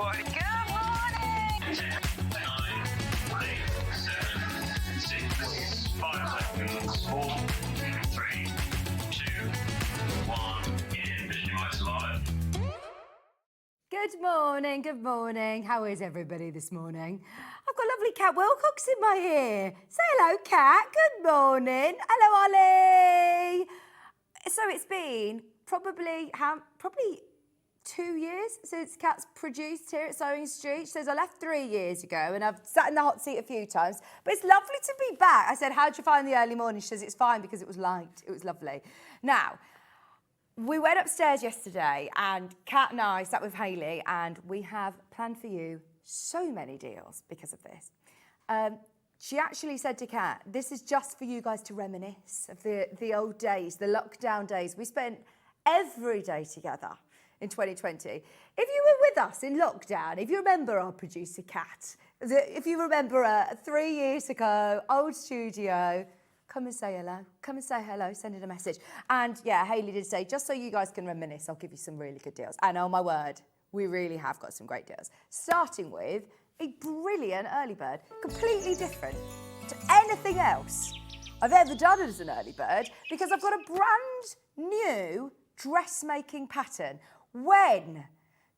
morning. Good morning. 10, 9, 8, 7, 6, 5 seconds. 4, 3, 2, 1. In Visualize Live. Good morning. How is everybody this morning? I've got lovely Kat Wilcox in my ear. Say hello, Kat. Good morning. Hello, Ollie. So it's been probably 2 years since Kat's produced here at Sewing Street. She says I left 3 years ago and I've sat in the hot seat a few times, but it's lovely to be back. I said, how'd you find the early morning? She says, it's fine because it was light. It was lovely. Now, we went upstairs yesterday and Kat and I sat with Hayley and we have planned for you so many deals because of this. She actually said to Kat, this is just for you guys to reminisce of the old days, the lockdown days. We spent every day together in 2020. If you were with us in lockdown, if you remember our producer Kat, if you remember 3 years ago, old studio, come and say hello. Come and say hello, send it a message. And yeah, Hayley did say, just so you guys can reminisce, I'll give you some really good deals. And oh my word, we really have got some great deals. Starting with a brilliant early bird, completely different to anything else I've ever done as an early bird, because I've got a brand new dressmaking pattern. When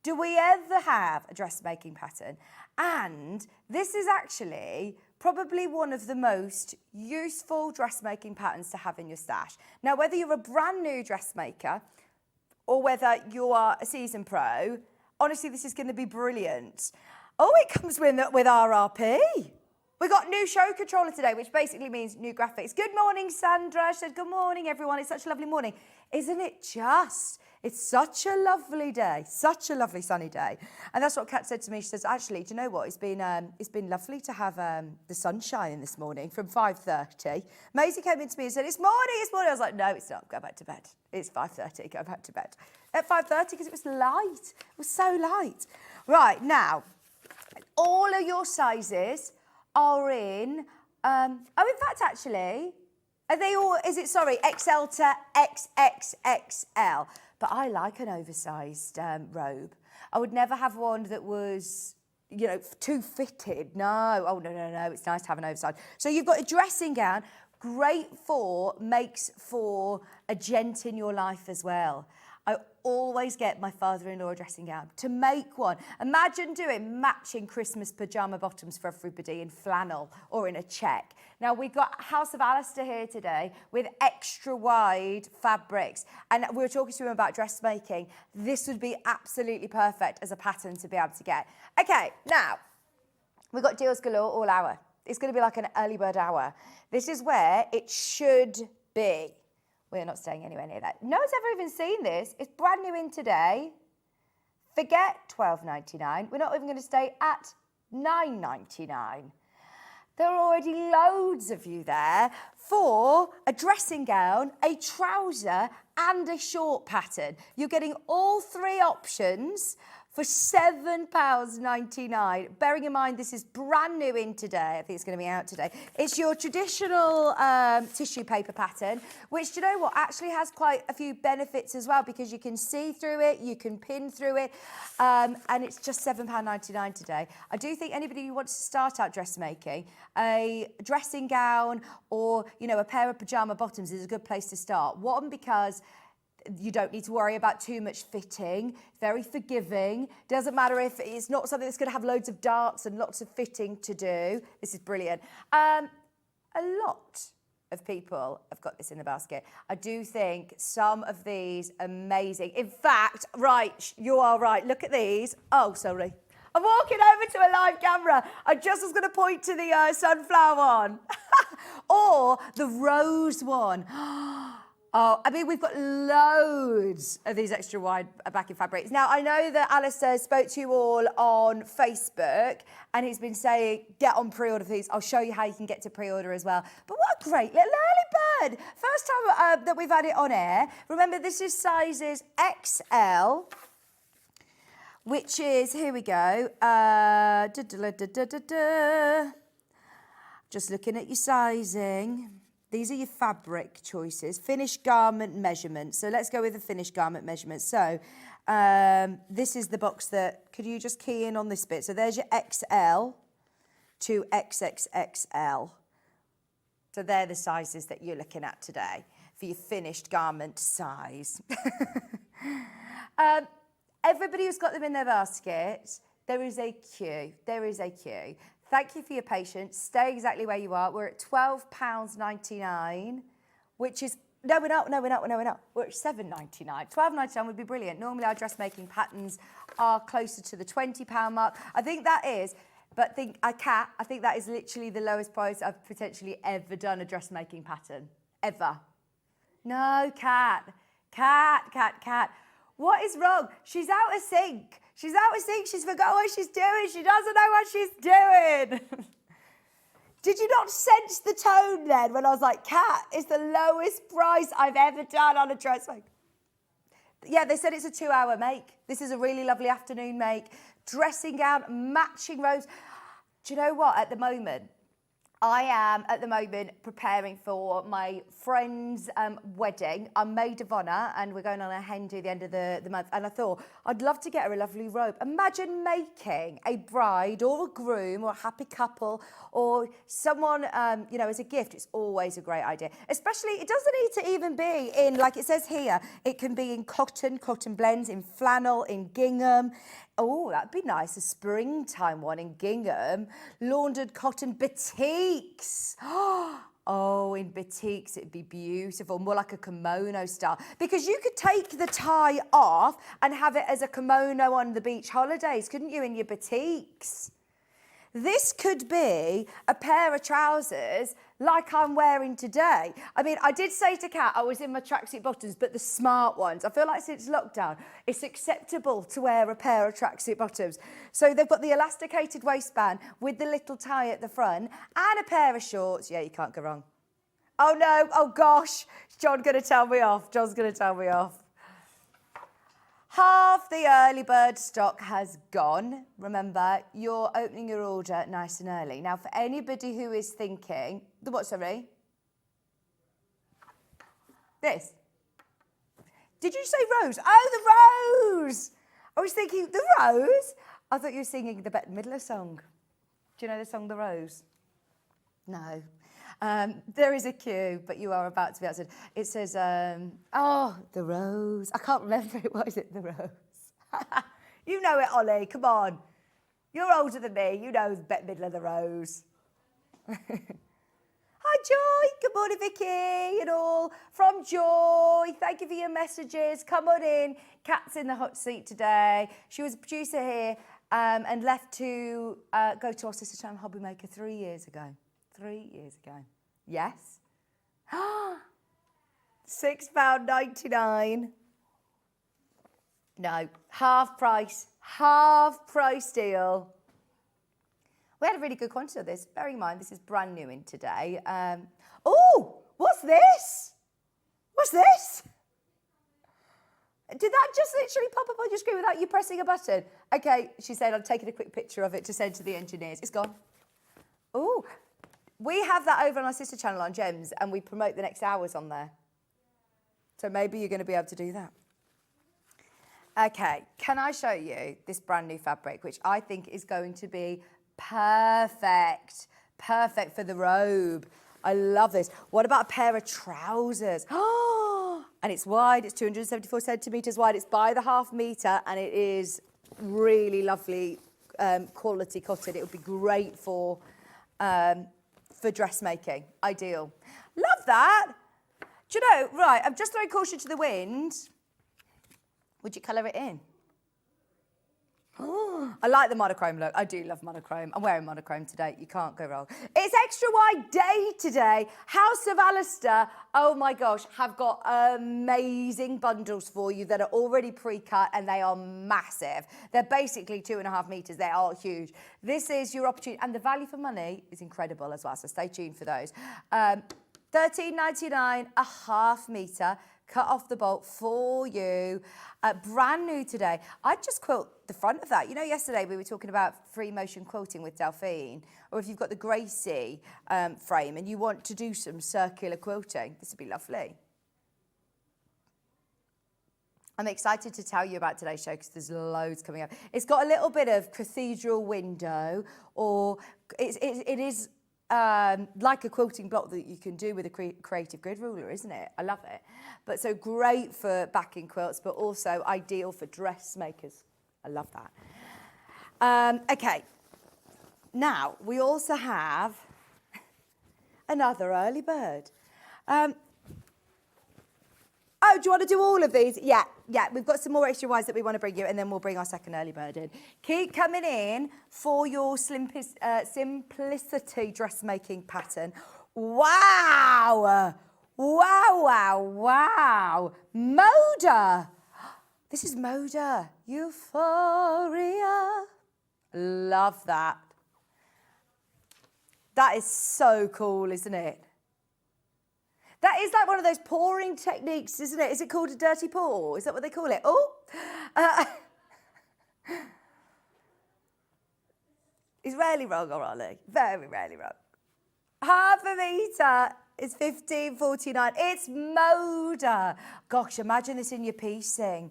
do we ever have a dressmaking pattern? And this is actually probably one of the most useful dressmaking patterns to have in your stash. Now, whether you're a brand new dressmaker or whether you are a seasoned pro, honestly, this is going to be brilliant. Oh, it comes with RRP. We got new show controller today, which basically means new graphics. Good morning, Sandra. She said, good morning, everyone. It's such a lovely morning. Isn't it just? It's such a lovely day, such a lovely sunny day. And that's what Kat said to me. She says, actually, do you know what? It's been lovely to have the sunshine this morning from 5:30. Maisie came in to me and said, it's morning. I was like, no, it's not. Go back to bed. It's 5:30. Go back to bed. At 5:30 because it was light. It was so light. Right, now, all of your sizes are in, in fact, actually, are they all, XL to XXXL? But I like an oversized robe. I would never have one that was, too fitted. No, no. It's nice to have an oversized. So you've got a dressing gown, makes for a gent in your life as well. I always get my father-in-law a dressing gown. To make one, imagine doing matching Christmas pyjama bottoms for everybody in flannel or in a check. Now, we've got House of Alistair here today with extra wide fabrics. And we were talking to him about dressmaking. This would be absolutely perfect as a pattern to be able to get. Okay, now, we've got deals galore all hour. It's going to be like an early bird hour. This is where it should be. We're not staying anywhere near that. No one's ever even seen this. It's brand new in today. Forget $12.99. We're not even going to stay at $9.99. There are already loads of you there for a dressing gown, a trouser, and a short pattern. You're getting all three options for £7.99. Bearing in mind, this is brand new in today. I think it's going to be out today. It's your traditional tissue paper pattern, which, do you know what, actually has quite a few benefits as well, because you can see through it, you can pin through it, and it's just £7.99 today. I do think anybody who wants to start out dressmaking, a dressing gown or, a pair of pyjama bottoms is a good place to start. One, because you don't need to worry about too much fitting, very forgiving. Doesn't matter if it's not something that's going to have loads of darts and lots of fitting to do. This is brilliant. A lot of people have got this in the basket. I do think some of these amazing. In fact, right, you are right. Look at these. Oh, sorry. I'm walking over to a live camera. I just was going to point to the sunflower one. Or the rose one. Oh, I mean, we've got loads of these extra wide backing fabrics. Now, I know that Alistair spoke to you all on Facebook and he's been saying, get on pre-order for these. I'll show you how you can get to pre-order as well. But what a great little early bird. First time that we've had it on air. Remember, this is sizes XL, which is, here we go. Just looking at your sizing. These are your fabric choices. Finished garment measurements. So let's go with the finished garment measurements. So this is the box that, could you just key in on this bit? So there's your XL to XXXL. So they're the sizes that you're looking at today for your finished garment size. Everybody who's got them in their basket, there is a queue. There is a queue. Thank you for your patience. Stay exactly where you are. We're at £12.99, which is, no, we're not. We're at £7.99. £12.99 would be brilliant. Normally our dressmaking patterns are closer to the £20 mark. I think that is, but I think that is literally the lowest price I've potentially ever done a dressmaking pattern. Ever. No, Kat. What is wrong? She's out of sync. She's out of sync. She's forgot what she's doing. She doesn't know what she's doing. Did you not sense the tone then when I was like, Kat, it's the lowest price I've ever done on a dressmaking? Yeah, they said it's a 2-hour make. This is a really lovely afternoon make. Dressing gown, matching robes. Do you know what? At the moment, I am preparing for my friend's wedding. I'm maid of honour and we're going on a hen do at the end of the month. And I thought, I'd love to get her a lovely robe. Imagine making a bride or a groom or a happy couple or someone, as a gift. It's always a great idea. Especially, it doesn't need to even be in, like it says here, it can be in cotton blends, in flannel, in gingham. Oh, that'd be nice, a springtime one in gingham. Laundered cotton batiks. Oh, in batiks, it'd be beautiful, more like a kimono style. Because you could take the tie off and have it as a kimono on the beach holidays, couldn't you, in your batiks? This could be a pair of trousers like I'm wearing today. I mean, I did say to Kat I was in my tracksuit bottoms, but the smart ones. I feel like since lockdown, it's acceptable to wear a pair of tracksuit bottoms. So they've got the elasticated waistband with the little tie at the front and a pair of shorts. Yeah, you can't go wrong. Oh no, oh gosh, John's going to tell me off. Half the early bird stock has gone. Remember, you're opening your order nice and early. Now, for anybody who is thinking, the what, sorry? This. Did you say rose? Oh, the rose! I was thinking, the rose? I thought you were singing the Bette Midler song. Do you know the song, The Rose? No. There is a queue, but you are about to be answered. It says, the rose. I can't remember it. What is it? The rose. You know it, Ollie. Come on. You're older than me. You know Bette Midler, The Rose. Hi, Joy. Good morning, Vicki and all. From Joy. Thank you for your messages. Come on in. Kat's in the hot seat today. She was a producer here and left to go to our sister channel Hobby Maker 3 years ago. 3 years ago. Yes. £6.99. No, half price deal. We had a really good quantity of this. Bearing in mind, this is brand new in today. What's this? What's this? Did that just literally pop up on your screen without you pressing a button? Okay, she said, I'm taking a quick picture of it to send to the engineers. It's gone. Oh. We have that over on our sister channel on Gems and we promote the next hours on there. So maybe you're going to be able to do that. Okay, can I show you this brand new fabric, which I think is going to be perfect for the robe. I love this. What about a pair of trousers? And it's wide, it's 274 centimetres wide. It's by the ½ metre and it is really lovely quality cotton. It would be great for dressmaking, ideal. Love that. Do you know, right, I'm just throwing caution to the wind. Would you colour it in? I like the monochrome look. I do love monochrome. I'm wearing monochrome today. You can't go wrong. It's extra wide day today. House of Alistair, oh my gosh, have got amazing bundles for you that are already pre-cut and they are massive. They're basically 2.5 metres. They are huge. This is your opportunity. And the value for money is incredible as well. So stay tuned for those. £13.99, a ½ metre. cut off the bolt for you. Brand new today. I'd just quilt the front of that. You know, yesterday we were talking about free motion quilting with Delphine, or if you've got the Gracie frame and you want to do some circular quilting, this would be lovely. I'm excited to tell you about today's show because there's loads coming up. It's got a little bit of cathedral window, or it is like a quilting block that you can do with a creative grid ruler, isn't it? I love it. But so great for backing quilts, but also ideal for dressmakers. I love that. Okay. Now, we also have another early bird. Oh, do you want to do all of these? Yeah. We've got some more extra wides that we want to bring you, and then we'll bring our second early bird in. Keep coming in for your simplicity dressmaking pattern. Wow. Moda. This is Moda. Euphoria. Love that. That is so cool, isn't it? That is like one of those pouring techniques, isn't it? Is it called a dirty pour? Is that what they call it? Oh, he's rarely wrong, Ollie. Very rarely wrong. Half a metre is $15.49. It's Moda. Gosh, imagine this in your piecing.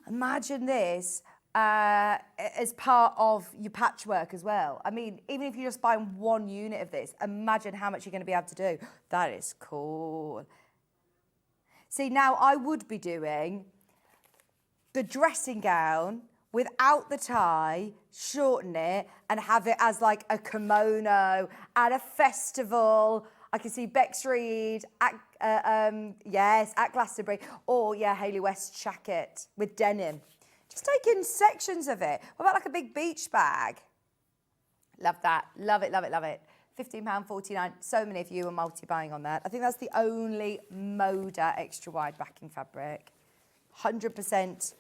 Imagine this as part of your patchwork as well. I mean, even if you're just buying one unit of this, imagine how much you're going to be able to do. That is cool. See, now I would be doing the dressing gown without the tie, shorten it, and have it as like a kimono at a festival. I can see Bex Reed at Glastonbury, or Hayley West jacket with denim. Just taking sections of it. What about like a big beach bag? Love that. Love it. £15.49. So many of you are multi-buying on that. I think that's the only Moda extra wide backing fabric. 100%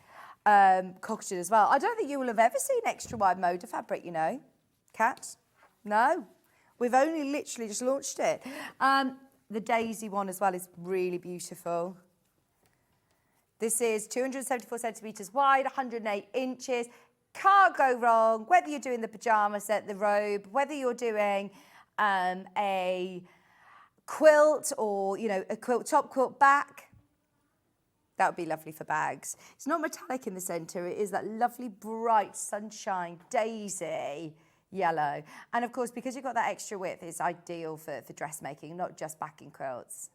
cocketed as well. I don't think you will have ever seen extra wide Moda fabric, you know. Kat? No. We've only literally just launched it. The Daisy one as well is really beautiful. This is 274 centimetres wide, 108 inches. Can't go wrong, whether you're doing the pyjama set, the robe, whether you're doing a quilt or, you know, a quilt top, quilt back. That would be lovely for bags. It's not metallic in the centre. It is that lovely, bright, sunshine, daisy yellow. And, of course, because you've got that extra width, it's ideal for dressmaking, not just backing quilts.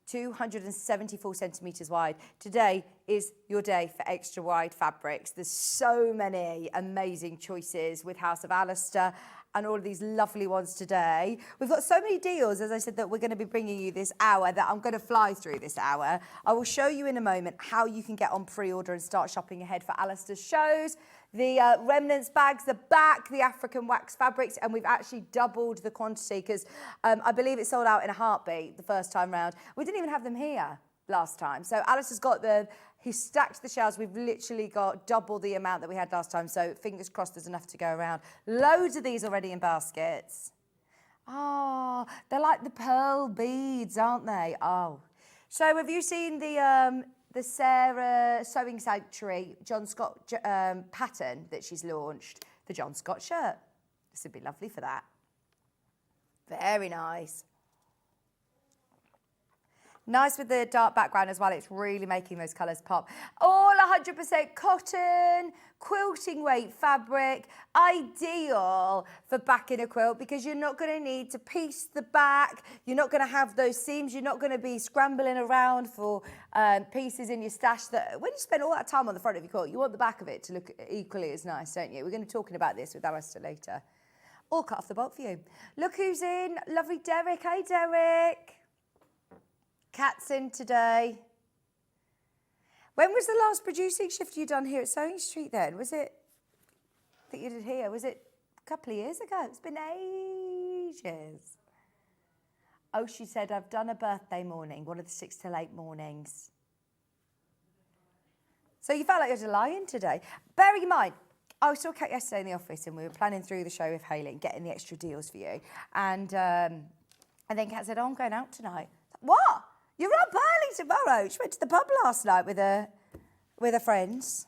274 centimetres wide. Today is your day for extra wide fabrics. There's so many amazing choices with House of Alistair and all of these lovely ones today. We've got so many deals, as I said, that we're going to be bringing you this hour, that I'm going to fly through this hour. I will show you in a moment how you can get on pre-order and start shopping ahead for Alistair's shows. The remnants bags, the back, the African wax fabrics, and we've actually doubled the quantity because I believe it sold out in a heartbeat the first time round. We didn't even have them here last time. So Alistair's got he stacked the shelves. We've literally got double the amount that we had last time. So fingers crossed there's enough to go around. Loads of these already in baskets. Oh, they're like the pearl beads, aren't they? Oh. So have you seen the Sarah Sewing Sanctuary John Scott pattern that she's launched? The John Scott shirt. This would be lovely for that. Very nice. Nice with the dark background as well. It's really making those colours pop. All 100% cotton, quilting weight fabric, ideal for backing a quilt because you're not going to need to piece the back. You're not going to have those seams. You're not going to be scrambling around for pieces in your stash. That when you spend all that time on the front of your quilt, you want the back of it to look equally as nice, don't you? We're going to be talking about this with Alistair later. All cut off the bolt for you. Look who's in. Lovely Derek. Hey, Derek. Kat's in today. When was the last producing shift you done here at Sewing Street then? Was it, I think you did here, was it a couple of years ago? It's been ages. Oh, she said, I've done a birthday morning, one of the 6 till 8 mornings. So you felt like you had a lie-in today. Bearing in mind, I saw Kat yesterday in the office and we were planning through the show with Hayley and getting the extra deals for you. And then Kat said, oh, I'm going out tonight. What? You're up early tomorrow. She went to the pub last night with her friends.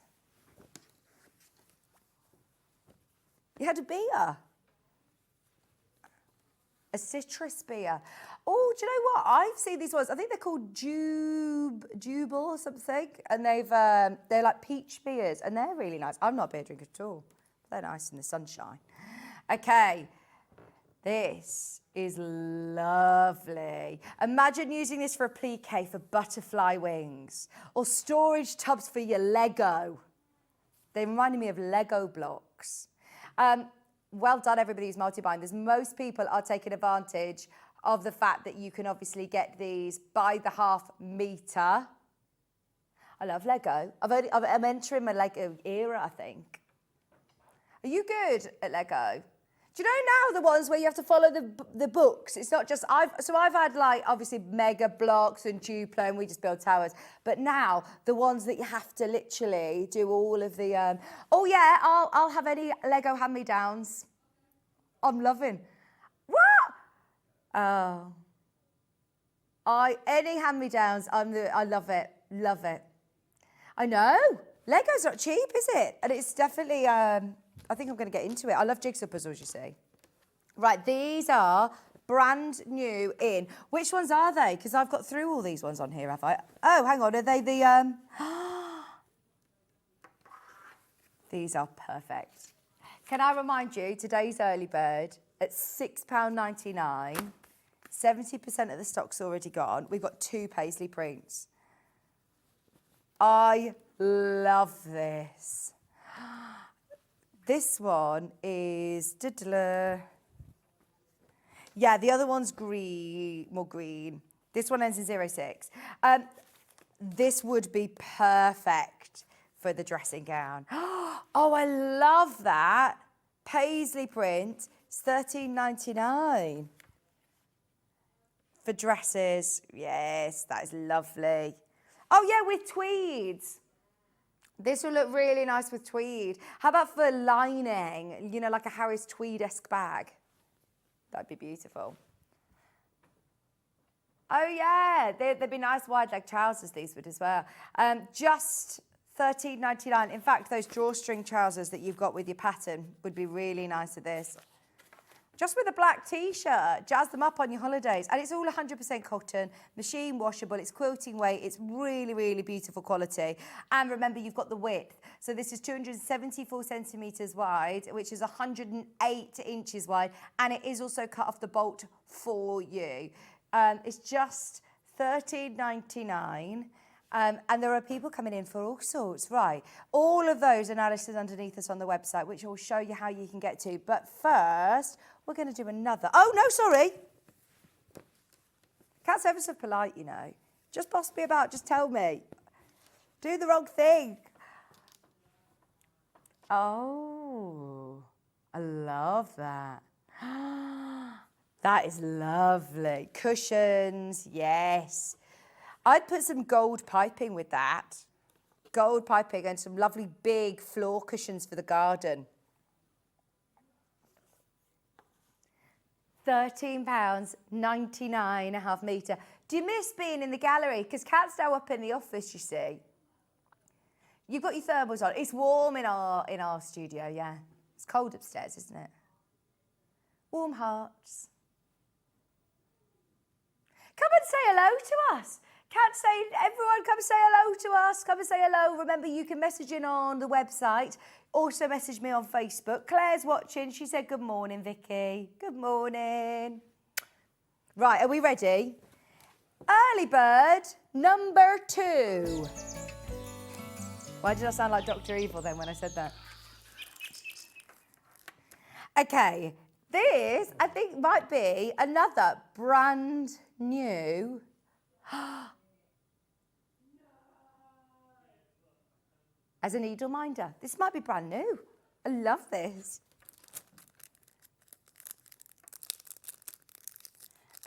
You had a beer. A citrus beer. Oh, do you know what? I've seen these ones. I think they're called Jubal or something. And they're like peach beers. And they're really nice. I'm not a beer drinker at all. They're nice in the sunshine. Okay. This is lovely. Imagine using this for applique for butterfly wings. Or storage tubs for your Lego. They reminded me of Lego blocks. Well done, everybody who's multi-buying. Most people are taking advantage of the fact that you can obviously get these by the half metre. I love Lego. I'm entering my Lego era, I think. Are you good at Lego? Do you know now the ones where you have to follow the books? It's not just, I've had like obviously mega blocks and Duplo and we just build towers. But now the ones that you have to literally do all of the, oh yeah, I'll have any Lego hand-me-downs. I'm loving. What? Oh. Any hand-me-downs, I love it, love it. I know, Lego's not cheap, is it? And it's definitely, I think I'm going to get into it. I love jigsaw puzzles, you see. Right, these are brand new in. Which ones are they? Because I've got through all these ones on here, have I? Oh, hang on. Are they the... These are perfect. Can I remind you, today's early bird at £6.99. 70% of the stock's already gone. We've got 2 paisley prints. I love this. This one is, yeah, the other one's green, more green. This one ends in 06. This would be perfect for the dressing gown. Oh, I love that. Paisley print, it's £13.99. For dresses, yes, that is lovely. Oh yeah, with tweeds. This will look really nice with tweed. How about for lining, you know, like a Harry's tweed-esque bag? That'd be beautiful. Oh yeah, they'd be nice wide leg trousers, these would as well. Just £13.99. In fact, those drawstring trousers that you've got with your pattern would be really nice with this. Just with a black t-shirt, jazz them up on your holidays. And it's all 100% cotton, machine washable, it's quilting weight, it's really, really beautiful quality. And remember, you've got the width. So this is 274 centimetres wide, which is 108 inches wide. And it is also cut off the bolt for you. It's just £13.99. And there are people coming in for all sorts, right? All of those analyses underneath us on the website, which will show you how you can get to. But first, we're going to do another. Oh, no, sorry. Cat's ever so polite, you know. Just boss me about, just tell me. Do the wrong thing. Oh, I love that. That is lovely. Cushions, yes. I'd put some gold piping with that. Gold piping and some lovely big floor cushions for the garden. £13.99 a half metre. Do you miss being in the gallery? Because Kat's now up in the office, you see. You've got your thermals on. It's warm in our studio, yeah. It's cold upstairs, isn't it? Warm hearts. Come and say hello to us. Kat saying, everyone come say hello to us. Come and say hello. Remember, you can message in on the website. Also message me on Facebook. Claire's watching. She said, good morning, Vicki. Good morning. Right, are we ready? Early bird number 2. Why did I sound like Dr. Evil then when I said that? Okay, this I think might be another brand new. As a needle minder. This might be brand new. I love this.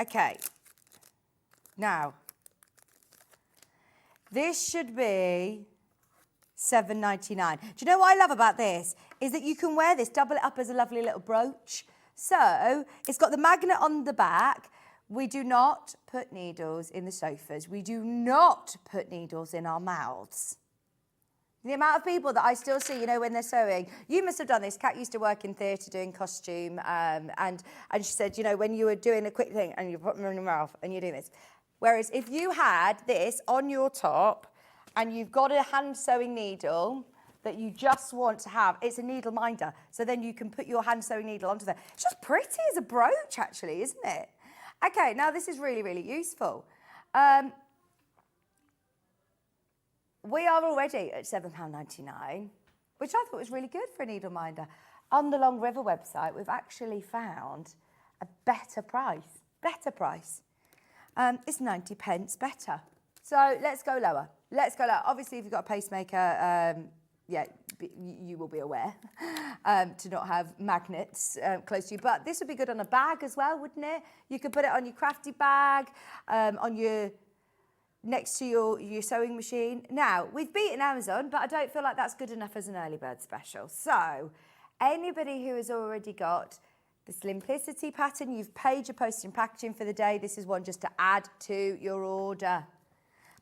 Okay. Now, this should be £7.99. Do you know what I love about this? Is that you can wear this, double it up as a lovely little brooch. So, it's got the magnet on the back, We do not put needles in the sofas. We do not put needles in our mouths. The amount of people that I still see, you know, when they're sewing, you must have done this. Kat used to work in theatre doing costume, and she said, you know, when you were doing a quick thing and you put them in your mouth and you're doing this. Whereas if you had this on your top and you've got a hand sewing needle that you just want to have, it's a needle minder. So then you can put your hand sewing needle onto there. It's just pretty as a brooch, actually, isn't it? Okay, now this is really, really useful. We are already at £7.99, which I thought was really good for a needle minder. On the Long River website, we've actually found a better price. It's 90 pence better. So let's go lower. Obviously, if you've got a pacemaker, yeah, you will be aware to not have magnets close to you. But this would be good on a bag as well, wouldn't it? You could put it on your crafty bag, next to your sewing machine. Now, we've beaten Amazon, but I don't feel like that's good enough as an early bird special. So anybody who has already got the Simplicity pattern, you've paid your postage and packaging for the day, this is one just to add to your order.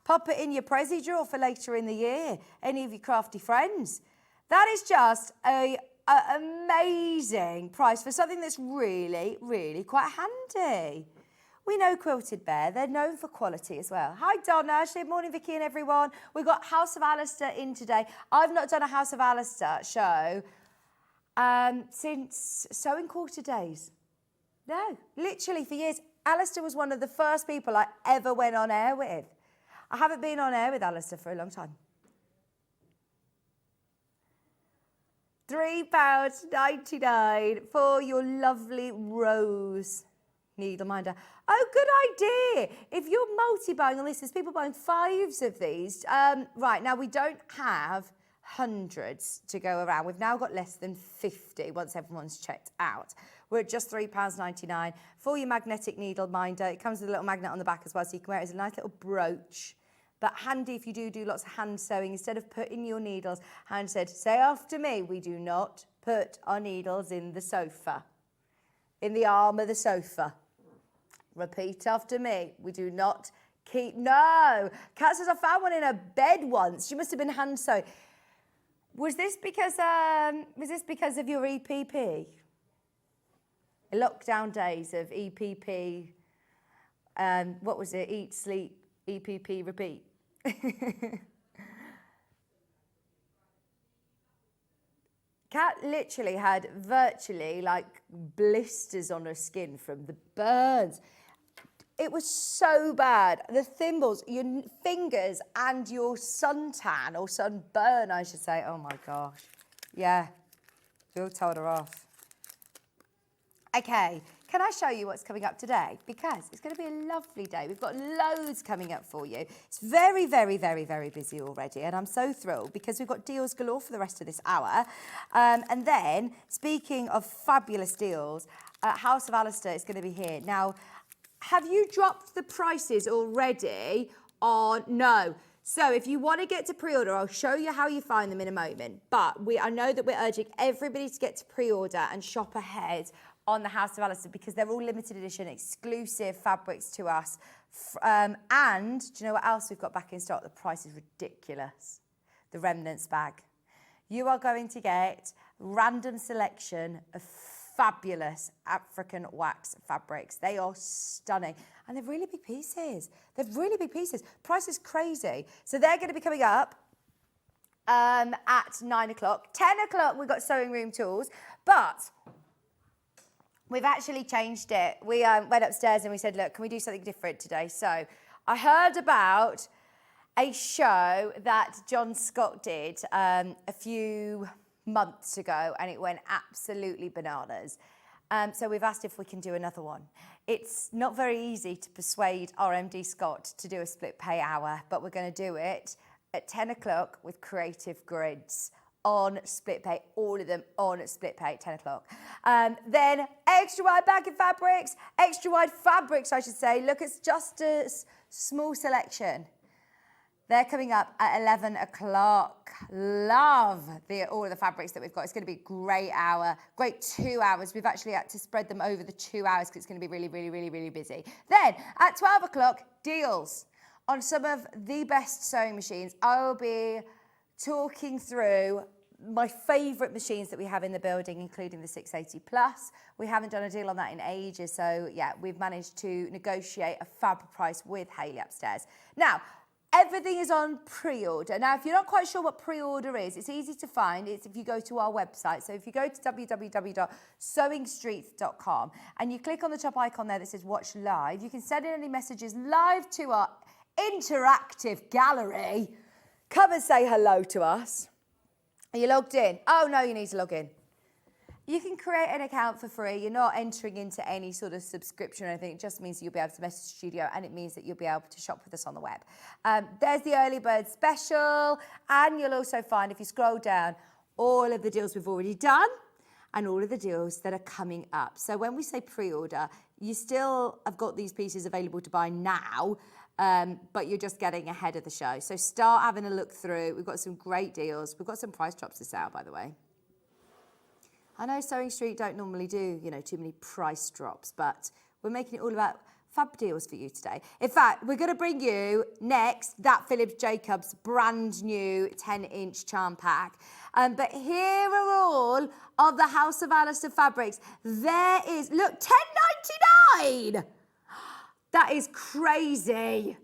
Pop it in your Prezi drawer for later in the year. Any of your crafty friends. That is just an amazing price for something that's really, really quite handy. We know Quilted Bear, they're known for quality as well. Hi Donna, good morning Vicki and everyone. We've got House of Alistair in today. I've not done a House of Alistair show since Sewing Quarter days. No, literally for years. Alistair was one of the first people I ever went on air with. I haven't been on air with Alistair for a long time. £3.99 for your lovely rose needle minder. Oh, good idea. If you're multi-buying on this, there's people buying 5s of these. Right, now we don't have hundreds to go around. We've now got less than 50 once everyone's checked out. We're at just £3.99 for your magnetic needle minder. It comes with a little magnet on the back as well, so you can wear it as a nice little brooch. But handy if you do lots of hand sewing. Instead of putting your needles, hand said, say after me, we do not put our needles in the sofa, in the arm of the sofa. Repeat after me. We do not keep... No. Kat says, I found one in her bed once. She must have been hand sewing. Was this because of your EPP? Lockdown days of EPP. What was it? Eat, sleep, EPP, repeat. Kat literally had virtually like blisters on her skin from the burns. It was so bad. The thimbles, your fingers and your suntan or sunburn, I should say. Oh my gosh. Yeah, we all told her off. Okay, can I show you what's coming up today? Because it's going to be a lovely day. We've got loads coming up for you. It's very, very, very, very busy already, and I'm so thrilled because we've got deals galore for the rest of this hour. And then, speaking of fabulous deals, House of Alistair is going to be here. Now, have you dropped the prices already on... No. So if you want to get to pre-order, I'll show you how you find them in a moment. But I know that we're urging everybody to get to pre-order and shop ahead on the House of Alistair because they're all limited edition, exclusive fabrics to us. And do you know what else we've got back in stock? The price is ridiculous. The Remnants bag. You are going to get random selection of fabulous African wax fabrics. They are stunning. And they're really big pieces. They're really big pieces. Price is crazy. So they're going to be coming up at 9 o'clock. 10 o'clock, we've got sewing room tools. But we've actually changed it. We went upstairs and we said, look, can we do something different today? So I heard about a show that John Scott did a few months ago, and it went absolutely bananas. So we've asked if we can do another one. It's not very easy to persuade our MD Scott to do a split pay hour, but we're going to do it at 10 o'clock with creative grids on split pay, all of them on split pay at 10 o'clock. Then extra wide backing fabrics, extra wide fabrics, I should say. Look, it's just a small selection. They're coming up at 11 o'clock. Love all of the fabrics that we've got. It's going to be a great hour, great 2 hours. We've actually had to spread them over the 2 hours because it's going to be really, really, really, really busy. Then at 12 o'clock, deals on some of the best sewing machines. I will be talking through my favourite machines that we have in the building, including the 680 Plus. We haven't done a deal on that in ages. So yeah, we've managed to negotiate a fab price with Hayley upstairs. Now, everything is on pre-order. Now, if you're not quite sure what pre-order is, it's easy to find. It's if you go to our website. So if you go to www.sewingstreet.com and you click on the top icon there that says watch live, you can send in any messages live to our interactive gallery. Come and say hello to us. Are you logged in? Oh, no, you need to log in. You can create an account for free. You're not entering into any sort of subscription or anything. It just means you'll be able to message the studio, and it means that you'll be able to shop with us on the web. There's the early bird special, and you'll also find, if you scroll down, all of the deals we've already done and all of the deals that are coming up. So when we say pre-order, you still have got these pieces available to buy now, but you're just getting ahead of the show. So start having a look through. We've got some great deals. We've got some price drops this hour, by the way. I know Sewing Street don't normally do, too many price drops, but we're making it all about fab deals for you today. In fact, we're going to bring you next that Philip Jacobs brand new 10-inch charm pack. But here are all of the House of Alistair fabrics. There is, look, $10.99. That is crazy.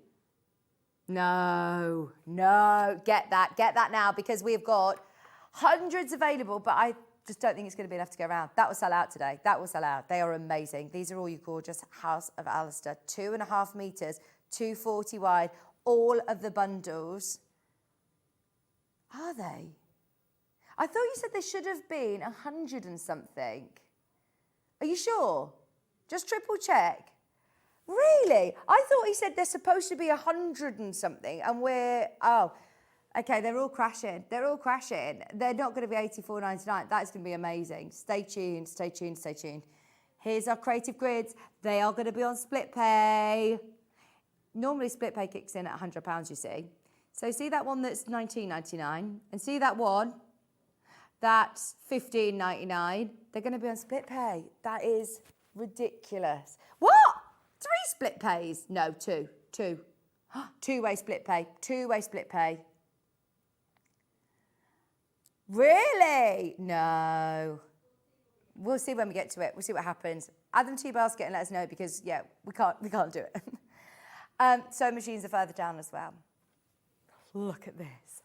No, get that now, because we've got hundreds available, but I just don't think it's going to be enough to go around. That will sell out today. That will sell out. They are amazing. These are all your gorgeous House of Alistair. 2.5 meters, 240 wide. All of the bundles. Are they? I thought you said they should have been 100 and something. Are you sure? Just triple check. Really? I thought he said they're supposed to be 100 and something, and okay, they're all crashing. They're all crashing. They're not going to be $84.99. That's going to be amazing. Stay tuned, stay tuned, stay tuned. Here's our creative grids. They are going to be on split pay. Normally split pay kicks in at £100, you see. So see that one that's $19.99, and see that one that's $15.99. They're going to be on split pay. That is ridiculous. What? 3 split pays? No, 2. Two-way split pay. Two-way split pay. Really? No. We'll see when we get to it. We'll see what happens. Add them to your basket and let us know, because, yeah, we can't do it. Sewing machines are further down as well. Look at this.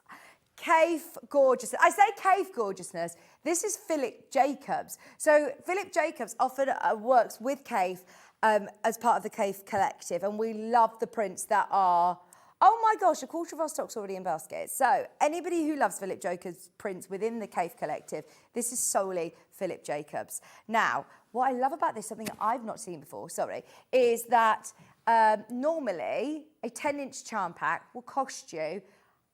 Cave gorgeousness. I say cave gorgeousness. This is Philip Jacobs. So Philip Jacobs often works with Cave as part of the Cave Collective, and we love the prints that are, oh my gosh, a quarter of our stock's already in baskets. So anybody who loves Philip Jacobs prints within the Cave Collective, this is solely Philip Jacobs. Now, what I love about this, something that I've not seen before, is that normally a 10-inch charm pack will cost you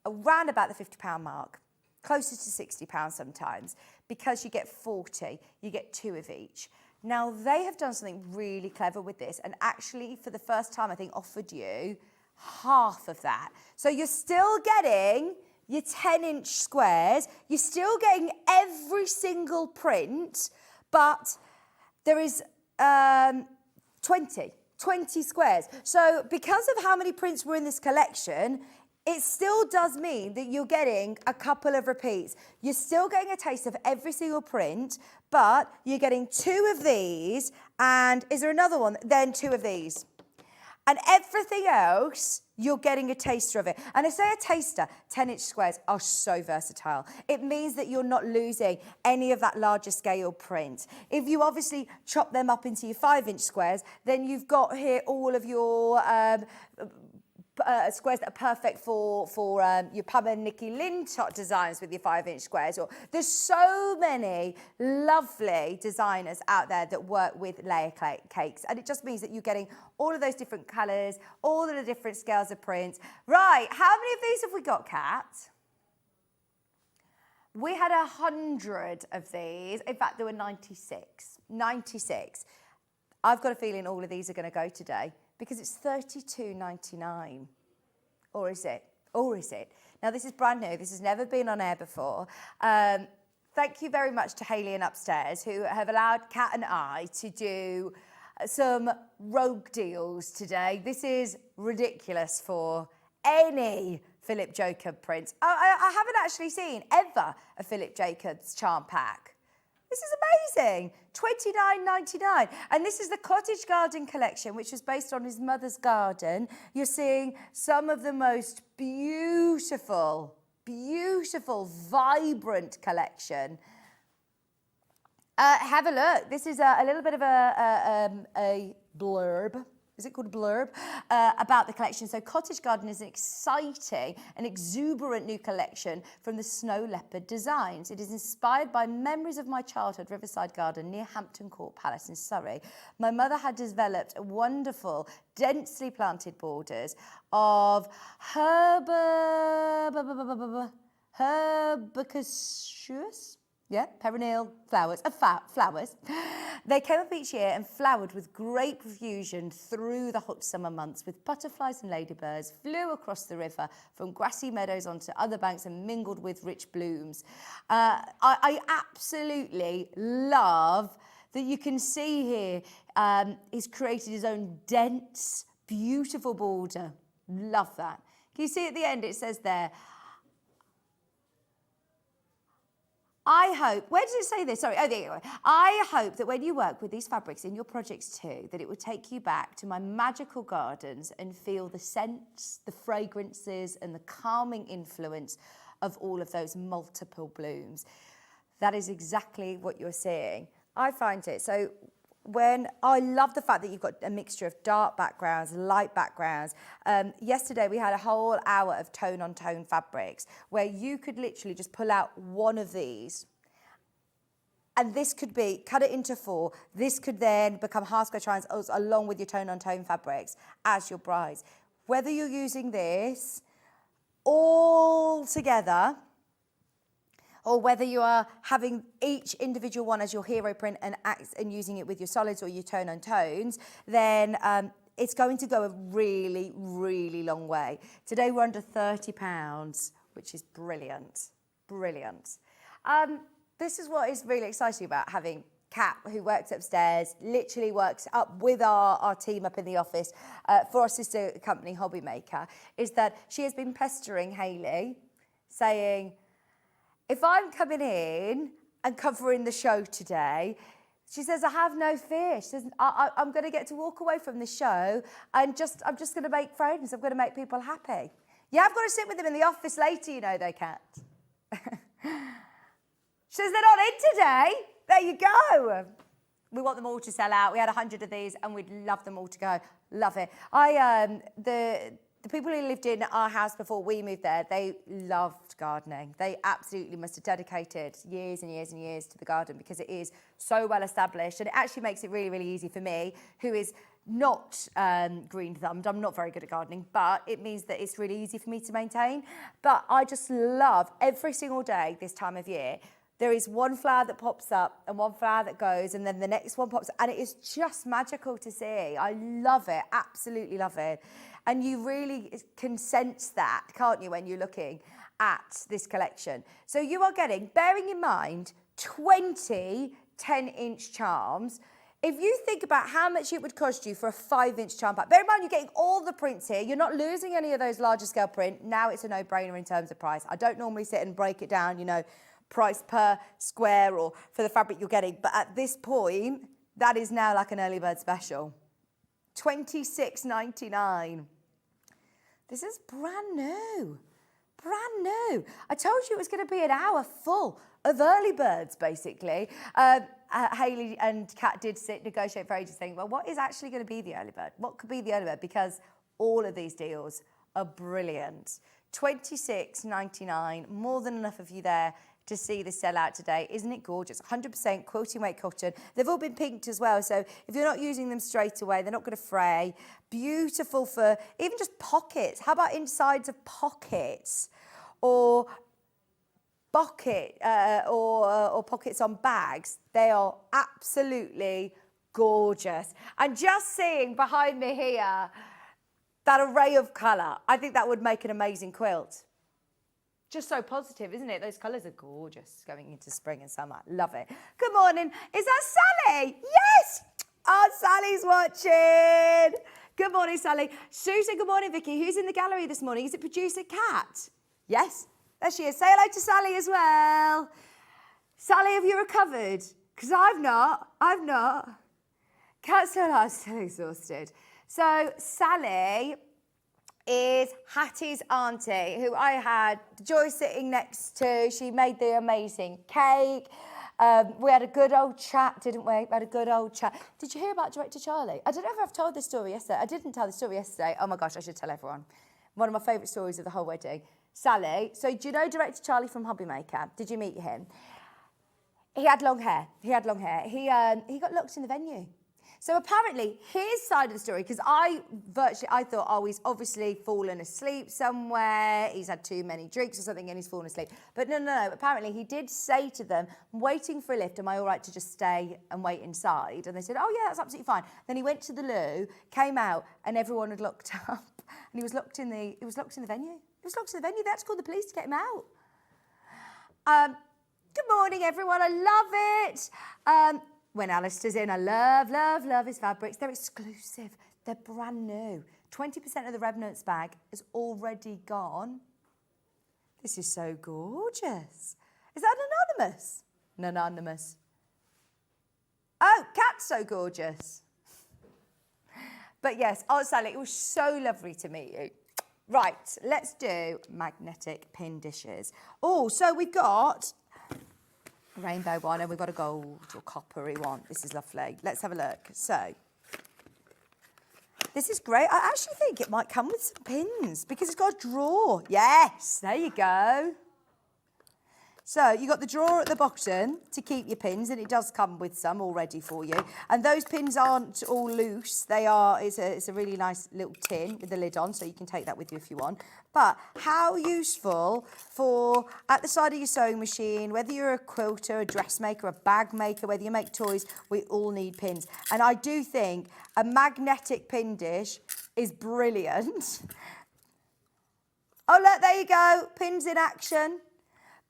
around about the £50 mark, closer to £60 sometimes, because you get 40, you get 2 of each. Now, they have done something really clever with this, and actually, for the first time, I think, offered you half of that. So you're still getting your 10-inch squares, you're still getting every single print, but there is 20 squares. So because of how many prints were in this collection, it still does mean that you're getting a couple of repeats. You're still getting a taste of every single print, but you're getting 2 of these, and is there another one? Then 2 of these. And everything else, you're getting a taster of it. And I say a taster, 10-inch squares are so versatile. It means that you're not losing any of that larger scale print. If you obviously chop them up into your 5-inch squares, then you've got here all of your squares that are perfect for your Pam and Nikki Lintott designs with your 5-inch squares. Or there's so many lovely designers out there that work with layer cakes, and it just means that you're getting all of those different colours, all of the different scales of print. Right, how many of these have we got, Kat? We had 100 of these. In fact, there were 96. 96. I've got a feeling all of these are going to go today, because it's $32.99. Or is it? Or is it? Now, this is brand new. This has never been on air before. Thank you very much to Hayley and Upstairs, who have allowed Kat and I to do some rogue deals today. This is ridiculous for any Philip Jacob print. I haven't actually seen ever a Philip Jacobs charm pack. This is amazing. $29.99. And this is the Cottage Garden collection, which was based on his mother's garden. You're seeing some of the most beautiful, vibrant collection. Have a look. This is a little bit of a blurb. Is it called a blurb? About the collection. So Cottage Garden is an exciting and exuberant new collection from the Snow Leopard Designs. It is inspired by memories of my childhood Riverside Garden near Hampton Court Palace in Surrey. My mother had developed wonderful, densely planted borders of herbaceous, perennial flowers. They came up each year and flowered with great profusion through the hot summer months, with butterflies and ladybirds flew across the river from grassy meadows onto other banks and mingled with rich blooms. I absolutely love that you can see here he's created his own dense, beautiful border. Love that. Can you see at the end it says there, I hope, where does it say this? Sorry, oh, there you go. I hope that when you work with these fabrics in your projects too, that it will take you back to my magical gardens and feel the scents, the fragrances, and the calming influence of all of those multiple blooms. That is exactly what you're seeing. I find it. So I love the fact that you've got a mixture of dark backgrounds, light backgrounds. Yesterday we had a whole hour of tone on tone fabrics where you could literally just pull out one of these, and this could be, cut it into 4. This could then become half square triangles along with your tone on tone fabrics as your brides. Whether you're using this all together, or whether you are having each individual one as your hero print and using it with your solids or your tone on tones, then it's going to go a really, really long way. Today we're under £30, which is brilliant, brilliant. This is what is really exciting about having Kat, who works upstairs, literally works up with our team up in the office for our sister company, Hobby Maker, is that she has been pestering Hayley, saying, if I'm coming in and covering the show today, she says, I have no fear. She says, I'm going to get to walk away from the show and I'm just going to make friends. I'm going to make people happy. Yeah, I've got to sit with them in the office later, you know, they can't. She says, they're not in today. There you go. We want them all to sell out. We had 100 of these and we'd love them all to go. Love it. The people who lived in our house before we moved there, they loved gardening. They absolutely must have dedicated years and years and years to the garden because it is so well established, and it actually makes it really, really easy for me, who is not green-thumbed. I'm not very good at gardening, but it means that it's really easy for me to maintain. But I just love every single day this time of year. There is one flower that pops up and one flower that goes, and then the next one pops up, and it is just magical to see. I love it, absolutely love it. And you really can sense that, can't you, when you're looking at this collection. So you are getting, bearing in mind, 20 10-inch charms. If you think about how much it would cost you for a 5-inch charm pack, bear in mind you're getting all the prints here. You're not losing any of those larger scale print. Now it's a no-brainer in terms of price. I don't normally sit and break it down, you know, price per square or for the fabric you're getting. But at this point, that is now like an early bird special. $26.99. This is brand new. Brand new. I told you it was going to be an hour full of early birds, basically. Hayley and Kat did negotiate for ages, saying, well, what is actually going to be the early bird? What could be the early bird? Because all of these deals are brilliant. $26.99, more than enough of you there to see this sell out today. Isn't it gorgeous? 100% quilting weight cotton. They've all been pinked as well, so if you're not using them straight away, they're not going to fray. Beautiful for even just pockets. How about insides of pockets or or pockets on bags? They are absolutely gorgeous. And just seeing behind me here, that array of colour. I think that would make an amazing quilt. Just so positive, isn't it? Those colours are gorgeous going into spring and summer. Love it. Good morning. Is that Sally? Yes! Oh, Sally's watching. Good morning, Sally. Sue said good morning, Vicky. Who's in the gallery this morning? Is it producer Kat? Yes, there she is. Say hello to Sally as well. Sally, have you recovered? Because I've not. Kat said I'm still exhausted. So Sally is Hattie's auntie, who I had Joy sitting next to. She made the amazing cake. We had a good old chat, didn't we? We had a good old chat. Did you hear about Director Charlie? I don't know if I've told this story yesterday. I didn't tell the story yesterday. Oh my gosh, I should tell everyone. One of my favourite stories of the whole wedding. Sally, so do you know Director Charlie from Hobbymaker? Did you meet him? He had long hair. He got locked in the venue. So apparently his side of the story, because I thought, oh, he's obviously fallen asleep somewhere, he's had too many drinks or something and he's fallen asleep. But no, apparently he did say to them, I'm waiting for a lift, am I all right to just stay and wait inside? And they said, oh yeah, that's absolutely fine. Then he went to the loo, came out and everyone had locked up and he was locked in the venue. He was locked in the venue. They had to call the police to get him out. Good morning, everyone. I love it. When Alistair's in, I love his fabrics. They're exclusive. They're brand new. 20% of the Remnants bag is already gone. This is so gorgeous. Is that anonymous? Anonymous. Oh, Kat's so gorgeous. But yes, oh, Sally, it was so lovely to meet you. Right, let's do magnetic pin dishes. Oh, so we've got a rainbow one and we've got a gold or coppery one. This is lovely. Let's have a look. So, this is great. I actually think it might come with some pins because it's got a drawer. Yes, there you go. So you've got the drawer at the bottom to keep your pins, and it does come with some already for you. And those pins aren't all loose. It's a really nice little tin with the lid on, so you can take that with you if you want. But how useful for at the side of your sewing machine, whether you're a quilter, a dressmaker, a bag maker, whether you make toys, we all need pins. And I do think a magnetic pin dish is brilliant. Oh, look, there you go, pins in action.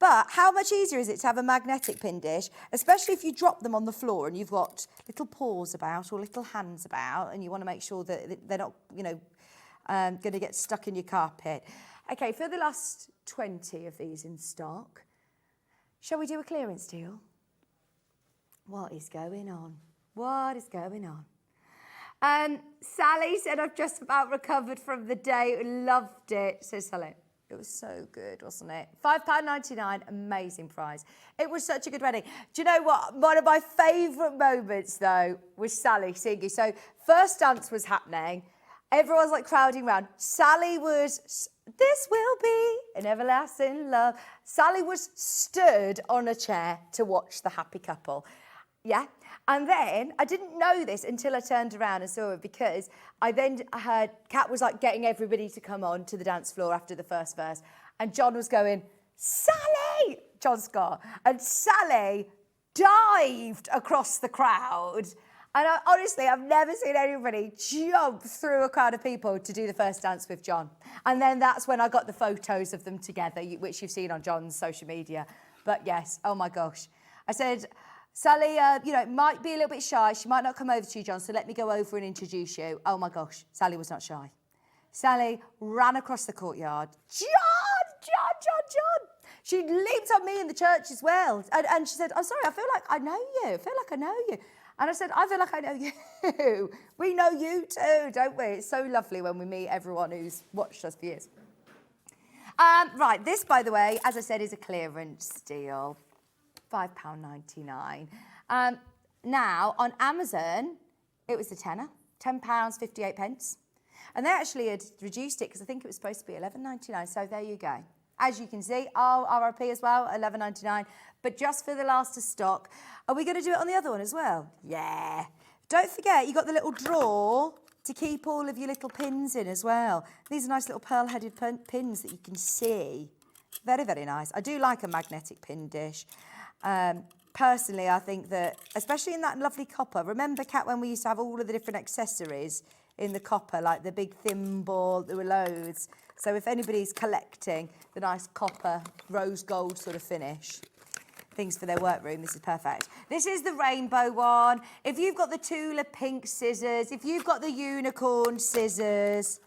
But how much easier is it to have a magnetic pin dish, especially if you drop them on the floor and you've got little paws about or little hands about and you want to make sure that they're not, going to get stuck in your carpet. Okay, for the last 20 of these in stock, shall we do a clearance deal? What is going on? What is going on? Sally said, I've just about recovered from the day. Loved it. So Sally. It was so good, wasn't it? £5.99, amazing price. It was such a good wedding. Do you know what? One of my favourite moments, though, was Sally singing. So first dance was happening. Everyone's like crowding around. Sally was, this will be an everlasting love. Sally was stood on a chair to watch the happy couple. Yeah. And then I didn't know this until I turned around and saw it, because I heard Kat was like getting everybody to come on to the dance floor after the first verse. And John was going, Sally! John Scott. And Sally dived across the crowd. And honestly, I've never seen anybody jump through a crowd of people to do the first dance with John. And then that's when I got the photos of them together, which you've seen on John's social media. But yes, oh my gosh. I said, Sally, might be a little bit shy. She might not come over to you, John, so let me go over and introduce you. Oh, my gosh. Sally was not shy. Sally ran across the courtyard. John! She leaped on me in the church as well. And she said, I'm sorry, I feel like I know you. And I said, I feel like I know you. We know you too, don't we? It's so lovely when we meet everyone who's watched us for years. Right, this, by the way, as I said, is a clearance deal. £5.99. Now, on Amazon, it was a tenner, £10.58. And they actually had reduced it because I think it was supposed to be £11.99. So there you go. As you can see, our RRP as well, £11.99. But just for the last of stock. Are we going to do it on the other one as well? Yeah. Don't forget, you've got the little drawer to keep all of your little pins in as well. These are nice little pearl-headed pins that you can see. Very, very nice. I do like a magnetic pin dish. Personally, I think that, especially in that lovely copper, remember, Kat, when we used to have all of the different accessories in the copper, like the big thimble. There were loads. So if anybody's collecting the nice copper, rose gold sort of finish, things for their workroom, this is perfect. This is the rainbow one. If you've got the tulip pink scissors, if you've got the unicorn scissors,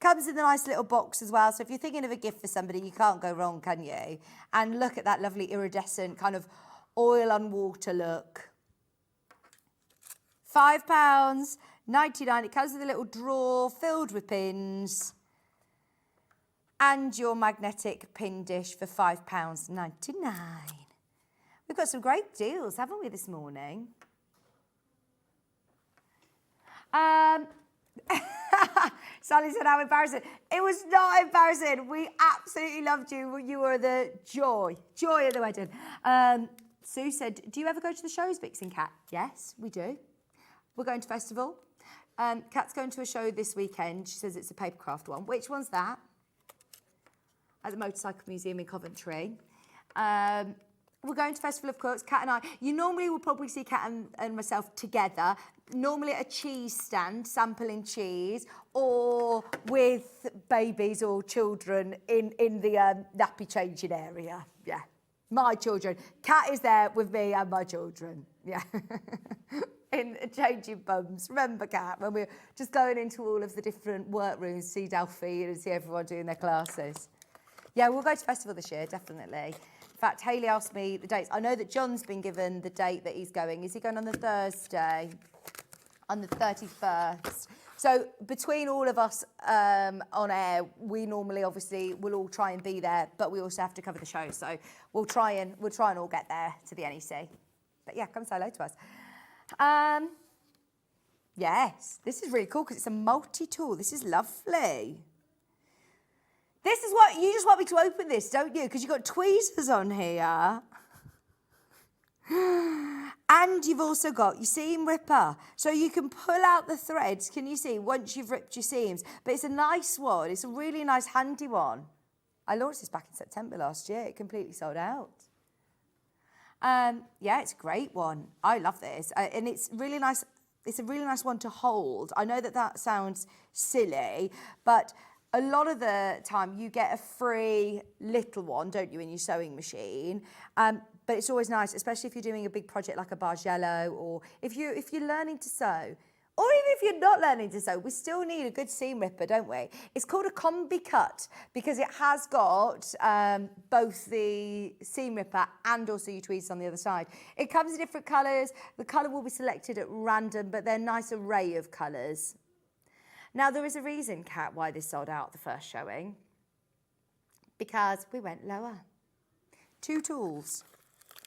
comes in the nice little box as well. So if you're thinking of a gift for somebody, you can't go wrong, can you? And look at that lovely iridescent kind of oil on water look. £5.99. It comes with a little drawer filled with pins. And your magnetic pin dish for £5.99. We've got some great deals, haven't we, this morning? Sally said, how embarrassing. It was not embarrassing. We absolutely loved you. You were the joy at the wedding. Sue said, do you ever go to the shows, Vix and Kat? Yes, we do. We're going to festival. Kat's going to a show this weekend. She says it's a papercraft one. Which one's that? At the Motorcycle Museum in Coventry. We're going to festival, of course, Kat and I. You normally will probably see Kat and myself together, normally at a cheese stand, sampling cheese, or with babies or children in the nappy changing area. Yeah, my children. Kat is there with me and my children. Yeah. In changing bums. Remember, Kat, when we were just going into all of the different workrooms, see Delphi and see everyone doing their classes. Yeah, we'll go to festival this year, definitely. In fact, Hayley asked me the dates. I know that John's been given the date that he's going. Is he going on the Thursday? On the 31st. So between all of us on air, we normally obviously will all try and be there, but we also have to cover the show. So we'll try and all get there to the NEC. But yeah, come say hello to us. Yes, this is really cool because it's a multi-tool. This is lovely. This is what, you just want me to open this, don't you? Because you've got tweezers on here. And you've also got your seam ripper. So you can pull out the threads, can you see, once you've ripped your seams. But it's a nice one. It's a really nice, handy one. I launched this back in September last year. It completely sold out. Yeah, it's a great one. I love this. And it's really nice. It's a really nice one to hold. I know that sounds silly, but a lot of the time you get a free little one, don't you, in your sewing machine? But it's always nice, especially if you're doing a big project like a bargello, or if you're learning to sew, or even if you're not learning to sew, we still need a good seam ripper, don't we? It's called a combi cut because it has got both the seam ripper and also your tweezers on the other side. It comes in different colours. The colour will be selected at random, but they're a nice array of colours. Now, there is a reason, Kat, why this sold out the first showing. Because we went lower. 2 tools.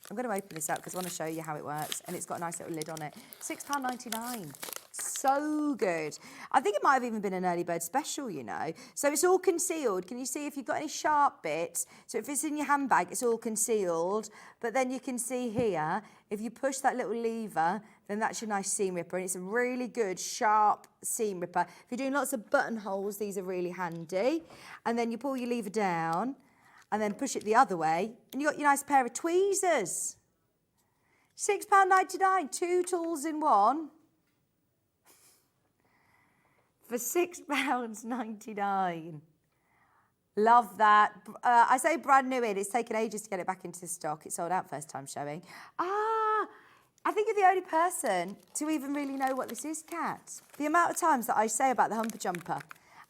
I'm going to open this up because I want to show you how it works. And it's got a nice little lid on it. £6.99. So good. I think it might have even been an early bird special, you know. So it's all concealed. Can you see if you've got any sharp bits? So if it's in your handbag, it's all concealed. But then you can see here, if you push that little lever, then that's your nice seam ripper. And it's a really good, sharp seam ripper. If you're doing lots of buttonholes, these are really handy. And then you pull your lever down and then push it the other way. And you've got your nice pair of tweezers. £6.99, 2 tools in one. For £6.99. Love that. I say brand new in. It's taken ages to get it back into stock. It sold out first time showing. I think you're the only person to even really know what this is, Kat. The amount of times that I say about the humper jumper.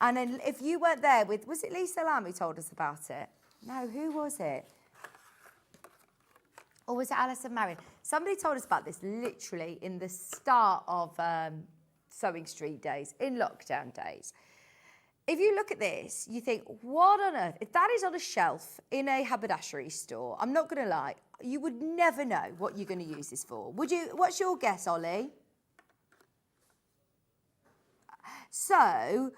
And then if you weren't there with, was it Lisa Lamb who told us about it? No, who was it? Or was it Alison Marion? Somebody told us about this literally in the start of Sewing Street days, in lockdown days. If you look at this, you think, what on earth? If that is on a shelf in a haberdashery store, I'm not going to lie, you would never know what you're going to use this for. Would you? What's your guess, Ollie? So,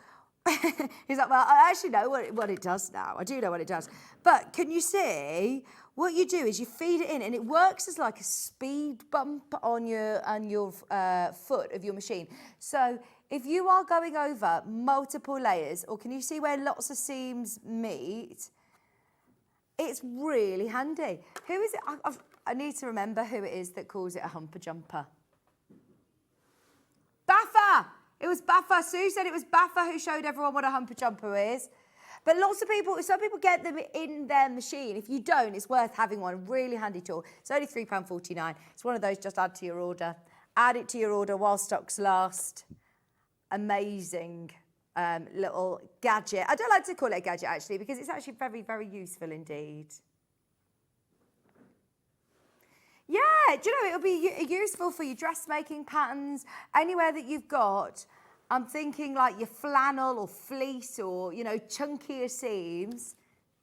he's like, well, I actually know what it does now. I do know what it does. But can you see, what you do is you feed it in and it works as like a speed bump on your foot of your machine. So if you are going over multiple layers, or can you see where lots of seams meet, it's really handy. Who is it? I need to remember who it is that calls it a humper jumper. Baffa! It was Buffer. Sue said it was Buffer who showed everyone what a humper jumper is. But lots of people, some people get them in their machine. If you don't, it's worth having one. Really handy tool. It's only £3.49. It's one of those, just add to your order. Add it to your order while stocks last. Amazing little gadget. I don't like to call it a gadget, actually, because it's actually very, very useful indeed. Yeah, do you know, it'll be useful for your dressmaking patterns, anywhere that you've got. I'm thinking like your flannel or fleece or, you know, chunkier seams.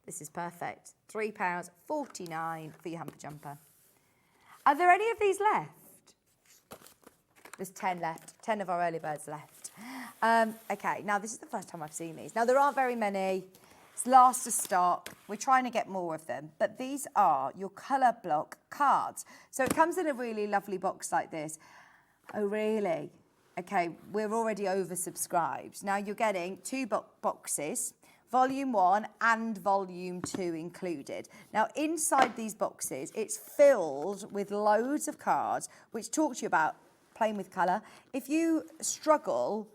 This is perfect. £3.49 for your hamper jumper. Are there any of these left? There's 10 left. 10 of our early birds left. Okay, now this is the first time I've seen these. Now, there aren't very many. It's last to stock. We're trying to get more of them. But these are your colour block cards. So it comes in a really lovely box like this. Oh, really? Okay, we're already oversubscribed. Now you're getting two boxes, volume 1 and volume 2 included. Now inside these boxes, it's filled with loads of cards which talk to you about playing with colour. If you struggle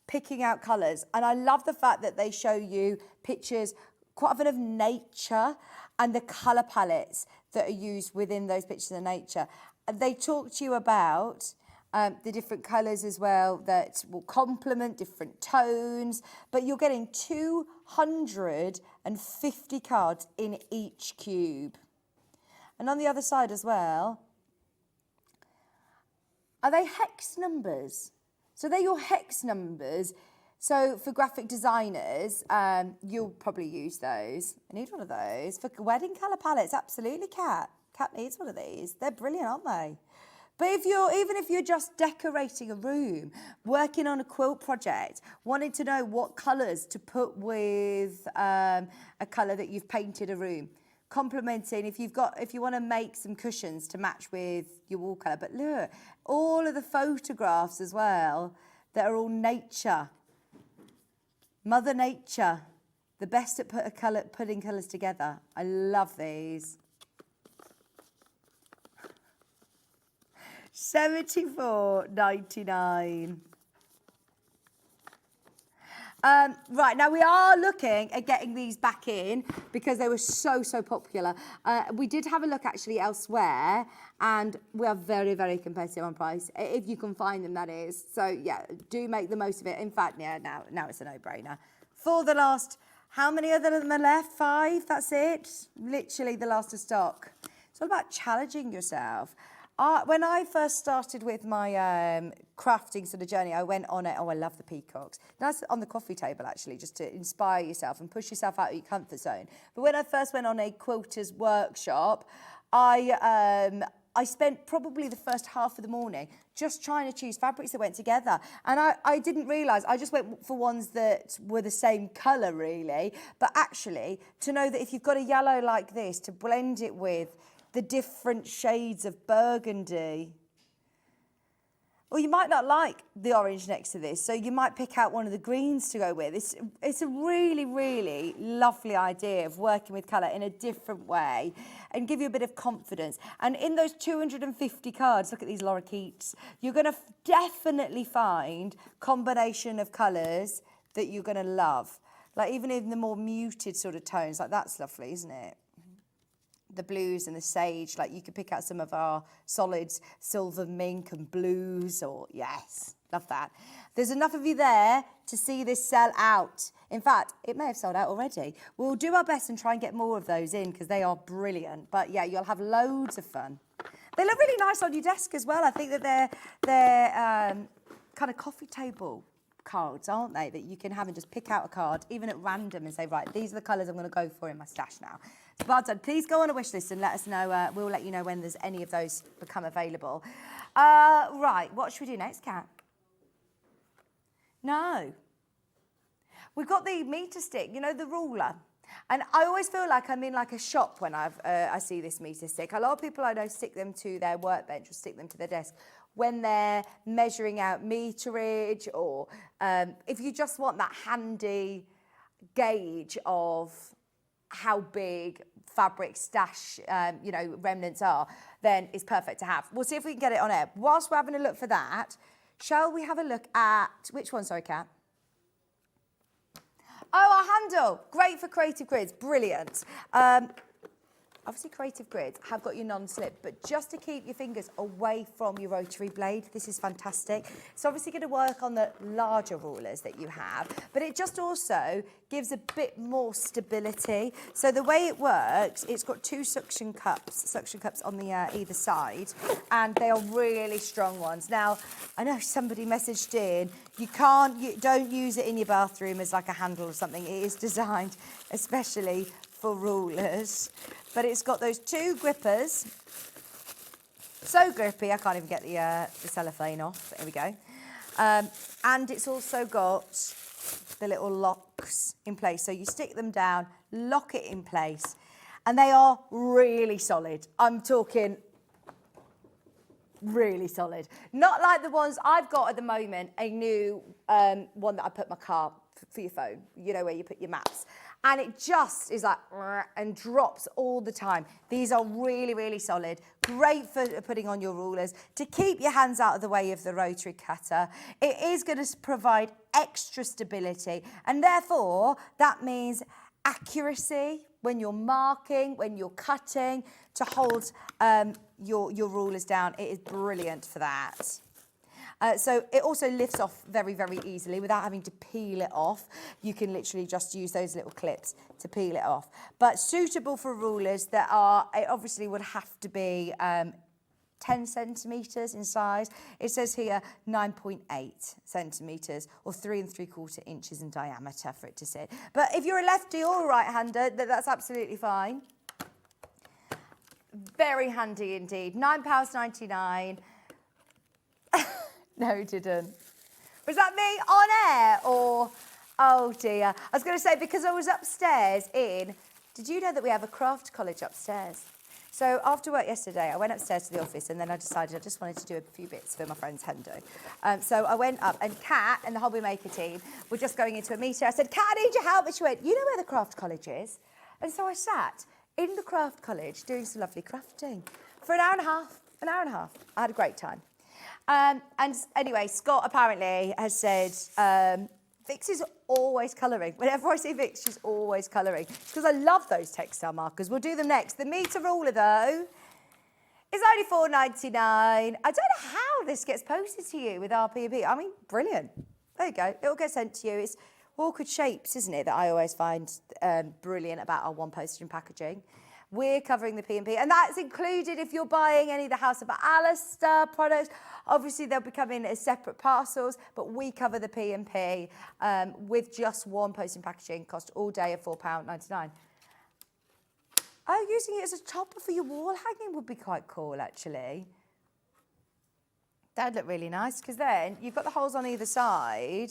picking out colours, and I love the fact that they show you pictures quite often of nature and the colour palettes that are used within those pictures of nature. And they talk to you about the different colours as well that will complement different tones, but you're getting 250 cards in each cube. And on the other side as well, are they hex numbers? So they're your hex numbers. So for graphic designers, you'll probably use those. I need one of those. For wedding colour palettes, absolutely, Kat. Kat needs one of these. They're brilliant, aren't they? But even if you're just decorating a room, working on a quilt project, wanting to know what colours to put with a colour that you've painted a room, complementing if you want to make some cushions to match with your wall colour. But look, all of the photographs as well that are all nature, Mother Nature, the best at putting colours together. I love these. $74.99. Right, now we are looking at getting these back in because they were so popular. We did have a look actually elsewhere and we are very, very competitive on price, if you can find them, that is. So yeah, do make the most of it. In fact, yeah, now it's a no-brainer. For the last, how many of them are left? 5, that's it. Literally the last of stock. It's all about challenging yourself. When I first started with my crafting sort of journey, I went on it. Oh, I love the peacocks. That's on the coffee table, actually, just to inspire yourself and push yourself out of your comfort zone. But when I first went on a quilter's workshop, I spent probably the first half of the morning just trying to choose fabrics that went together. And I didn't realise, I just went for ones that were the same colour, really. But actually, to know that if you've got a yellow like this, to blend it with the different shades of burgundy. Or you might not like the orange next to this, so you might pick out one of the greens to go with. It's a really, really lovely idea of working with colour in a different way and give you a bit of confidence. And in those 250 cards, look at these lorikeets, you're going to definitely find combination of colours that you're going to love. Like even in the more muted sort of tones, like that's lovely, isn't it? The blues and the sage, like you could pick out some of our solids, silver mink and blues, or yes, love that. There's enough of you there to see this sell out. In fact, it may have sold out already. We'll do our best and try and get more of those in because they are brilliant. But yeah, you'll have loads of fun. They look really nice on your desk as well. I think that they're kind of coffee table cards, aren't they? That you can have and just pick out a card, even at random, and say, right, these are the colours I'm going to go for in my stash now. Well done. Please go on a wish list and let us know. We'll let you know when there's any of those become available. Right, what should we do next, Kat? No. We've got the meter stick, you know, the ruler. And I always feel like I'm in like a shop when I see this meter stick. A lot of people I know stick them to their workbench or stick them to their desk when they're measuring out meterage, or if you just want that handy gauge of how big fabric stash, remnants are, then it's perfect to have. We'll see if we can get it on air. Whilst we're having a look for that, Shall we have a look at, which one, sorry, Kat? Oh, our handle. Great for creative grids. Brilliant. Obviously, creative grids have got your non-slip, but just to keep your fingers away from your rotary blade, this is fantastic. It's obviously going to work on the larger rulers that you have, but it just also gives a bit more stability. So the way it works, it's got two suction cups on the either side, and they are really strong ones. Now, I know somebody messaged in, you don't use it in your bathroom as like a handle or something. It is designed especially for rulers. But it's got those two grippers. So grippy, I can't even get the cellophane off. There we go. And it's also got the little locks in place. So you stick them down, lock it in place, and they are really solid. I'm talking really solid. Not like the ones I've got at the moment, a new one that I put in my car for your phone, you know, where you put your maps. And it just is like, and drops all the time. These are really, really solid. Great for putting on your rulers, to keep your hands out of the way of the rotary cutter. It is going to provide extra stability. And therefore, that means accuracy when you're marking, when you're cutting, to hold your rulers down. It is brilliant for that. So it also lifts off very, very easily without having to peel it off. You can literally just use those little clips to peel it off. But suitable for rulers that are, it obviously would have to be 10 centimetres in size. It says here 9.8 centimetres or 3 3/4 inches in diameter for it to sit. But if you're a lefty or a right-hander, that's absolutely fine. Very handy indeed. £9.99. No, it didn't. Was that me on air or... Oh, dear. I was going to say, because I was upstairs in... Did you know that we have a craft college upstairs? So after work yesterday, I went upstairs to the office and then I decided I just wanted to do a few bits for my friend's hendo. So I went up and Kat and the hobby maker team were just going into a meeting. I said, Kat, I need your help. And she went, you know where the craft college is? And so I sat in the craft college doing some lovely crafting for an hour and a half. I had a great time. And anyway, Scott apparently has said, Vix is always colouring. Whenever I see Vix, she's always colouring. It's because I love those textile markers. We'll do them next. The metre ruler, though, is only £4.99. I don't know how this gets posted to you with RP&P. I mean, brilliant. There you go. It'll get sent to you. It's awkward shapes, isn't it, that I always find brilliant about our one postage and packaging. We're covering the P&P, and that's included if you're buying any of the House of Alistair products. Obviously, they'll be coming as separate parcels, but we cover the P&P with just one postage and packaging cost all day of £4.99. Oh, using it as a topper for your wall hanging would be quite cool, actually. That'd look really nice, because then you've got the holes on either side.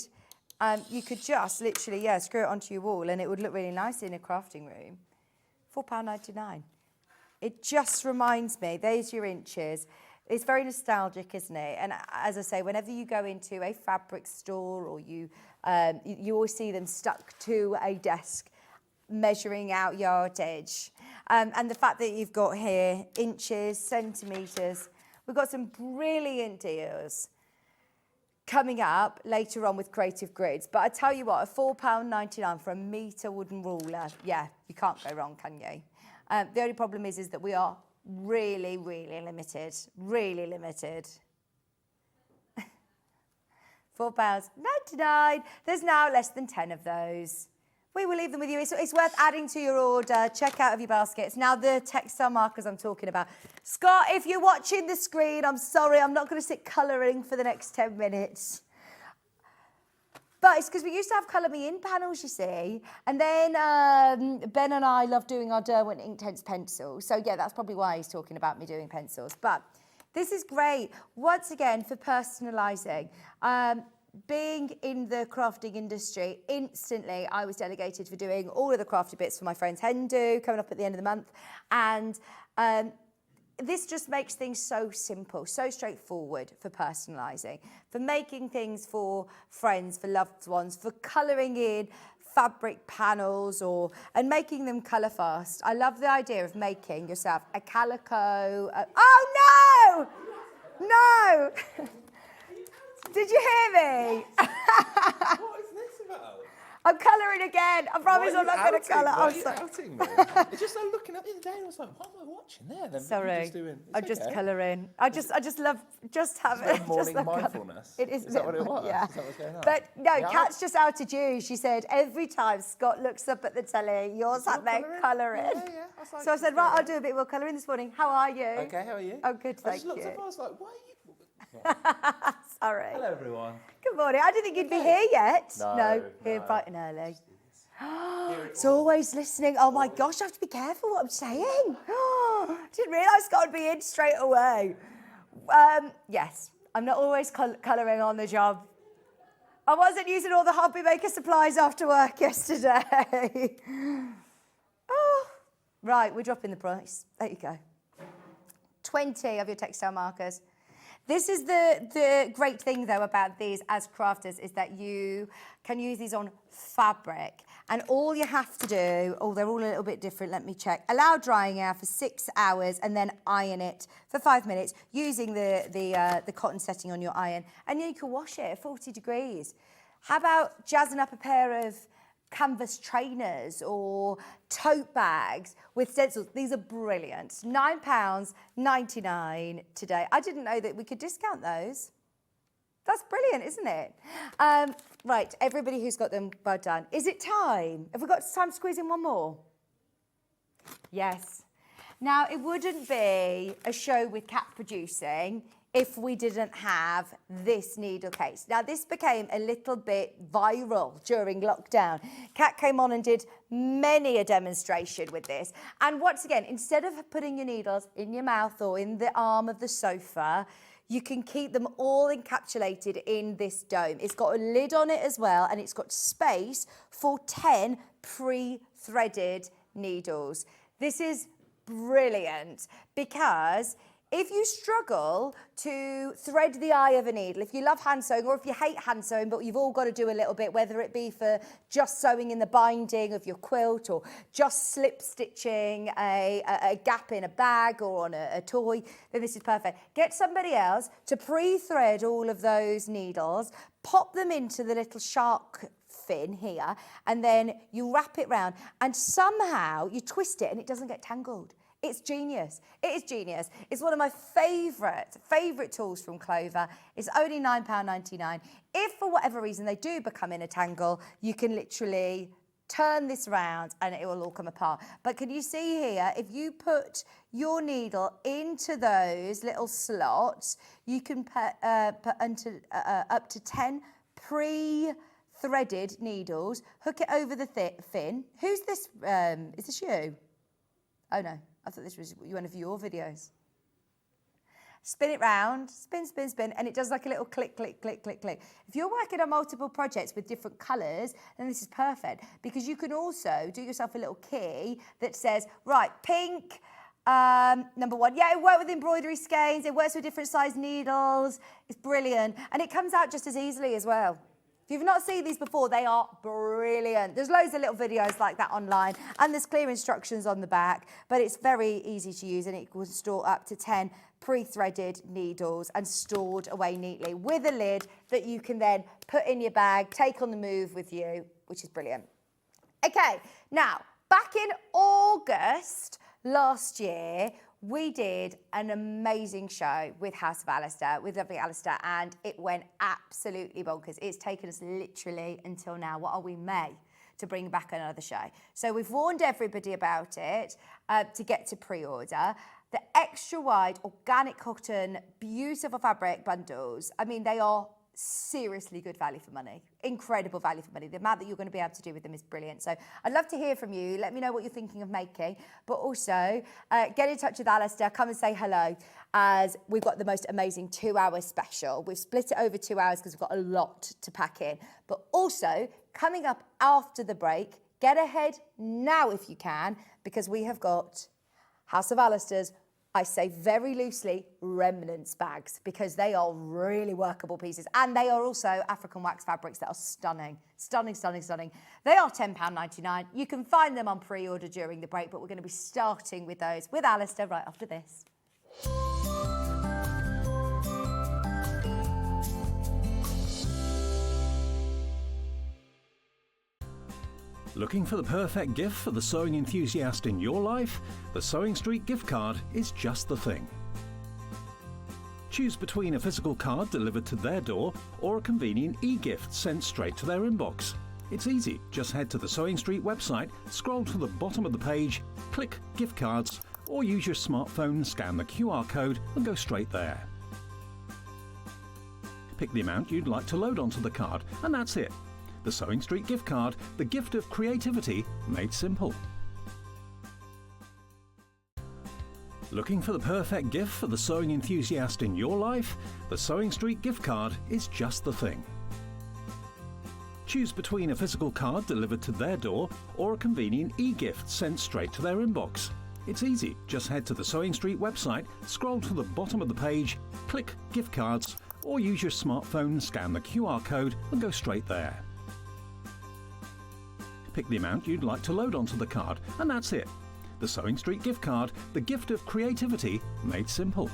You could just literally, screw it onto your wall, and it would look really nice in a crafting room. £4.99. It just reminds me, there's your inches. It's very nostalgic, isn't it? And as I say, whenever you go into a fabric store or you always see them stuck to a desk measuring out yardage. And the fact that you've got here inches, centimetres, we've got some brilliant deals coming up later on with Creative Grids. But I tell you what, a £4.99 for a metre wooden ruler, yeah, you can't go wrong, can you? The only problem is that we are really, really limited. Really limited. £4.99. There's now less than 10 of those. We will leave them with you. It's worth adding to your order. Check out of your baskets. Now, the textile markers I'm talking about. Scott, if you're watching the screen, I'm sorry, I'm not going to sit colouring for the next 10 minutes. But it's because we used to have Colour Me In panels, you see. And then Ben and I love doing our Derwent Inktense pencils. So, yeah, that's probably why he's talking about me doing pencils. But this is great, once again, for personalising. Being in the crafting industry, instantly I was delegated for doing all of the crafty bits for my friend's hen do coming up at the end of the month. And this just makes things so simple, so straightforward for personalising, for making things for friends, for loved ones, for colouring in fabric panels and making them colour fast. I love the idea of making yourself a calico. Oh, no! No! Did you hear me? What is this about? I'm colouring again. I promise I'm not going to colour. Why are I'm you sorry. outing me? It's just I'm looking at the other day and I was like, what am I watching there? Then Sorry, I'm just okay. colouring. I just love having Morning mindfulness. It is. Is that what it was? Yeah. Is that what's going on? But no, Yeah, Kat's just outed you. She said every time Scott looks up at the telly, you're sat there colouring. Yeah. Like, So I said, right, I'll do a bit more colouring this morning. How are you? Okay, how are you? Oh, good, I thank just looked you. up and I was like, why are you? Sorry. Hello, everyone. Good morning. I didn't think you'd be here yet. No, Here no. bright and early. It's always listening. Oh my gosh, I have to be careful what I'm saying. Didn't realise Scott would be in straight away. Yes, I'm not always colouring on the job. I wasn't using all the hobby maker supplies after work yesterday. Oh, right, we're dropping the price. There you go. 20 of your textile markers. This is the great thing, though, about these as crafters is that you can use these on fabric. And all you have to do, they're all a little bit different, let me check. Allow drying air for 6 hours and then iron it for 5 minutes using the cotton setting on your iron. And then you can wash it at 40 degrees. How about jazzing up a pair of canvas trainers or tote bags with stencils? These are brilliant. £9.99 today. I didn't know that we could discount those. That's brilliant, isn't it? Right, everybody who's got them, well done. Is it time? Have we got time to squeeze in one more? Yes. Now, it wouldn't be a show with Kat producing if we didn't have this needle case. Now, this became a little bit viral during lockdown. Kat came on and did many a demonstration with this. And once again, instead of putting your needles in your mouth or in the arm of the sofa, you can keep them all encapsulated in this dome. It's got a lid on it as well, and it's got space for 10 pre-threaded needles. This is brilliant because if you struggle to thread the eye of a needle, if you love hand sewing or if you hate hand sewing, but you've all got to do a little bit, whether it be for just sewing in the binding of your quilt or just slip stitching a gap in a bag or on a toy, then this is perfect. Get somebody else to pre-thread all of those needles, pop them into the little shark fin here, and then you wrap it round and somehow you twist it and it doesn't get tangled. It's genius. It is genius. It's one of my favourite tools from Clover. It's only £9.99. If for whatever reason they do become in a tangle, you can literally turn this round and it will all come apart. But can you see here, if you put your needle into those little slots, you can put up to 10 pre-threaded needles, hook it over the fin. Who's this? Is this you? Oh no. I thought this was one of your videos. Spin it round, spin, and it does like a little click, click, click, click, click. If you're working on multiple projects with different colours, then this is perfect because you can also do yourself a little key that says, right, pink, number 1. Yeah, it works with embroidery skeins, it works with different size needles. It's brilliant. And it comes out just as easily as well. If you've not seen these before, they are brilliant. There's loads of little videos like that online, and there's clear instructions on the back, but it's very easy to use, and it will store up to 10 pre-threaded needles and stored away neatly with a lid that you can then put in your bag, take on the move with you, which is brilliant. Okay, now, back in August last year, we did an amazing show with House of Alistair, with lovely Alistair, and it went absolutely bonkers. It's taken us literally until now, what are we, May, to bring back another show. So we've warned everybody about it to get to pre-order. The extra wide organic cotton, beautiful fabric bundles, I mean, they are seriously good value for money. Incredible value for money. The amount that you're going to be able to do with them is brilliant. So I'd love to hear from you. Let me know what you're thinking of making. But also, get in touch with Alistair. Come and say hello, as we've got the most amazing 2-hour special. We've split it over 2 hours because we've got a lot to pack in. But also, coming up after the break, get ahead now if you can, because we have got House of Alistair's, I say very loosely, remnants bags, because they are really workable pieces. And they are also African wax fabrics that are stunning. Stunning, stunning, stunning. They are £10.99. You can find them on pre-order during the break, but we're going to be starting with those with Alistair right after this. Looking for the perfect gift for the sewing enthusiast in your life? The Sewing Street gift card is just the thing. Choose between a physical card delivered to their door or a convenient e-gift sent straight to their inbox. It's easy. Just head to the Sewing Street website, scroll to the bottom of the page, click Gift Cards, or use your smartphone, scan the QR code and go straight there. Pick the amount you'd like to load onto the card, and that's it. The Sewing Street gift card, the gift of creativity made simple. Looking for the perfect gift for the sewing enthusiast in your life? The Sewing Street gift card is just the thing. Choose between a physical card delivered to their door or a convenient e-gift sent straight to their inbox. It's easy. Just head to the Sewing Street website, scroll to the bottom of the page, click Gift Cards, or use your smartphone, scan the QR code and go straight there. Pick the amount you'd like to load onto the card, and that's it. The Sewing Street gift card, the gift of creativity made simple.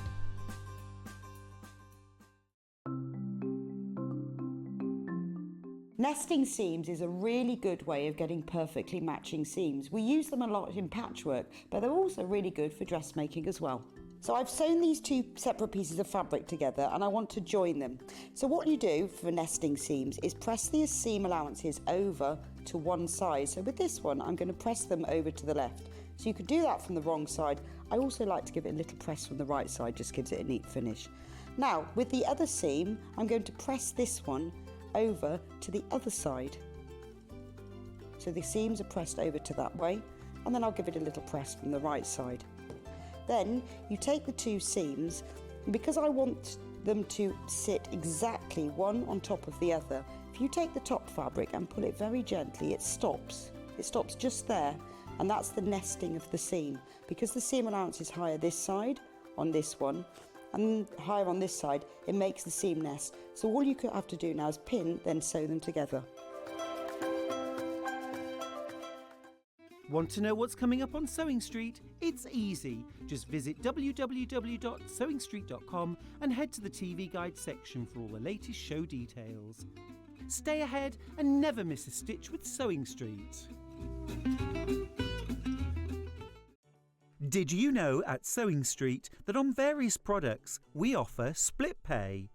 Nesting seams is a really good way of getting perfectly matching seams. We use them a lot in patchwork, but they're also really good for dressmaking as well. So I've sewn these two separate pieces of fabric together and I want to join them. So what you do for nesting seams is press the seam allowances over to one side. So with this one, I'm going to press them over to the left. So you could do that from the wrong side. I also like to give it a little press from the right side, just gives it a neat finish. Now, with the other seam, I'm going to press this one over to the other side. So the seams are pressed over to that way, and then I'll give it a little press from the right side. Then you take the two seams, and because I want them to sit exactly one on top of the other, if you take the top fabric and pull it very gently, it stops. It stops just there, and that's the nesting of the seam. Because the seam allowance is higher this side on this one, and higher on this side, it makes the seam nest. So all you have to do now is pin, then sew them together. Want to know what's coming up on Sewing Street? It's easy. Just visit www.sewingstreet.com and head to the TV Guide section for all the latest show details. Stay ahead and never miss a stitch with Sewing Street. Did you know at Sewing Street that on various products we offer split pay?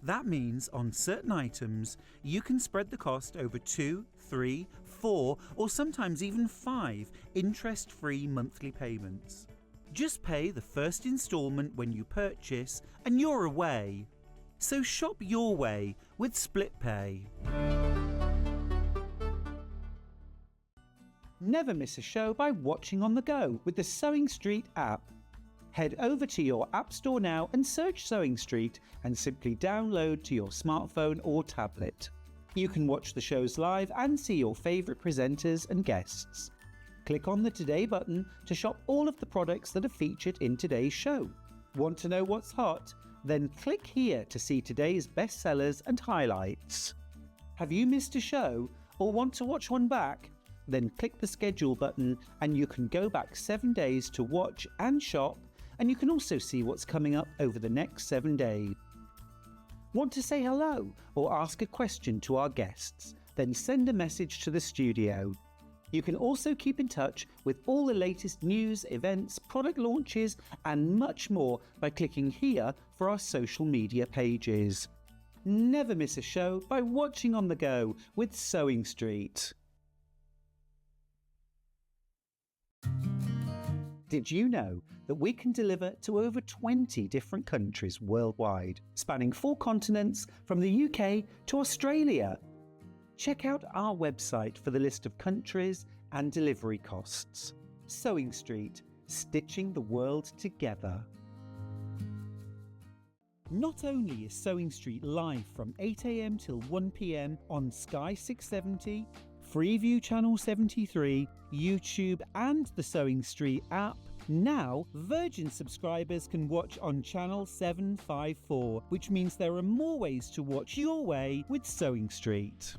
That means on certain items you can spread the cost over 2, 3, 4 or sometimes even 5 interest-free monthly payments. Just pay the first instalment when you purchase and you're away. So shop your way with split pay. Never miss a show by watching on the go with the Sewing Street app. Head over to your App Store now and search Sewing Street and simply download to your smartphone or tablet. You can watch the shows live and see your favourite presenters and guests. Click on the Today button to shop all of the products that are featured in today's show. Want to know what's hot? Then click here to see today's bestsellers and highlights. Have you missed a show or want to watch one back? Then click the schedule button and you can go back 7 days to watch and shop, and you can also see what's coming up over the next 7 days. Want to say hello or ask a question to our guests? Then send a message to the studio. You can also keep in touch with all the latest news, events, product launches and much more by clicking here for our social media pages. Never miss a show by watching on the go with Sewing Street. Did you know that we can deliver to over 20 different countries worldwide, spanning 4 continents from the UK to Australia? Check out our website for the list of countries and delivery costs. Sewing Street, stitching the world together. Not only is Sewing Street live from 8 AM till 1 PM on Sky 670, Freeview Channel 73, YouTube and the Sewing Street app, now Virgin subscribers can watch on Channel 754, which means there are more ways to watch your way with Sewing Street.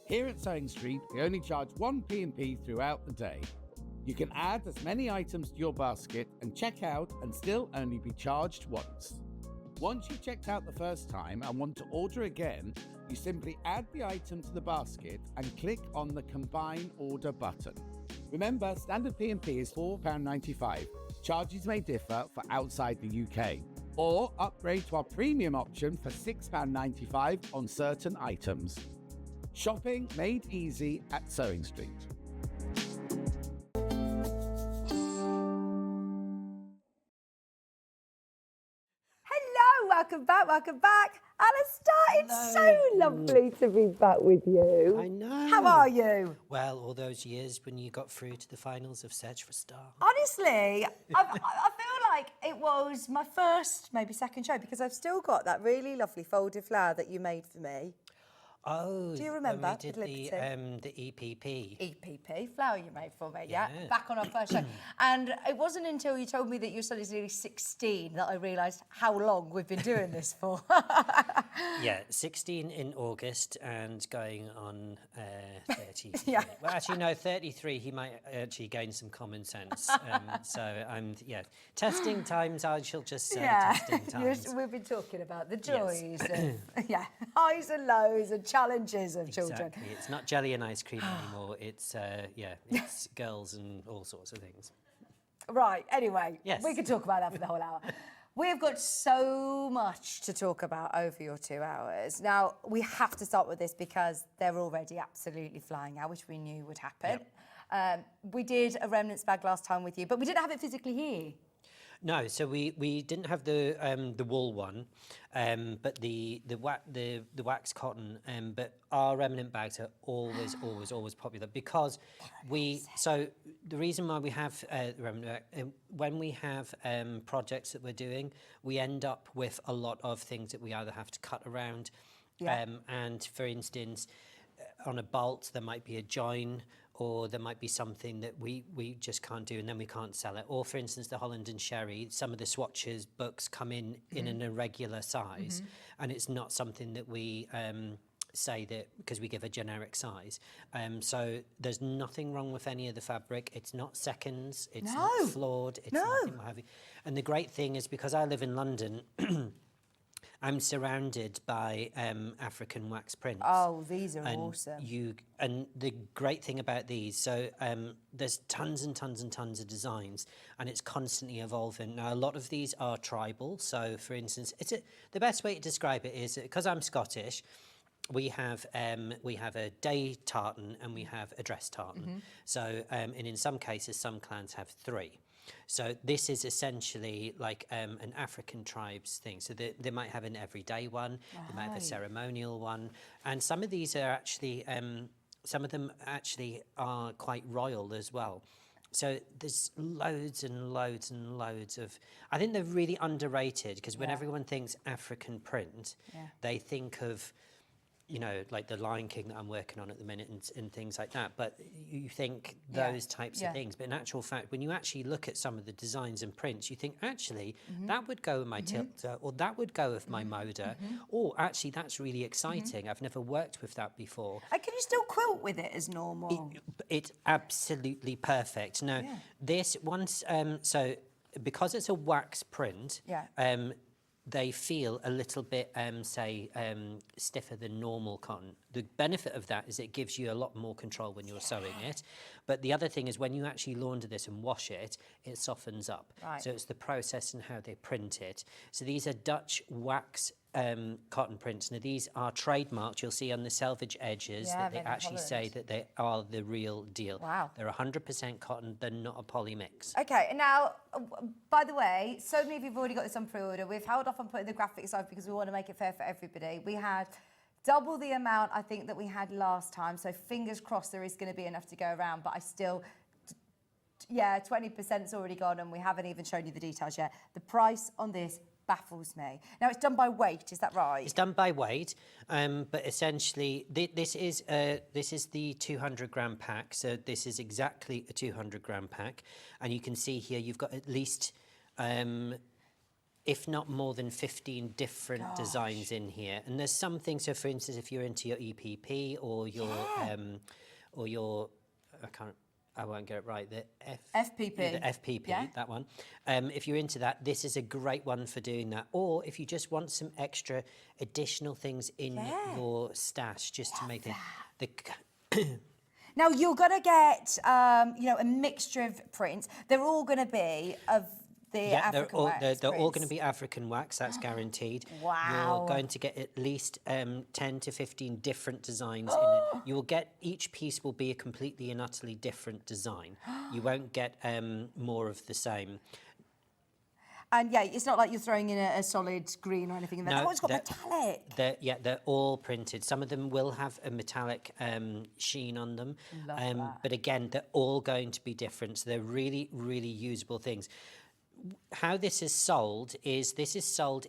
Here at Sewing Street, we only charge 1 P&P throughout the day. You can add as many items to your basket and check out and still only be charged once. Once you've checked out the first time and want to order again, you simply add the item to the basket and click on the Combine Order button. Remember, standard P&P is £4.95. Charges may differ for outside the UK. Or upgrade to our premium option for £6.95 on certain items. Shopping made easy at Sewing Street. Hello, welcome back. Alistair, it's so lovely to be back with you. I know. How are you? Well, all those years when you got through to the finals of Search for Star. Honestly, I feel like it was my first, maybe second show, because I've still got that really lovely folded flower that you made for me. Oh, Do you remember? when we did with the EPP. EPP flower you made for me, yeah. Yeah. Back on our first show. And it wasn't until you told me that your son is nearly 16 that I realised how long we've been doing this for. Yeah, 16 in August and going on 30. Yeah. Well, actually, no, 33. He might actually gain some common sense. So I'm, testing times. I shall just say testing times. We've been talking about the joys of, highs and lows and challenges of children. Exactly. It's not jelly and ice cream anymore. It's it's girls and all sorts of things. Right, anyway, Yes. we could talk about that for the whole hour. We've got so much to talk about over your 2 hours. Now, we have to start with this because they're already absolutely flying out, which we knew would happen. We did a remnants bag last time with you, but we didn't have it physically here. No, so we didn't have the wool one, but the wax cotton. But our remnant bags are always popular because So the reason why we have the remnant bag, when we have projects that we're doing, we end up with a lot of things that we either have to cut around, and for instance, on a bolt there might be a join, or there might be something that we just can't do and then we can't sell it. Or for instance, the Holland and Sherry, some of the swatches books come in an irregular size, and it's not something that we say that because we give a generic size. So there's nothing wrong with any of the fabric. It's not seconds, it's not flawed, it's nothing what have you. And the great thing is, because I live in London, I'm surrounded by African wax prints. Oh, these are awesome. And the great thing about these, so there's tons and tons and tons of designs, and it's constantly evolving. Now, a lot of these are tribal. So, for instance, the best way to describe it is, because I'm Scottish, we have a day tartan and we have a dress tartan. So, and in some cases, some clans have 3. So this is essentially like an African tribes thing. So they might have an everyday one, they might have a ceremonial one, and some of these are actually, some of them actually are quite royal as well. So there's loads and loads and loads of, I think they're really underrated, because when everyone thinks African print, they think of, like the Lion King that I'm working on at the minute and things like that. But you think those types of things. But in actual fact, when you actually look at some of the designs and prints, you think, actually, that would go with my tilter, or that would go with my moda, or actually, that's really exciting. I've never worked with that before. And can you still quilt with it as normal? It's absolutely perfect. Now, this once, so because it's a wax print, they feel a little bit, stiffer than normal cotton. The benefit of that is it gives you a lot more control when you're sewing it. But the other thing is, when you actually launder this and wash it, it softens up. Right. So it's the process and how they print it. So these are Dutch wax cotton prints. Now, these are trademarked. You'll see on the selvage edges that they actually say that they are the real deal. Wow. They're 100% cotton. They're not a poly mix. Okay, and now, by the way, so many of you have already got this on pre-order. We've held off on putting the graphics on because we want to make it fair for everybody. We had double the amount, I think, that we had last time. So fingers crossed there is going to be enough to go around. But I still, 20%'s already gone, and we haven't even shown you the details yet. The price on this baffles me. Now, it's done by weight, is that right? It's done by weight, but essentially this is the 200-gram pack. So this is exactly a 200-gram pack, and you can see here you've got at least, if not more than 15 different designs in here. And there's some things. So, for instance, if you're into your EPP or your I won't get it right. The FPP. Yeah, the FPP, Yeah. that one. If you're into that, this is a great one for doing that. Or if you just want some extra additional things in your stash, just to make the Now you're gonna get, you know, a mixture of prints. They're all gonna be of the African wax they're all going to prints. be African wax, that's guaranteed. Wow. You're going to get at least 10 to 15 different designs in it. You will get, each piece will be a completely and utterly different design. You won't get more of the same. And yeah, it's not like you're throwing in a solid green or anything. No, Oh, it's got metallic. They're all printed. Some of them will have a metallic sheen on them. Love that. But again, they're all going to be different. So they're really, really usable things. How this is sold is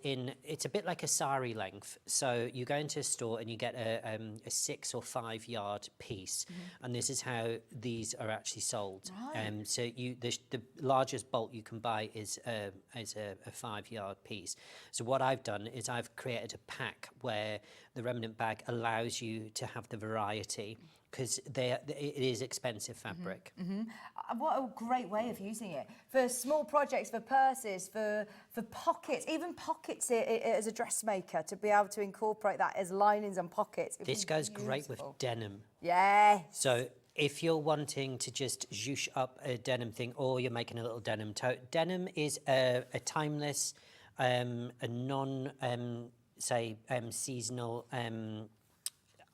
in, it's a bit like a sari length. So you go into a store and you get a 6 or 5 yard piece. And this is how these are actually sold. Right. So the largest bolt you can buy is a 5 yard piece. So what I've done is I've created a pack where the remnant bag allows you to have the variety, because it is expensive fabric. What a great way of using it for small projects, for purses, for pockets, even pockets as a dressmaker, to be able to incorporate that as linings and pockets. This goes great with denim. Yeah. So if you're wanting to just zhoosh up a denim thing, or you're making a little denim tote, denim is a timeless, a non, seasonal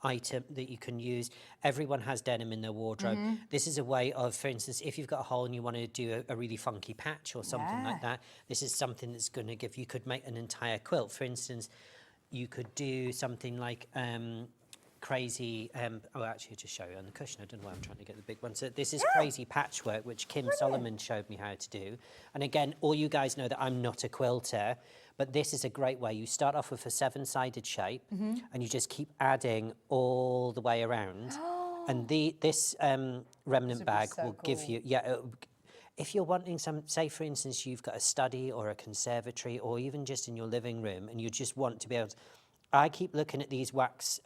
item that you can use. Everyone has denim in their wardrobe. This is a way of, for instance, if you've got a hole and you want to do a really funky patch or something like that, this is something that's going to give, you could make an entire quilt. For instance, you could do something like crazy, oh, actually, I'll just show you on the cushion. I don't know why I'm trying to get the big one. So this is crazy patchwork, which Kim Solomon showed me how to do. And again, all you guys know that I'm not a quilter, but this is a great way. You start off with a 7-sided shape, and you just keep adding all the way around. And this remnant bag will give you, if you're wanting some, say for instance, you've got a study or a conservatory, or even just in your living room, and you just want to be able to, I keep looking at these wax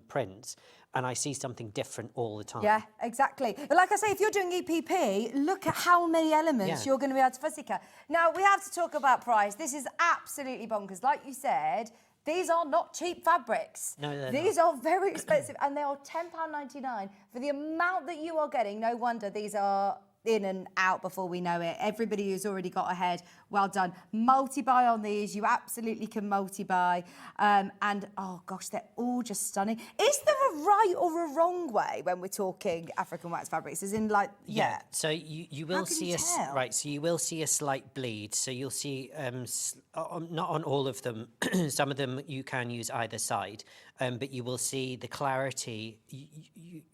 prints, and I see something different all the time. Yeah, exactly. But like I say, if you're doing EPP, look at how many elements you're going to be able to fuzzy cut. Now, we have to talk about price. This is absolutely bonkers. Like you said, these are not cheap fabrics. No, they're These are very expensive, and they are £10.99 for the amount that you are getting. No wonder these are in and out before we know it. Everybody who's already got ahead, well done. Multi-buy on these, you absolutely can multi-buy. And oh gosh, they're all just stunning. Is there a right or a wrong way when we're talking African wax fabrics? As in like, so you will see so you will see a slight bleed. So you'll see, not on all of them, some of them you can use either side, but you will see the clarity.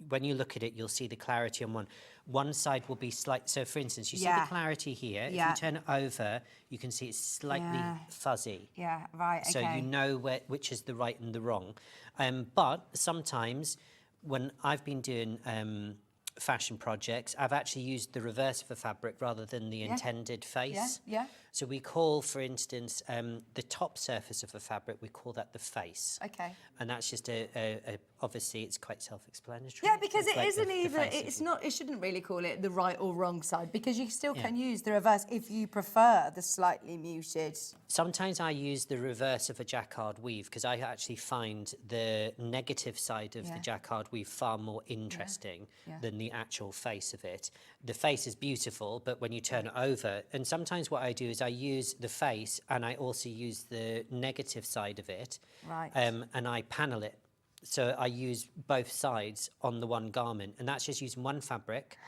When you look at it, you'll see the clarity on one side will be slight. So for instance, you see the clarity here. If you turn it over, you can see it's slightly fuzzy. Yeah, right, okay. So you know which is the right and the wrong. But sometimes when I've been doing fashion projects, I've actually used the reverse of a fabric rather than the intended face. So we call, for instance, the top surface of a fabric, we call that the face. Okay. And that's just obviously it's quite self-explanatory. Yeah, because it like isn't either, it's not, it shouldn't really call it the right or wrong side, because you still can use the reverse if you prefer the slightly muted. Sometimes I use the reverse of a jacquard weave because I actually find the negative side of the jacquard weave far more interesting than the actual face of it. The face is beautiful, but when you turn it over, and sometimes what I do is I use the face and I also use the negative side of it, and I panel it. So I use both sides on the one garment, and that's just using one fabric,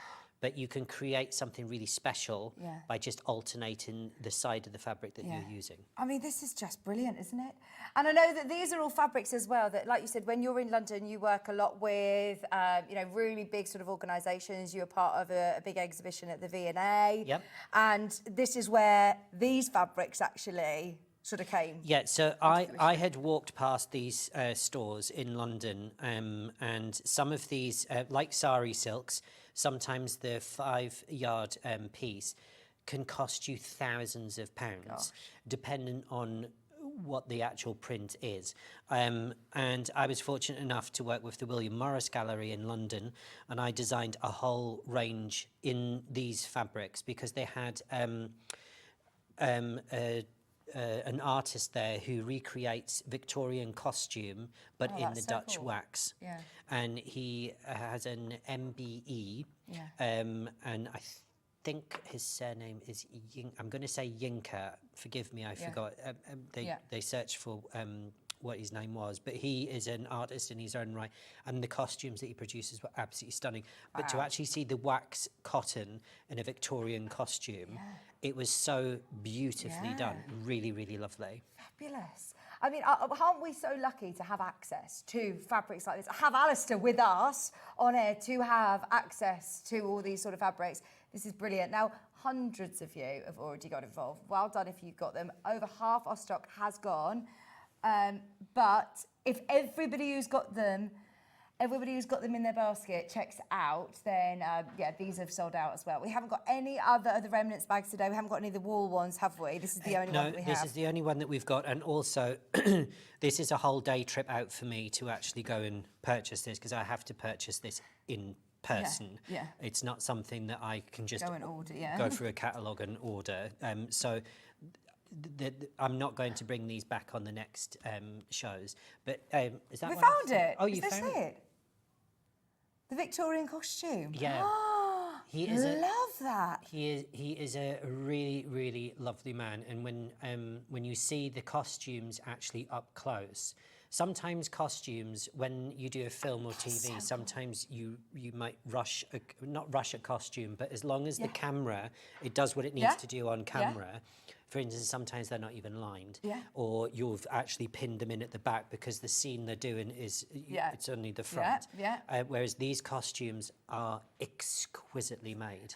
but you can create something really special by just alternating the side of the fabric that you're using. I mean, this is just brilliant, isn't it? And I know that these are all fabrics as well that, like you said, when you're in London, you work a lot with, you know, really big sort of organisations. You're part of a big exhibition at the V&A. Yep. And this is where these fabrics actually sort of came. Yeah, so I had walked past these stores in London, and some of these, like sari silks, sometimes the 5-yard piece can cost you thousands of pounds, dependent on what the actual print is. And I was fortunate enough to work with the William Morris Gallery in London, and I designed a whole range in these fabrics because they had an artist there who recreates Victorian costume, but in the Dutch wax. Yeah. And he has an MBE, Yeah. and I think his surname is I'm going to say Yinka. Forgive me, I forgot. They searched for what his name was, but he is an artist in his own right, and the costumes that he produces were absolutely stunning. But to actually see the wax cotton in a Victorian costume, it was so beautifully done. Really, really lovely. Fabulous. I mean, aren't we so lucky to have access to fabrics like this? Have Alistair with us on air to have access to all these sort of fabrics. This is brilliant. Now, hundreds of you have already got involved. Well done if you've got them. Over half our stock has gone. But if everybody who's got them in their basket checks out, then these have sold out as well. We haven't got any other of the remnants bags today. We haven't got any of the wool ones, have we? This is the only one that we have. No, this is the only one that we've got. And also, this is a whole day trip out for me to actually go and purchase this, because I have to purchase this in person. Yeah. It's not something that I can just go and order, go through a catalogue and order. So I'm not going to bring these back on the next shows. But is that we one? Found it. Oh, you Is this found it? The Victorian costume. Yeah. He is love that. He is a really, really lovely man. And when you see the costumes actually up close, sometimes costumes, when you do a film or TV, sometimes you might not rush a costume, but as long as the camera, it does what it needs to do on camera. For instance, sometimes they're not even lined, or you've actually pinned them in at the back because the scene they're doing is it's only the front. Whereas these costumes are exquisitely made.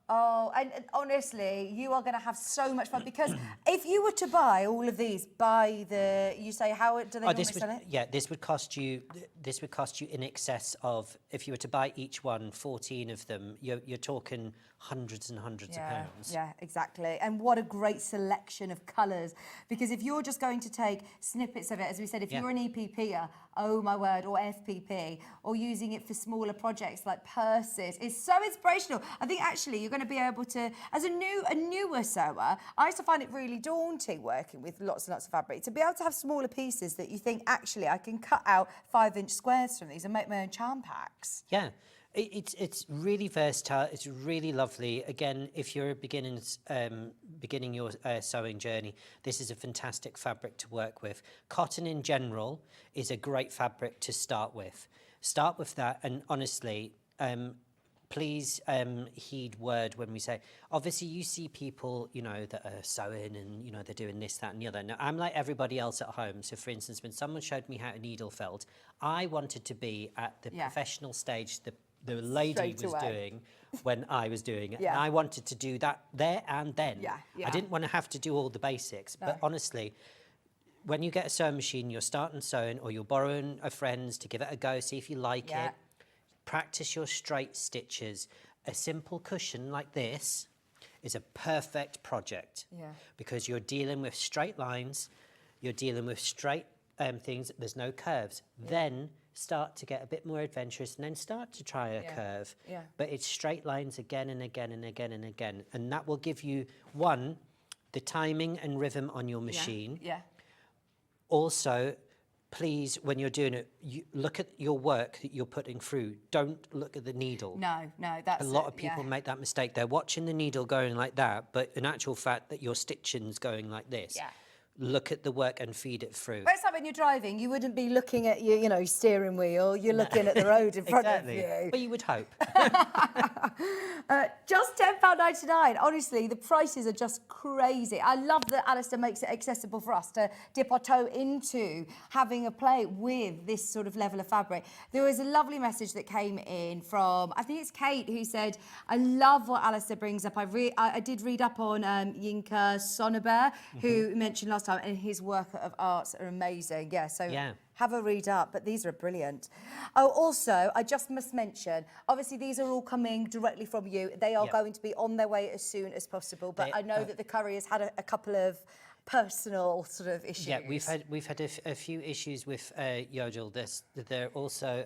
Oh, and honestly, you are going to have so much fun, because if you were to buy all of these you say, how do they normally sell it? Yeah, this would cost you in excess of, if you were to buy each one, 14 of them, you're talking hundreds and hundreds of pounds. Yeah, exactly. And what a great selection of colours, because if you're just going to take snippets of it, as we said, if you're an EPPer, oh my word, or FPP, or using it for smaller projects like purses, it's so inspirational. I think actually you're going to be able to, as a newer sewer, I used to find it really daunting working with lots and lots of fabric, to be able to have smaller pieces that you think, actually, I can cut out 5-inch squares from these and make my own charm packs. Yeah. It's really versatile. It's really lovely. Again, if you're beginning your sewing journey, this is a fantastic fabric to work with. Cotton in general is a great fabric to start with. Start with that, and honestly, please heed word when we say, obviously you see people, that are sewing and, they're doing this, that and the other. Now, I'm like everybody else at home. So for instance, when someone showed me how to needle felt, I wanted to be at the professional stage the lady was doing when I was doing it. And I wanted to do that there and then. I didn't want to have to do all the basics. No. But honestly, when you get a sewing machine, you're starting sewing, or you're borrowing a friend's to give it a go, see if you like it. Practice your straight stitches. A simple cushion like this is a perfect project because you're dealing with straight lines, you're dealing with straight things, there's no curves. Then start to get a bit more adventurous and then start to try a curve. But it's straight lines again and again and again and again. And that will give you, one, the timing and rhythm on your machine. Also, please, when you're doing it, you look at your work that you're putting through. Don't look at the needle. No, that's a lot of people make that mistake. They're watching the needle going like that, but in actual fact that your stitching's going like this. Look at the work and feed it through. But it's like when you're driving, you wouldn't be looking at your steering wheel. You're looking at the road in front of you. But you would hope. Just £10.99. Honestly, the prices are just crazy. I love that Alistair makes it accessible for us to dip our toe into having a play with this sort of level of fabric. There was a lovely message that came in from, I think it's Kate, who said, I love what Alistair brings up. I did read up on Yinka Sonneberg, who mentioned last last time, and his work of arts are amazing. Yeah, so have a read up, but these are brilliant. Oh, also, I just must mention, obviously these are all coming directly from you. They are going to be on their way as soon as possible, but I know that the courier's had a couple of personal sort of issues. Yeah, we've had a few issues with Yodel. They're also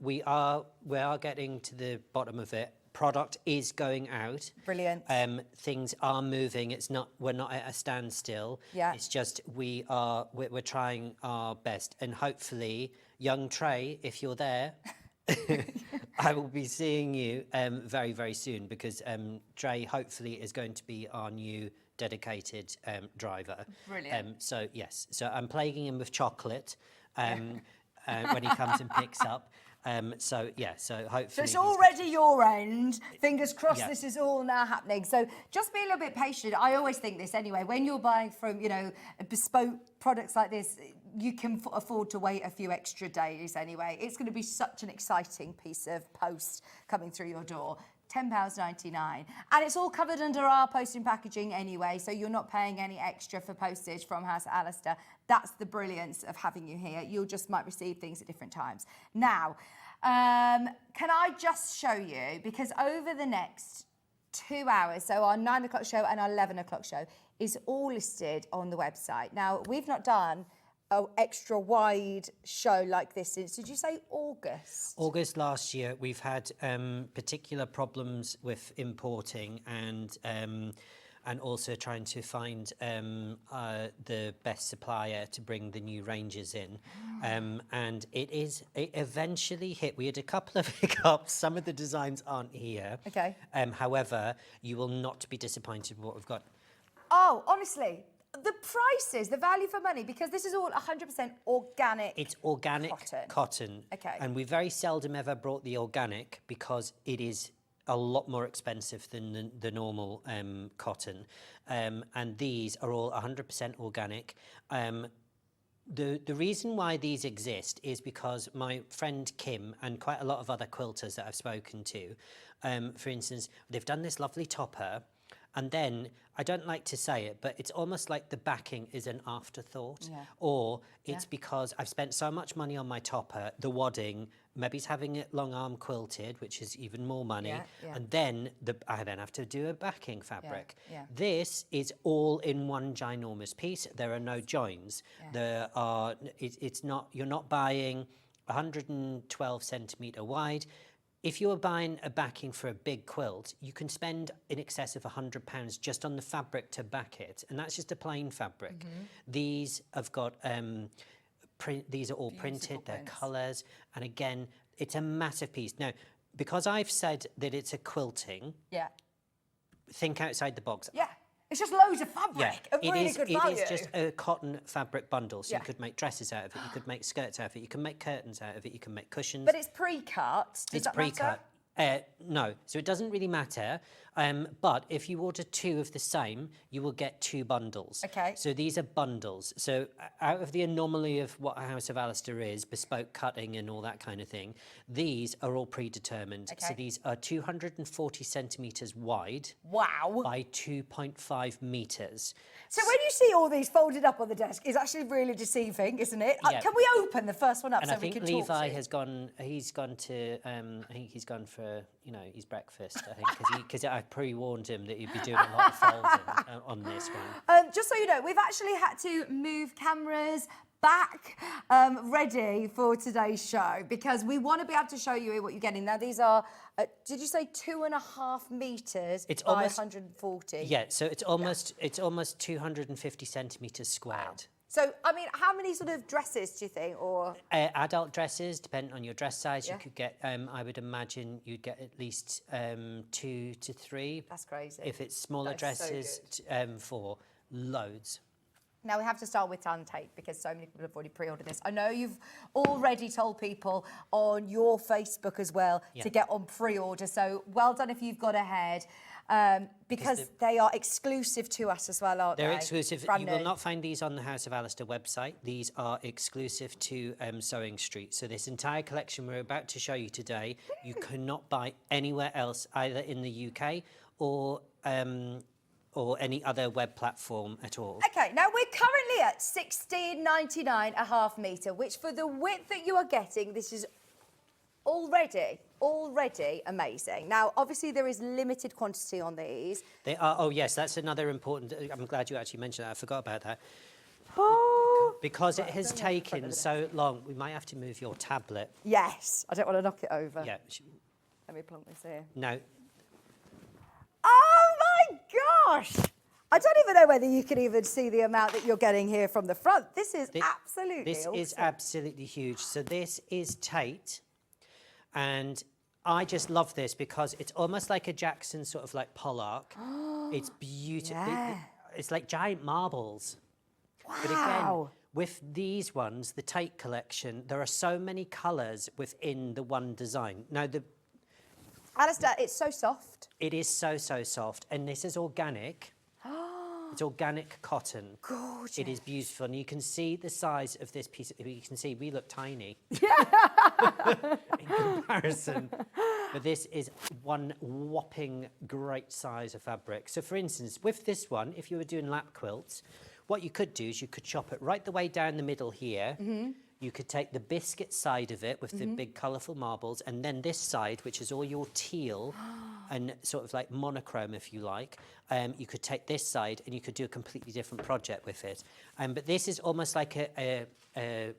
we are getting to the bottom of it. Product is going out. Brilliant. Things are moving. We're not at a standstill. Yeah. It's just we're trying our best, and hopefully, young Trey, if you're there, I will be seeing you very, very soon, because Trey hopefully is going to be our new dedicated driver. Brilliant. So yes, so I'm plaguing him with chocolate when he comes and picks up. So hopefully. So it's already your end. Fingers crossed this is all now happening. So just be a little bit patient. I always think this anyway. When you're buying from, bespoke products like this, you can afford to wait a few extra days anyway. It's going to be such an exciting piece of post coming through your door. £10.99, and it's all covered under our posting packaging anyway, so you're not paying any extra for postage from House of Alistair. That's the brilliance of having you here. You just might receive things at different times. Now, can I just show you, because over the next 2 hours, so our 9 o'clock show and our 11 o'clock show is all listed on the website. Now, we've not done an extra wide show like this since, did you say August? August last year. We've had particular problems with importing and also trying to find the best supplier to bring the new ranges in. And it eventually hit. We had a couple of hiccups. Some of the designs aren't here. Okay. However, you will not be disappointed with what we've got. Oh, honestly, the prices, the value for money, because this is all 100% organic. It's organic cotton. Okay. And we very seldom ever brought the organic because it is a lot more expensive than the normal cotton. And these are all 100% organic. The reason why these exist is because my friend Kim and quite a lot of other quilters that I've spoken to, for instance, they've done this lovely topper. And then, I don't like to say it, but it's almost like the backing is an afterthought. Yeah. Or it's because I've spent so much money on my topper, the wadding, maybe it's having it long arm quilted, which is even more money. And then I then have to do a backing fabric. This is all in one ginormous piece. There are no joins. There are, you're not buying 112 centimetre wide. If you're buying a backing for a big quilt, you can spend in excess of £100 just on the fabric to back it, and that's just a plain fabric. These have got these are all printed, they're colours, and again, it's a massive piece. Now, because I've said that it's a quilting, think outside the box. Yeah. It's just loads of fabric, of really good value. It is just a cotton fabric bundle, so you could make dresses out of it, you could make skirts out of it, you can make curtains out of it, you can make cushions. But it's pre-cut. Does that pre-cut. No, so it doesn't really matter. But if you order 2 of the same, you will get 2 bundles. Okay. So these are bundles. So out of the anomaly of what a House of Alistair is, bespoke cutting and all that kind of thing, these are all predetermined. Okay. So these are 240 centimetres wide. Wow. By 2.5 metres. So when you see all these folded up on the desk, it's actually really deceiving, isn't it? Yeah. Can we open the first one up and so I think we can Levi talk has gone. He's gone to. I think he's gone for his breakfast. I think because I pre-warned him that he'd be doing a lot of folding on this one. Just so you know, we've actually had to move cameras back ready for today's show because we want to be able to show you what you're getting. Now these are, did you say 2.5 metres by almost 140? Yeah, so it's almost 250 centimetres squared. Wow. So, I mean, how many sort of dresses do you think, or? Adult dresses, depending on your dress size, you could get, I would imagine you'd get at least 2 to 3. That's crazy. If it's smaller dresses, for loads. Now, we have to start with tan tape because so many people have already pre-ordered this. I know you've already told people on your Facebook as well to get on pre-order, so well done if you've got ahead. Because they are exclusive to us as well, aren't they? They're exclusive. Brand You new. will not find these on the House of Alistair website. These are exclusive to Sewing Street. So this entire collection we're about to show you today, you cannot buy anywhere else, either in the UK or or any other web platform at all. Okay, now we're currently at 16.99 a half metre, which for the width that you are getting, this is already amazing. Now, obviously, there is limited quantity on these. They are, oh yes, that's another important, I'm glad you actually mentioned that, I forgot about that. Oh. Because it has taken so long, we might have to move your tablet. Yes, I don't want to knock it over. Yeah. Let me plonk this here. No. Oh my gosh! I don't even know whether you can even see the amount that you're getting here from the front. This is absolutely This awesome. is absolutely huge. So this is Tate, and I just love this because it's almost like a Jackson sort of like Pollock. It's beautiful. Yeah. It's like giant marbles. Wow. But again, with these ones, the Tate collection, there are so many colours within the one design. Now, Alistair, it's so soft. it is so soft, and this is organic. It's organic cotton. Gorgeous. It is beautiful, and you can see the size of this piece. You can see we look tiny in comparison. But this is one whopping great size of fabric. So, for instance, with this one, if you were doing lap quilts, what you could do is you could chop it right the way down the middle here. You could take the biscuit side of it with the big colourful marbles, and then this side, which is all your teal and sort of like monochrome, if you like, you could take this side and you could do a completely different project with it. But this is almost like a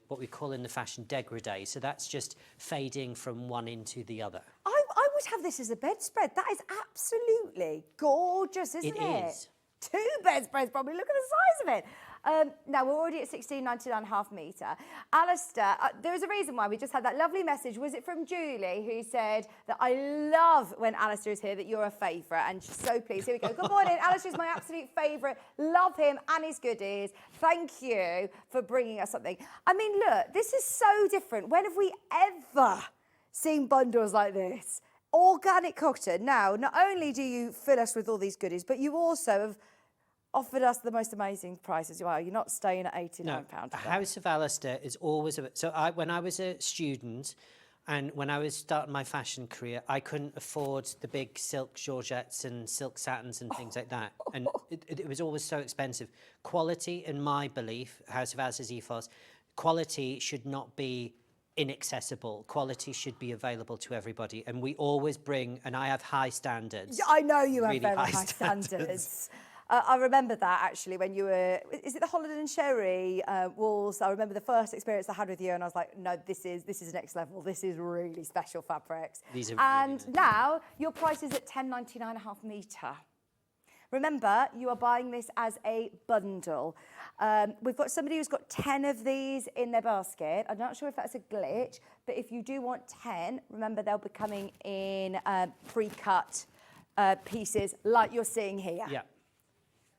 what we call in the fashion dégradé. So that's just fading from one into the other. I would have this as a bedspread. That is absolutely gorgeous, isn't it? It is. 2 bedspreads, probably. Look at the size of it. Now, we're already at 16.99 half metre. Alistair, there was a reason why we just had that lovely message. Was it from Julie, who said that I love when Alistair is here, that you're a favourite, and she's so pleased. Here we go. Good morning. Alistair's my absolute favourite. Love him and his goodies. Thank you for bringing us something. I mean, look, this is so different. When have we ever seen bundles like this? Organic cotton. Now, not only do you fill us with all these goodies, but you also have offered us the most amazing price as well. You're not staying at £89. No, today. House of Alistair is always when I was a student and when I was starting my fashion career, I couldn't afford the big silk georgettes and silk satins and things like that. And it was always so expensive. Quality, in my belief, House of Alistair's ethos, quality should not be inaccessible. Quality should be available to everybody. And we always bring, and I have high standards. I know you have really very high standards. I remember that actually when you were, is it the Holland and Sherry walls? I remember the first experience I had with you and I was like, no, this is next level. This is really special fabrics. These are and really now your price is at £10.99 a half metre. Remember, you are buying this as a bundle. We've got somebody who's got 10 of these in their basket. I'm not sure if that's a glitch, but if you do want 10, remember they'll be coming in pre-cut pieces like you're seeing here. Yeah.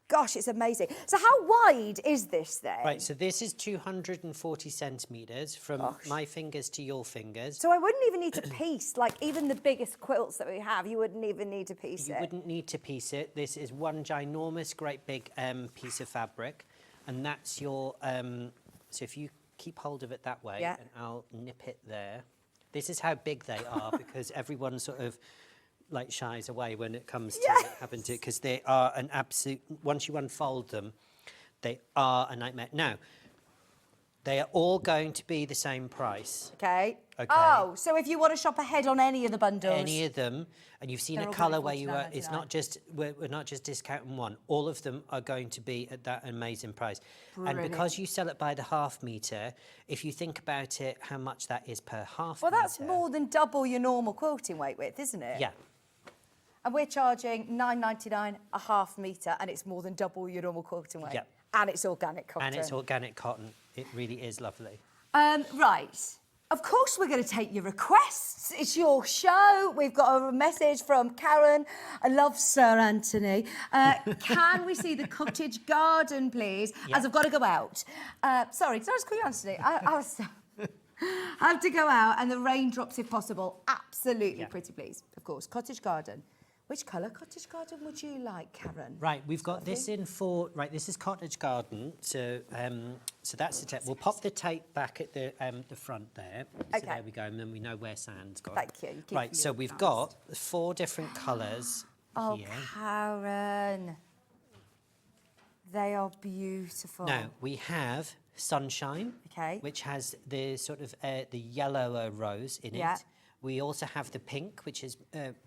Gosh, it's amazing. So how wide is this then? Right, so this is 240 centimetres from my fingers to your fingers. So I wouldn't even need to piece, like even the biggest quilts that we have, you wouldn't even need to piece it. You wouldn't need to piece it. This is one ginormous, great big piece of fabric. And that's your, so if you keep hold of it that way, and I'll nip it there. This is how big they are because everyone sort of like shies away when it comes to having to, because they are an absolute, once you unfold them, they are a nightmare. Now, they are all going to be the same price. Okay. Okay. Oh, so if you want to shop ahead on any of the bundles. Any of them, and you've seen They're a all colour going where to you are, be it's not just, we're not just discounting one. All of them are going to be at that amazing price. Brilliant. And because you sell it by the half metre, if you think about it, how much that is per half Well, that's metre. more than double your normal quilting weight width, isn't it? Yeah. And we're charging £9.99 a half metre, and it's more than double your normal quilting weight. Yeah. And it's organic cotton. And it's organic cotton. It really is lovely. Right. Of course we're going to take your requests. It's your show. We've got a message from Karen. I love Sir Anthony. Can we see the cottage garden, please? Yeah. As I've got to go out. Sorry, did I just call you Anthony? I have to go out and the raindrops if possible. Absolutely pretty, please. Of course, cottage garden. Which colour cottage garden would you like, Karen? Right, we've got this in for, right, this is cottage garden, so so that's the tape. We'll pop the tape back at the front there. So there we go, and then we know where sand's gone. Thank you. Keep Right, so we've got 4 different colours Oh, here. Karen. They are beautiful. Now, we have Sunshine, Okay. which has the sort of the yellower rose in Yeah. it. We also have the pink, which is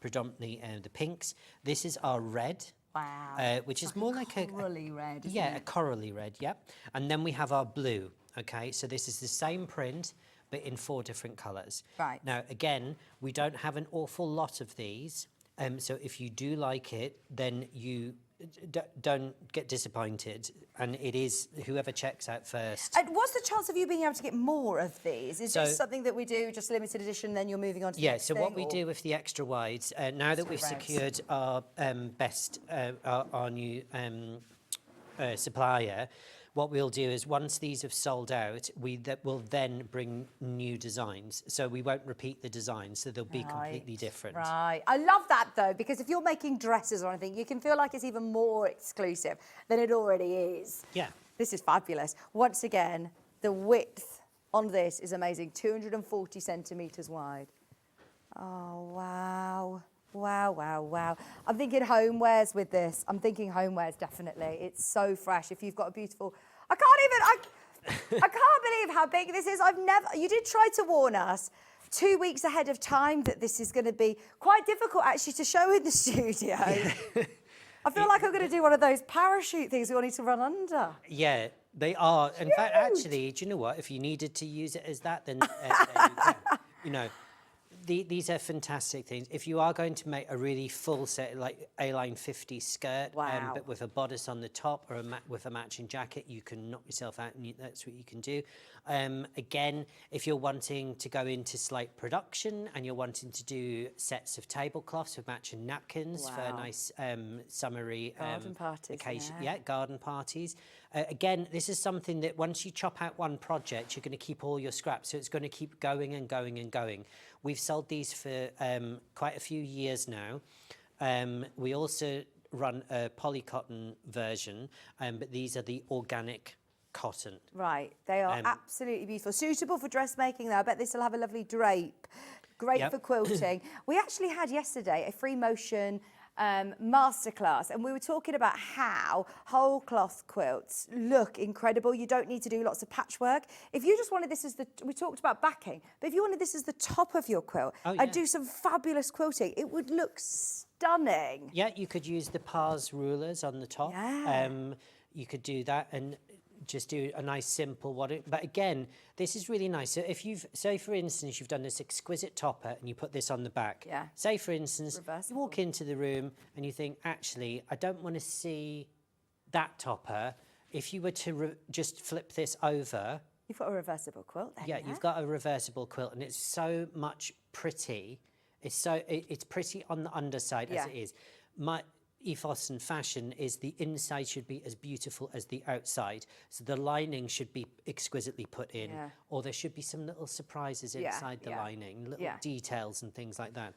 predominantly the pinks. This is our red. Wow. Which is Like more like a corally red, isn't yeah, it? a corally red, yep. And then we have our blue. Okay, so this is the same print, but in 4 different colours. Right. Now, again, we don't have an awful lot of these. So if you do like it, then you don't get disappointed. And it is whoever checks out first. And what's the chance of you being able to get more of these? Is So- this something that we do, just limited edition, then you're moving on to the Yeah, next so thing, what we or- do with the extra wides, now that we've Reds. secured our our new supplier, what we'll do is once these have sold out, will then bring new designs. So we won't repeat the designs, so they'll be completely different. Right. I love that though, because if you're making dresses or anything, you can feel like it's even more exclusive than it already is. Yeah. This is fabulous. Once again, the width on this is amazing, 240 centimetres wide. Oh, wow. Wow, wow, wow. I'm thinking homewares with this. I'm thinking homewares, definitely. It's so fresh. If you've got a beautiful... I can't believe how big this is. You did try to warn us 2 weeks ahead of time that this is going to be quite difficult actually to show in the studio. I feel like I'm going to do one of those parachute things we all need to run under. Yeah, they are. In fact, actually, do you know what? If you needed to use it as that, then you can. You know, these are fantastic things. If you are going to make a really full set, like A-line 50 skirt, Wow. but with a bodice on the top or with a matching jacket, you can knock yourself out, and that's what you can do. Again, if you're wanting to go into slight production and you're wanting to do sets of tablecloths with matching napkins for a Wow. nice summery Garden parties, occasion, yeah. garden parties. Again, this is something that once you chop out one project, you're going to keep all your scraps, so it's going to keep going and going and going. We've sold these for quite a few years now. We also run a polycotton version, but these are the organic cotton. Right, they are absolutely beautiful. Suitable for dressmaking though. I bet this will have a lovely drape. Great Yep. for quilting. We actually had yesterday a free motion masterclass, and we were talking about how whole cloth quilts look incredible. You don't need to do lots of patchwork. If you just wanted this as we talked about backing, but if you wanted this as the top of your quilt and do some fabulous quilting, it would look stunning. Yeah, you could use the Pars rulers on the top. Yeah. You could do that and just do a nice simple one. But again, this is really nice. So if say for instance, you've done this exquisite topper and you put this on the back. Yeah. Say for instance, Reversible. you walk into the room and you think, actually, I don't want to see that topper. If you were to just flip this over. You've got a reversible quilt then, Yeah, you've got a reversible quilt, and it's so much pretty. It's pretty on the underside as it is. My ethos and fashion is the inside should be as beautiful as the outside. So the lining should be exquisitely put in, or there should be some little surprises inside the lining, little details and things like that.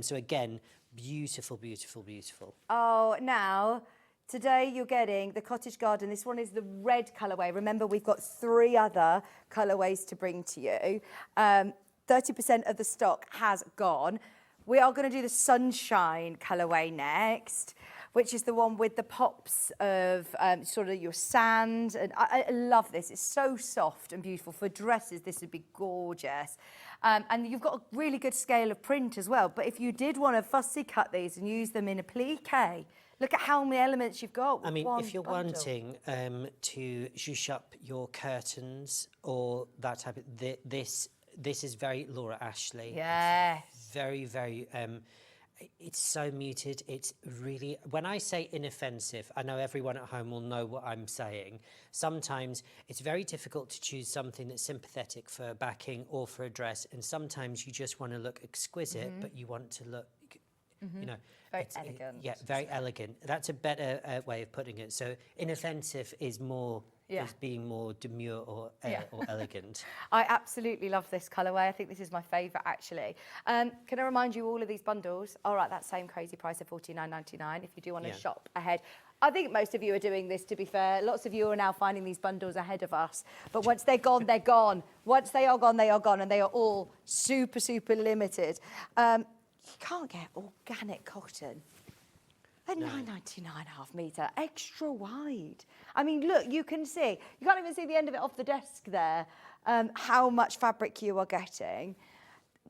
So again, beautiful, beautiful, beautiful. Oh, now, today you're getting the Cottage Garden. This one is the red colourway. Remember, we've got 3 other colourways to bring to you. 30% of the stock has gone. We are going to do the Sunshine colourway next, which is the one with the pops of sort of your sand. And I love this. It's so soft and beautiful. For dresses, this would be gorgeous. And you've got a really good scale of print as well. But if you did want to fussy cut these and use them in a plique, look at how many elements you've got with I mean, one if you're bundle. wanting to zhuzh up your curtains or that type of... This is very Laura Ashley. Yes. Very, very... it's so muted. It's really... When I say inoffensive, I know everyone at home will know what I'm saying. Sometimes it's very difficult to choose something that's sympathetic for a backing or for a dress, and sometimes you just want to look exquisite, but you want to look... You know, Very elegant. Very elegant. That's a better way of putting it. So inoffensive is more is being more demure or elegant. I absolutely love this colourway. I think this is my favourite, actually. Can I remind you, all of these bundles are at that same crazy price of $49.99 if you do want to shop ahead. I think most of you are doing this, to be fair. Lots of you are now finding these bundles ahead of us. But once they're gone, they're gone. Once they are gone, they are gone. And they are all super, super limited. You can't get organic cotton They're £9.99 half metre, extra wide. I mean, look, you can see, you can't even see the end of it off the desk there, how much fabric you are getting.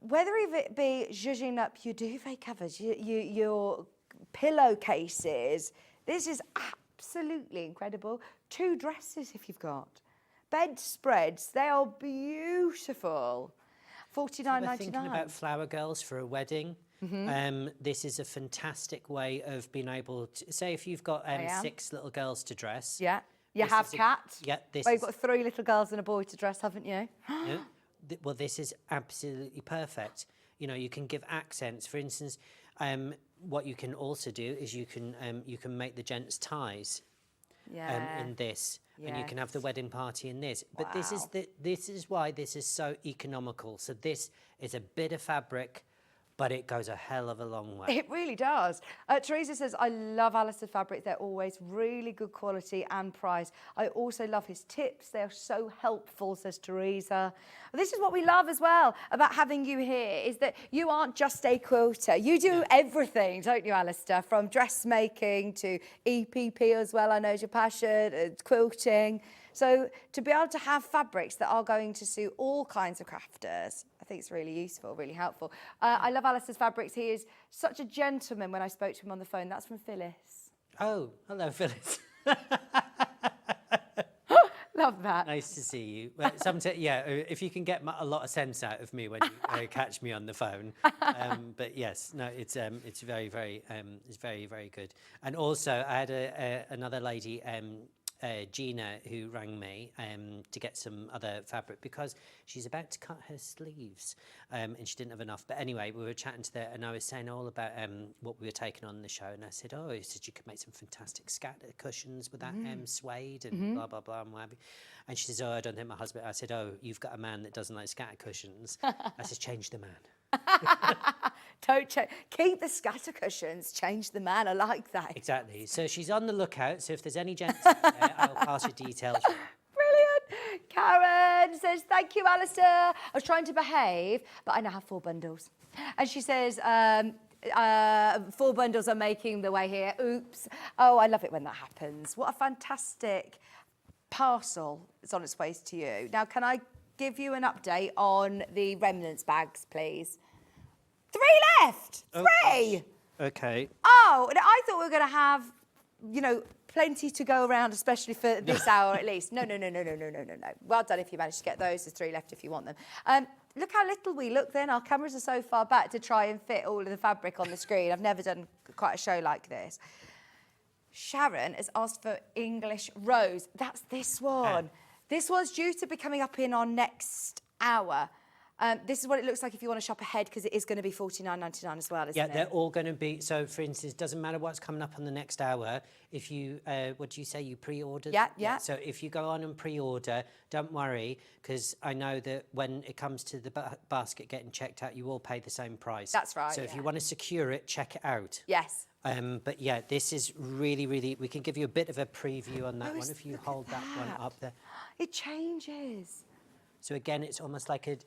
Whether it be zhuzhing up your duvet covers, your pillowcases, this is absolutely incredible. 2 dresses if you've got. Bedspreads, they are beautiful. £49.99. We're thinking about flower girls for a wedding. This is a fantastic way of being able to, say if you've got 6 little girls to dress. Yeah, you have Kat. This well, you've got 3 little girls and a boy to dress, haven't you? Yeah. Well, this is absolutely perfect. You know, you can give accents. For instance, what you can also do is you can make the gents' ties in this, and you can have the wedding party in this. But this is why this is so economical. So this is a bit of fabric, but it goes a hell of a long way. It really does. Teresa says, I love Alistair fabrics. They're always really good quality and price. I also love his tips. They are so helpful, says Teresa. This is what we love as well about having you here, is that you aren't just a quilter. You do everything, don't you, Alistair? From dressmaking to EPP as well, I know is your passion, quilting. So to be able to have fabrics that are going to suit all kinds of crafters, I think it's really useful, really helpful. I love Alistair's fabrics. He is such a gentleman when I spoke to him on the phone. That's from Phyllis. Oh, hello, Phyllis. Love that. Nice to see you. Well, if you can get a lot of sense out of me when you catch me on the phone. But yes, no, it's very, very, it's very, very good. And also, I had another lady, Gina, who rang me to get some other fabric because she's about to cut her sleeves and she didn't have enough. But anyway, we were chatting to her and I was saying all about what we were taking on the show, and I said, I said you could make some fantastic scatter cushions with that suede and blah, blah, blah, and what have you. And she says, I don't think my husband... I said, you've got a man that doesn't like scatter cushions. I said, change the man. Don't change. Keep the scatter cushions, change the man. I like that. Exactly. So she's on the lookout. So if there's any gents out there, I'll pass your details. Brilliant. Karen says, thank you, Alistair. I was trying to behave, but I now have 4 bundles. And she says, 4 bundles are making their way here. Oops. Oh, I love it when that happens. What a fantastic parcel is on its way to you. Now, can I give you an update on the remnants bags, please? 3 left. 3. Okay. Oh, I thought we were going to have, plenty to go around, especially for this hour at least. No. Well done if you managed to get those. There's 3 left if you want them. Look how little we look then. Our cameras are so far back to try and fit all of the fabric on the screen. I've never done quite a show like this. Sharon has asked for English Rose. That's this one. This one's due to be coming up in our next hour. This is what it looks like if you want to shop ahead, because it is going to be $49.99 as well, isn't it? Yeah, they're all going to be. So, for instance, doesn't matter what's coming up on the next hour. If you, what do you say, you pre-ordered? Yeah. So if you go on and pre-order, don't worry, because I know that when it comes to the basket getting checked out, you all pay the same price. That's right. So if you want to secure it, check it out. Yes. But yeah, this is really, really. We can give you a bit of a preview on that one if you hold that one up there. It changes. So again, it's almost like a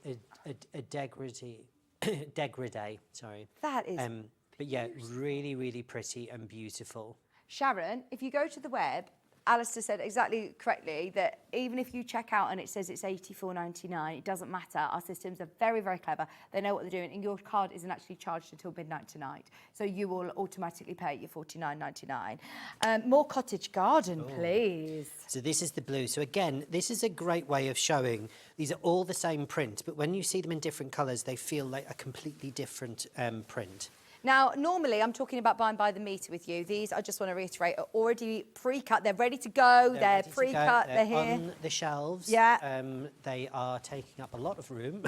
degradé, sorry. That is... but yeah, really, really pretty and beautiful. Sharon, if you go to the web, Alistair said exactly correctly that even if you check out and it says it's $84.99, it doesn't matter. Our systems are very, very clever. They know what they're doing, and your card isn't actually charged until midnight tonight. So you will automatically pay your $49.99. More cottage garden, please. So this is the blue. So again, this is a great way of showing these are all the same print, but when you see them in different colours, they feel like a completely different print. Now, normally, I'm talking about buying by the metre with you. These, I just want to reiterate, are already pre-cut. They're ready to go. They're pre-cut. They're here. On the shelves. Yeah. They are taking up a lot of room.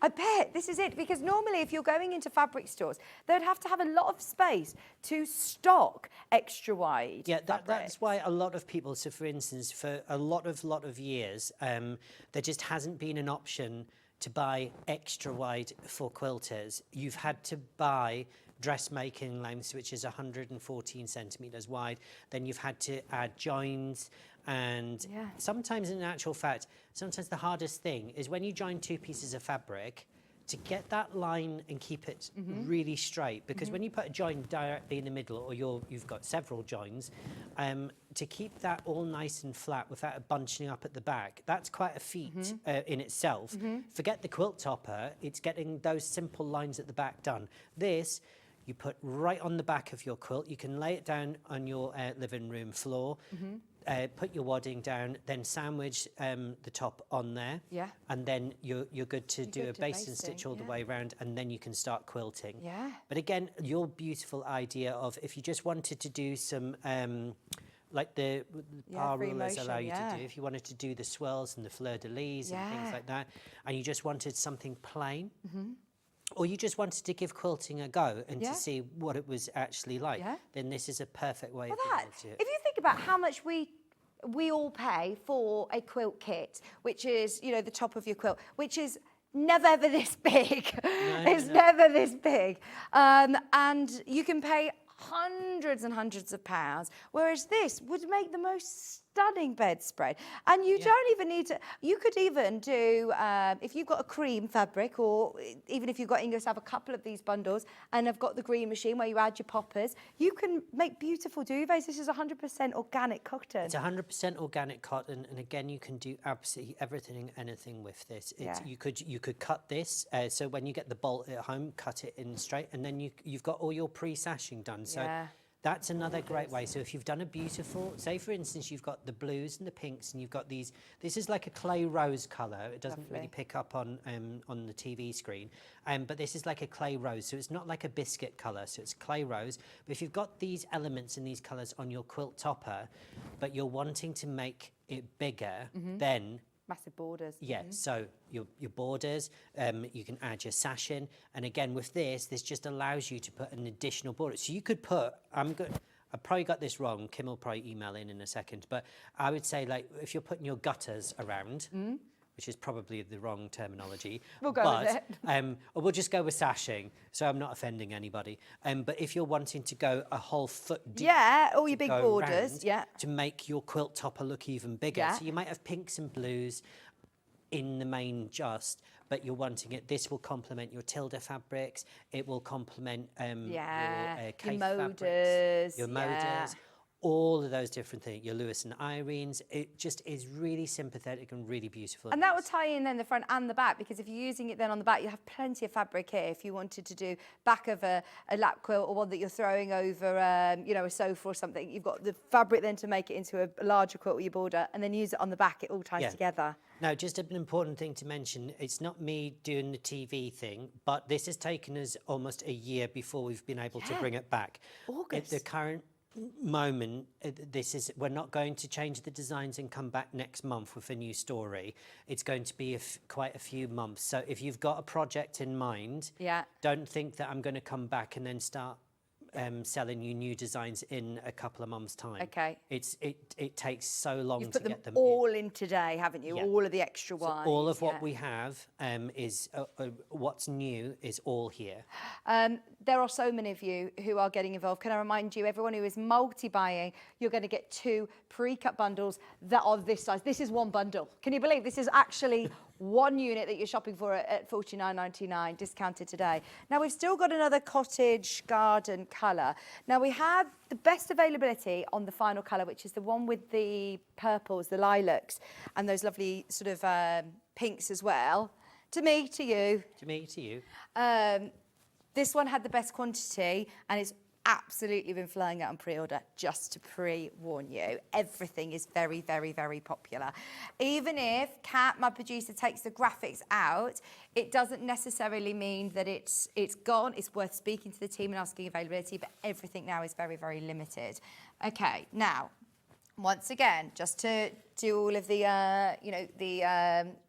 I bet. This is it. Because normally, if you're going into fabric stores, they'd have to have a lot of space to stock extra wide. Yeah, that's why a lot of people, so for instance, for a lot of years, there just hasn't been an option to buy extra wide for quilters. You've had to buy dressmaking lengths, which is 114 centimetres wide. Then you've had to add joins, and sometimes, in actual fact, sometimes the hardest thing is when you join 2 pieces of fabric to get that line and keep it really straight, because when you put a join directly in the middle, or you've got several joins, to keep that all nice and flat without it bunching up at the back, that's quite a feat in itself. Forget the quilt topper, it's getting those simple lines at the back done. This, you put right on the back of your quilt. You can lay it down on your living room floor, put your wadding down, then sandwich the top on there. Yeah. And then you're good to do a base and stitch all the way around, and then you can start quilting. Yeah. But again, your beautiful idea of if you just wanted to do some like the power rulers allow you to do, if you wanted to do the swirls and the fleur-de-lis and things like that, and you just wanted something plain, or you just wanted to give quilting a go and to see what it was actually like, then this is a perfect way of being able to do it. If you think about how much we all pay for a quilt kit, which is, you know, the top of your quilt, which is never ever this big. It's never this big. And you can pay hundreds and hundreds of pounds, whereas this would make the most stunning bedspread. And you don't even need to, you could even do, if you've got a cream fabric, or even if you've got English, have a couple of these bundles and have got the green machine where you add your poppers, you can make beautiful duvets. This is 100% organic cotton. It's 100% organic cotton, and again, you can do absolutely everything, anything with this. You could cut this, so when you get the bolt at home, cut it in straight, and then you've got all your pre-sashing done. So that's another great way. So if you've done a beautiful, say for instance, you've got the blues and the pinks, and you've got these, this is like a clay rose colour. It doesn't really pick up on the TV screen, but this is like a clay rose. So it's not like a biscuit colour, so it's clay rose. But if you've got these elements and these colours on your quilt topper, but you're wanting to make it bigger, then massive borders. Yeah, so your borders, you can add your sash in, and again with this just allows you to put an additional border. So you could put, I probably got this wrong, Kim will probably email in a second, but I would say, like, if you're putting your gutters around, which is probably the wrong terminology. We'll go with it. Or we'll just go with sashing, so I'm not offending anybody. But if you're wanting to go a whole foot deep, all your big borders, to make your quilt topper look even bigger. So you might have pinks and blues in the main but you're wanting it. This will complement your Tilda fabrics. It will complement your Kate fabrics, your moders. All of those different things, your Lewis and Irenes, it just is really sympathetic and really beautiful. And that would tie in then the front and the back, because if you're using it then on the back, you have plenty of fabric here. If you wanted to do back of a lap quilt, or one that you're throwing over, you know, a sofa or something, you've got the fabric then to make it into a larger quilt with your border, and then use it on the back. It all ties together. Now, just an important thing to mention, it's not me doing the TV thing, but this has taken us almost a year before we've been able to bring it back. August. At the current moment, we're not going to change the designs and come back next month with a new story. It's going to be quite a few months. So if you've got a project in mind, don't think that I'm going to come back and then start selling you new designs in a couple of months' time. Okay. It takes so long to get them. You've put them all in today, haven't you? All of the extra ones. All of what we have is what's new is all here. There are so many of you who are getting involved. Can I remind you, everyone who is multi-buying, you're going to get 2 pre-cut bundles that are this size. This is one bundle. Can you believe this is actually one unit that you're shopping for at £49.99, discounted today. Now, we've still got another cottage garden colour. Now, we have the best availability on the final colour, which is the one with the purples, the lilacs, and those lovely sort of pinks as well. To me, to you. To me, to you. This one had the best quantity, and it's absolutely been flying out on pre-order, just to pre-warn you. Everything is very, very, very popular. Even if Kat, my producer, takes the graphics out, it doesn't necessarily mean that it's gone. It's worth speaking to the team and asking availability, but everything now is very, very limited. Okay, now, once again, just to do all of the,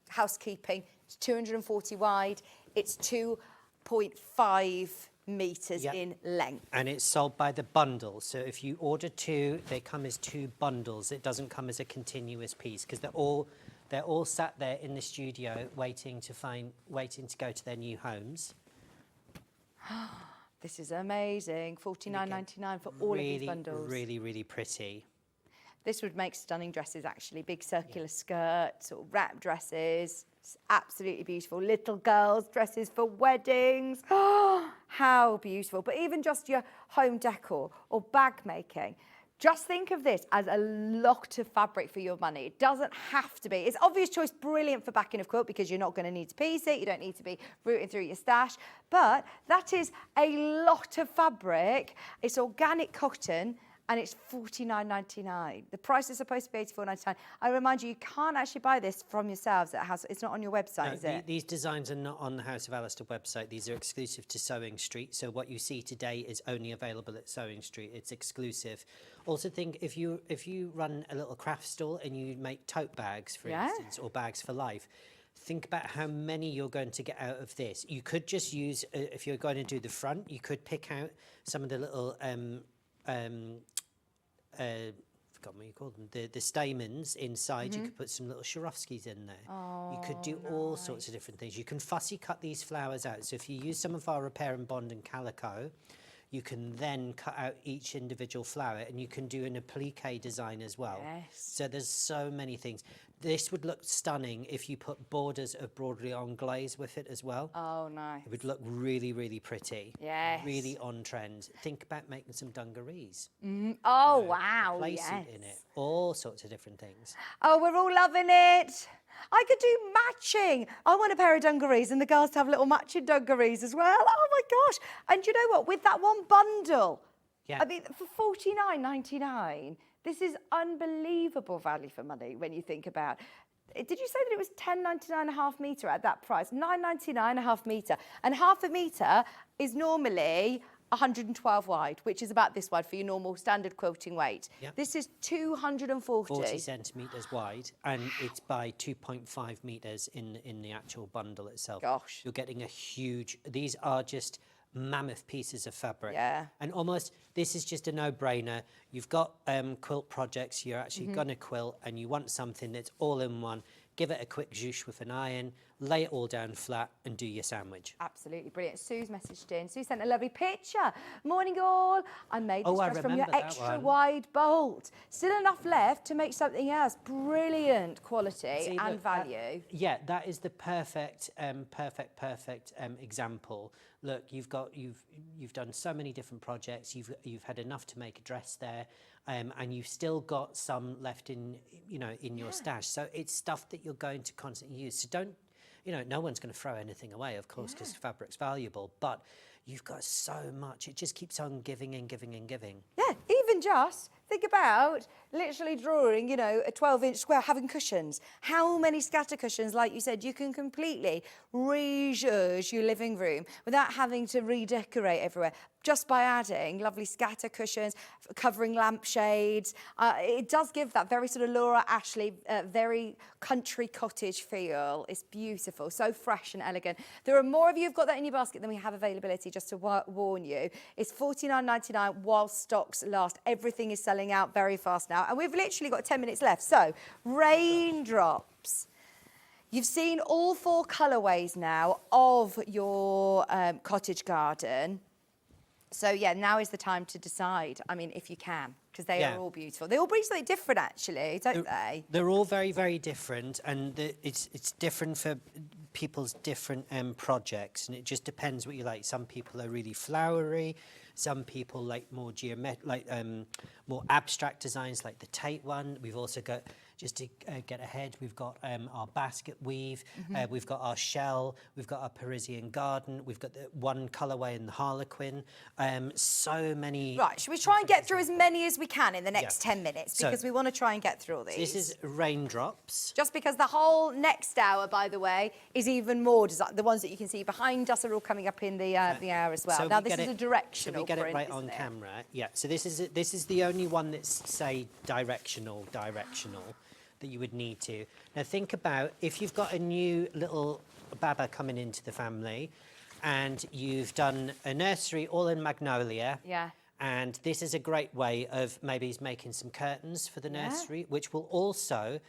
housekeeping, it's 240 wide, it's 2.5 metres in length. And it's sold by the bundle. So if you order 2, they come as 2 bundles. It doesn't come as a continuous piece, because they're all sat there in the studio waiting to go to their new homes. This is amazing. £49.99 for all of these bundles. Really, really pretty. This would make stunning dresses, actually. Big circular skirts or wrap dresses. It's absolutely beautiful. Little girls' dresses for weddings. Oh, how beautiful. But even just your home decor or bag making. Just think of this as a lot of fabric for your money. It doesn't have to be. It's obvious choice, brilliant for backing of quilt because you're not going to need to piece it. You don't need to be rooting through your stash. But that is a lot of fabric. It's organic cotton. And it's $49.99. The price is supposed to be $84.99. I remind you, you can't actually buy this from yourselves at House. It's not on your website, No, is it? These designs are not on the House of Alistair website. These are exclusive to Sewing Street. So what you see today is only available at Sewing Street. It's exclusive. Also think if you run a little craft store and you make tote bags, for instance, or bags for life, think about how many you're going to get out of this. You could just use, if you're going to do the front, you could pick out some of the little forgot what you call them, the stamens inside. You could put some little Swarovskis in there. You could do all sorts of different things. You can fussy cut these flowers out. So if you use some of our repair and bond and calico, you can then cut out each individual flower and you can do an applique design as well. Yes. So there's so many things. This would look stunning if you put borders of broderie on glaze with it as well. Oh, nice. It would look really, really pretty. Yes. Really on trend. Think about making some dungarees. Oh, wow, Play yes. suit in it. All sorts of different things. Oh, we're all loving it. I could do matching. I want a pair of dungarees and the girls to have little matching dungarees as well. Oh, my gosh. And you know what? With that one bundle, I mean, for $49.99, this is unbelievable value for money when you think about. Did you say that it was $10.99 a half metre at that price? $9.99 a half metre. And half a metre is normally 112 wide, which is about this wide for your normal standard quilting weight. Yep. This is 240. 40 centimetres wide, and it's by 2.5 metres in the actual bundle itself. Gosh. You're getting a huge, these are just mammoth pieces of fabric. Yeah. And almost, this is just a no-brainer. You've got quilt projects, you're actually going to quilt, and you want something that's all in one. Give it a quick zhoosh with an iron, lay it all down flat, and do your sandwich. Absolutely brilliant. Sue's messaged in. Sue sent a lovely picture. Morning all. I made this dress from your extra wide bolt. Still enough left to make something else. Brilliant quality and value. Yeah, that is the perfect example. Look, you've done so many different projects. You've had enough to make a dress there. And you've still got some left in your stash. So it's stuff that you're going to constantly use. So don't, no one's going to throw anything away, of course, because fabric's valuable. But you've got so much. It just keeps on giving and giving and giving. Yeah, even just think about literally drawing, a 12-inch square, having cushions. How many scatter cushions, like you said, you can completely re-zhuzh your living room without having to redecorate everywhere. Just by adding lovely scatter cushions, covering lampshades. It does give that very sort of Laura Ashley, very country cottage feel. It's beautiful, so fresh and elegant. There are more of you who've got that in your basket than we have availability, just to warn you. It's $49.99 while stocks last. Everything is selling out very fast now, and we've literally got 10 minutes left. So, raindrops. You've seen all 4 colourways now of your cottage garden. So, yeah, now is the time to decide, I mean, if you can, because they are all beautiful. They all bring something different, actually, don't they? They're all very, very different, and it's different for people's different projects, and it just depends what you like. Some people are really flowery. Some people like more more abstract designs, like the Tate one. We've also got, just to get ahead, we've got our basket weave, we've got our shell, we've got our Parisian garden, we've got the one colourway in the Harlequin. So many. Right, should we try and get through as many as we can in the next 10 minutes? Because we want to try and get through all these. This is raindrops. Just because the whole next hour, by the way, is even more design. The ones that you can see behind us are all coming up in the hour as well. So now, this is a directional print. So we get it right print, on camera. Yeah, so this is the only one that's, say, directional, that you would need to. Now think about if you've got a new little baba coming into the family and you've done a nursery all in magnolia. Yeah. And this is a great way of maybe making some curtains for the nursery, which will also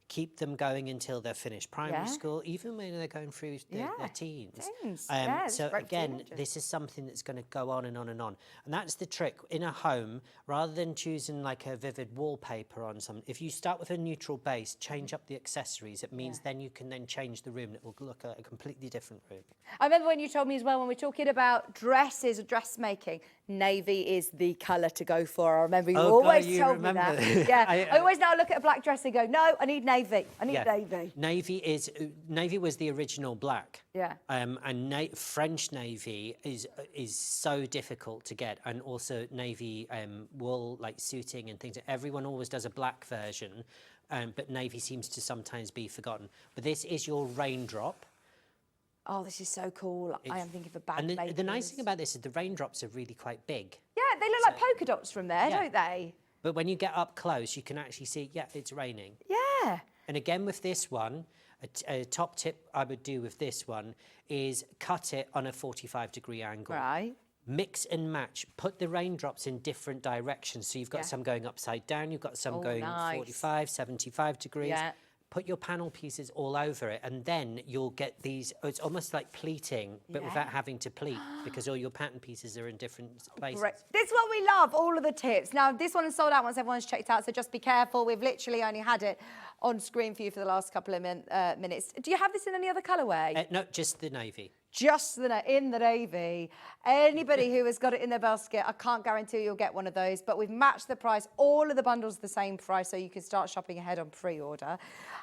keep them going until they're finished primary Yeah. school, even when they're going through their teens. Yeah, So it's great for again, teenagers. this is something that's going to go on and on and on. And that's the trick. In a home, rather than choosing like a vivid wallpaper on some, if you start with a neutral base, change up the accessories, it means then you can then change the room and it will look like a completely different room. I remember when you told me as well, when we're talking about dresses or dressmaking, navy is the colour to go for. I remember you Oh, God, always you told me remember. that. Yeah, I always now look at a black dress and go, no, I need navy. I need navy. Navy was the original black. Yeah. And French navy is so difficult to get, and also navy wool, like suiting and things. Everyone always does a black version, but navy seems to sometimes be forgotten. But this is your raindrop. Oh, this is so cool. I am thinking of a bag. And the nice thing about this is the raindrops are really quite big. Yeah, they look like polka dots from there, Yeah. don't they? But when you get up close, you can actually see, yeah, it's raining. Yeah. And again with this one, a top tip I would do with this one is cut it on a 45-degree angle. Right. Mix and match. Put the raindrops in different directions. So you've got some going upside down, you've got some going 45, 75 degrees. Yeah. Put your panel pieces all over it, and then you'll get these, it's almost like pleating, but without having to pleat, because all your pattern pieces are in different places. Great. This is what we love, all of the tips. Now, this one is sold out once everyone's checked out, so just be careful. We've literally only had it on screen for you for the last couple of minutes. Do you have this in any other colourway? No, just the navy. Just in the navy. Anybody who has got it in their basket, I can't guarantee you'll get one of those, but we've matched the price. All of the bundles the same price, so you can start shopping ahead on pre-order.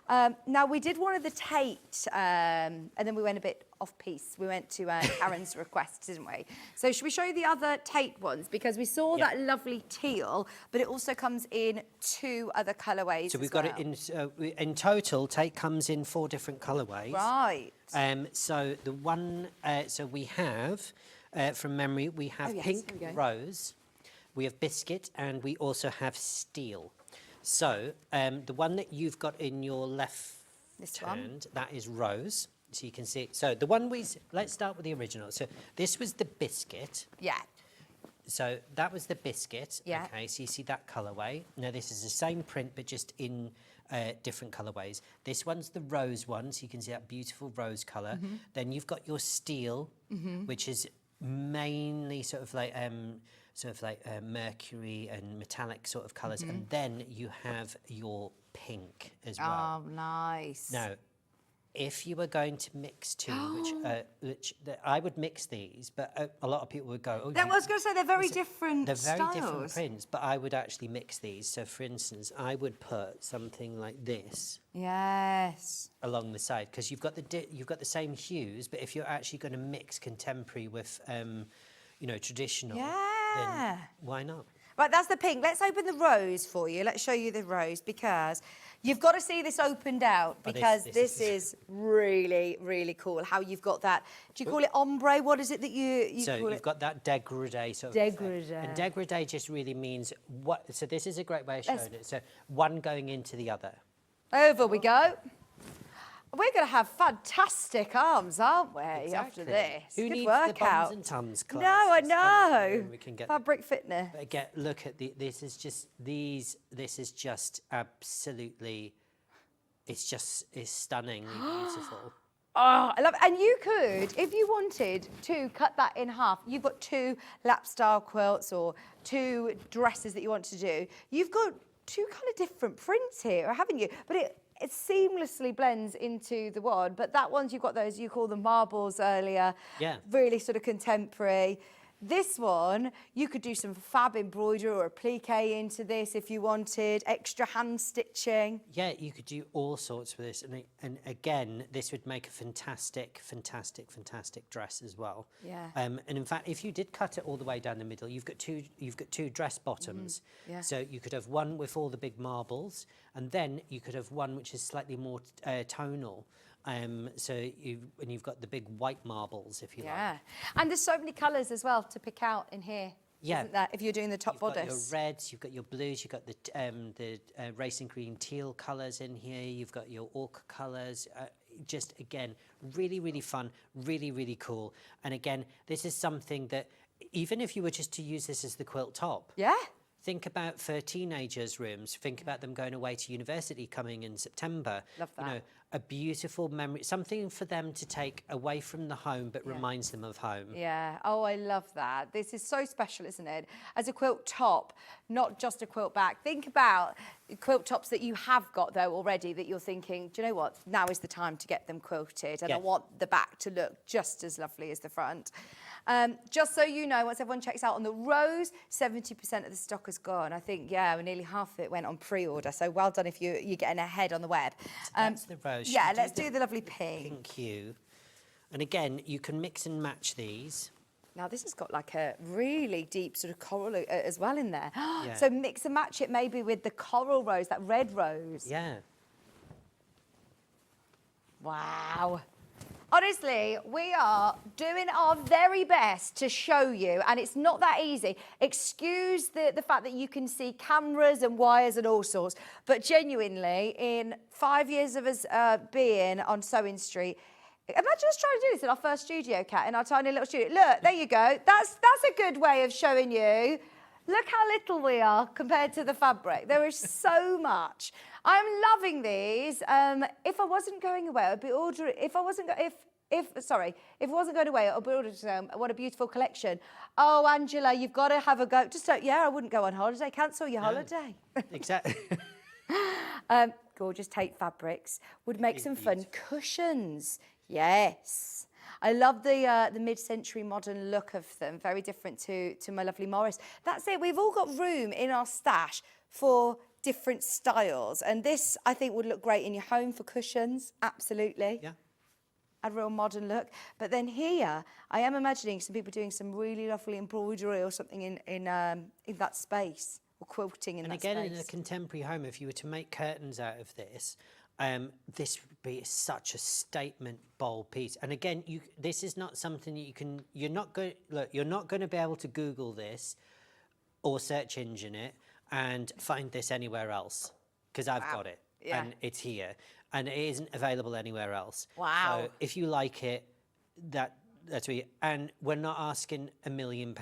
Now, we did one of the Tate, and then we went a bit off-piece. We went to Karen's request, didn't we? So should we show you the other Tate ones? Because we saw that lovely teal, but it also comes in 2 other colourways. So we've got it in total, Tate comes in 4 different colourways. Right. So the one, so we have, from memory, we have pink rose, we have biscuit, and we also have steel. So the one that you've got in your left hand, that is rose. So you can see, so the one let's start with the original. So this was the biscuit. Yeah. So that was the biscuit. Yeah. Okay, so you see that colourway. Now this is the same print, but just in different colourways. This one's the rose one, so you can see that beautiful rose colour. Then you've got your steel, which is mainly sort of like mercury and metallic sort of colours. And then you have your pink as well. Oh, nice. Now, if you were going to mix 2, which I would mix these, but a lot of people would go, I was going to say they're very different They're very styles. different prints, but I would actually mix these. So, for instance, I would put something like this Yes. along the side, because you've got the same hues, but if you're actually going to mix contemporary with, traditional, then why not? Right, that's the pink. Let's open the rose for you. Let's show you the rose, because you've got to see this opened out, because this is really, really cool. How you've got that. Do you call it ombre? What is it that you so call it? you've got that dégradé sort of Dégradé. And dégradé just really means what. So this is a great way of showing it. So one going into the other. Over we go. We're going to have fantastic arms, aren't we, after Exactly. this? Who Good needs workout. the bums and tums class? No, I It's funny know. when we can get Fabric fitness. But again, look at this is just absolutely, it's stunningly beautiful. Oh, I love it. And you could, if you wanted to cut that in half, you've got 2 lap style quilts or 2 dresses that you want to do. You've got 2 kind of different prints here, haven't you? But it seamlessly blends into the one. But that one's, you've got those, you call them marbles earlier. Yeah. Really sort of contemporary. This one, you could do some fab embroidery or a plique into this if you wanted, extra hand stitching. Yeah, you could do all sorts with this, and again, this would make a fantastic dress as well. Yeah. And in fact, if you did cut it all the way down the middle, you've got two dress bottoms. Yeah. So you could have one with all the big marbles, and then you could have one which is slightly more tonal. So you've got the big white marbles, if you like. Yeah, and there's so many colours as well to pick out in here. Yeah. Isn't that, if you're doing the top You've bodice? got your reds, you've got your blues, you've got the racing green teal colours in here, you've got your ochre colours. Just, again, really, really fun, really, really cool. And again, this is something that, even if you were just to use this as the quilt top, Yeah. think about for teenagers' rooms, think about them going away to university coming in September. Love that. You know, a beautiful memory, something for them to take away from the home but reminds them of home. Yeah. Oh, I love that. This is so special, isn't it? As a quilt top, not just a quilt back. Think about quilt tops that you have got, though, already that you're thinking, do you know what? Now is the time to get them quilted. And I want the back to look just as lovely as the front. Just so you know, once everyone checks out on the rose, 70% of the stock is gone. I think, nearly half of it went on pre-order. So well done if you're getting ahead on the web. That's the rose. Yeah, let's do the lovely pink. Pink hue. And again, you can mix and match these. Now, this has got like a really deep sort of coral as well in there. So mix and match it maybe with the coral rose, that red rose. Yeah. Wow. Honestly, we are doing our very best to show you, and it's not that easy. Excuse the fact that you can see cameras and wires and all sorts, but genuinely, in 5 years of us being on Sewing Street, imagine us trying to do this in our first studio, Kat, in our tiny little studio. Look, there you go. That's a good way of showing you. Look how little we are compared to the fabric. There is so much. I'm loving these. If I wasn't going away, I'd be ordering. If it wasn't going away, I'd be ordering. What a beautiful collection. Oh, Angela, you've got to have a go. Just don't. Yeah, I wouldn't go on holiday. Cancel your holiday. Exactly. Gorgeous Tate fabrics. Would make some fun cushions. Yes. I love the mid-century modern look of them. Very different to my lovely Morris. That's it. We've all got room in our stash for different styles. And this, I think, would look great in your home for cushions. Absolutely. Yeah. A real modern look. But then here, I am imagining some people doing some really lovely embroidery or something in that space, or quilting in that space. And again, in a contemporary home, if you were to make curtains out of this, this would be such a statement bold piece. And again, this is not something that you can. You're not going to be able to Google this or search engine it and find this anywhere else, because I've got it and it's here, and it isn't available anywhere else. Wow. So if you like it, that's what. And we're not asking £1 million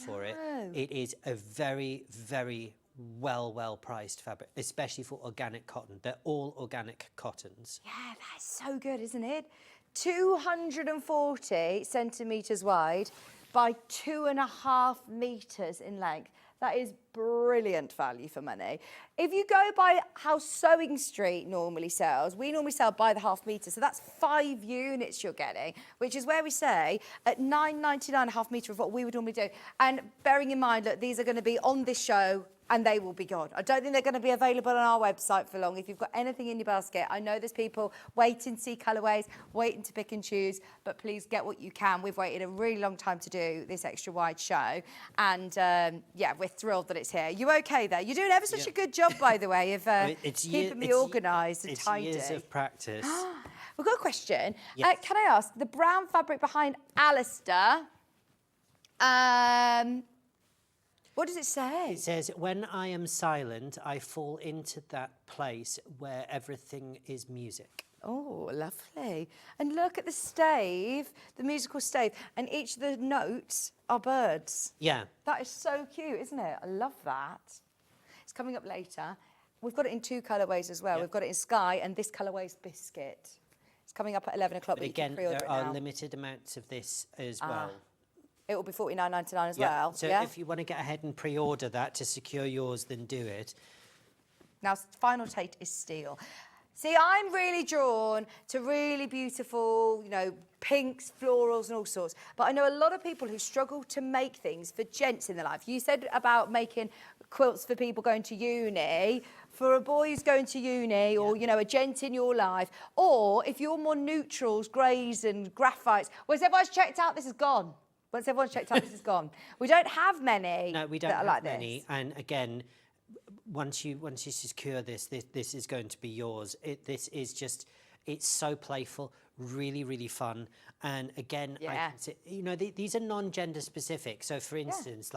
for it. It is a very, very well priced fabric, especially for organic cotton. They're all organic cottons. Yeah, that's so good, isn't it? 240 centimetres wide by 2.5 metres in length. That is brilliant value for money. If you go by how Sewing Street normally sells, we normally sell by the half metre, so that's 5 units you're getting, which is where we say at £9.99 a half metre of what we would normally do. And bearing in mind, look, these are going to be on this show and they will be gone. I don't think they're going to be available on our website for long. If you've got anything in your basket, I know there's people waiting to see colourways, waiting to pick and choose, but please get what you can. We've waited a really long time to do this extra wide show, and we're thrilled that it's here. You okay there? You're doing ever such a good job, by the way, of keeping me organised and tidy. It's years of practice. We've got a question. Yes. Can I ask, the brown fabric behind Alistair, what does it say? It says, when I am silent, I fall into that place where everything is music. Oh, lovely. And look at the stave, the musical stave, and each of the notes are birds. Yeah. That is so cute, isn't it? I love that. It's coming up later. We've got it in 2 colourways as well. Yep. We've got it in Sky, and this colourway is Biscuit. It's coming up at 11 o'clock, but again, you can pre-order there it now. are limited amounts of this as well. It will be $49.99 as well. So if you want to get ahead and pre-order that to secure yours, then do it. Now, final Tate is steel. See, I'm really drawn to really beautiful, pinks, florals and all sorts. But I know a lot of people who struggle to make things for gents in their life. You said about making quilts for people going to uni, for a boy who's going to uni, or, a gent in your life. Or if you're more neutrals, greys and graphites. Once everyone's checked out, this is gone. Once everyone's checked out, this is gone. We don't have many. No, we don't that have are like many. This. And again, once you secure this is going to be yours. This is just, it's so playful, really, really fun. And again, these are non-gender specific. So for instance,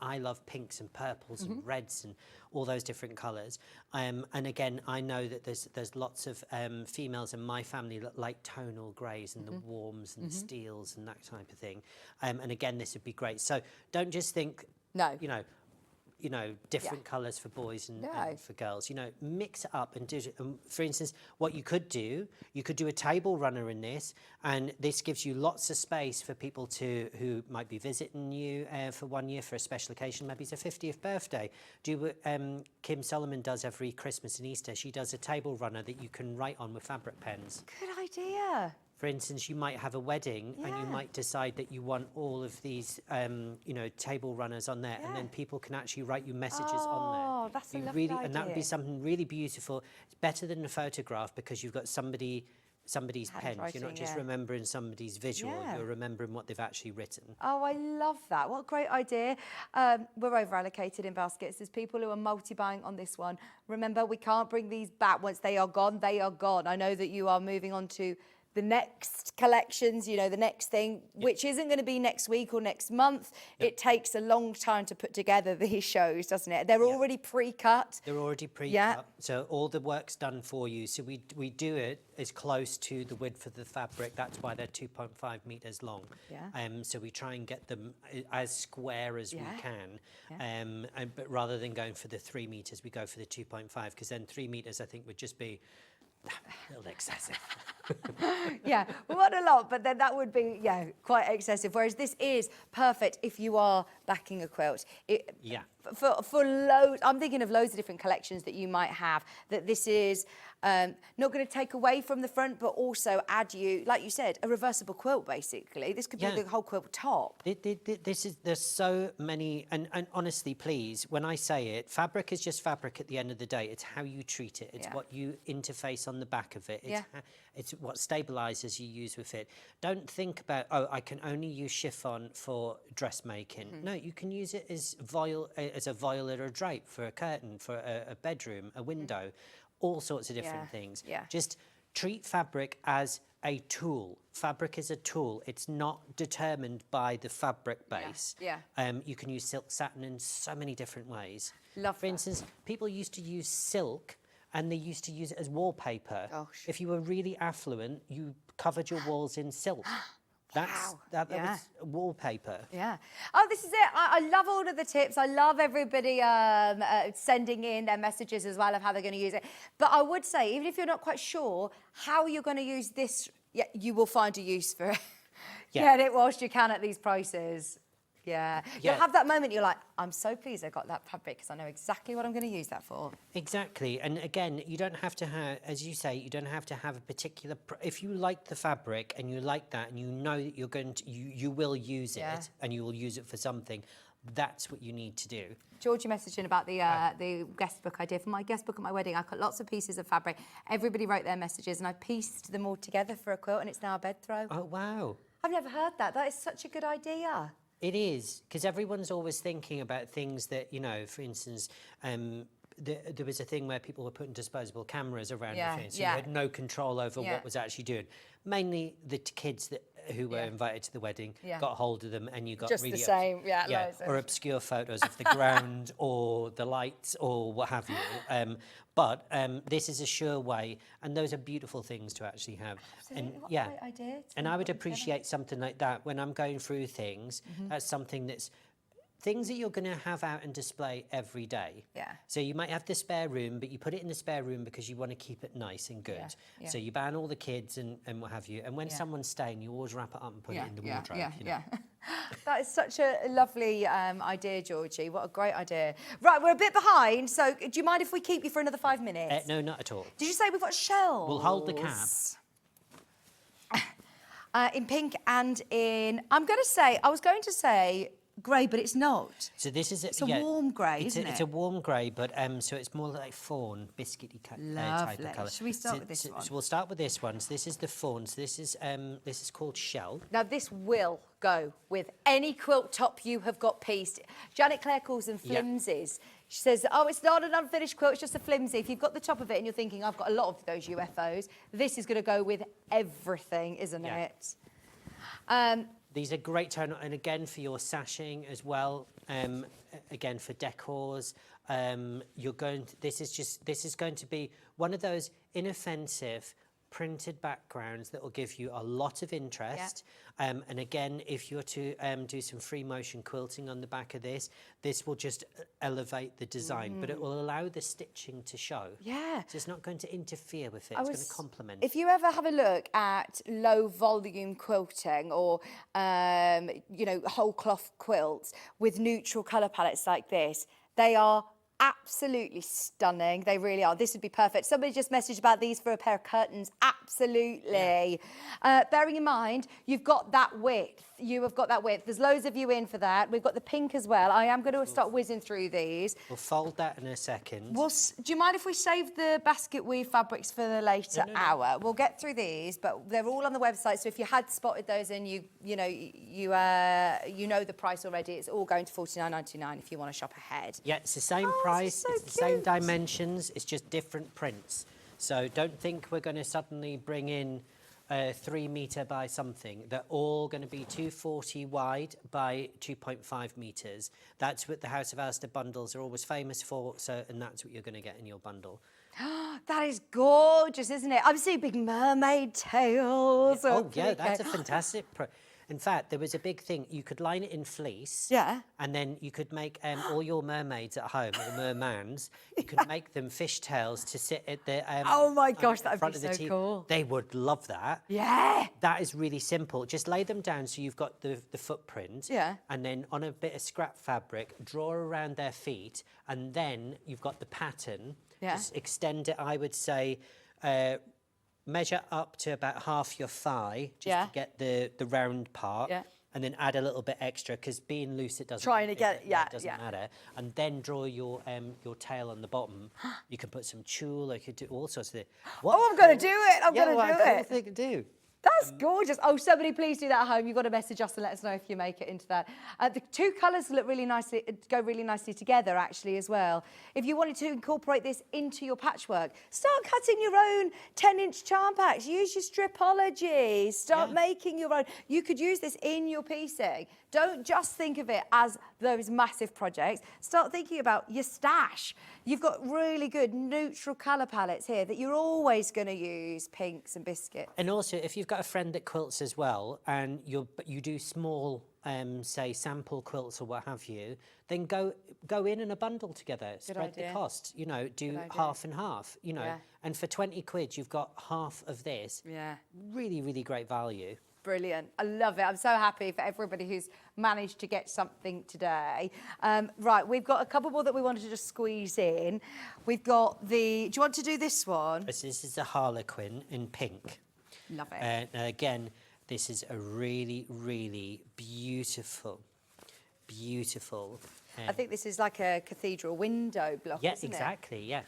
I love pinks and purples and reds and all those different colours. And again, I know that there's lots of females in my family that like tonal greys and the warms and the steels and that type of thing. And again, this would be great. So don't just think, you know, different colours for boys and for girls. You know, mix it up and do it. For instance, what you could do a table runner in this, and this gives you lots of space for people who might be visiting you for 1 year for a special occasion. Maybe it's a 50th birthday. Do what Kim Solomon does every Christmas and Easter. She does a table runner that you can write on with fabric pens. Good idea. For instance, you might have a wedding and you might decide that you want all of these, you know, table runners on there, and then people can actually write you messages on there. Oh, that's a lovely idea. And that would be something really beautiful. It's better than a photograph because you've got somebody's pen. You're not just remembering somebody's visual, you're remembering what they've actually written. Oh, I love that. What a great idea. We're over allocated in baskets. There's people who are multi-buying on this one. Remember, we can't bring these back. Once they are gone, they are gone. I know that you are moving on to the next collections, you know, the next thing, which isn't going to be next week or next month. It takes a long time to put together these shows, doesn't it? They're already pre-cut. They're already pre-cut, so all the work's done for you. So we do it as close to the width of the fabric. That's why they're 2.5 metres long. So we try and get them as square as we can. But rather than going for the 3 metres, we go for the 2.5, because then 3 metres, I think, would just be a little excessive. We want a lot, but then that would be, quite excessive. Whereas this is perfect if you are backing a quilt. For loads, I'm thinking of loads of different collections that you might have, that this is not going to take away from the front, but also add you, like you said, a reversible quilt, basically. This could be the whole quilt top. There's so many, and honestly, please, when I say it, fabric is just fabric at the end of the day. It's how you treat it. It's what you interface on the back of it. It's what stabilizers you use with it. Don't think about, I can only use chiffon for dressmaking. No, you can use it as a violet or a drape for a curtain, for a bedroom, a window, all sorts of different things. Just treat fabric as a tool. Fabric is a tool. It's not determined by the fabric base. You can use silk satin in so many different ways. For instance, people used to use silk, and they used to use it as wallpaper. If you were really affluent, you covered your walls in silk. That was wallpaper. Oh, this is it. I love all of the tips. I love everybody sending in their messages as well of how they're going to use it. But I would say, even if you're not quite sure how you're going to use this, you will find a use for it. Get it whilst you can at these prices. You'll have that moment, you're like, I'm so pleased I got that fabric because I know exactly what I'm going to use that for. Exactly. And again, you don't have to have, as you say, you don't have to have a particular, if you like the fabric and you like that and you know that you're going to, you will use it and you will use it for something, that's what you need to do. Georgie messaged in about the guest book I did. For my guest book at my wedding, I cut lots of pieces of fabric. Everybody wrote their messages and I pieced them all together for a quilt, and it's now a bed throw. Oh, wow. I've never heard that. That is such a good idea. It is, because everyone's always thinking about things that, you know, for instance, there was a thing where people were putting disposable cameras around the thing, so you had no control over what was actually doing. Mainly the kids who were invited to the wedding got hold of them, and you got just really the same, or obscure photos of the ground or the lights or what have you. But this is a sure way, and those are beautiful things to actually have. Absolutely. And what a great idea. And I would appreciate something like that when I'm going through things. That's something that's things that you're going to have out and display every day. So you might have the spare room, but you put it in the spare room because you want to keep it nice and good. So you ban all the kids and what have you. And when someone's staying, you always wrap it up and put it in the wardrobe. You know? That is such a lovely idea, Georgie. What a great idea. Right, we're a bit behind, so do you mind if we keep you for another 5 minutes? No, not at all. Did you say we've got shells? We'll hold the cab. In pink and in, I was going to say grey, but it's not. So this is it's a warm grey, isn't it? It's a warm grey, but so it's more like fawn, biscuity type of colour. Should we start with this one? So we'll start with this one. So this is the fawn. So this is called shell. Now this will go with any quilt top you have got pieced. Janet Clare calls them flimsies. She says, oh, it's not an unfinished quilt, it's just a flimsy. If you've got the top of it and you're thinking, I've got a lot of those UFOs, this is going to go with everything, isn't it? These are great tone, and again for your sashing as well. Again for decors, this is going to be one of those inoffensive, printed backgrounds that will give you a lot of interest. And again, if you're to do some free motion quilting on the back of this, this will just elevate the design, but it will allow the stitching to show. Yeah. So it's not going to interfere with it, it's going to complement. If you ever have a look at low volume quilting or, you know, whole cloth quilts with neutral colour palettes like this, they are absolutely stunning. They really are. This would be perfect. Somebody just messaged about these for a pair of curtains. Absolutely. Bearing in mind, you've got that width. You have got that width. There's loads of you in for that. We've got the pink as well. I am going to start whizzing through these. We'll fold that in a second. Do you mind if we save the basket weave fabrics for the later hour? We'll get through these, but they're all on the website. So if you had spotted those and you know the price already, it's all going to $49.99 if you want to shop ahead. Yeah, it's the same price, it's the same dimensions, it's just different prints. So don't think we're going to suddenly bring in 3 metre by something. They're all going to be 240 wide by 2.5 metres. That's what the House of Alistair bundles are always famous for, and that's what you're going to get in your bundle. That is gorgeous, isn't it? I'm seeing big mermaid tails. Oh, yeah, that's a fantastic... In fact, there was a big thing. You could line it in fleece. Yeah. And then you could make all your mermaids at home, or mermans, you could make them fishtails to sit at the oh my gosh, that front would be of the so TV. cool. They would love that. Yeah. That is really simple. Just lay them down so you've got the footprint. Yeah. And then on a bit of scrap fabric, draw around their feet, and then you've got the pattern. Yeah. Just extend it, I would say, measure up to about half your thigh just to get the round part. Yeah. And then add a little bit extra, because being loose, it doesn't. Trying to get, it doesn't matter. And then draw your tail on the bottom. You can put some tulle. You could do all sorts of things. Oh, I'm going to do it. I'm going to do What it. do you think to do? That's gorgeous. Oh, somebody please do that at home. You've got to message us and let us know if you make it into that. The two colours look really nicely, go really nicely together actually as well. If you wanted to incorporate this into your patchwork, start cutting your own 10-inch charm packs. Use your stripology. Start making your own. You could use this in your piecing. Don't just think of it as those massive projects. Start thinking about your stash. You've got really good neutral colour palettes here that you're always going to use, pinks and biscuits. And also, if you've got a friend that quilts as well, and you do small, say, sample quilts or what have you, then go in a bundle together. Spread the cost. You know, do half and half. You know, and for 20 quid, you've got half of this. Yeah. Really, really great value. Brilliant. I love it. I'm so happy for everybody who's managed to get something today. Right, we've got a couple more that we wanted to just squeeze in. We've got the... Do you want to do this one? This is a Harlequin in pink. Love it. Now again, this is a really, really beautiful. I think this is like a cathedral window block, Yes, isn't exactly, yeah.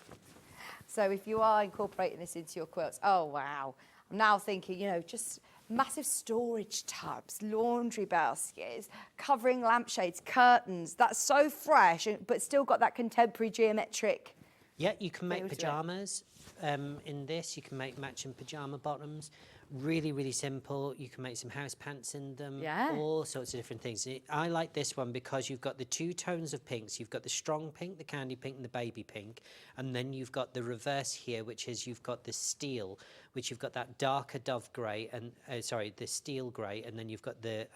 So if you are incorporating this into your quilts, oh, wow. I'm now thinking, you know, just massive storage tubs, laundry baskets, covering lampshades, curtains. That's so fresh, but still got that contemporary geometric. Yeah, you can make pyjamas in this. You can make matching pyjama bottoms. Really, really simple. You can make some house pants in them. Yeah. All sorts of different things. I like this one because you've got the two tones of pinks. You've got the strong pink, the candy pink, and the baby pink. And then you've got the reverse here, which is you've got the steel, which you've got that darker dove grey, and the steel grey, and then you've got the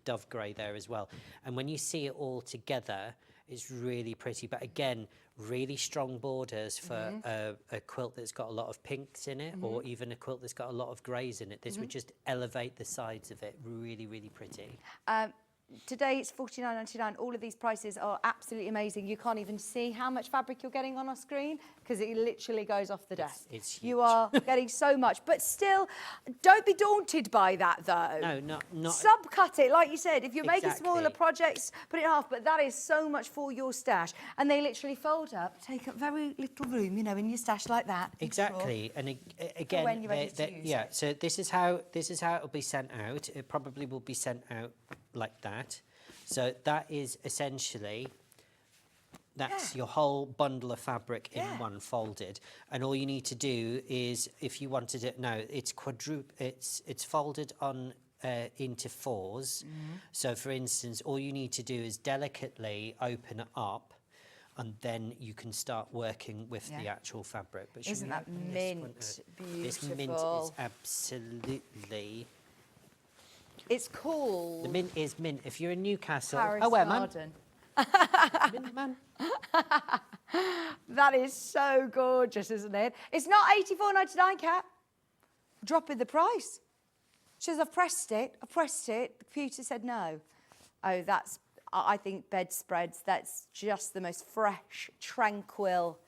dove grey there as well. And when you see it all together, it's really pretty. But again, really strong borders for a quilt that's got a lot of pinks in it, or even a quilt that's got a lot of greys in it. This would just elevate the sides of it. Really, really pretty. Today it's $49.99. All of these prices are absolutely amazing. You can't even see how much fabric you're getting on our screen because it literally goes off the desk. It's huge. You are getting so much, but still, don't be daunted by that though. No, not. Subcut it, like you said. If you're making Exactly. smaller projects, put it in half. But that is so much for your stash, and they literally fold up, take up very little room, you know, in your stash like that. Exactly, and again, when you're ready to use it. So this is how it'll be sent out. It probably will be sent out like that. So that is essentially your whole bundle of fabric in one folded. And all you need to do is, if you wanted it now, it's folded on into fours. So for instance, all you need to do is delicately open it up and then you can start working with the actual fabric. But should Isn't we that open mint this one? beautiful? This mint is absolutely... It's called... The mint is mint. If you're in Newcastle... Paris where, man? Garden. Mint, man. That is so gorgeous, isn't it? It's not $84.99, Kat. Dropping the price. She says, I've pressed it. The computer said no. Oh, that's, I think, bedspreads. That's just the most fresh, tranquil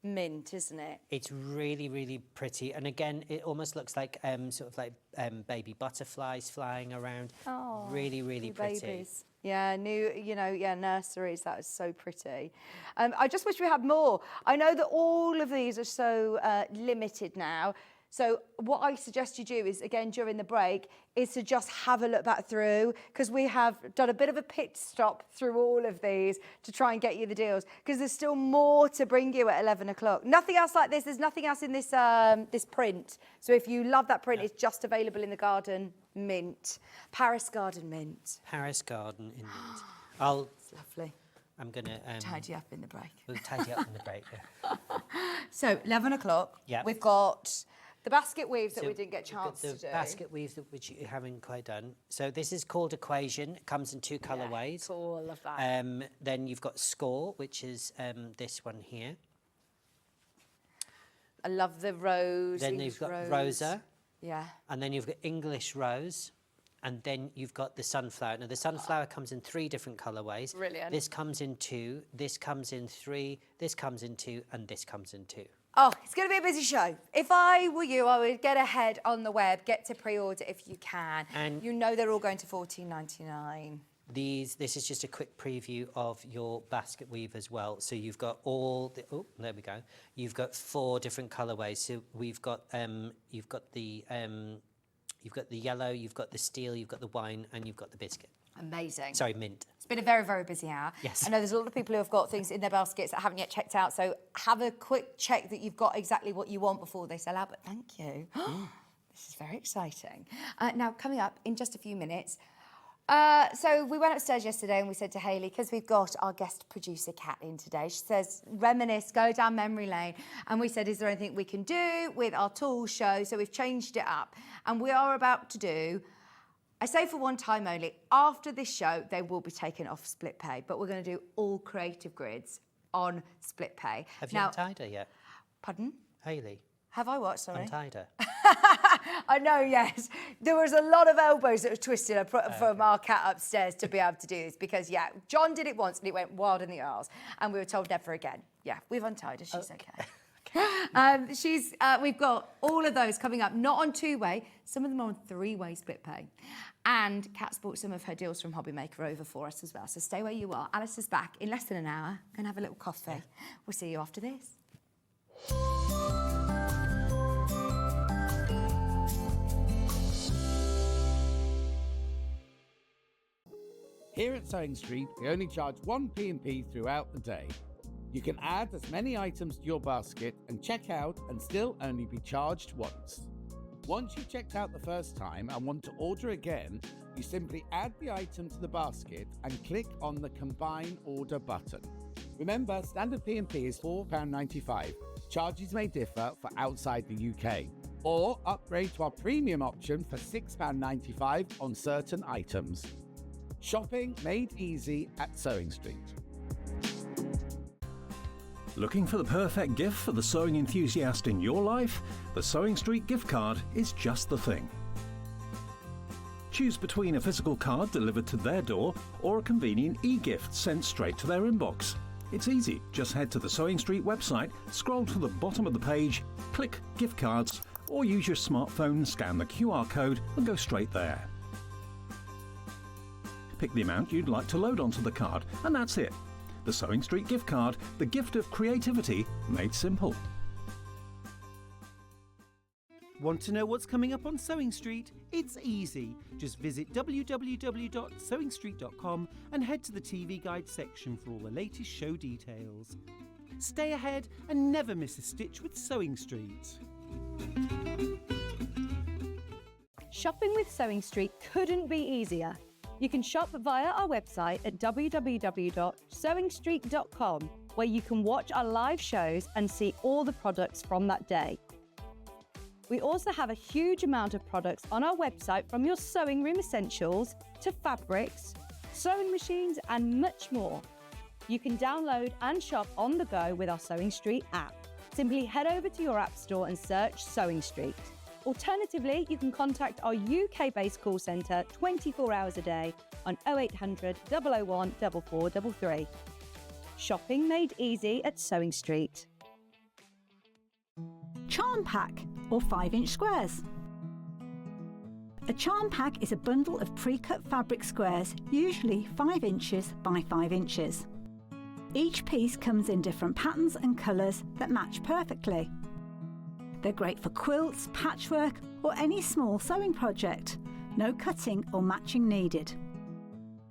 mint, isn't it? It's really, really pretty. And again, it almost looks like sort of like baby butterflies flying around. Oh, really, really pretty. Babies. Yeah, nurseries. That is so pretty. I just wish we had more. I know that all of these are so limited now. So what I suggest you do is, again, during the break, is to just have a look back through, because we have done a bit of a pit stop through all of these to try and get you the deals, because there's still more to bring you at 11 o'clock. Nothing else like this. There's nothing else in this this print. So if you love that print, it's just available in the garden mint. Paris Garden mint. Paris Garden in mint. It's lovely. I'm going to... tidy up in the break. We'll tidy up in the break, yeah. So 11 o'clock, we've got the basket weaves that we didn't get a chance to do. The basket weaves which you haven't quite done. So this is called Equation. It comes in two colourways. Cool, I love that. Then you've got Score, which is this one here. I love the rose. Then you've got Rosa. Yeah. And then you've got English Rose. And then you've got the Sunflower. Now, the Sunflower comes in 3 different colourways. Brilliant. This comes in 2, this comes in 3, this comes in 2, and this comes in 2. Oh, it's going to be a busy show. If I were you, I would get ahead on the web, get to pre-order if you can. And you know they're all going to $14.99. This is just a quick preview of your basket weave as well. So you've got all the, oh, there we go. You've got 4 different colourways. So we've got you've got the yellow, you've got the steel, you've got the wine, and you've got the biscuit. Amazing. Sorry, mint. It's been a very, very busy hour. Yes. I know there's a lot of people who have got things in their baskets that haven't yet checked out, so have a quick check that you've got exactly what you want before they sell out, but thank you. This is very exciting. Now, coming up in just a few minutes, so we went upstairs yesterday and we said to Hayley, because we've got our guest producer Kat in today, she says, reminisce, go down memory lane. And we said, is there anything we can do with our tools show? So we've changed it up. And we are about to do, I say for one time only, after this show, they will be taken off split pay, but we're going to do all creative grids on split pay. Have you untied her yet? Pardon? Hayley. Have I what, sorry? Untied her. I know, yes. There was a lot of elbows that were twisted from our Cat upstairs to be able to do this because, yeah, John did it once and it went wild in the aisles and we were told never again. Yeah, we've untied her. She's okay. We've got all of those coming up, not on 2-way, some of them are on 3-way split pay. And Kat's brought some of her deals from Hobbymaker over for us as well. So stay where you are. Alistair's back in less than an hour. Gonna have a little coffee. Yeah. We'll see you after this. Here at Sewing Street, we only charge 1 P&P throughout the day. You can add as many items to your basket and check out and still only be charged once. Once you've checked out the first time and want to order again, you simply add the item to the basket and click on the Combine Order button. Remember, standard P&P is £4.95. Charges may differ for outside the UK. Or upgrade to our premium option for £6.95 on certain items. Shopping made easy at Sewing Street. Looking for the perfect gift for the sewing enthusiast in your life? The Sewing Street gift card is just the thing. Choose between a physical card delivered to their door or a convenient e-gift sent straight to their inbox. It's easy. Just head to the Sewing Street website, scroll to the bottom of the page, click Gift Cards, or use your smartphone, scan the QR code and go straight there. Pick the amount you'd like to load onto the card, and that's it. The Sewing Street gift card, the gift of creativity made simple. Want to know what's coming up on Sewing Street? It's easy. Just visit www.sewingstreet.com and head to the TV Guide section for all the latest show details. Stay ahead and never miss a stitch with Sewing Street. Shopping with Sewing Street couldn't be easier. You can shop via our website at www.sewingstreet.com where you can watch our live shows and see all the products from that day. We also have a huge amount of products on our website, from your sewing room essentials to fabrics, sewing machines and much more. You can download and shop on the go with our Sewing Street app. Simply head over to your app store and search Sewing Street. Alternatively, you can contact our UK-based call centre 24 hours a day on 0800 001 4433. Shopping made easy at Sewing Street. Charm pack, or 5-inch squares. A charm pack is a bundle of pre-cut fabric squares, usually 5 inches by 5 inches. Each piece comes in different patterns and colours that match perfectly. They're great for quilts, patchwork or any small sewing project. No cutting or matching needed.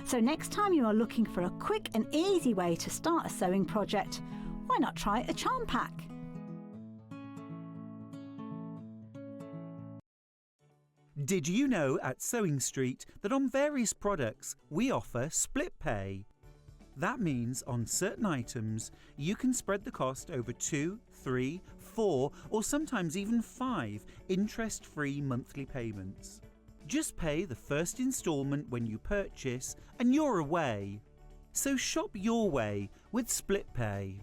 So next time you are looking for a quick and easy way to start a sewing project, why not try a charm pack? Did you know at Sewing Street that on various products we offer split pay? That means on certain items you can spread the cost over 2, 3, 4 or sometimes even 5 interest-free monthly payments. Just pay the first instalment when you purchase and you're away. So shop your way with split pay.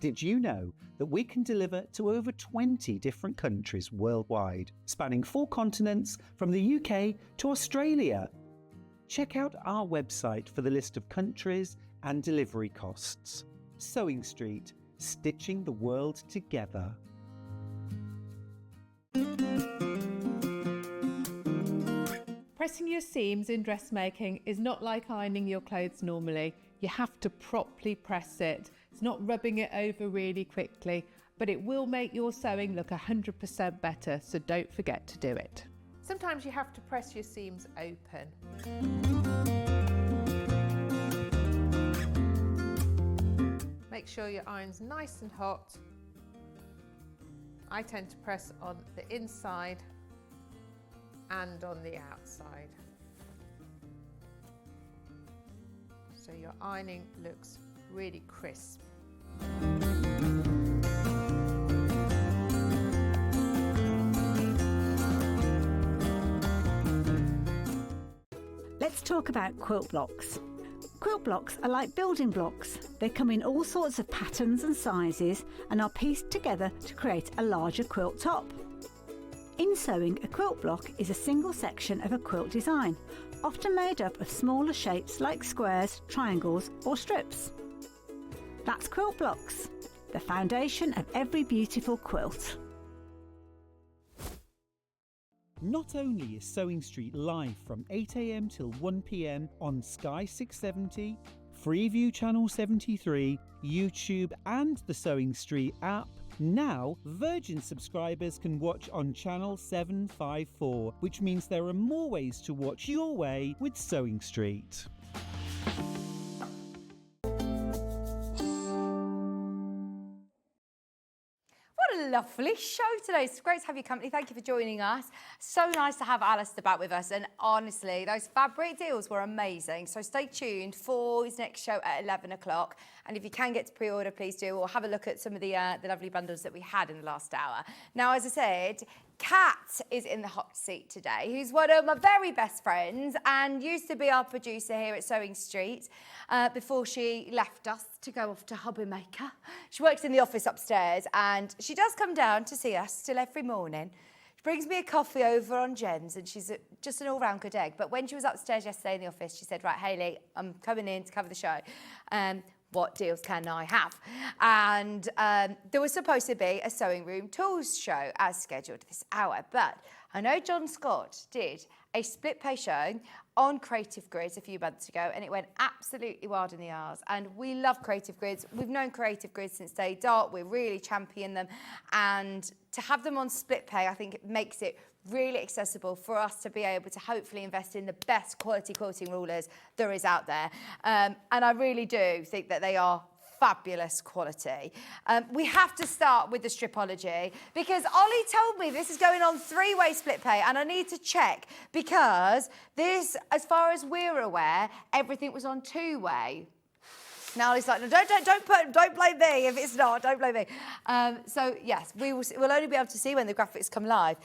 Did you know that we can deliver to over 20 different countries worldwide, spanning 4 continents from the UK to Australia? Check out our website for the list of countries and delivery costs. Sewing Street, stitching the world together. Pressing your seams in dressmaking is not like ironing your clothes normally. You have to properly press it. It's not rubbing it over really quickly, but it will make your sewing look 100% better, so don't forget to do it. Sometimes you have to press your seams open. Make sure your iron's nice and hot. I tend to press on the inside and on the outside, so your ironing looks really crisp. Let's talk about quilt blocks. Quilt blocks are like building blocks. They come in all sorts of patterns and sizes and are pieced together to create a larger quilt top. In sewing, a quilt block is a single section of a quilt design, often made up of smaller shapes like squares, triangles or strips. That's quilt blocks, the foundation of every beautiful quilt. Not only is Sewing Street live from 8 AM till 1 PM on Sky 670, Freeview Channel 73, YouTube and the Sewing Street app, now Virgin subscribers can watch on Channel 754, which means there are more ways to watch your way with Sewing Street. What a lovely show today. It's great to have your company. Thank you for joining us. So nice to have Alistair back with us. And honestly, those fabric deals were amazing. So stay tuned for his next show at 11 o'clock. And if you can get to pre-order, please do, or have a look at some of the lovely bundles that we had in the last hour. Now, as I said, Kat is in the hot seat today, who's one of my very best friends and used to be our producer here at Sewing Street before she left us to go off to Hobby Maker. She works in the office upstairs and she does come down to see us still every morning. She brings me a coffee over on Jen's and she's just an all-round good egg. But when she was upstairs yesterday in the office, she said, right, Hayley, I'm coming in to cover the show. What deals can I have? And there was supposed to be a sewing room tools show as scheduled this hour, but I know John Scott did a split pay show on Creative Grids a few months ago and it went absolutely wild in the R's, and we love Creative Grids. We've known Creative Grids since day dot. We're really championing them, and to have them on split pay, I think it makes it really accessible for us to be able to hopefully invest in the best quality quilting rulers there is out there. And I really do think that they are fabulous quality. We have to start with the stripology because Ollie told me this is going on 3-way split pay, and I need to check because this, as far as we're aware, everything was on 2-way. Now he's like, no, don't blame me if it's not. Don't blame me. So yes, we'll only be able to see when the graphics come live.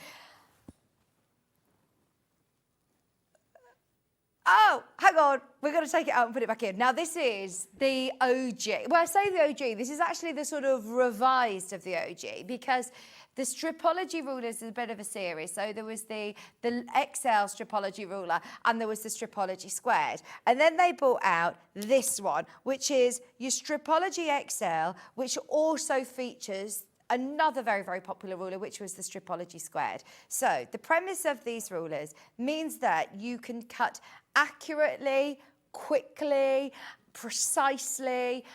Oh, hang on. We're going to take it out and put it back in. Now, this is the OG. Well, I say the OG. This is actually the sort of revised of the OG because the stripology rulers is a bit of a series. So there was the XL stripology ruler and there was the stripology squared. And then they brought out this one, which is your stripology XL, which also features another very, very popular ruler, which was the stripology squared. So the premise of these rulers means that you can cut accurately, quickly, precisely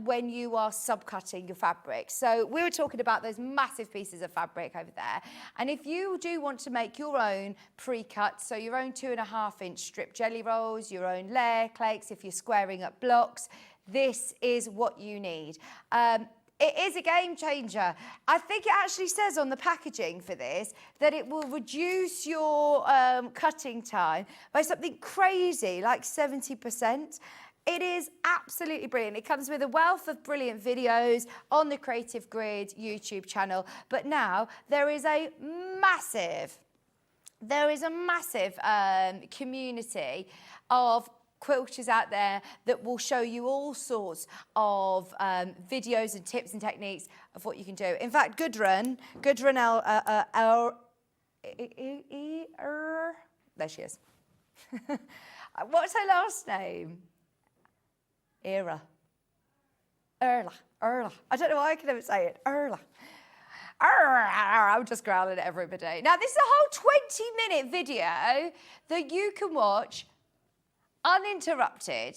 when you are subcutting your fabric. So we were talking about those massive pieces of fabric over there. And if you do want to make your own pre-cut, so your own 2.5-inch strip jelly rolls, your own layer cakes, if you're squaring up blocks, this is what you need. It is a game changer. I think it actually says on the packaging for this that it will reduce your cutting time by something crazy, like 70%. It is absolutely brilliant. It comes with a wealth of brilliant videos on the Creative Grid YouTube channel. But now there is a massive community of quilters out there that will show you all sorts of videos and tips and techniques of what you can do. In fact, Gudrun there she is. What's her last name? Erla. I don't know why I can never say it. Erla. I'm just growling at everybody. Now, this is a whole 20-minute video that you can watch uninterrupted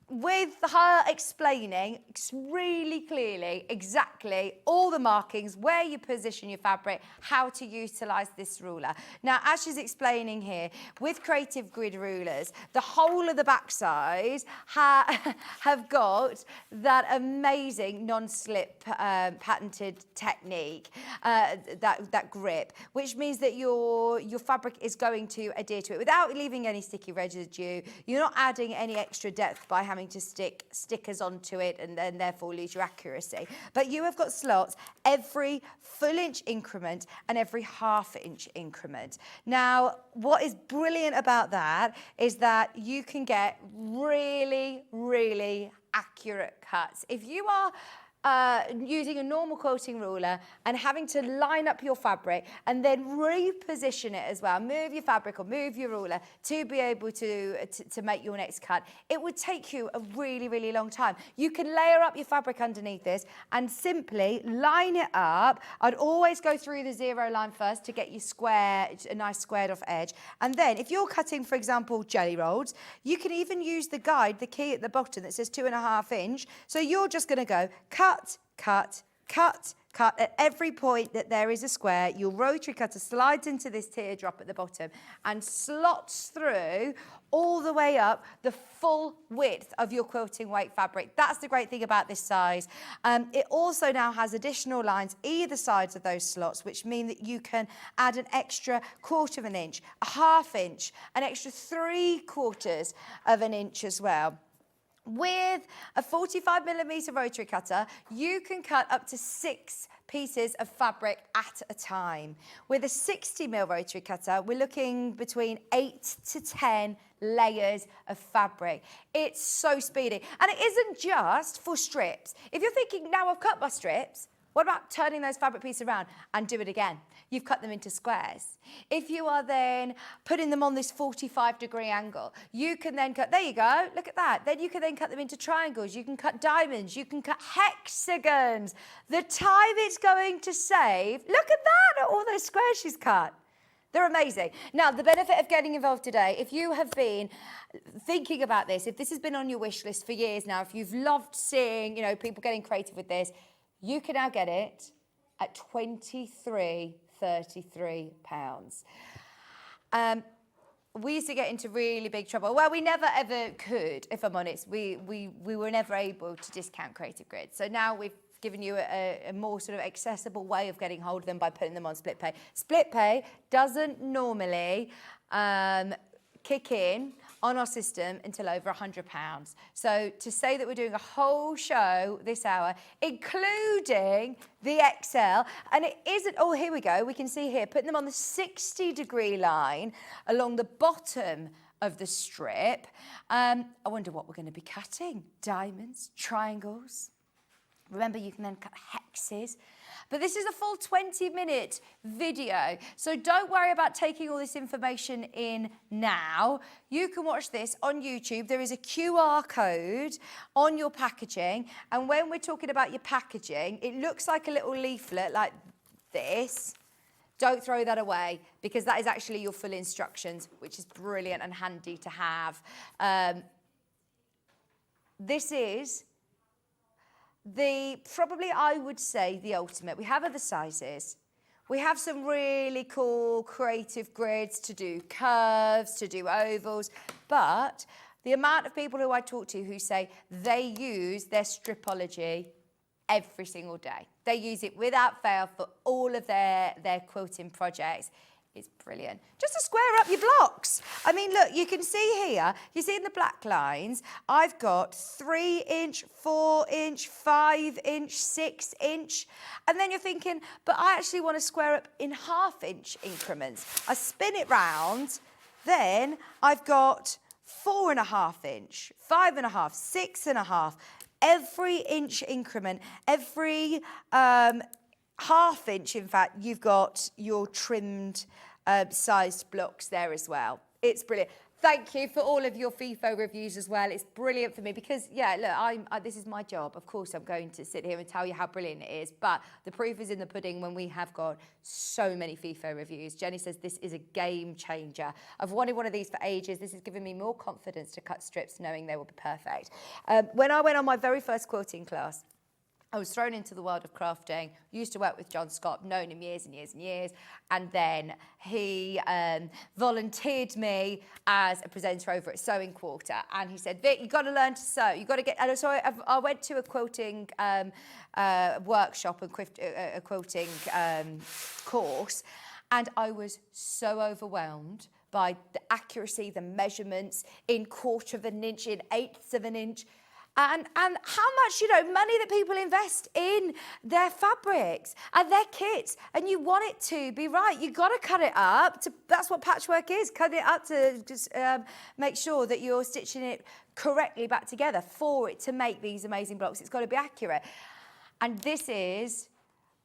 with her explaining really clearly exactly all the markings, where you position your fabric, how to utilise this ruler. Now, as she's explaining here, with Creative Grid rulers, the whole of the backside have got that amazing non-slip patented technique, that grip, which means that your fabric is going to adhere to it without leaving any sticky residue. You're not adding any extra depth by having to stick stickers onto it and then therefore lose your accuracy. But you have got slots every full-inch increment and every half-inch increment. Now, what is brilliant about that is that you can get really, really accurate cuts. If you are using a normal quilting ruler and having to line up your fabric and then reposition it as well, move your fabric or move your ruler to be able to make your next cut, it would take you a really, really long time. You can layer up your fabric underneath this and simply line it up. I'd always go through the 0 line first to get you a nice squared off edge. And then if you're cutting, for example, jelly rolls, you can even use the guide, the key at the bottom that says 2.5 inch. So you're just going to go cut, cut, cut, cut. At every point that there is a square, your rotary cutter slides into this teardrop at the bottom and slots through all the way up the full width of your quilting weight fabric. That's the great thing about this size. It also now has additional lines either sides of those slots, which mean that you can add an extra 1/4 inch, a 1/2 inch, an extra 3/4 of an inch as well. With a 45mm rotary cutter, you can cut up to 6 pieces of fabric at a time. With a 60mm rotary cutter, we're looking between 8 to 10 layers of fabric. It's so speedy. And it isn't just for strips. If you're thinking, now I've cut my strips, what about turning those fabric pieces around and do it again? You've cut them into squares. If you are then putting them on this 45-degree angle, you can then cut, there you go, look at that. Then you can then cut them into triangles. You can cut diamonds. You can cut hexagons. The time it's going to save, look at that, all those squares she's cut. They're amazing. Now, the benefit of getting involved today, if you have been thinking about this, if this has been on your wish list for years now, if you've loved seeing, people getting creative with this, you can now get it at £23.33. we used to get into really big trouble. Well, we never ever could, if I'm honest. We were never able to discount creative grids. So now we've given you a more sort of accessible way of getting hold of them by putting them on split pay. Split pay doesn't normally kick in on our system until over £100. So to say that we're doing a whole show this hour, including the XL, and it isn't, oh, here we go, we can see here, putting them on the 60-degree line along the bottom of the strip. I wonder what we're going to be cutting. Diamonds, triangles. Remember, you can then cut hexes. But this is a full 20-minute video, so don't worry about taking all this information in now. You can watch this on YouTube. There is a QR code on your packaging, and when we're talking about your packaging, it looks like a little leaflet like this. Don't throw that away, because that is actually your full instructions, which is brilliant and handy to have. This is probably I would say the ultimate. We have other sizes. We have some really cool creative grids to do curves, to do ovals, but the amount of people who I talk to who say they use their stripology every single day. They use it without fail for all of their quilting projects. It's brilliant. Just to square up your blocks. I mean, look, you can see here, you see in the black lines, I've got 3-inch, 4-inch, 5-inch, 6-inch. And then you're thinking, but I actually want to square up in 1/2-inch increments. I spin it round, then I've got 4.5-inch, 5.5, 6.5. Every inch increment, every 1/2-inch, in fact, you've got your trimmed sized blocks there as well. It's brilliant. Thank you for all of your FIFO reviews as well. It's brilliant for me because, yeah, look, this is my job. Of course, I'm going to sit here and tell you how brilliant it is, but the proof is in the pudding when we have got so many FIFO reviews. Jenny says this is a game changer. I've wanted one of these for ages. This has given me more confidence to cut strips knowing they will be perfect. When I went on my very first quilting class, I was thrown into the world of crafting. Used to work with John Scott, known him years and years and years. And then he volunteered me as a presenter over at Sewing Quarter. And he said, Vic, you've got to learn to sew. You've got to get... And so I went to a quilting workshop and a quilting course. And I was so overwhelmed by the accuracy, the measurements in 1/4 of an inch, in 1/8 of an inch. And how much, money that people invest in their fabrics and their kits. And you want it to be right. You've got to cut it up. That's what patchwork is. Cut it up to just make sure that you're stitching it correctly back together for it to make these amazing blocks. It's got to be accurate. And this is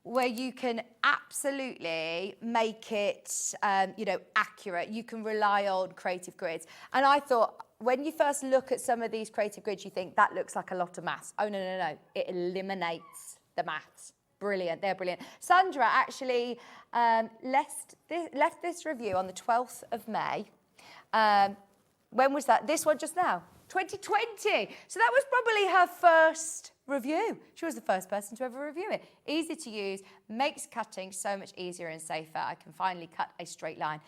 where you can absolutely make it, accurate. You can rely on creative grids. And I thought, when you first look at some of these creative grids, you think that looks like a lot of maths. Oh, no. It eliminates the maths. Brilliant. They're brilliant. Sandra actually left this review on the 12th of May. When was that? This one just now. 2020. So that was probably her first review. She was the first person to ever review it. Easy to use, makes cutting so much easier and safer. I can finally cut a straight line.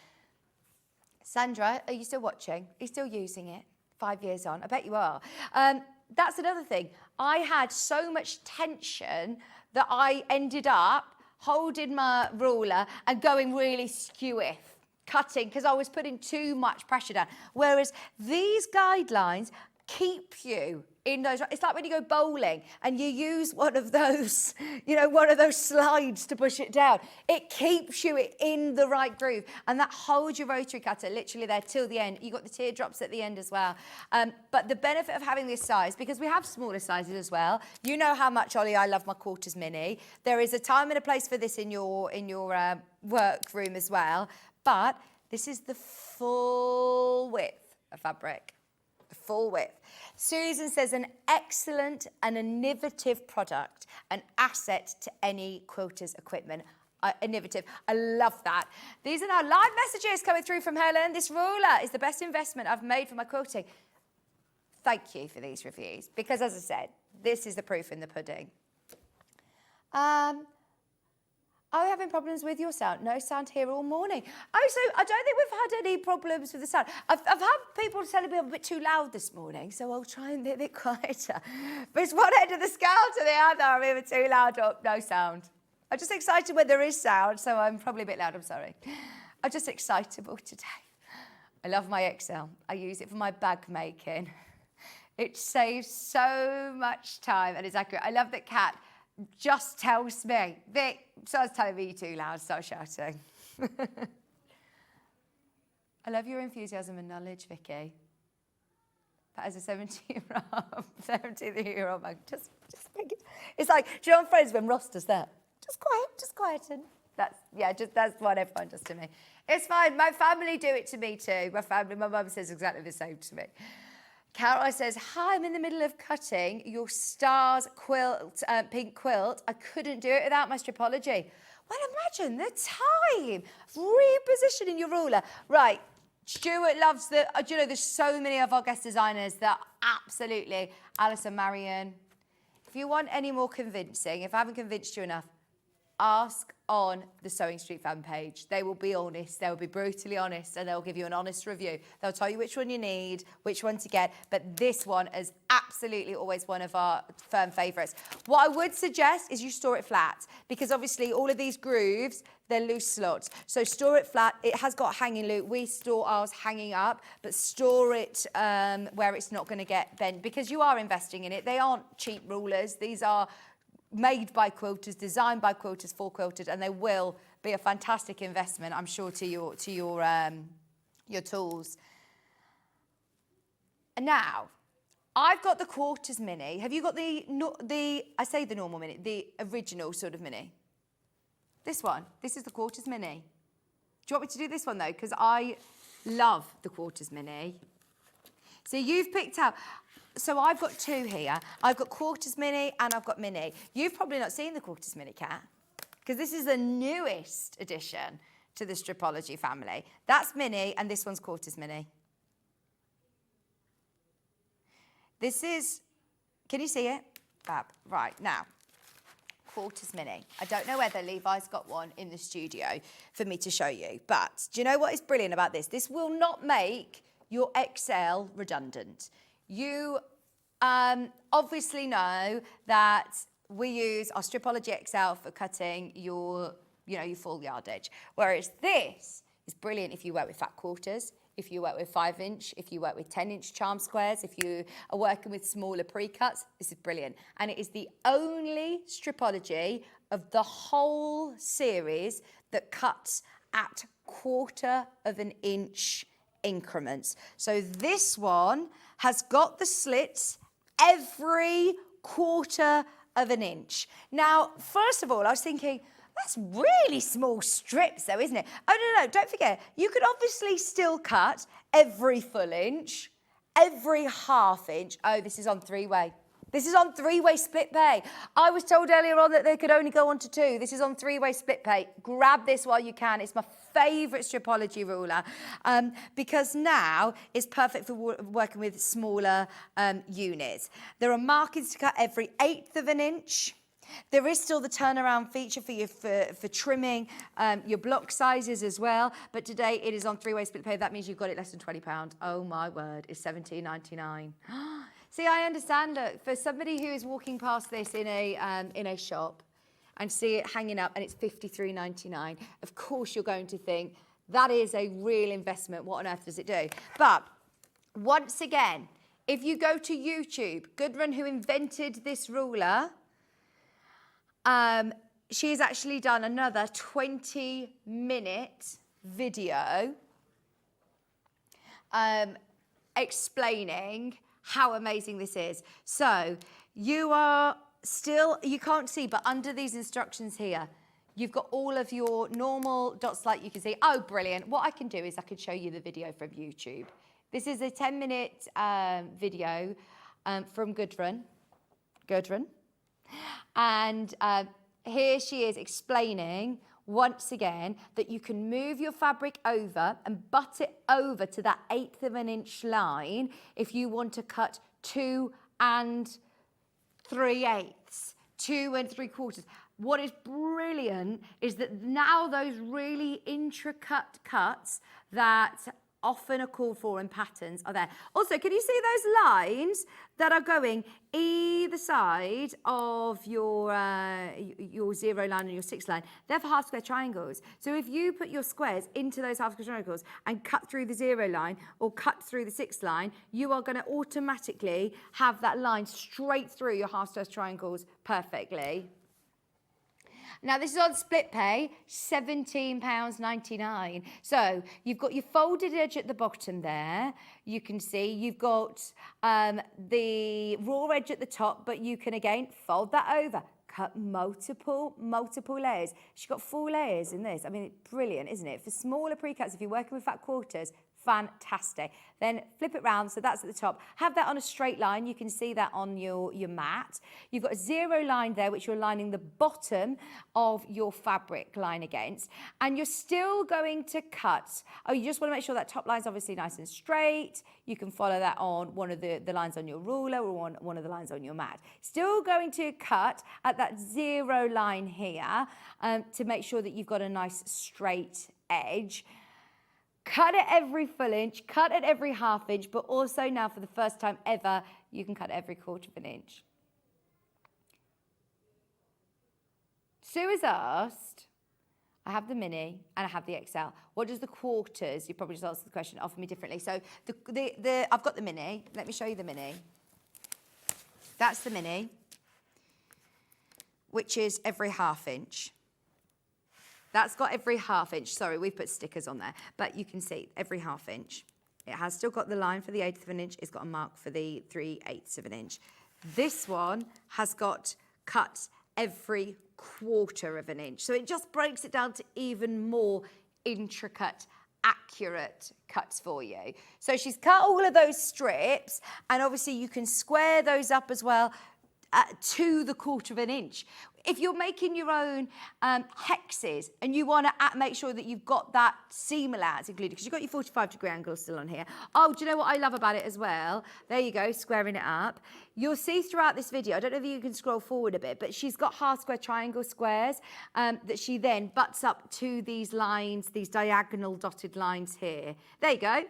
Sandra, are you still watching? Are you still using it 5 years on? I bet you are. That's another thing. I had so much tension that I ended up holding my ruler and going really skewiff, cutting, because I was putting too much pressure down. Whereas these guidelines keep you in those. It's like when you go bowling and you use one of those, one of those slides to push it down. It keeps you in the right groove, and that holds your rotary cutter literally there till the end. You got the teardrops at the end as well. But the benefit of having this size, because we have smaller sizes as well. You know how much, Ollie, I love my quarters mini. There is a time and a place for this in your work room as well. But this is the full width of fabric. Full width. Susan says an excellent and innovative product, an asset to any quilter's equipment. Innovative. I love that. These are now live messages coming through from Helen. This ruler is the best investment I've made for my quilting. Thank you for these reviews, because as I said, this is the proof in the pudding. Are we having problems with your sound? No sound here all morning. Oh, so I don't think we've had any problems with the sound. I've had people telling me I'm a bit too loud this morning, so I'll try and be a bit quieter. But it's one end of the scale to the other. I'm either too loud or no sound. I'm just excited when there is sound, so I'm probably a bit loud, I'm sorry. I'm just excitable today. I love my Excel. I use it for my bag making. It saves so much time and it's accurate. I love that Kat just tells me, Vic, starts telling me you're too loud, start shouting. I love your enthusiasm and knowledge, Vicky. That is a 17-year-old man. Just make it. It's like, do you know on Friends when Ross does that? Just quieten. That's what everyone does to me. It's fine. My family do it to me too. My mum says exactly the same to me. Carroll says, hi, I'm in the middle of cutting your stars quilt, pink quilt. I couldn't do it without my stripology. Well, imagine the time repositioning your ruler. Right, Stuart loves do you know, there's so many of our guest designers that absolutely, Alison, Marion, if you want any more convincing, if I haven't convinced you enough, ask on the Sewing Street fan page. They will be honest, they will be brutally honest, and they'll give you an honest review. They'll tell you which one you need, which one to get, but this one is absolutely always one of our firm favourites. What I would suggest is you store it flat, because obviously all of these grooves, they're loose slots. So store it flat. It has got hanging loop. We store ours hanging up, but store it where it's not going to get bent, because you are investing in it. They aren't cheap rulers. These are made by quilters, designed by quilters for quilters, and they will be a fantastic investment, I'm sure, to your tools. And now, I've got the quarters mini. Have you got the I say the normal mini, the original sort of mini? This one. This is the quarters mini. Do you want me to do this one though? Because I love the quarters mini. So you've picked out. So I've got two here. I've got quarters mini and I've got mini. You've probably not seen the quarters mini, Kat, because this is the newest addition to the Stripology family. That's mini and this one's quarters mini. This is, can you see it? Fab. Right, now, quarters mini. I don't know whether Levi's got one in the studio for me to show you, but do you know what is brilliant about this? This will not make your XL redundant. You obviously know that we use our Stripology XL for cutting your full yardage, whereas this is brilliant if you work with fat quarters, if you work with 5-inch, if you work with 10-inch charm squares, if you are working with smaller pre-cuts, this is brilliant. And it is the only Stripology of the whole series that cuts at 1/4 of an inch increments. So this one has got the slits every 1/4 of an inch. Now, first of all, I was thinking, that's really small strips though, isn't it? Oh, no, don't forget, you could obviously still cut every full inch, every 1/2 inch. Oh, this is on 3-way. This is on 3-way split pay. I was told earlier on that they could only go on to 2. This is on 3-way split pay. Grab this while you can. It's my favourite Stripology ruler because now it's perfect for working with smaller units. There are markings to cut every 1/8 of an inch. There is still the turnaround feature for trimming your block sizes as well. But today it is on 3-way split pay. That means you've got it less than £20. Oh my word, it's £17.99. See, I understand. Look, for somebody who is walking past this in a shop and see it hanging up and it's £53.99, of course you're going to think that is a real investment. What on earth does it do? But once again, if you go to YouTube, Gudrun, who invented this ruler, she's actually done another 20-minute video explaining how amazing this is. So you can't see, but under these instructions here, you've got all of your normal dots like you can see. Oh, brilliant. What I can do is I can show you the video from YouTube. This is a 10-minute video from Gudrun. And here she is explaining once again that you can move your fabric over and butt it over to that 1/8 of an inch line if you want to cut 2 3/8. 2 3/4. What is brilliant is that now those really intricate cuts that often are called for in patterns are there. Also, can you see those lines that are going either side of your 0 line and your 6 line? They're for half square triangles. So if you put your squares into those half square triangles and cut through the 0 line or cut through the 6 line, you are going to automatically have that line straight through your half square triangles perfectly. Now, this is on split pay, £17.99. So you've got your folded edge at the bottom there. You can see you've got the raw edge at the top, but you can, again, fold that over. Cut multiple layers. She's got 4 layers in this. I mean, brilliant, isn't it? For smaller pre-cuts, if you're working with fat quarters, fantastic. Then flip it round, so that's at the top. Have that on a straight line. You can see that on your mat. You've got a 0 line there, which you're lining the bottom of your fabric line against. And you're still going to cut. Oh, you just want to make sure that top line's obviously nice and straight. You can follow that on one of the lines on your ruler or one of the lines on your mat. Still going to cut at that 0 line here to make sure that you've got a nice straight edge. Cut at every full inch, cut at every half inch, but also now for the first time ever, you can cut at every 1/4 inch. Sue has asked, I have the mini and I have the XL. What does the quarters, you probably just answered the question, offer me differently? So I've got the mini. Let me show you the mini. That's the mini, which is every half inch. That's got every half inch. Sorry, we've put stickers on there, but you can see every half inch. It has still got the line for the 1/8 of an inch. It's got a mark for the 3/8 of an inch. This one has got cuts every 1/4 of an inch. So it just breaks it down to even more intricate, accurate cuts for you. So she's cut all of those strips, and obviously you can square those up as well to the 1/4 of an inch. If you're making your own hexes and you want to make sure that you've got that seam allowance included, because you've got your 45-degree angle still on here. Oh, do you know what I love about it as well? There you go, squaring it up. You'll see throughout this video, I don't know if you can scroll forward a bit, but she's got half square triangle squares that she then butts up to these lines, these diagonal dotted lines here. There you go.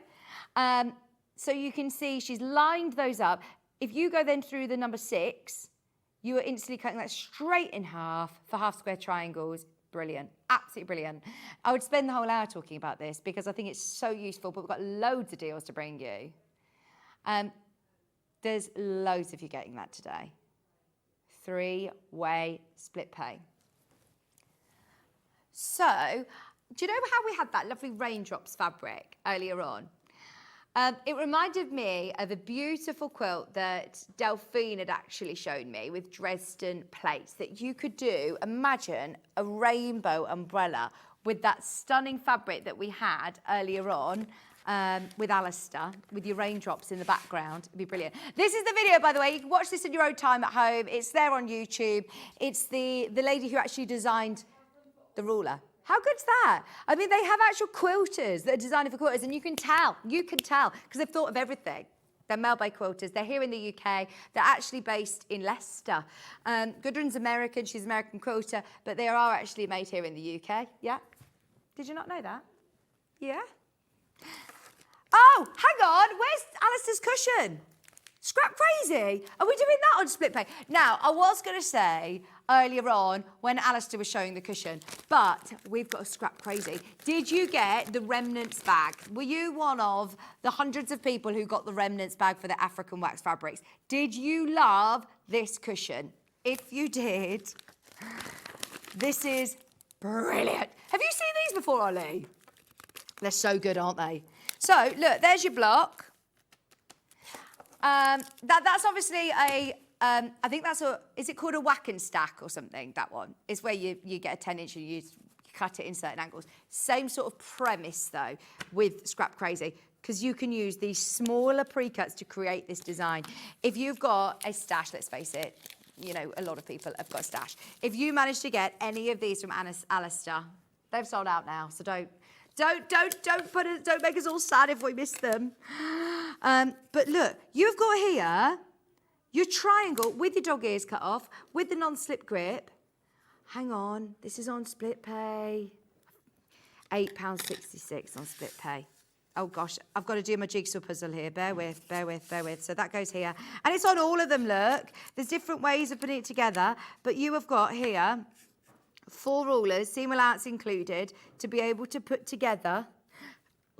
So you can see she's lined those up. If you go then through the number 6, you are instantly cutting that straight in half for half square triangles. Brilliant, absolutely brilliant. I would spend the whole hour talking about this because I think it's so useful, but we've got loads of deals to bring you. There's loads of you getting that today. 3-way split pay. So, do you know how we had that lovely raindrops fabric earlier on? It reminded me of a beautiful quilt that Delphine had actually shown me with Dresden plates that you could do. Imagine a rainbow umbrella with that stunning fabric that we had earlier on with Alistair, with your raindrops in the background. It'd be brilliant. This is the video, by the way. You can watch this in your own time at home. It's there on YouTube. It's the lady who actually designed the ruler. How good's that? I mean, they have actual quilters that are designed for quilters, and you can tell, because they've thought of everything. They're mail-by quilters. They're here in the UK. They're actually based in Leicester. Gudrun's American. She's an American quilter, but they are actually made here in the UK. Yeah? Did you not know that? Yeah? Oh, hang on. Where's Alistair's cushion? Scrap crazy. Are we doing that on split pay? Now, I was going to say earlier on when Alistair was showing the cushion, but we've got a scrap crazy. Did you get the remnants bag? Were you one of the hundreds of people who got the remnants bag for the African wax fabrics? Did you love this cushion? If you did, this is brilliant. Have you seen these before, Ollie? They're so good, aren't they? So, look, there's your block. That's obviously a, I think that's is it called a whack and stack or something, that one? It's where you get a 10-inch and you cut it in certain angles. Same sort of premise, though, with Scrap Crazy, because you can use these smaller pre-cuts to create this design. If you've got a stash, let's face it, you know, a lot of people have got a stash. If you manage to get any of these from Alistair, they've sold out now, so don't make us all sad if we miss them. But look, you've got here your triangle with your dog ears cut off, with the non-slip grip. Hang on, this is on split pay. £8.66 on split pay. Oh gosh, I've got to do my jigsaw puzzle here. Bear with. So that goes here. And it's on all of them, look. There's different ways of putting it together, but you have got here 4 rulers, seam allowance included, to be able to put together.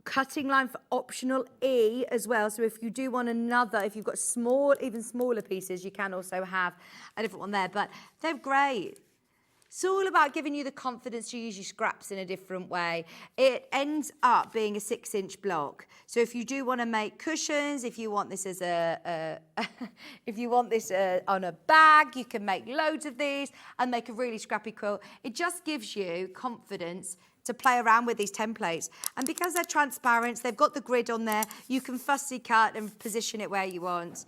Cutting line for optional E as well. So if you do want another, if you've got small, even smaller pieces, you can also have a different one there. But they're great. It's all about giving you the confidence to use your scraps in a different way. It ends up being a 6-inch block. So if you do want to make cushions, if you want this as if you want this on a bag, you can make loads of these and make a really scrappy quilt. It just gives you confidence to play around with these templates. And because they're transparent, they've got the grid on there, you can fussy cut and position it where you want.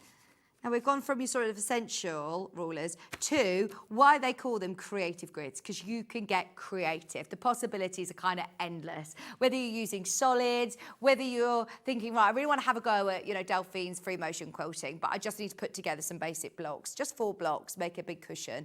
Now we've gone from your sort of essential rulers to why they call them creative grids, because you can get creative. The possibilities are kind of endless. Whether you're using solids, whether you're thinking, right, I really want to have a go at, Delphine's free motion quilting, but I just need to put together some basic blocks, just 4 blocks, make a big cushion.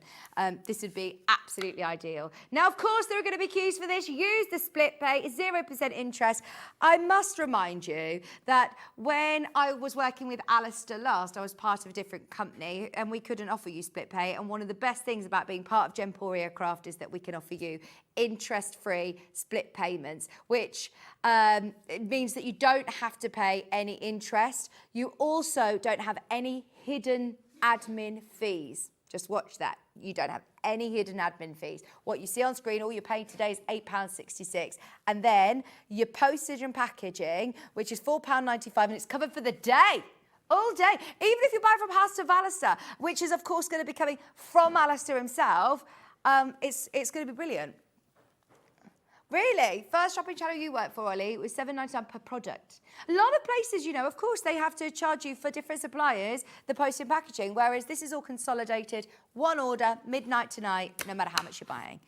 This would be absolutely ideal. Now, of course, there are going to be cues for this. Use the split pay, it's 0% interest. I must remind you that when I was working with Alistair last, I was part of a different company and we couldn't offer you split pay, and one of the best things about being part of Gemporia Craft is that we can offer you interest-free split payments, which it means that you don't have to pay any interest. You also don't have any hidden admin fees. Just watch that. You don't have any hidden admin fees. What you see on screen, all you're paying today is £8.66. And then your postage and packaging, which is £4.95, and it's covered for the day. All day. Even if you buy from House of Alistair, which is, of course, going to be coming from Alistair himself, it's going to be brilliant. Really? First shopping channel you work for, Ollie, was £7.99 per product. A lot of places, of course, they have to charge you for different suppliers, the post and packaging, whereas this is all consolidated, one order, midnight tonight, no matter how much you're buying.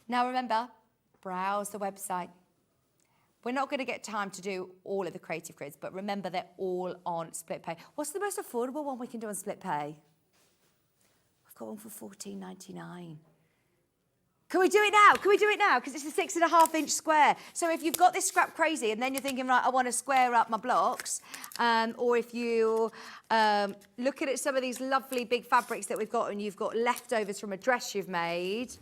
Now, remember, browse the website. We're not going to get time to do all of the creative grids, but remember, they're all on split pay. What's the most affordable one we can do on split pay? I've got one for £14.99. Can we do it now? Can we do it now? Because it's a 6.5-inch square. So if you've got this scrap crazy and then you're thinking, right, I want to square up my blocks, or if you look at some of these lovely big fabrics that we've got and you've got leftovers from a dress you've made,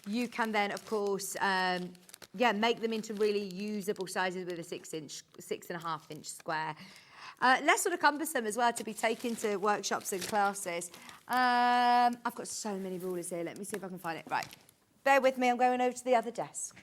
you can then, of course, make them into really usable sizes with a 6.5-inch square. Less sort of cumbersome as well to be taken to workshops and classes. I've got so many rulers here. Let me see if I can find it. Right. Bear with me. I'm going over to the other desk.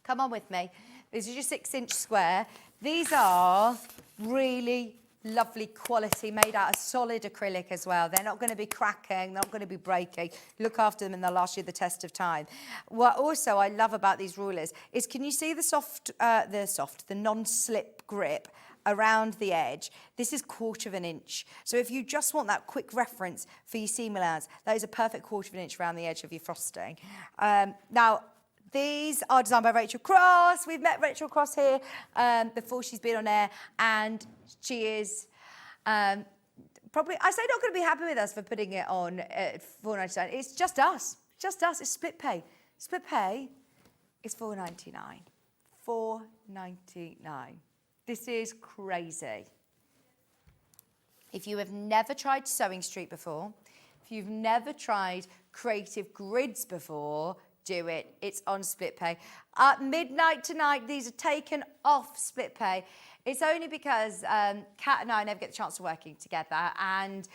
Come on with me. This is your 6-inch square. These are really lovely quality, made out of solid acrylic as well. They're not going to be cracking, they're not going to be breaking. Look after them and they'll last you the test of time. What also I love about these rulers is, can you see the non-slip grip around the edge? This is 1/4 of an inch. So if you just want that quick reference for your seam allowance, that is a perfect 1/4 of an inch around the edge of your frosting. Now, these are designed by Rachel Cross. We've met Rachel Cross here before she's been on air, and she is probably, I say, not going to be happy with us for putting it on at £4.99. It's just us. Just us. It's split pay. Split pay is £4.99. £4.99. This is crazy. If you have never tried Sewing Street before, if you've never tried creative grids before, do it. It's on split pay. At midnight tonight, these are taken off split pay. It's only because Kat and I never get the chance of working together, and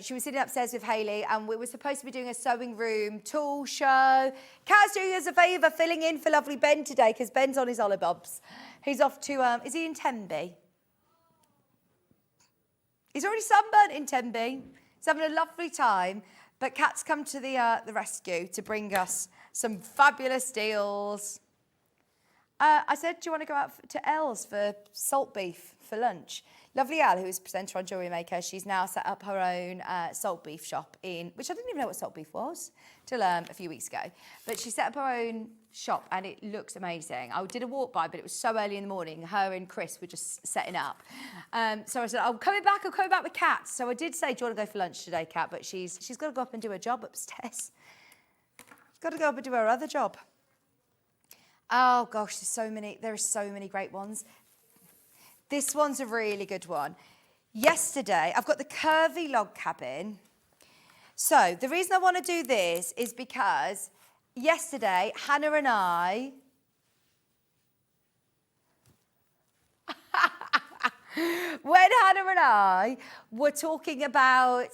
she was sitting upstairs with Hayley, and we were supposed to be doing a sewing room tool show. Kat's doing us a favour, filling in for lovely Ben today, because Ben's on his olibobs. He's off to, is he in Tenby? He's already sunburnt in Tenby. He's having a lovely time, but Kat's come to the rescue to bring us some fabulous deals. I said, do you want to go out to El's for salt beef for lunch? Lovely Al, who is a presenter on Jewellery Maker, she's now set up her own salt beef shop which I didn't even know what salt beef was till a few weeks ago. But she set up her own shop and it looks amazing. I did a walk by, but it was so early in the morning. Her and Chris were just setting up. So I said, I'm coming back with Kat. So I did say, do you want to go for lunch today, Kat? But she's got to go up and do her job upstairs. She's got to go up and do her other job. Oh gosh, there are so many great ones. This one's a really good one. Yesterday, I've got the curvy log cabin. So the reason I want to do this is because yesterday, Hannah and I were talking about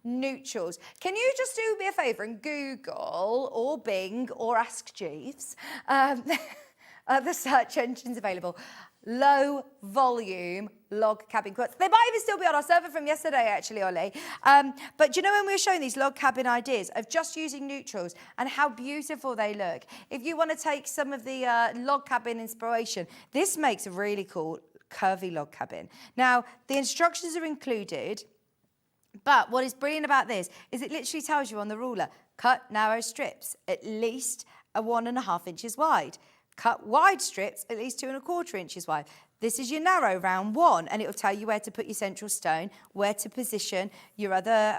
neutrals. Can you just do me a favour and Google or Bing or Ask Jeeves, the search engines available, low volume log cabin quotes. They might even still be on our server from yesterday, actually, Ollie. But do you know when we were showing these log cabin ideas of just using neutrals and how beautiful they look? If you want to take some of the log cabin inspiration, this makes a really cool curvy log cabin. Now, the instructions are included, but what is brilliant about this is it literally tells you on the ruler, cut narrow strips at least 1.5 inches wide. Cut wide strips at least 2.25 inches wide. This is your narrow round 1, and it will tell you where to put your central stone, where to position your other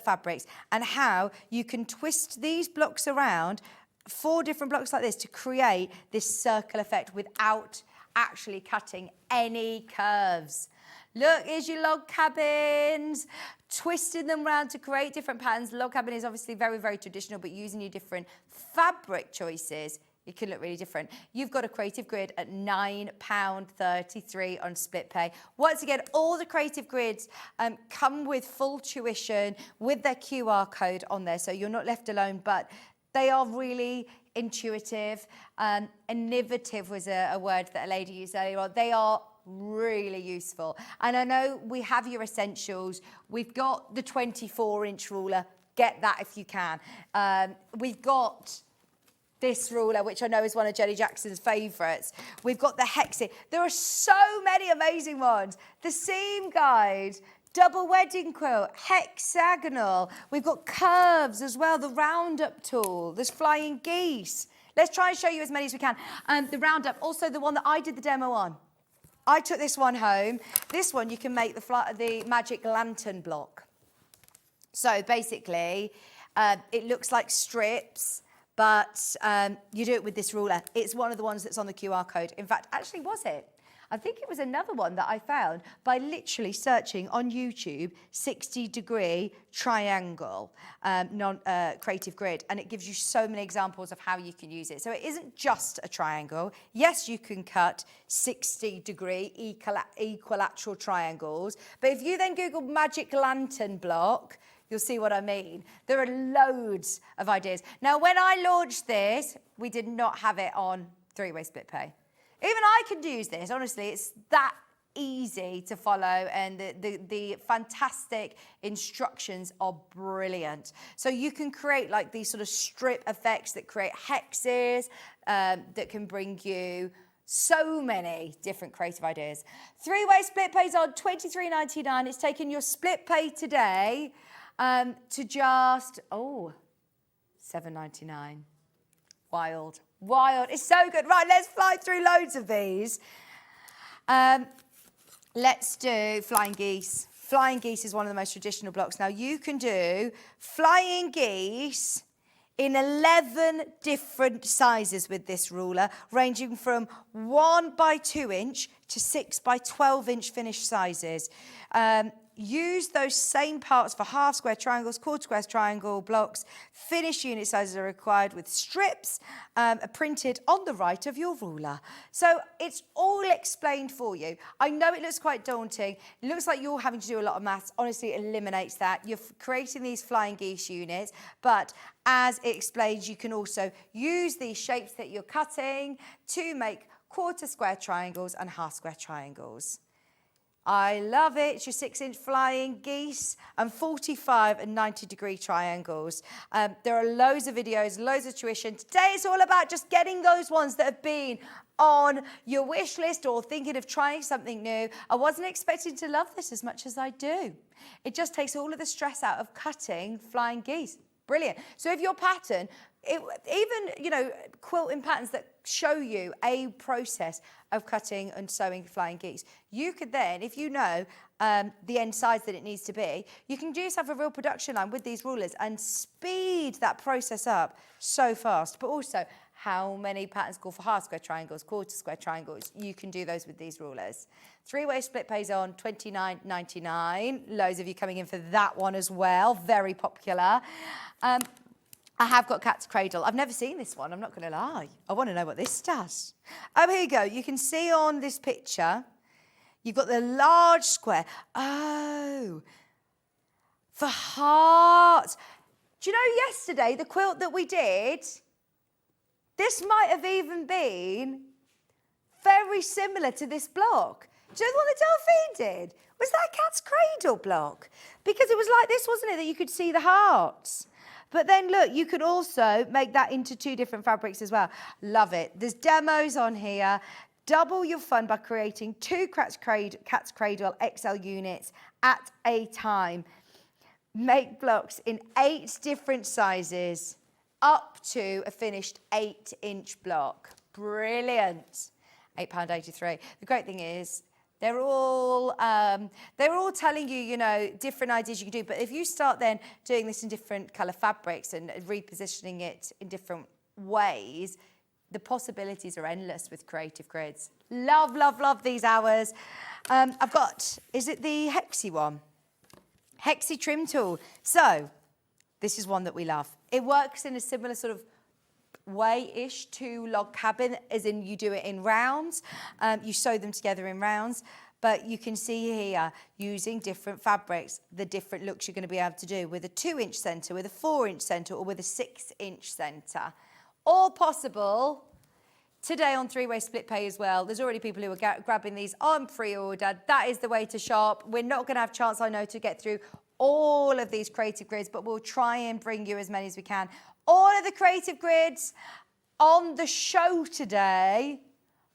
fabrics, and how you can twist these blocks around, 4 different blocks like this, to create this circle effect without actually cutting any curves. Look, here's your log cabins, twisting them around to create different patterns. Log cabin is obviously very, very traditional, but using your different fabric choices, it can look really different. You've got a creative grid at £9.33 on split pay. Once again, all the creative grids come with full tuition with their QR code on there, so you're not left alone, but they are really intuitive. Innovative was a word that a lady used earlier on. They are really useful. And I know we have your essentials. We've got the 24-inch ruler. Get that if you can. We've got this ruler, which I know is one of Jenny Jackson's favourites. We've got the hexi. There are so many amazing ones. The seam guide, double wedding quilt, hexagonal. We've got curves as well, the roundup tool. There's flying geese. Let's try and show you as many as we can. The roundup, also the one that I did the demo on. I took this one home. This one, you can make the magic lantern block. So basically, it looks like strips, but you do it with this ruler. It's one of the ones that's on the QR code. In fact, actually, was it? I think it was another one that I found by literally searching on YouTube 60-degree triangle creative grid, and it gives you so many examples of how you can use it. So it isn't just a triangle. Yes, you can cut 60-degree equilateral triangles, but if you then Google magic lantern block, you'll see what I mean. There are loads of ideas. Now, when I launched this, we did not have it on 3-way split pay. Even I can use this, honestly. It's that easy to follow, and the fantastic instructions are brilliant. So you can create like these sort of strip effects that create hexes, that can bring you so many different creative ideas. 3-way split pays on $23.99. It's taken your split pay today to just, $7.99. Wild. Wild. It's so good. Right, let's fly through loads of these. Let's do flying geese. Flying geese is one of the most traditional blocks. Now, you can do flying geese in 11 different sizes with this ruler, ranging from 1 by 2 inch to 6 by 12 inch finished sizes. Use those same parts for half square triangles, quarter square triangle blocks. Finished unit sizes are required with strips printed on the right of your ruler. So it's all explained for you. I know it looks quite daunting. It looks like you're having to do a lot of maths. Honestly, it eliminates that. You're creating these flying geese units, but as it explains, you can also use these shapes that you're cutting to make quarter square triangles and half square triangles. I love it. It's your 6-inch flying geese and 45 and 90-degree triangles. There are loads of videos, loads of tuition. Today it's all about just getting those ones that have been on your wish list or thinking of trying something new. I wasn't expecting to love this as much as I do. It just takes all of the stress out of cutting flying geese. Brilliant. So if your pattern, even, you know, quilting patterns that show you a process of cutting and sewing flying geese, you could then, if you know the end size that it needs to be, you can do yourself a real production line with these rulers and speed that process up so fast. But also, how many patterns call for half square triangles, quarter square triangles? You can do those with these rulers. 3-way split pays on $29.99. Loads of you coming in for that one as well. Very popular. I have got Cat's Cradle. I've never seen this one, I'm not going to lie. I want to know what this does. Here you go. You can see on this picture, you've got the large square. Oh, for hearts. Do you know yesterday, the quilt that we did, this might have even been very similar to this block. Do you know what the Delphine did? Was that Cat's Cradle block? Because it was like this, wasn't it, that you could see the hearts. But then, look, you could also make that into 2 different fabrics as well. Love it. There's demos on here. Double your fun by creating 2 Cat's Cradle XL units at a time. Make blocks in 8 different sizes, up to a finished 8-inch block. Brilliant. £8.83. The great thing is they're all telling you, you know, different ideas you can do. But if you start then doing this in different colour fabrics and repositioning it in different ways, the possibilities are endless with creative grids. Love, love, love these hours. I've got, is it the Hexie one? Hexie trim tool. So this is one that we love. It works in a similar sort of way-ish to log cabin, as in you do it in rounds. You sew them together in rounds, but you can see here, using different fabrics, the different looks you're going to be able to do with a 2-inch centre, with a 4-inch centre, or with a 6-inch centre. All possible today on 3-way split pay as well. There's already people who are grabbing these on pre-order. That is the way to shop. We're not going to have a chance, I know, to get through all of these creative grids, but we'll try and bring you as many as we can. All of the creative grids on the show today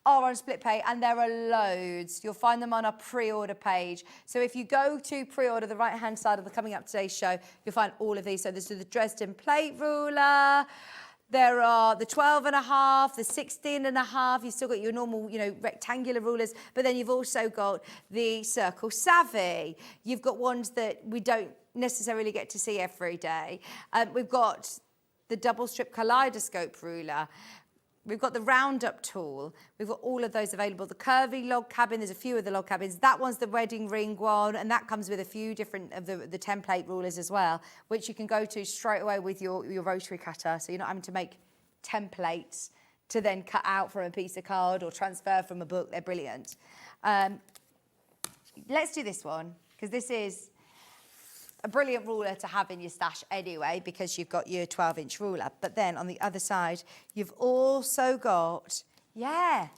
are on split pay, and there are loads. You'll find them on our pre-order page. So if you go to pre-order, the right-hand side of the Coming Up Today's show, you'll find all of these. So there's the Dresden plate ruler. There are the 12.5, the 16.5. You've still got your normal, you know, rectangular rulers, but then you've also got the Circle Savvy. You've got ones that we don't necessarily get to see every day. We've got the double strip kaleidoscope ruler. We've got the roundup tool. We've got all of those available. The curvy log cabin, there's a few of the log cabins. That one's the wedding ring one, and that comes with a few different of the template rulers as well, which you can go to straight away with your rotary cutter, so you're not having to make templates to then cut out from a piece of card or transfer from a book. They're brilliant. Let's do this one, because this is a brilliant ruler to have in your stash anyway, because you've got your 12-inch ruler. But then on the other side, you've also got, yeah.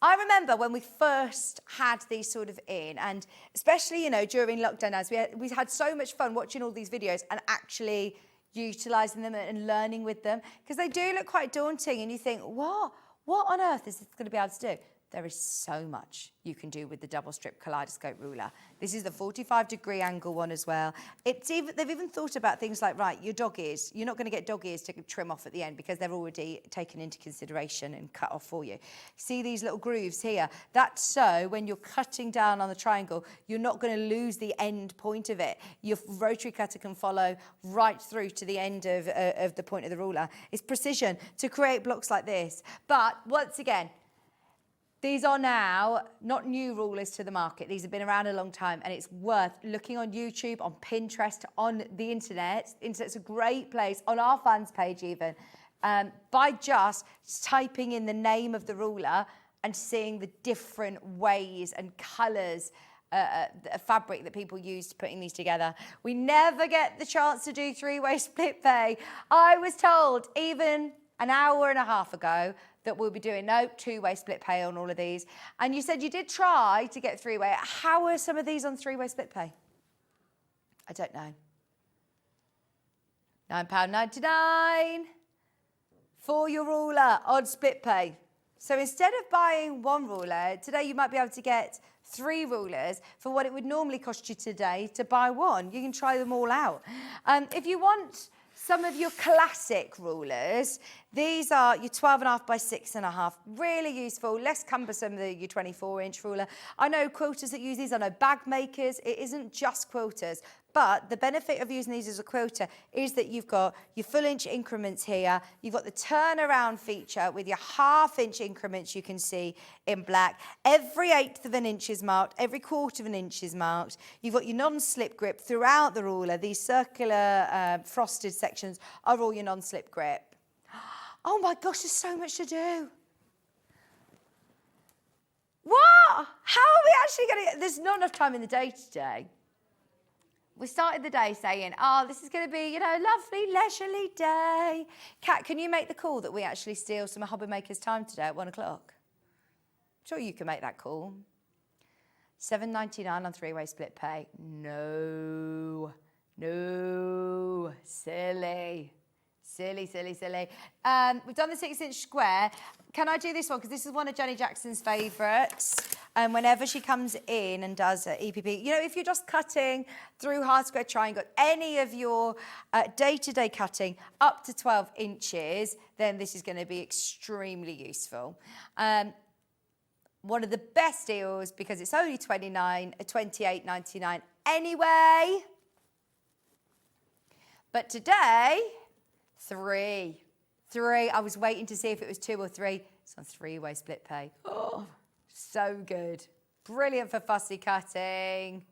I remember when we first had these sort of in, and especially, you know, during lockdown, as we had so much fun watching all these videos and actually utilising them and learning with them, because they do look quite daunting, and you think, what on earth is this going to be able to do? There is so much you can do with the double strip kaleidoscope ruler. This is the 45-degree angle one as well. They've even thought about things like, right, your dog ears. You're not going to get dog ears to trim off at the end because they're already taken into consideration and cut off for you. See these little grooves here? That's so when you're cutting down on the triangle, you're not going to lose the end point of it. Your rotary cutter can follow right through to the end of the point of the ruler. It's precision to create blocks like this. But once again, these are now not new rulers to the market. These have been around a long time, and it's worth looking on YouTube, on Pinterest, on the internet. Internet's a great place, on our fans page even, by just typing in the name of the ruler and seeing the different ways and colours fabric that people use putting these together. We never get the chance to do 3-way split pay. I was told even an hour and a half ago that we'll be doing. No, two-way split pay on all of these. And you said you did try to get three-way. How are some of these on three-way split pay? I don't know. £9.99 for your ruler on split pay. So instead of buying one ruler, today you might be able to get 3 rulers for what it would normally cost you today to buy one. You can try them all out. If you want some of your classic rulers, these are your 12.5 by 6.5. Really useful, less cumbersome than your 24-inch ruler. I know quilters that use these. I know bag makers. It isn't just quilters. But the benefit of using these as a quilter is that you've got your full-inch increments here. You've got the turnaround feature with your half-inch increments you can see in black. Every 1/8 of an inch is marked. Every 1/4 of an inch is marked. You've got your non-slip grip throughout the ruler. These circular frosted sections are all your non-slip grip. Oh my gosh, there's so much to do. What? How are we actually going to... There's not enough time in the day today. We started the day saying, oh, this is going to be, you know, a lovely, leisurely day. Kat, can you make the call that we actually steal some hobby makers' time today at 1 o'clock? Sure you can make that call. £7.99 on 3-way split pay. No. No. Silly. Silly, silly, silly. We've done the 6-inch square. Can I do this one? Because this is one of Jenny Jackson's favourites. Whenever she comes in and does EPP, you know, if you're just cutting through hard square triangle, any of your day-to-day cutting up to 12 inches, then this is going to be extremely useful. One of the best deals because it's only $28.99 anyway. But today, 3. I was waiting to see if it was 2 or 3. It's on 3-way split pay. Oh, so good. Brilliant for fussy cutting.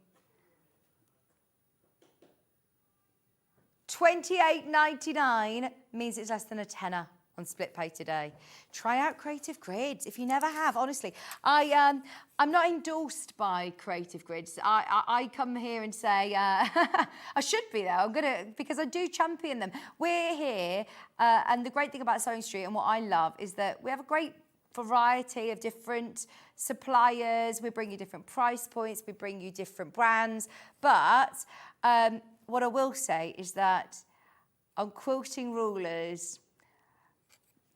$28.99 means it's less than a tenner on split pay today. Try out Creative Grids if you never have. Honestly, I'm not endorsed by Creative Grids. I come here and say I should be though. I'm gonna, because I do champion them. We're here, and the great thing about Sewing Street and what I love is that we have a great variety of different suppliers. We bring you different price points. We bring you different brands. But what I will say is that on quilting rulers,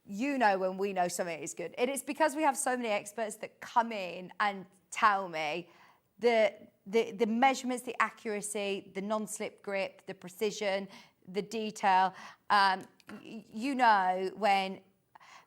you know when we know something is good. And it's because we have so many experts that come in and tell me the measurements, the accuracy, the non-slip grip, the precision, the detail. You know when,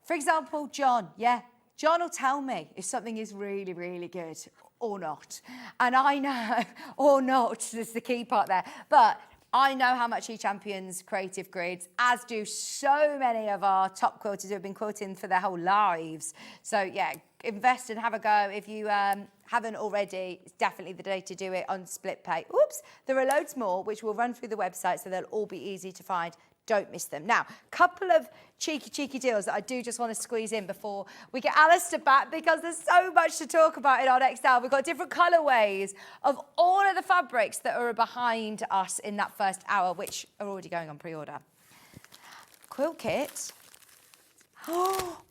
for example, John will tell me if something is really, really good or not. And I know, or not, is the key part there. But I know how much he champions Creative Grids, as do so many of our top quilters who have been quilting for their whole lives. So yeah, invest and have a go. If you haven't already, it's definitely the day to do it on split pay. Oops, there are loads more, which we'll run through the website, so they'll all be easy to find. Don't miss them. Now, couple of cheeky deals that I do just want to squeeze in before we get Alistair back, because there's so much to talk about in our next hour. We've got different colourways of all of the fabrics that are behind us in that first hour, which are already going on pre-order. Quilt kit. Oh,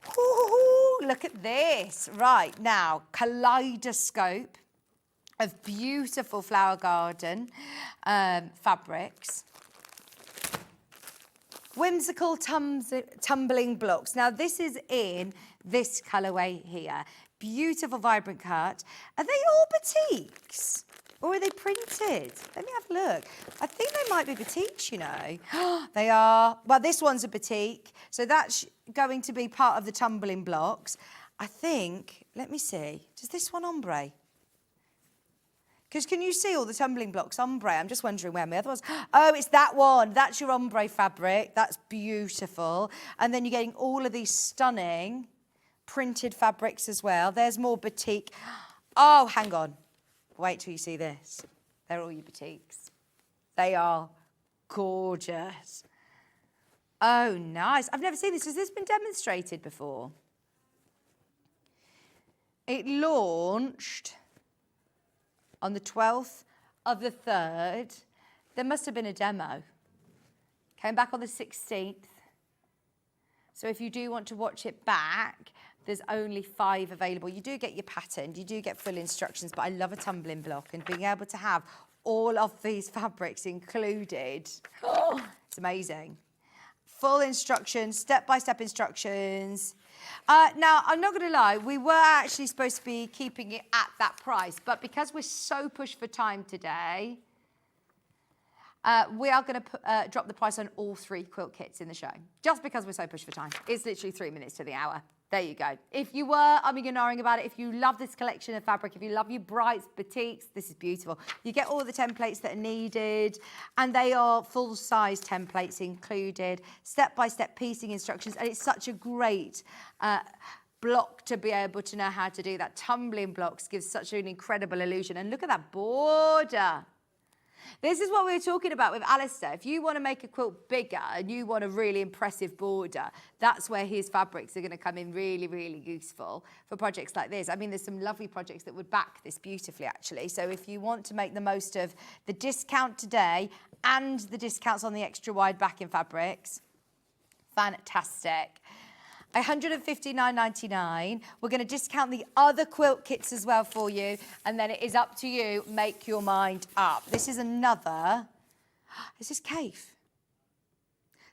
look at this. Right, now, kaleidoscope of beautiful flower garden fabrics. Whimsical tumbling blocks. Now, this is in this colourway here. Beautiful, vibrant cut. Are they all batiks? Or are they printed? Let me have a look. I think they might be batiks, you know. They are. Well, this one's a batik. So that's going to be part of the tumbling blocks. I think, let me see. Does this one ombre? Because can you see all the tumbling blocks ombre? I'm just wondering where my other ones. Oh, it's that one. That's your ombre fabric. That's beautiful. And then you're getting all of these stunning printed fabrics as well. There's more batik. Oh, hang on. Wait till you see this. They're all your batiks. They are gorgeous. Oh, nice. I've never seen this. Has this been demonstrated before? It launched on the 12th of the 3rd. There must have been a demo. Came back on the 16th. So if you do want to watch it back, there's only 5 available. You do get your pattern, you do get full instructions, but I love a tumbling block and being able to have all of these fabrics included. Oh, it's amazing. Full instructions, step-by-step instructions. Now, I'm not going to lie, we were actually supposed to be keeping it at that price, but because we're so pushed for time today, we are going to drop the price on all 3 quilt kits in the show, just because we're so pushed for time. It's literally 3 minutes to the hour. There you go. If you were umming and ahhing about it, if you love this collection of fabric, if you love your brights, batiks, this is beautiful. You get all the templates that are needed, and they are full-size templates included, step-by-step piecing instructions, and it's such a great block to be able to know how to do that. Tumbling blocks gives such an incredible illusion. And look at that border. This is what we were talking about with Alistair. If you want to make a quilt bigger and you want a really impressive border, that's where his fabrics are going to come in really, really useful for projects like this. I mean, there's some lovely projects that would back this beautifully, actually. So if you want to make the most of the discount today and the discounts on the extra wide backing fabrics, fantastic. $159.99. We're going to discount the other quilt kits as well for you, and then it is up to you. Make your mind up. This is another. Is this Cafe?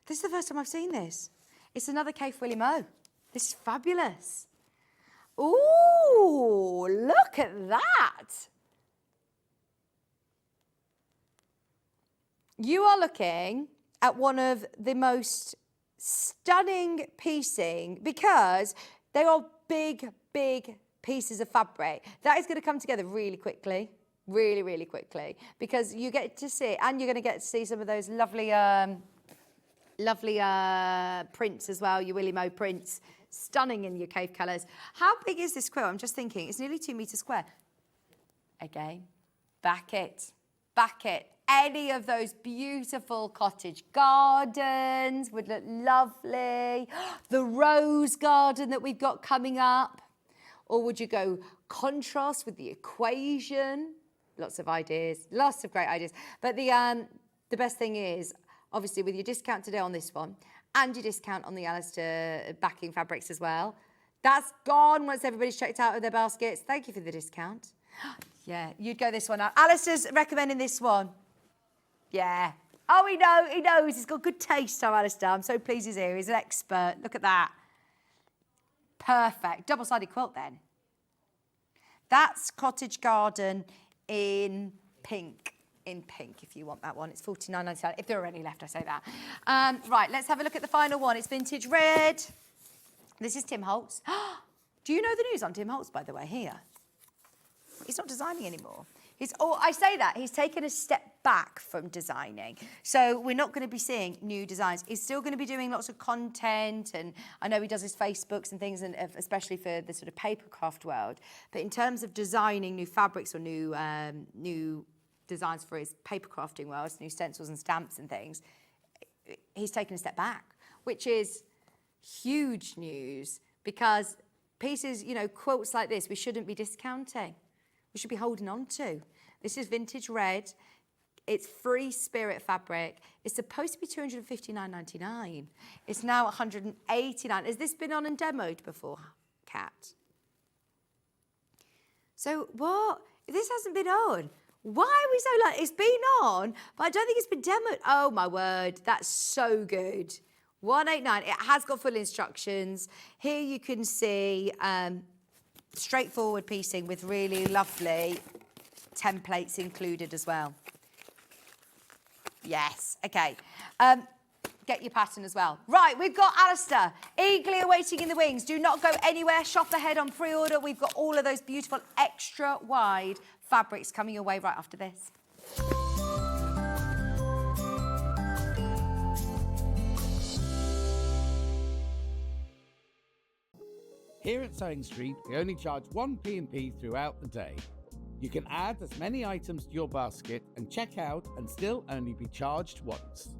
This is the first time I've seen this. It's another Cafe Willie Mo. This is fabulous. Ooh, look at that. You are looking at one of the most stunning piecing, because they are big, big pieces of fabric. That is going to come together really quickly, really, really quickly, because you get to see, and you're going to get to see some of those lovely, lovely prints as well, your Willie Mo prints, stunning in your cave colours. How big is this quilt? I'm just thinking, it's nearly 2 metres square. Again, back it, back it. Any of those beautiful cottage gardens would look lovely. The rose garden that we've got coming up. Or would you go contrast with the equation? Lots of ideas, lots of great ideas. But the best thing is, obviously, with your discount today on this one, and your discount on the Alistair backing fabrics as well, that's gone once everybody's checked out of their baskets. Thank you for the discount. Yeah, you'd go this one out. Alistair's recommending this one. Yeah. Oh, he knows. He's got good taste, our Alistair. I'm so pleased he's here. He's an expert. Look at that. Perfect. Double-sided quilt, then. That's Cottage Garden in pink. In pink, if you want that one. It's $49.99. If there are any left, I say that. Right, let's have a look at the final one. It's vintage red. This is Tim Holtz. Do you know the news on Tim Holtz, by the way, here? He's not designing anymore. I say that, he's taken a step back from designing. So we're not going to be seeing new designs. He's still going to be doing lots of content, and I know he does his Facebooks and things, and especially for the sort of papercraft world. But in terms of designing new fabrics or new designs for his papercrafting world, new stencils and stamps and things, he's taken a step back, which is huge news, because pieces, you know, quilts like this, we shouldn't be discounting. We should be holding on to. This is vintage red. It's free spirit fabric. It's supposed to be $259.99. It's now $189. Has this been on and demoed before, Kat? So what? This hasn't been on. Why are we so like, it's been on, but I don't think it's been demoed. Oh my word, that's so good. $189. It has got full instructions. Here you can see straightforward piecing with really lovely templates included as well. Yes, okay. Get your pattern as well. Right, we've got Alistair, eagerly awaiting in the wings. Do not go anywhere. Shop ahead on pre-order. We've got all of those beautiful extra wide fabrics coming your way right after this. Here at Sewing Street, we only charge one P&P throughout the day. You can add as many items to your basket and check out and still only be charged once.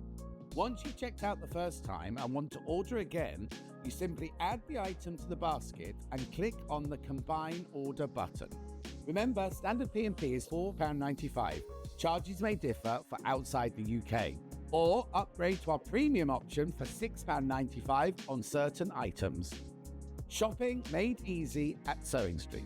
Once you've checked out the first time and want to order again, you simply add the item to the basket and click on the Combine Order button. Remember, standard P&P is £4.95. Charges may differ for outside the UK. Or upgrade to our premium option for £6.95 on certain items. Shopping made easy at Sewing Street.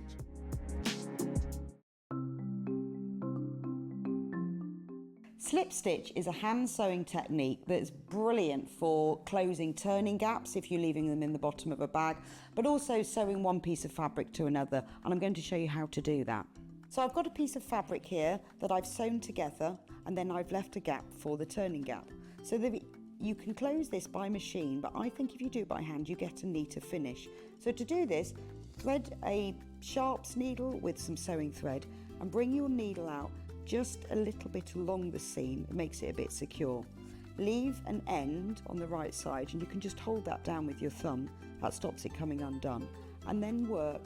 Slip stitch is a hand sewing technique that's brilliant for closing turning gaps if you're leaving them in the bottom of a bag, but also sewing one piece of fabric to another, and I'm going to show you how to do that. So I've got a piece of fabric here that I've sewn together, and then I've left a gap for the turning gap. So that you can close this by machine, but I think if you do it by hand, you get a neater finish. So to do this, thread a sharps needle with some sewing thread and bring your needle out just a little bit along the seam. It makes it a bit secure. Leave an end on the right side, and you can just hold that down with your thumb. That stops it coming undone. And then work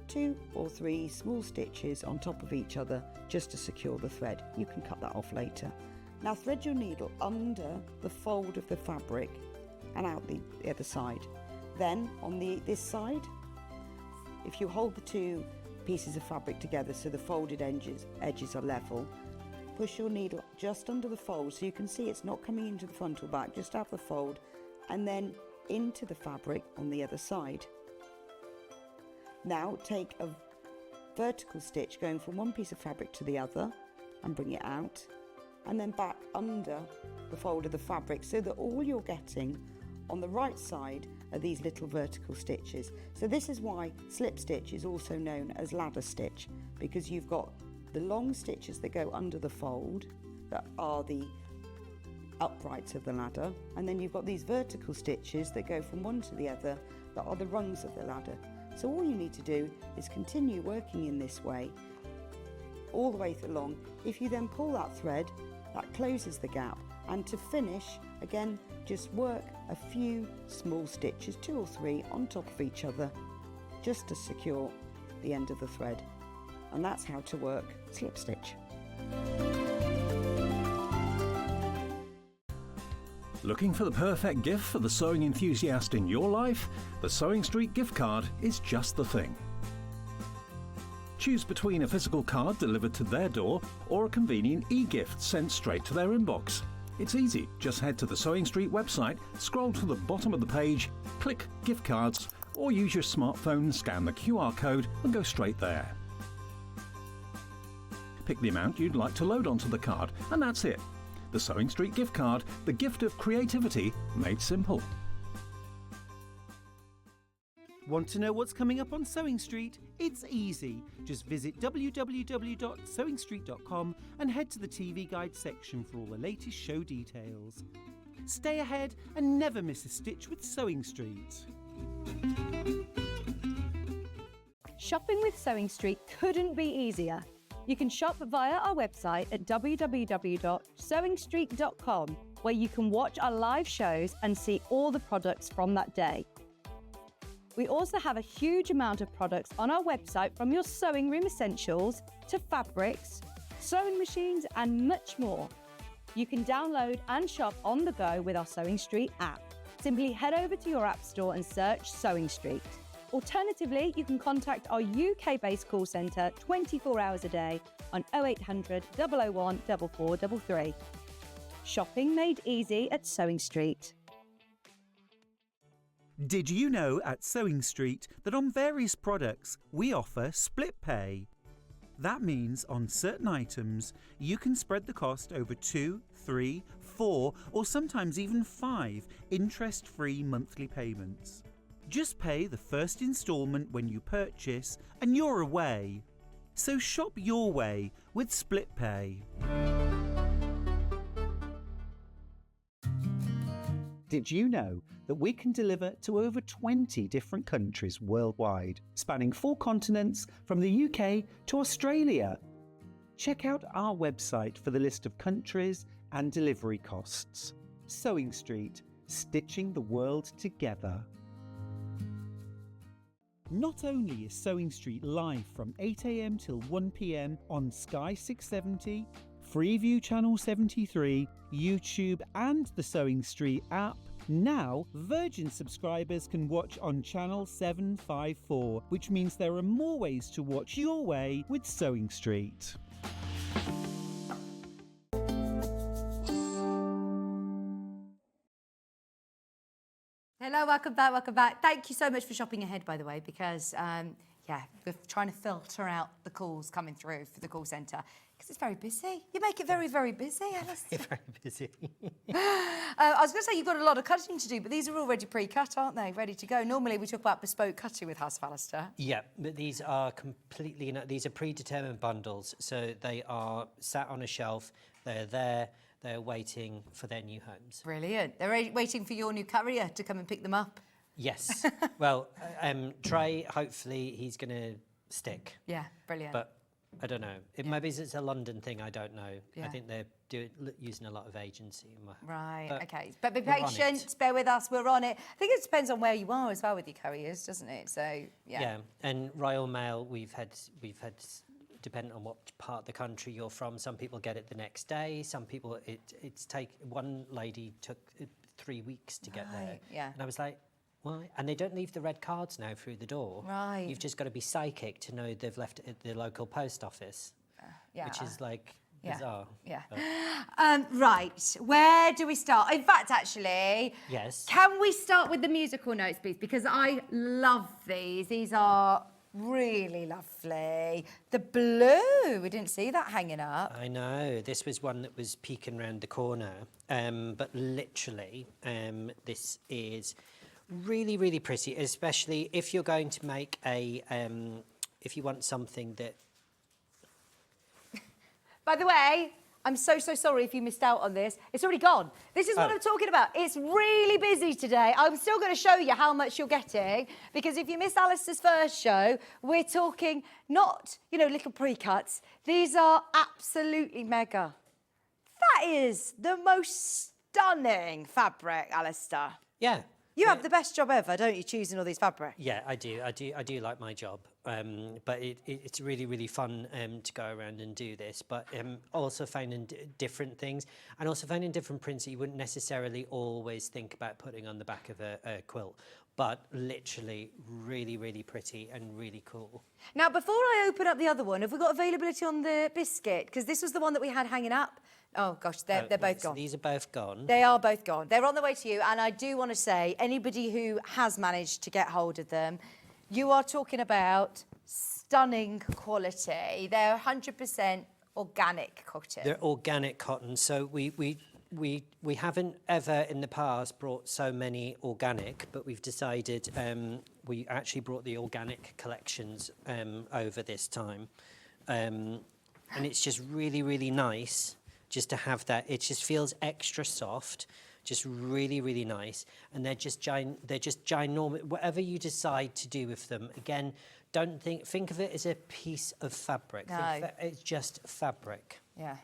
2 or 3 small stitches on top of each other just to secure the thread. You can cut that off later. Now thread your needle under the fold of the fabric and out the other side. Then on this side, if you hold the 2 pieces of fabric together so the folded edges are level, push your needle just under the fold so you can see it's not coming into the front or back, just have the fold, and then into the fabric on the other side. Now take a vertical stitch going from one piece of fabric to the other and bring it out, and then back under the fold of the fabric so that all you're getting on the right side are these little vertical stitches. So this is why slip stitch is also known as ladder stitch, because you've got the long stitches that go under the fold that are the uprights of the ladder, and then you've got these vertical stitches that go from one to the other that are the rungs of the ladder. So all you need to do is continue working in this way all the way along. If you then pull that thread, that closes the gap, and to finish, again, just work a few small stitches, 2 or 3 on top of each other, just to secure the end of the thread. And that's how to work slip stitch. Looking for the perfect gift for the sewing enthusiast in your life? The Sewing Street gift card is just the thing. Choose between a physical card delivered to their door or a convenient e-gift sent straight to their inbox. It's easy, just head to the Sewing Street website, scroll to the bottom of the page, click gift cards, or use your smartphone, scan the QR code and go straight there. Pick the amount you'd like to load onto the card, and that's it. The Sewing Street gift card, the gift of creativity made simple. Want to know what's coming up on Sewing Street? It's easy. Just visit www.sewingstreet.com and head to the TV guide section for all the latest show details. Stay ahead and never miss a stitch with Sewing Street. Shopping with Sewing Street couldn't be easier. You can shop via our website at www.sewingstreet.com, where you can watch our live shows and see all the products from that day. We also have a huge amount of products on our website, from your sewing room essentials to fabrics, sewing machines and much more. You can download and shop on the go with our Sewing Street app. Simply head over to your app store and search Sewing Street. Alternatively, you can contact our UK-based call centre 24 hours a day on 0800 001 4433. Shopping made easy at Sewing Street. Did you know at Sewing Street that on various products we offer split pay? That means on certain items you can spread the cost over 2, 3, 4 or sometimes even 5 interest-free monthly payments. Just pay the first instalment when you purchase and you're away. So shop your way with split pay. Did you know that we can deliver to over 20 different countries worldwide, spanning 4 continents from the UK to Australia? Check out our website for the list of countries and delivery costs. Sewing Street, stitching the world together. Not only is Sewing Street live from 8 AM till 1 PM on Sky 670, Freeview Channel 73, YouTube and the Sewing Street app, now Virgin subscribers can watch on Channel 754, which means there are more ways to watch your way with Sewing Street. Hello, welcome back, welcome back. Thank you so much for shopping ahead, by the way, because, yeah, we're trying to filter out the calls coming through for the call centre because it's very busy. You make it very, very busy, Alistair. Very busy. I was going to say you've got a lot of cutting to do, but these are already pre-cut, aren't they? Ready to go. Normally we talk about bespoke cutting with House of Alistair. Yeah, but these are completely, these are predetermined bundles. So they are sat on a shelf. They're there. They're waiting for their new homes. Brilliant. They're waiting for your new courier to come and pick them up. Yes. Well, Trey, hopefully he's going to stick. Yeah, brilliant. But I don't know. Maybe it's a London thing. I don't know. Yeah. I think they're using a lot of agency. Right, But okay. But be we're on patient, it. bear with us, we're on it. I think it depends on where you are as well with your couriers, doesn't it? So, yeah. Yeah, and Royal Mail, we've had, depending on what part of the country you're from, some people get it the next day. Some people, one lady took 3 weeks to get there. Yeah. And I was like, why? And they don't leave the red cards now through the door. Right. You've just got to be psychic to know they've left it at the local post office. Yeah. Which is like bizarre. Yeah. But- Right, where do we start? In fact, actually, Yes. can we start with the musical notes, please? Because I love these. These are really lovely. The blue, we didn't see that hanging up. I know, this was one that was peeking around the corner, but literally, this is really, really pretty, especially if you're going to make if you want something that... By the way, I'm so sorry if you missed out on this. It's already gone. This is what I'm talking about. It's really busy today. I'm still going to show you how much you're getting, because if you missed Alistair's first show, we're talking not, little pre-cuts. These are absolutely mega. That is the most stunning fabric, Alistair. Yeah. You have the best job ever, don't you, choosing all these fabrics? Yeah, I do like my job, but it's really, really fun to go around and do this, but also finding different things and also finding different prints that you wouldn't necessarily always think about putting on the back of a quilt, but literally really, really pretty and really cool. Now, before I open up the other one, have we got availability on the biscuit? Because this was the one that we had hanging up. Oh, gosh, they're both so gone. These are both gone. They are both gone. They're on the way to you, and I do want to say, anybody who has managed to get hold of them, you are talking about stunning quality. They're 100% organic cotton. They're organic cotton, so we haven't ever in the past brought so many organic, but we've decided we actually brought the organic collections over this time, and it's just really, really nice just to have that. It just feels extra soft, just really, really nice, and they're just ginormous. Whatever you decide to do with them, again, don't think of it as a piece of fabric. No. It's just fabric. Yeah.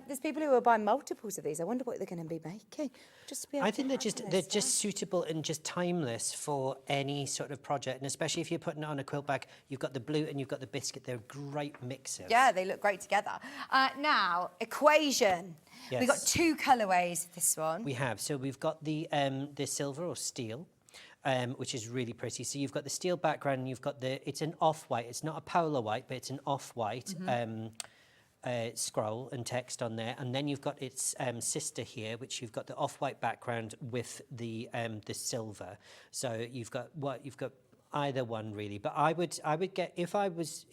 There's people who are buying multiples of these. I wonder what they're going to be making. Just to be able I think to they're just suitable and just timeless for any sort of project, and especially if you're putting it on a quilt bag, you've got the blue and you've got the biscuit. They're great mixes. Yeah, they look great together. Now, equation. Yes. We've got two colourways of this one. We have. So we've got the silver or steel, which is really pretty. So you've got the steel background and you've got it's an off-white. It's not a polar white, but it's an off-white. Scroll and text on there, and then you've got its sister here, which you've got the off-white background with the silver. So you've got either one really, but I would get if I was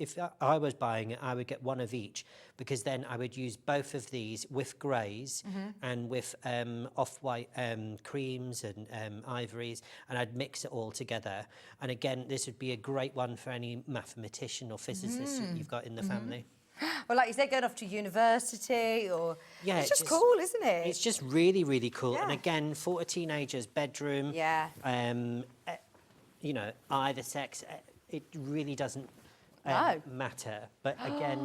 buying it, I would get one of each, because then I would use both of these with greys and with off-white creams and ivories, and I'd mix it all together. And again, this would be a great one for any mathematician or physicist that you've got in the family. Well, like you said, going off to university or... Yeah, it's just cool, isn't it? It's just really, really cool. Yeah. And again, for a teenager's bedroom, Yeah. Either sex, it really doesn't No. matter. But again...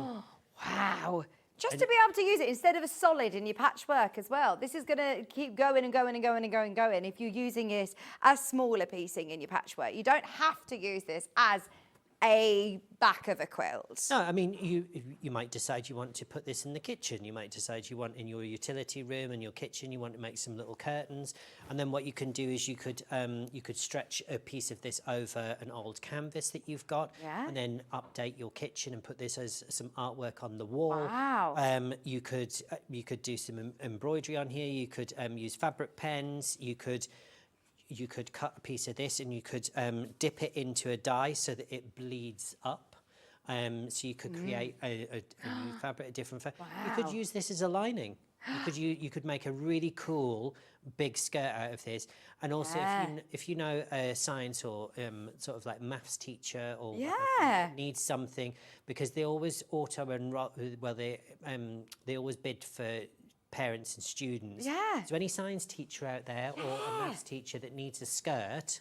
Wow. Just to be able to use it instead of a solid in your patchwork as well. This is going to keep going and going and going and going and going if you're using it as smaller piecing in your patchwork. You don't have to use this as a back of a quilt. No, I mean, you might decide you want to put this in the kitchen. You might decide you want in your utility room and your kitchen, you want to make some little curtains. And then what you can do is you could stretch a piece of this over an old canvas that you've got, and then update your kitchen and put this as some artwork on the wall. Wow. You could do some embroidery on here. You could use fabric pens. You could you could cut a piece of this and you could dip it into a dye so that it bleeds up. So you could create a new fabric, a different fabric. You could use this as a lining. You could make a really cool big skirt out of this. And also, if you know a science or sort of like maths teacher or whatever, needs something, because they always they always bid for parents and students. So any science teacher out there or a maths teacher that needs a skirt.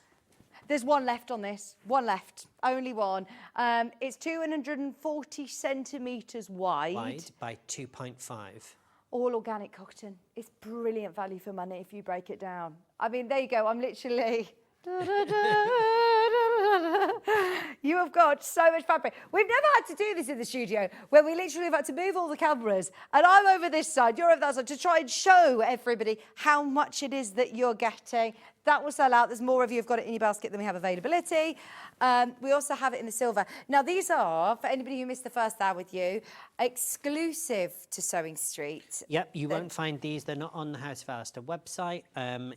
There's one left on this. One left. Only one. It's 240 centimetres wide by 2.5. All organic cotton. It's brilliant value for money if you break it down. I mean, there you go. I'm literally... You have got so much fabric. We've never had to do this in the studio, where we literally have had to move all the cameras, and I'm over this side, you're over that side, to try and show everybody how much it is that you're getting. That will sell out. There's more of you have got it in your basket than we have availability. We also have it in the silver. Now, these are, for anybody who missed the first hour with you, exclusive to Sewing Street. Yep, you won't find these. They're not on the House of Alistair website.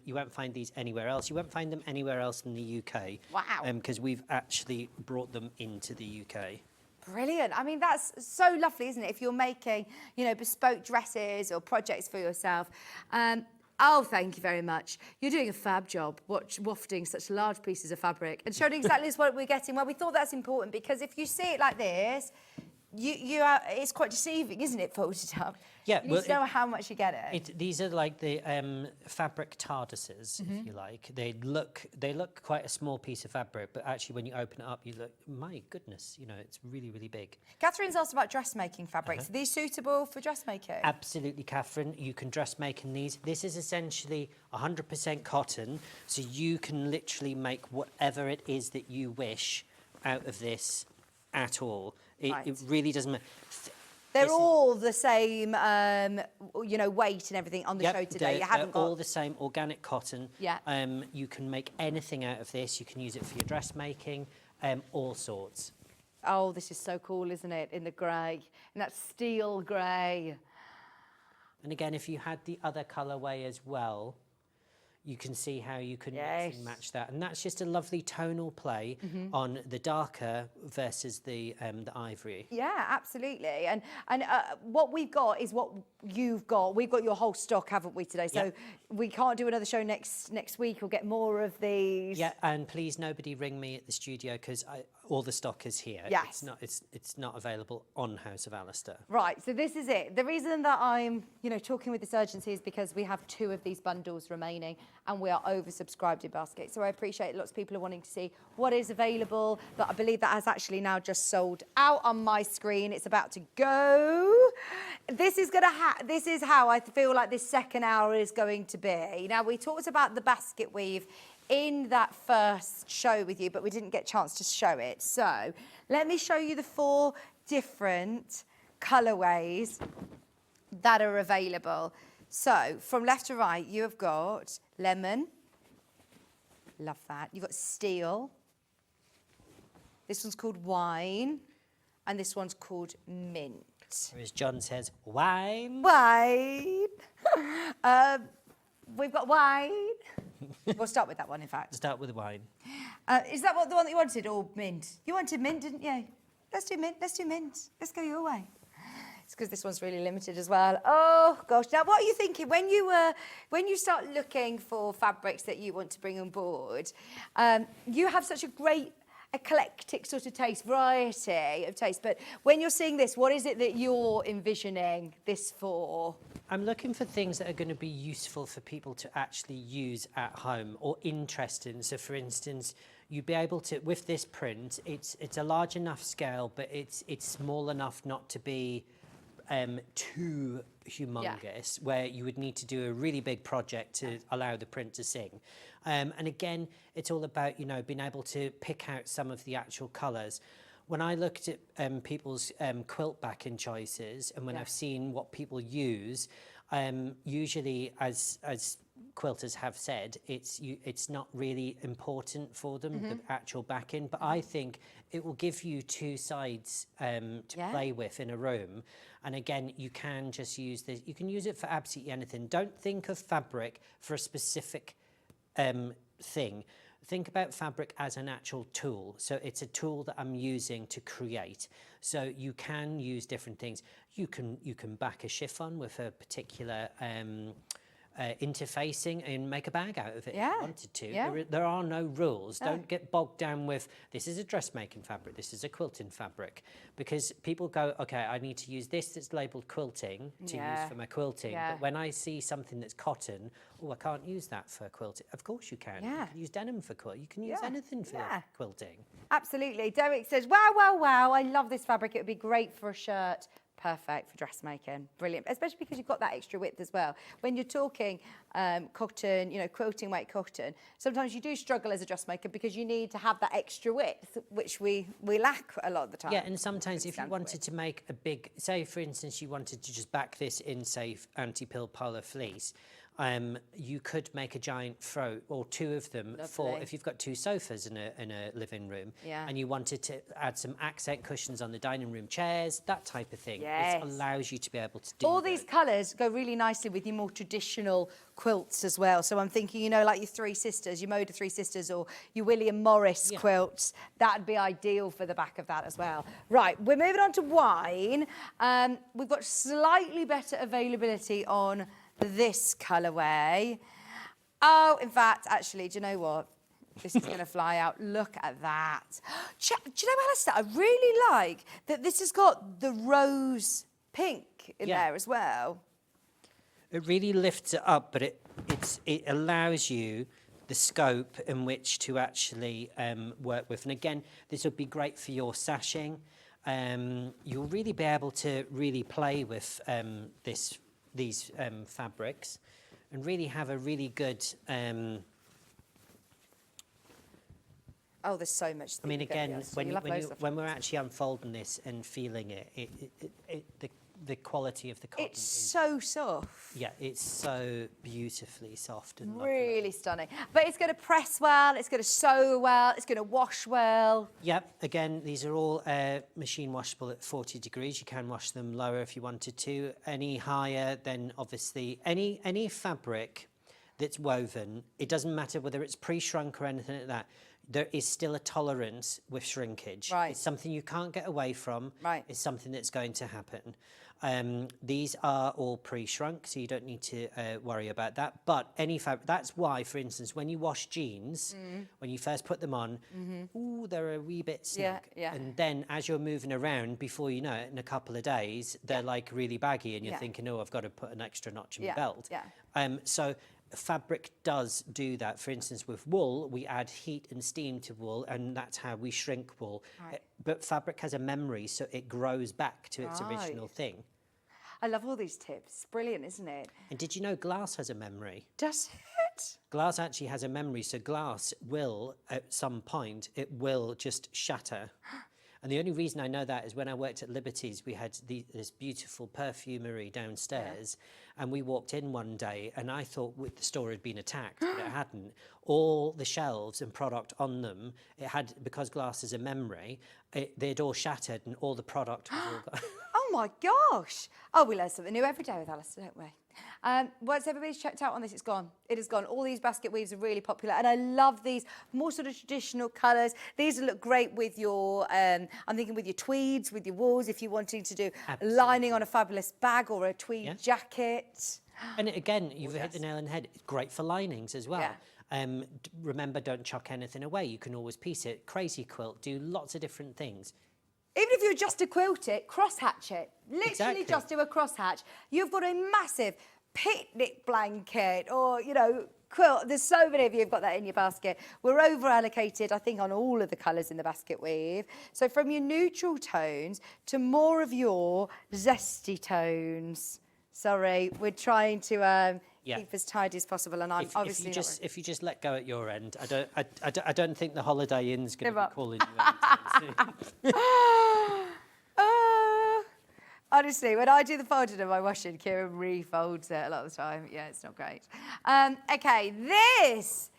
You won't find these anywhere else. You won't find them anywhere else in the UK. Wow. Because we've actually brought them into the UK. Brilliant. I mean, that's so lovely, isn't it? If you're making, you know, bespoke dresses or projects for yourself. Oh, thank you very much. You're doing a fab job wafting such large pieces of fabric and showing exactly what we're getting. Well, we thought that's important because if you see it like this, it's quite deceiving, isn't it, folded up? Yeah, you need to know how much you get it. These are like the fabric TARDISes, if you like. They look quite a small piece of fabric, but actually when you open it up, you look, my goodness, you know, it's really, really big. Catherine's asked about dressmaking fabrics. Are these suitable for dressmaking? Absolutely, Catherine. You can dressmake in these. This is essentially 100% cotton, so you can literally make whatever it is that you wish out of this at all. It really doesn't matter. They're all the same, you know, weight and everything on the show today. You haven't got all the same organic cotton. Yeah. You can make anything out of this. You can use it for your dressmaking, all sorts. Oh, this is so cool, isn't it? In the grey, in that steel grey. And again, if you had the other colourway as well, you can see how you can mix and match that. And that's just a lovely tonal play on the darker versus the ivory. Yeah, absolutely. And what we've got is what you've got. We've got your whole stock, haven't we, today? So we can't do another show next week. We'll get more of these. Yeah, and please nobody ring me at the studio because all the stock is here. Yes. It's not available on House of Alistair. Right, so this is it. The reason that I'm, you know, talking with this urgency is because we have 2 of these bundles remaining and we are oversubscribed in basket. So I appreciate lots of people are wanting to see what is available, but I believe that has actually now just sold out on my screen. It's about to go. This is how I feel like this second hour is going to be. Now, we talked about the basket weave in that first show with you, but we didn't get a chance to show it. So let me show you the 4 different colourways that are available. So from left to right, you have got lemon. Love that. You've got steel. This one's called wine. And this one's called mint. Or as John says, wine. Wine. We've got wine. We'll start with that one, in fact. Start with the wine. Is that the one that you wanted, or mint? You wanted mint, didn't you? Let's do mint. Let's do mint. Let's go your way. It's because this one's really limited as well. Oh gosh! Now, what are you thinking when you start looking for fabrics that you want to bring on board? You have such a great eclectic sort of taste, variety of taste. But when you're seeing this, what is it that you're envisioning this for? I'm looking for things that are going to be useful for people to actually use at home or interesting. So, for instance, you'd be able to, with this print, it's a large enough scale, but it's small enough not to be too humongous, where you would need to do a really big project to allow the print to sing. And again, it's all about, you know, being able to pick out some of the actual colours. When I looked at people's quilt backing choices, and when I've seen what people use, usually, as quilters have said, it's not really important for them, the actual backing. But I think it will give you 2 sides to play with in a room. And again, you can just use this. You can use it for absolutely anything. Don't think of fabric for a specific thing. Think about fabric as an actual tool. So it's a tool that I'm using to create. So you can use different things. You can back a chiffon with a particular interfacing and make a bag out of it if you wanted to. Yeah. There are no rules. Don't get bogged down with this is a dressmaking fabric, this is a quilting fabric, because people go, okay, I need to use this that's labelled quilting to use for my quilting. But when I see something that's cotton, oh, I can't use that for quilting. Of course you can. You can use denim for quilting. You can use anything for quilting. Absolutely. Derek says, wow, wow, wow, I love this fabric. It would be great for a shirt. Perfect for dressmaking. Brilliant. Especially because you've got that extra width as well. When you're talking cotton, you know, quilting weight cotton, sometimes you do struggle as a dressmaker because you need to have that extra width, which we lack a lot of the time. Yeah, and sometimes if you wanted to make a big, say for instance, you wanted to just back this in, say, anti-pill polar fleece, you could make a giant throat or two of them for if you've got two sofas in a living room and you wanted to add some accent cushions on the dining room chairs, that type of thing. It allows you to be able to do all these colours go really nicely with your more traditional quilts as well. So I'm thinking, you know, like your Three Sisters, your Moda Three Sisters or your William Morris quilts, that'd be ideal for the back of that as well. Right, we're moving on to wine. We've got slightly better availability on this colourway. Oh, in fact, actually, do you know what? This is going to fly out. Look at that. Do you know, Alistair, I really like that this has got the rose pink in there as well. It really lifts it up, but it allows you the scope in which to actually work with. And again, this would be great for your sashing. You'll really be able to really play with these fabrics and really have a really good oh, there's so much. I mean, again, when we're actually unfolding this and feeling it, the quality of the cotton is so soft. Yeah, it's so beautifully soft and really lovely. Stunning. But it's going to press well, it's going to sew well, it's going to wash well. Yep, again, these are all machine washable at 40 degrees. You can wash them lower if you wanted to. Any higher, then obviously any fabric that's woven, it doesn't matter whether it's pre-shrunk or anything like that, there is still a tolerance with shrinkage. Right. It's something you can't get away from. Right. It's something that's going to happen. These are all pre-shrunk, so you don't need to worry about that. But any fabric, that's why, for instance, when you wash jeans, when you first put them on, ooh, they're a wee bit snug. And then as you're moving around, before you know it, in a couple of days, they're like really baggy and you're thinking, oh, I've got to put an extra notch in my belt. So fabric does do that. For instance, with wool, we add heat and steam to wool, and that's how we shrink wool. Right. But fabric has a memory, so it grows back to its original thing. I love all these tips. Brilliant, isn't it? And did you know glass has a memory? Does it? Glass actually has a memory, so glass will, at some point, it will just shatter. And the only reason I know that is when I worked at Liberty's, we had this beautiful perfumery downstairs, and we walked in one day, and I thought the store had been attacked, but it hadn't. All the shelves and product on them, it had, because glass is a memory, they'd all shattered, and all the product was all gone. Oh my gosh. Oh, we learn something new every day with Alistair, don't we? Once everybody's checked out on this, it's gone. It is gone. All these basket weaves are really popular, and I love these more sort of traditional colours. These look great with your, I'm thinking with your tweeds, with your wools, if you're wanting to do lining on a fabulous bag or a tweed jacket. And again, you've hit the nail on the head. It's great for linings as well. Remember, don't chuck anything away. You can always piece it. Crazy quilt, do lots of different things. Even if you just to quilt it, crosshatch it. Literally just do a crosshatch. You've got a massive picnic blanket or, you know, quilt. There's so many of you who've got that in your basket. We're over allocated, I think, on all of the colours in the basket weave. So from your neutral tones to more of your zesty tones. Sorry, we're trying to keep as tidy as possible, and I'm obviously if you just let go at your end, I don't think the Holiday Inn's going to be calling you anytime soon. Honestly, when I do the folding of my washing, Kieran refolds it a lot of the time. Yeah, it's not great. Okay, this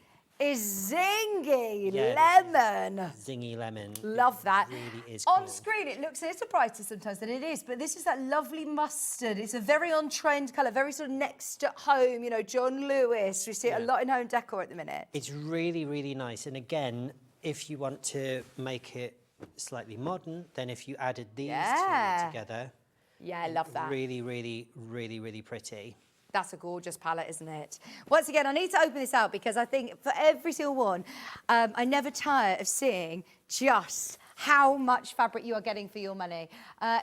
is zingy Yeah, lemon. Zingy lemon. Love that. It really is On cool. screen, it looks a little brighter sometimes than it is, but this is that lovely mustard. It's a very on-trend colour, very sort of next at home, you know, John Lewis. We see it a lot in home decor at the minute. It's really, really nice. And again, if you want to make it slightly modern, then if you added these two together. Yeah, I love that. Really, really, really, really pretty. That's a gorgeous palette, isn't it? Once again, I need to open this out because I think for every single one, I never tire of seeing just how much fabric you are getting for your money.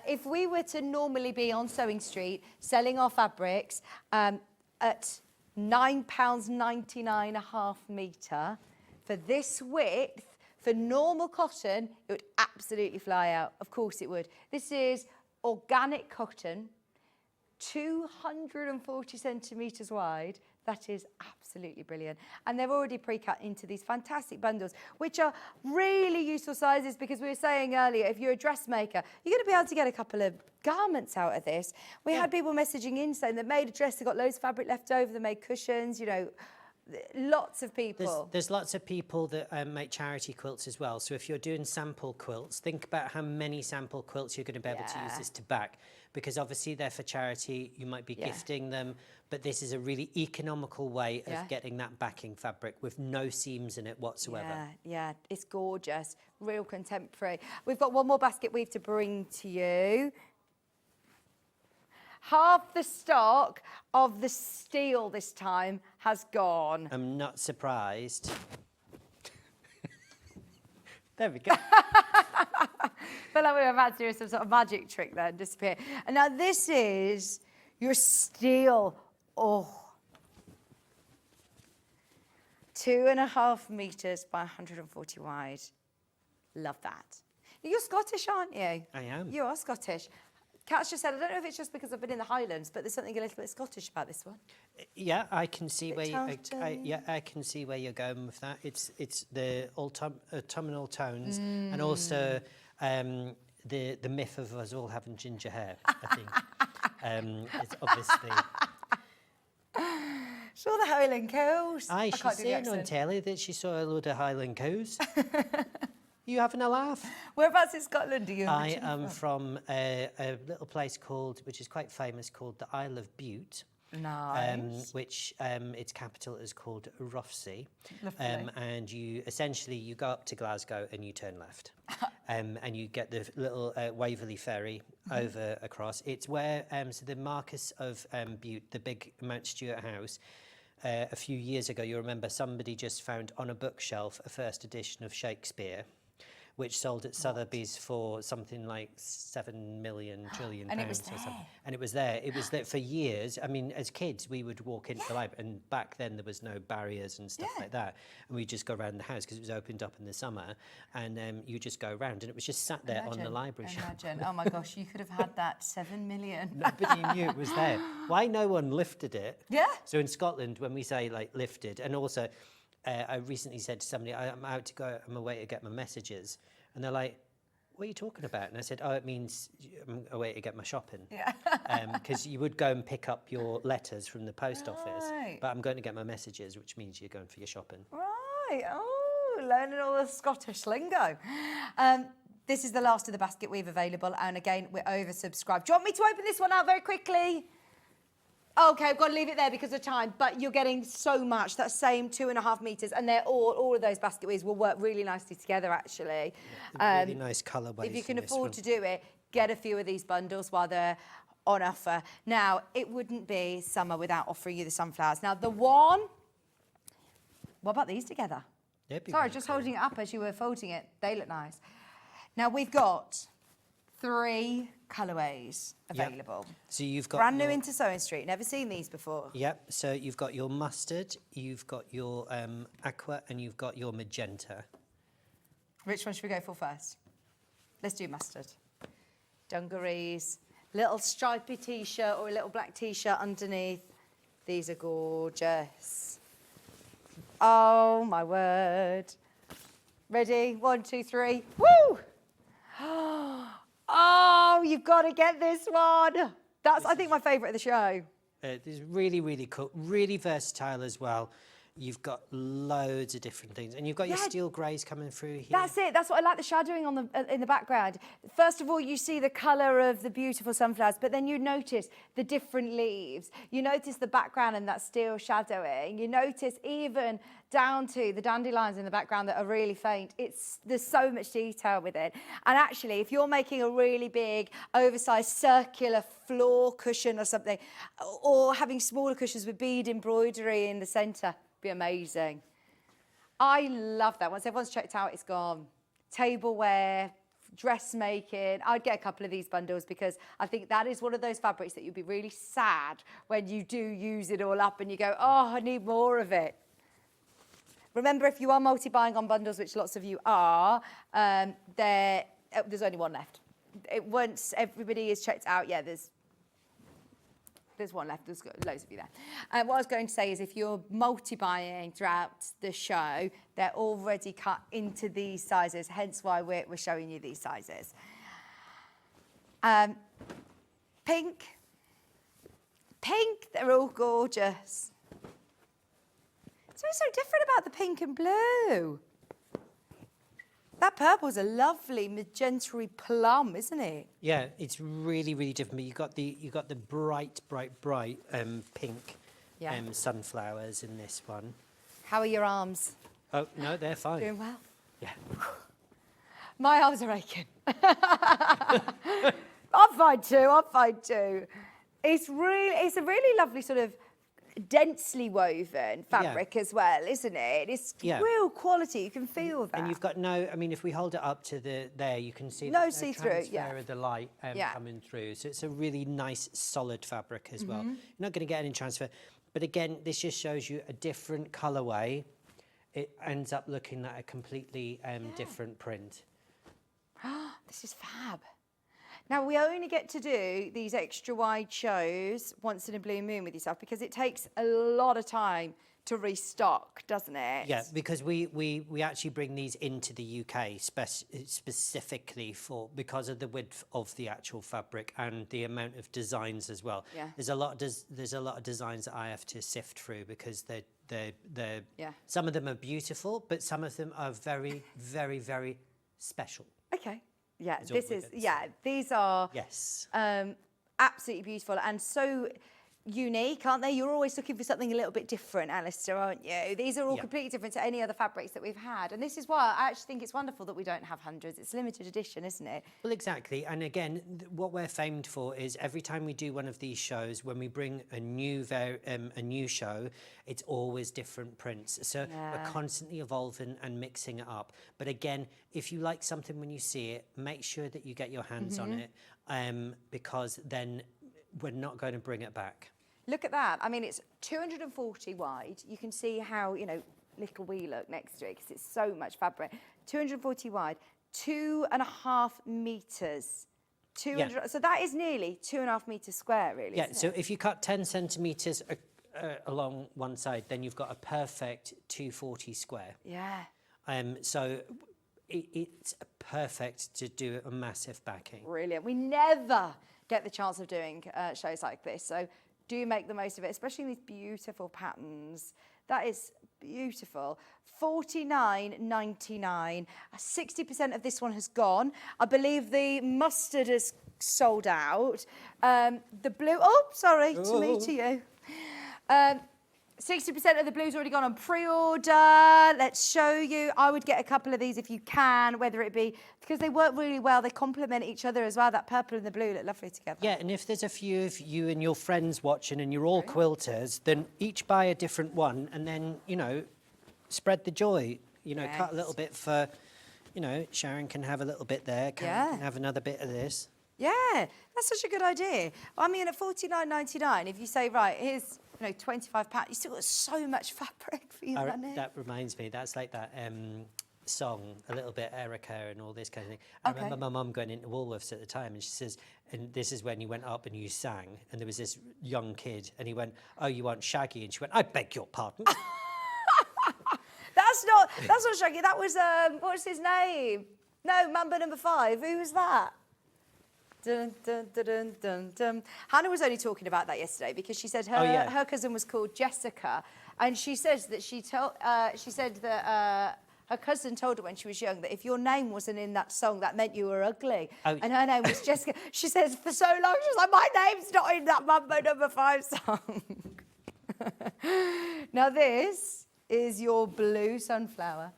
If we were to normally be on Sewing Street selling our fabrics at £9.99 a half metre, for this width, for normal cotton, it would absolutely fly out. Of course it would. This is organic cotton, 240 centimetres wide. That is absolutely brilliant. And they're already pre-cut into these fantastic bundles, which are really useful sizes because we were saying earlier, if you're a dressmaker, you're going to be able to get a couple of garments out of this. We had people messaging in saying they made a dress, they got loads of fabric left over, they made cushions, you know, lots of people. There's lots of people that make charity quilts as well. So if you're doing sample quilts, think about how many sample quilts you're going to be able to use this to back. Because obviously they're for charity, you might be gifting them, but this is a really economical way of getting that backing fabric with no seams in it whatsoever. Yeah, it's gorgeous, real contemporary. We've got one more basket weave to bring to you. Half the stock of the steel this time has gone. I'm not surprised. There we go. I feel like we were about to do some sort of magic trick there and disappear. And now this is your steel. Oh. 2.5 metres by 140 wide. Love that. You're Scottish, aren't you? I am. You are Scottish. Kat's just said, I don't know if it's just because I've been in the Highlands, but there's something a little bit Scottish about this one. Yeah, I can see where I can see where you're going with that. It's the autumnal tones and also the myth of us all having ginger hair. I think it's obviously. Saw the Highland cows. Aye, she's saying on telly that she saw a load of Highland cows. You having a laugh? Whereabouts in Scotland are you? I am from a little place which is quite famous, called the Isle of Bute. Nice. Which its capital is called Roughsea. And you go up to Glasgow and you turn left. And you get the little Waverley ferry over across. It's where so the Marquess of Bute, the big Mount Stuart house, a few years ago, you remember somebody just found on a bookshelf a first edition of Shakespeare, which sold at Sotheby's for something like 7 million trillion pounds or something. And it was there. It was there for years. I mean, as kids, we would walk into the library, and back then there was no barriers and stuff like that. And we'd just go around the house because it was opened up in the summer, and you just go around, and it was just sat there on the library shelf. Oh my gosh, you could have had that 7 million. Nobody knew it was there. Why no one lifted it? Yeah. So in Scotland, when we say like lifted, and also I recently said to somebody, I'm away to get my messages. And they're like, what are you talking about? And I said, oh, it means I'm away to get my shopping. Yeah. Because you would go and pick up your letters from the post office. But I'm going to get my messages, which means you're going for your shopping. Right. Oh, learning all the Scottish lingo. This is the last of the basket weave available. And again, we're oversubscribed. Do you want me to open this one out very quickly? Okay, I've got to leave it there because of time, but you're getting so much, that same 2.5 metres, and they're all of those basket weaves will work really nicely together, actually. Really nice colourways. If you can afford to do it, get a few of these bundles while they're on offer. Now, it wouldn't be summer without offering you the sunflowers. Now, what about these together? Sorry, just holding it up as you were folding it. They look nice. Now, we've got 3 colourways available. So you've got brand new into Sewing Street. Never seen these before. Yep. So you've got your mustard, you've got your aqua, and you've got your magenta. Which one should we go for first? Let's do mustard. Dungarees, little stripy t-shirt or a little black t-shirt underneath. These are gorgeous. Oh my word. Ready? 1, 2, 3. Woo! Oh, you've got to get this one. That's, I think, my favourite of the show. It's really, really cool, really versatile as well. You've got loads of different things, and you've got your steel greys coming through here. That's it. That's what I like, the shadowing on in the background. First of all, you see the colour of the beautiful sunflowers, but then you notice the different leaves. You notice the background and that steel shadowing. You notice even down to the dandelions in the background that are really faint. There's so much detail with it. And actually, if you're making a really big, oversized, circular floor cushion or something, or having smaller cushions with bead embroidery in the centre, be amazing. I love that. Once everyone's checked out, it's gone. Tableware, dressmaking. I'd get a couple of these bundles because I think that is one of those fabrics that you'd be really sad when you do use it all up and you go, oh, I need more of it. Remember, if you are multi-buying on bundles, which lots of you are, there's only one left. Once everybody is checked out, yeah, there's one left. There's loads of you there. What I was going to say is if you're multi-buying throughout the show, they're already cut into these sizes, hence why we're showing you these sizes. Pink, they're all gorgeous. What's so different about the pink and blue? That purple's a lovely magenta-y plum, isn't it? Yeah, it's really, really different. But you got the bright pink sunflowers in this one. How are your arms? Oh no, they're fine. Doing well? Yeah. My arms are aching. I'm fine too. It's a really lovely sort of densely woven fabric as well, isn't it? It's real quality. You can feel that. And you've got if we hold it up to there, you can see no see-through, transfer of the light coming through. So it's a really nice, solid fabric as well. You're not going to get any transfer. But again, this just shows you a different colourway. It ends up looking like a completely different print. This is fab. Now, we only get to do these extra wide shows once in a blue moon with yourself because it takes a lot of time to restock, doesn't it? Yeah, because we actually bring these into the UK specifically because of the width of the actual fabric and the amount of designs as well. Yeah. There's a lot of designs that I have to sift through because they're some of them are beautiful, but some of them are very, very, very special. Okay. Yeah, these are absolutely beautiful and so unique, aren't they? You're always looking for something a little bit different, Alistair, aren't you? These are all completely different to any other fabrics that we've had. And this is why I actually think it's wonderful that we don't have hundreds. It's limited edition, isn't it? Well, exactly. And again, what we're famed for is every time we do one of these shows, when we bring a new show, it's always different prints. So we're constantly evolving and mixing it up. But again, if you like something when you see it, make sure that you get your hands on it because then we're not going to bring it back. Look at that. I mean, it's 240 wide. You can see how, little we look next to it because it's so much fabric. 240 wide, 2.5 metres. So that is nearly 2.5 metres square, really. Yeah, so if you cut 10 centimetres along one side, then you've got a perfect 240 square. Yeah. So it's perfect to do a massive backing. Brilliant. We never get the chance of doing shows like this, so do make the most of it, especially in these beautiful patterns. That is beautiful. $49.99. 60% of this one has gone. I believe the mustard has sold out. The blue, to me, to you. 60% of the blue's already gone on pre-order. Let's show you. I would get a couple of these if you can, whether it be, because they work really well. They complement each other as well. That purple and the blue look lovely together. Yeah, and if there's a few of you and your friends watching and you're all quilters, then each buy a different one and then, spread the joy. Cut a little bit for, Sharon can have a little bit there. Karen can have another bit of this. Yeah, that's such a good idea. I mean, at $49.99, if you say, right, here's 25 pounds, you still got so much fabric for your money. That reminds me, that's like that song, a little bit Erica and all this kind of thing. I remember my mum going into Woolworths at the time and she says, and this is when you went up and you sang, and there was this young kid and he went, oh, you want Shaggy? And she went, I beg your pardon. That's not Shaggy, that was, what's his name? No, Mambo number 5, who was that? Dun, dun, dun, dun, dun, dun. Hannah was only talking about that yesterday because she said her cousin was called Jessica And she says that she said that her cousin told her when she was young that if your name wasn't in that song, that meant you were ugly. Oh. And her name was Jessica. She says for so long, she was like, my name's not in that Mambo No. 5 song. Now this is your blue sunflower.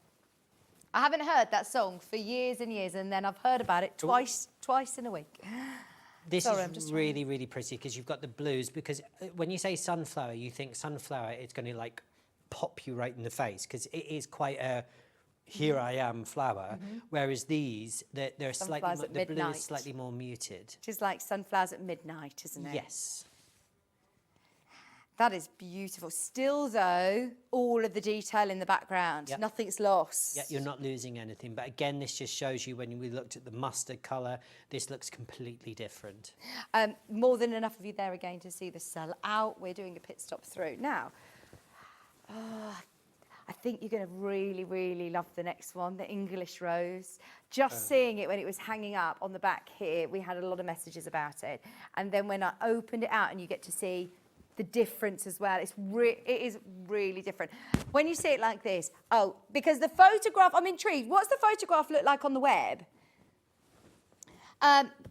I haven't heard that song for years and years, and then I've heard about it twice in a week. This Sorry, I'm is just really, really pretty because you've got the blues. Because when you say sunflower, you think sunflower, it's going to like pop you right in the face because it is quite a here I am flower. Whereas these, they're slightly the blue is slightly more muted. Which is like sunflowers at midnight, isn't it? Yes. That is beautiful. Still, though, all of the detail in the background. Yep. Nothing's lost. Yeah, you're not losing anything. But again, this just shows you when we looked at the mustard colour, this looks completely different. More than enough of you there again to see the sell out. We're doing a pit stop through. Now, I think you're going to really, really love the next one, the English rose. Just seeing it when it was hanging up on the back here, we had a lot of messages about it. And then when I opened it out and you get to see the difference as well, it is really different. When you see it like this, because the photograph, I'm intrigued. What's the photograph look like on the web?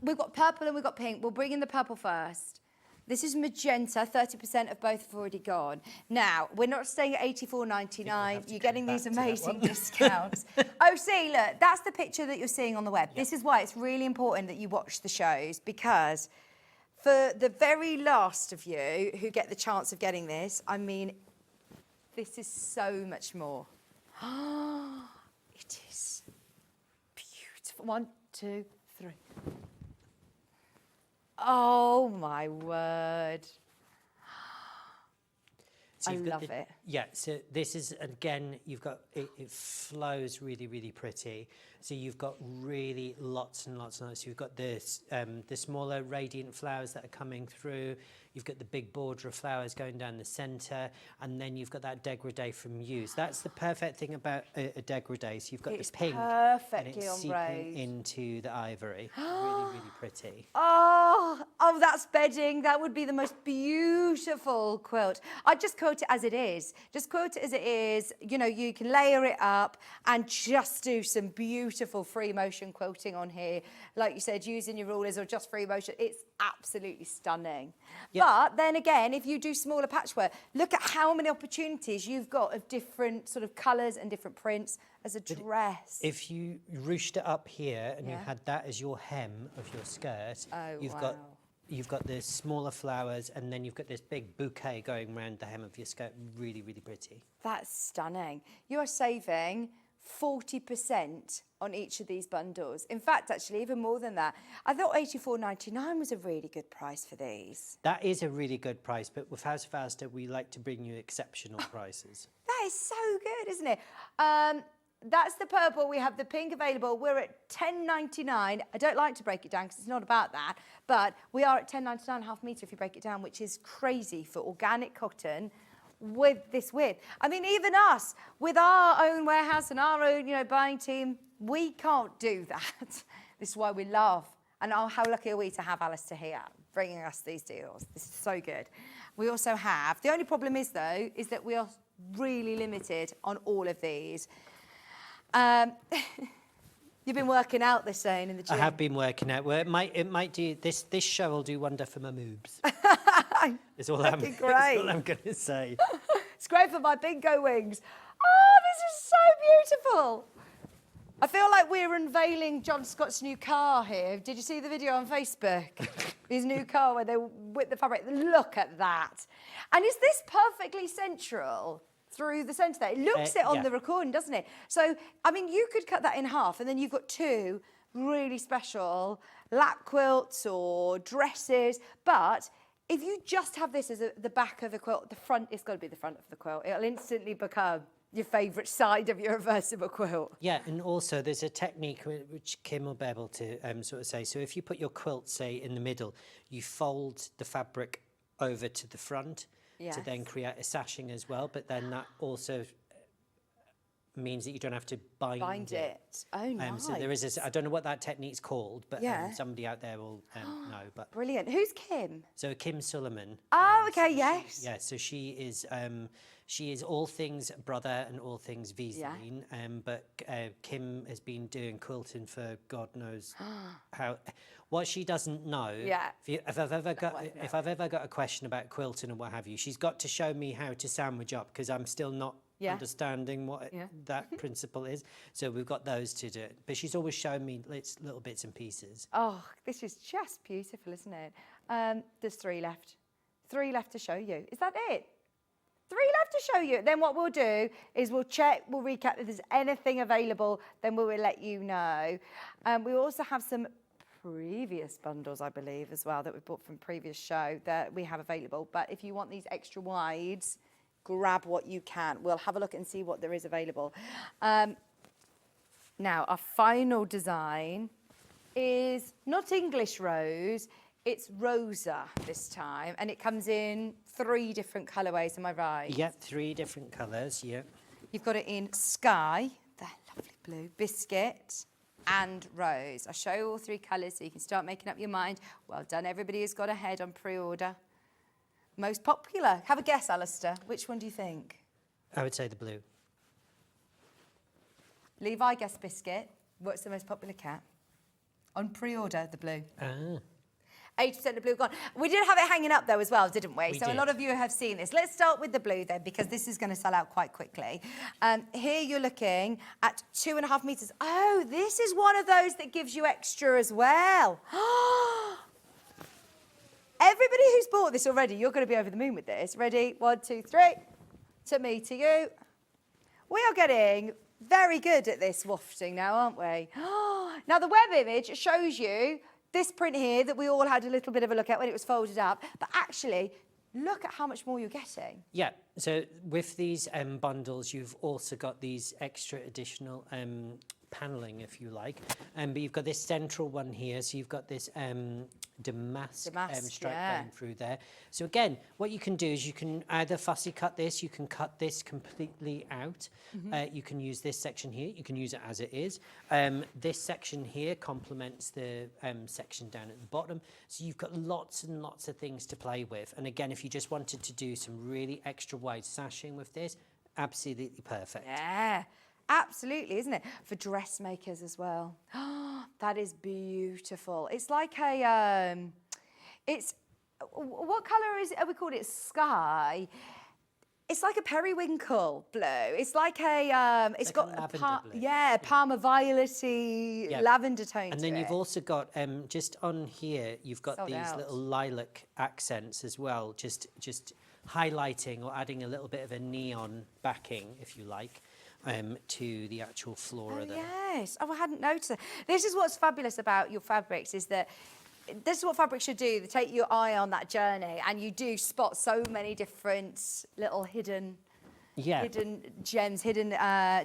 We've got purple and we've got pink. We'll bring in the purple first. This is magenta, 30% of both have already gone. Now, we're not staying at $84.99. You're getting these amazing discounts. Oh, see, look, that's the picture that you're seeing on the web. Yep. This is why it's really important that you watch the shows, because for the very last of you who get the chance of getting this, I mean, this is so much more. It is beautiful. 1, 2, 3. Oh, my word. So I love it. Yeah, so this is, again, you've got, it flows really, really pretty. So you've got really lots and lots and lots. You've got this, the smaller radiant flowers that are coming through. You've got the big border of flowers going down the centre. And then you've got that dégradé from use. That's the perfect thing about a dégradé. So you've got the pink and it's seeping into the ivory. Really, really pretty. Oh, that's bedding. That would be the most beautiful quilt. I'd just quote it as it is. Just quote it as it is. You know, you can layer it up and just do some beautiful free motion quilting on here. Like you said, using your rulers or just free motion. It's absolutely stunning. Yep. But then again, if you do smaller patchwork, look at how many opportunities you've got of different sort of colours and different prints as a dress. If you ruched it up here and you had that as your hem of your skirt, you've got the smaller flowers and then you've got this big bouquet going around the hem of your skirt. Really, really pretty. That's stunning. You are saving 40% on each of these bundles. In fact, actually, even more than that. I thought $84.99 was a really good price for these. That is a really good price, but with House of Alistair, we like to bring you exceptional prices. That is so good, isn't it? That's the purple. We have the pink available. We're at $10.99. I don't like to break it down because it's not about that, but we are at $10.99 half metre if you break it down, which is crazy for organic cotton with this width. I mean, even us, with our own warehouse and our own, buying team, we can't do that. This is why we love, and how lucky are we to have Alistair here, bringing us these deals. This is so good. We also have, the only problem is, though, is that we are really limited on all of these. You've been working out this saying in the gym. I have been working out. Well, it might do, this show will do wonder for my moobs. It's all I'm going to say. It's great for my bingo wings. Oh, this is so beautiful. I feel like we're unveiling John Scott's new car here. Did you see the video on Facebook? His new car where they whip the fabric. Look at that. And is this perfectly central through the centre there? It looks it on the recording, doesn't it? So, I mean, you could cut that in half and then you've got two really special lap quilts or dresses, but if you just have this as the back of the quilt, the front, it's got to be the front of the quilt. It'll instantly become your favourite side of your reversible quilt. Yeah, and also there's a technique which Kim will be able to sort of say. So if you put your quilt, say, in the middle, you fold the fabric over to the front to then create a sashing as well, but then that also means that you don't have to bind it. Oh, nice. So there is I don't know what that technique's called, but somebody out there will know. But Brilliant. Who's Kim? So Kim Sullivan. Oh, okay, yes. So she is all things brother and all things Vizine, but Kim has been doing quilting for God knows how. What she doesn't know, if I've ever got a question about quilting or what have you, she's got to show me how to sandwich up, because I'm still not understanding what that principle is. So we've got those to do it. But she's always shown me little bits and pieces. Oh, this is just beautiful, isn't it? There's 3 left. 3 left to show you. Is that it? 3 left to show you. Then what we'll do is we'll recap if there's anything available, then we will let you know. We also have some previous bundles, I believe, as well, that we bought from previous show that we have available. But if you want these extra wides, grab what you can. We'll have a look and see what there is available. Now, our final design is not English rose, it's Rosa this time, and it comes in 3 different colourways, am I right? Yeah, 3 different colours, yeah. You've got it in sky, the lovely blue, biscuit, and rose. I'll show you all 3 colours so you can start making up your mind. Well done, everybody who's got ahead on pre-order. Most popular. Have a guess, Alistair. Which one do you think? I would say the blue. Levi guessed biscuit. What's the most popular cat? On pre-order, the blue. 80% of blue gone. We did have it hanging up though as well, didn't we? So did. A lot of you have seen this. Let's start with the blue then, because this is going to sell out quite quickly. Here you're looking at 2.5 meters. Oh, this is one of those that gives you extra as well. Everybody who's bought this already, you're going to be over the moon with this. Ready? 1, 2, 3. To me, to you. We are getting very good at this wafting now, aren't we? Now, the web image shows you this print here that we all had a little bit of a look at when it was folded up. But actually, look at how much more you're getting. Yeah, so with these bundles, you've also got these extra additional panelling, if you like. But you've got this central one here, so you've got this damask stripe going through there. So again, what you can do is you can either fussy cut this, you can cut this completely out. You can use this section here, you can use it as it is. This section here complements the section down at the bottom. So you've got lots and lots of things to play with. And again, if you just wanted to do some really extra wide sashing with this, absolutely perfect. Yeah. Absolutely, isn't it? For dressmakers as well. That is beautiful. It's like a, what colour is it? We called it sky. It's like a periwinkle blue. It's like a, it's got a Parma violet-y lavender tone and then you've also got, just on here, you've got these little lilac accents as well, just highlighting or adding a little bit of a neon backing, if you like. To the actual flora there. Yes. Oh, I hadn't noticed that. This is what's fabulous about your fabrics, is that this is what fabrics should do. They take your eye on that journey, and you do spot so many different little hidden gems, hidden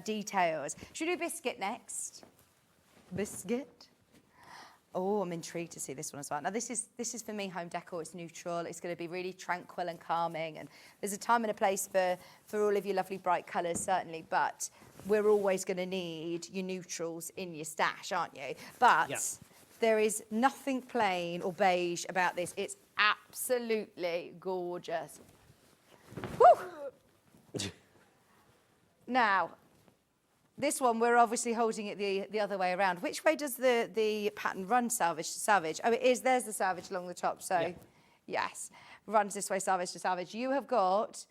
details. Should we do biscuit next? Biscuit. Oh, I'm intrigued to see this one as well. Now, this is for me home decor. It's neutral. It's going to be really tranquil and calming. And there's a time and a place for all of your lovely bright colours, certainly. But we're always going to need your neutrals in your stash, aren't you? But there is nothing plain or beige about this. It's absolutely gorgeous. Woo! Now, this one, we're obviously holding it the other way around. Which way does the pattern run, salvage to salvage? Oh, it is. There's the salvage along the top. So, yes, runs this way, salvage to salvage. You have got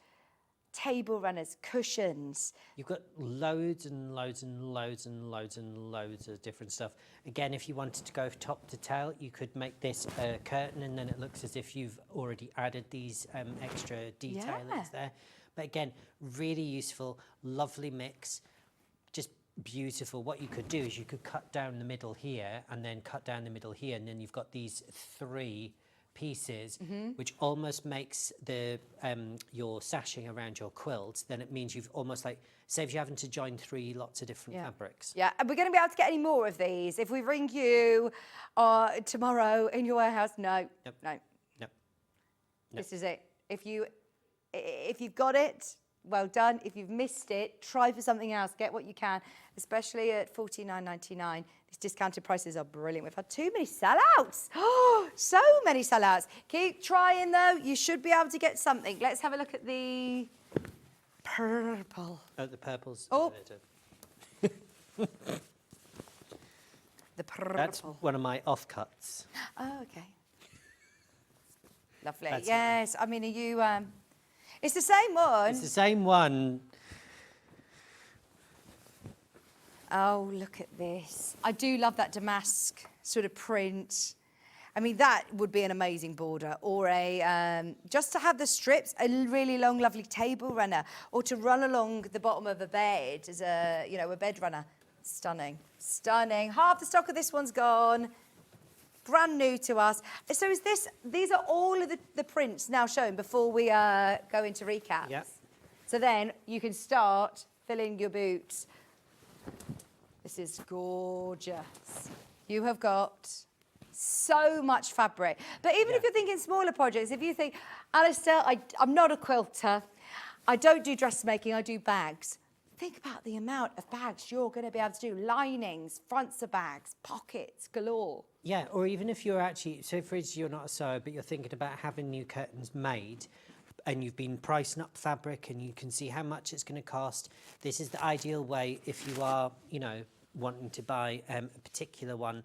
table runners, cushions. You've got loads and loads and loads and loads and loads of different stuff. Again, if you wanted to go top to tail, you could make this a curtain, and then it looks as if you've already added these extra detailings there. But again, really useful, lovely mix. Just beautiful. What you could do is you could cut down the middle here and then cut down the middle here, and then you've got these 3 pieces, which almost makes the your sashing around your quilt. Then it means you've almost like saves you having to join 3 lots of different fabrics. Yeah, and we're going to be able to get any more of these if we ring you tomorrow in your warehouse. No. This is it. If you've got it, well done. If you've missed it, try for something else. Get what you can, especially at $49.99. These discounted prices are brilliant. We've had too many sellouts. Oh, so many sellouts. Keep trying, though. You should be able to get something. Let's have a look at the purple. Oh, the purple's... Oh. The purple. That's one of my offcuts. Oh, okay. Lovely. That's yes. I mean, are you... It's the same one. It's the same one. Oh, look at this. I do love that damask sort of print. I mean, that would be an amazing border, or a just to have the strips, a really long, lovely table runner, or to run along the bottom of a bed as a, you know, a bed runner. Stunning, stunning. Half the stock of this one's gone. Brand new to us. So is this? These are all of the prints now shown before we go into recaps. Yep. So then you can start filling your boots. This is gorgeous. You have got so much fabric. But even if you're thinking smaller projects, if you think, Alistair, I'm not a quilter, I don't do dressmaking, I do bags. Think about the amount of bags you're going to be able to do. Linings, fronts of bags, pockets, galore. Yeah, or even if you're actually, so for instance, you're not a sewer, but you're thinking about having new curtains made, and you've been pricing up fabric and you can see how much it's going to cost. This is the ideal way if you are, you know, wanting to buy a particular one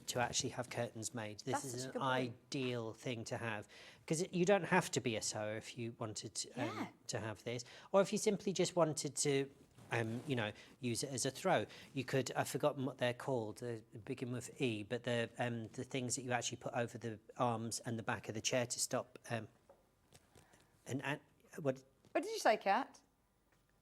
to actually have curtains made. This is an ideal thing to have, because you don't have to be a sewer if you wanted to have this, or if you simply just wanted to you know, use it as a throw. You could, I've forgotten what they're called, they begin with E, but the things that you actually put over the arms and the back of the chair to stop what did you say, Kat?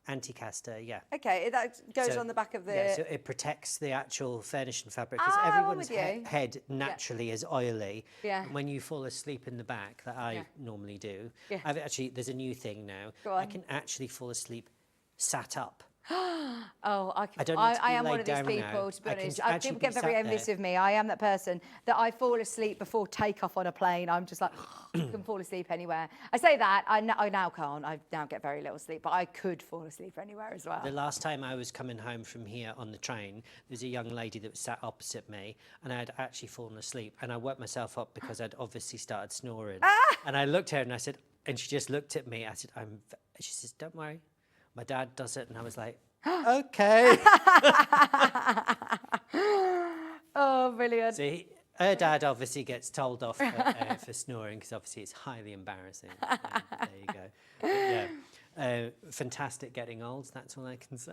Anti-caster, yeah. Okay, that goes on the back of the... Yeah, so it protects the actual furnishing fabric, because everyone's head naturally is oily. Yeah. And when you fall asleep in the back, that I normally do, there's a new thing now. Go on. I can actually fall asleep sat up. Oh, I am one of these people, to be honest. People get very envious of me. I am that person that I fall asleep before takeoff on a plane. I'm just like, can fall asleep anywhere. I say that, I now can't. I now get very little sleep, but I could fall asleep anywhere as well. The last time I was coming home from here on the train, there was a young lady that was sat opposite me, and I had actually fallen asleep, and I woke myself up because I'd obviously started snoring. And I looked at her and I said, and she just looked at me. I said, she says, don't worry. My dad does it, and I was like, okay. Oh, brilliant. So her dad obviously gets told off for snoring, because obviously it's highly embarrassing. There you go. But fantastic getting old, that's all I can say.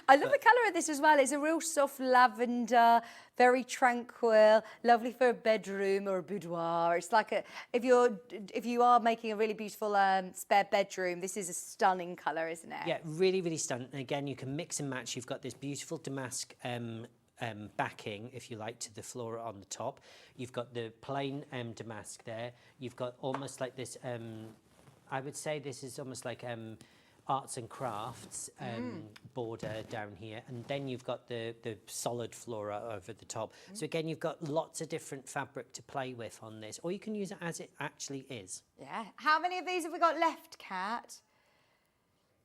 I love the colour of this as well. It's a real soft lavender, very tranquil, lovely for a bedroom or a boudoir. It's like if you are making a really beautiful spare bedroom, this is a stunning colour, isn't it? Yeah, really, really stunning. And again, you can mix and match. You've got this beautiful damask backing, if you like, to the flora on the top. You've got the plain damask there. You've got almost like this, I would say this is almost like arts and crafts border down here, and then you've got the solid flora over the top. So again, you've got lots of different fabric to play with on this, or you can use it as it actually is. Yeah. How many of these have we got left, Kat?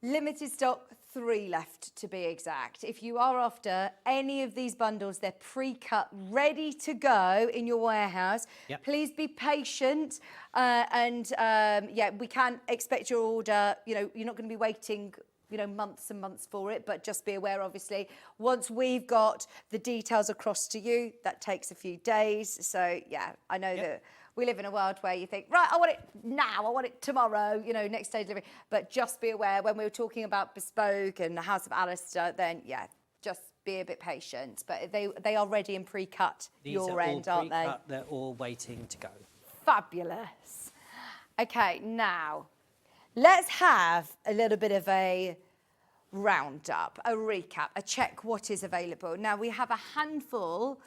Limited stock, 3 left to be exact. If you are after any of these bundles, they're pre-cut, ready to go in your warehouse. Yep. Please be patient, yeah, we can't expect your order. You know, you're not going to be waiting, you know, months and months for it, but just be aware, obviously, once we've got the details across to you, that takes a few days. So yeah, I know that we live in a world where you think, right, I want it now, I want it tomorrow, you know, next day delivery. But just be aware, when we were talking about bespoke and the House of Alistair, then yeah, just be a bit patient. But they are ready and pre-cut your end, aren't they? They're all waiting to go. Fabulous. Okay, now let's have a little bit of a roundup, a recap, a check what is available. Now we have a handful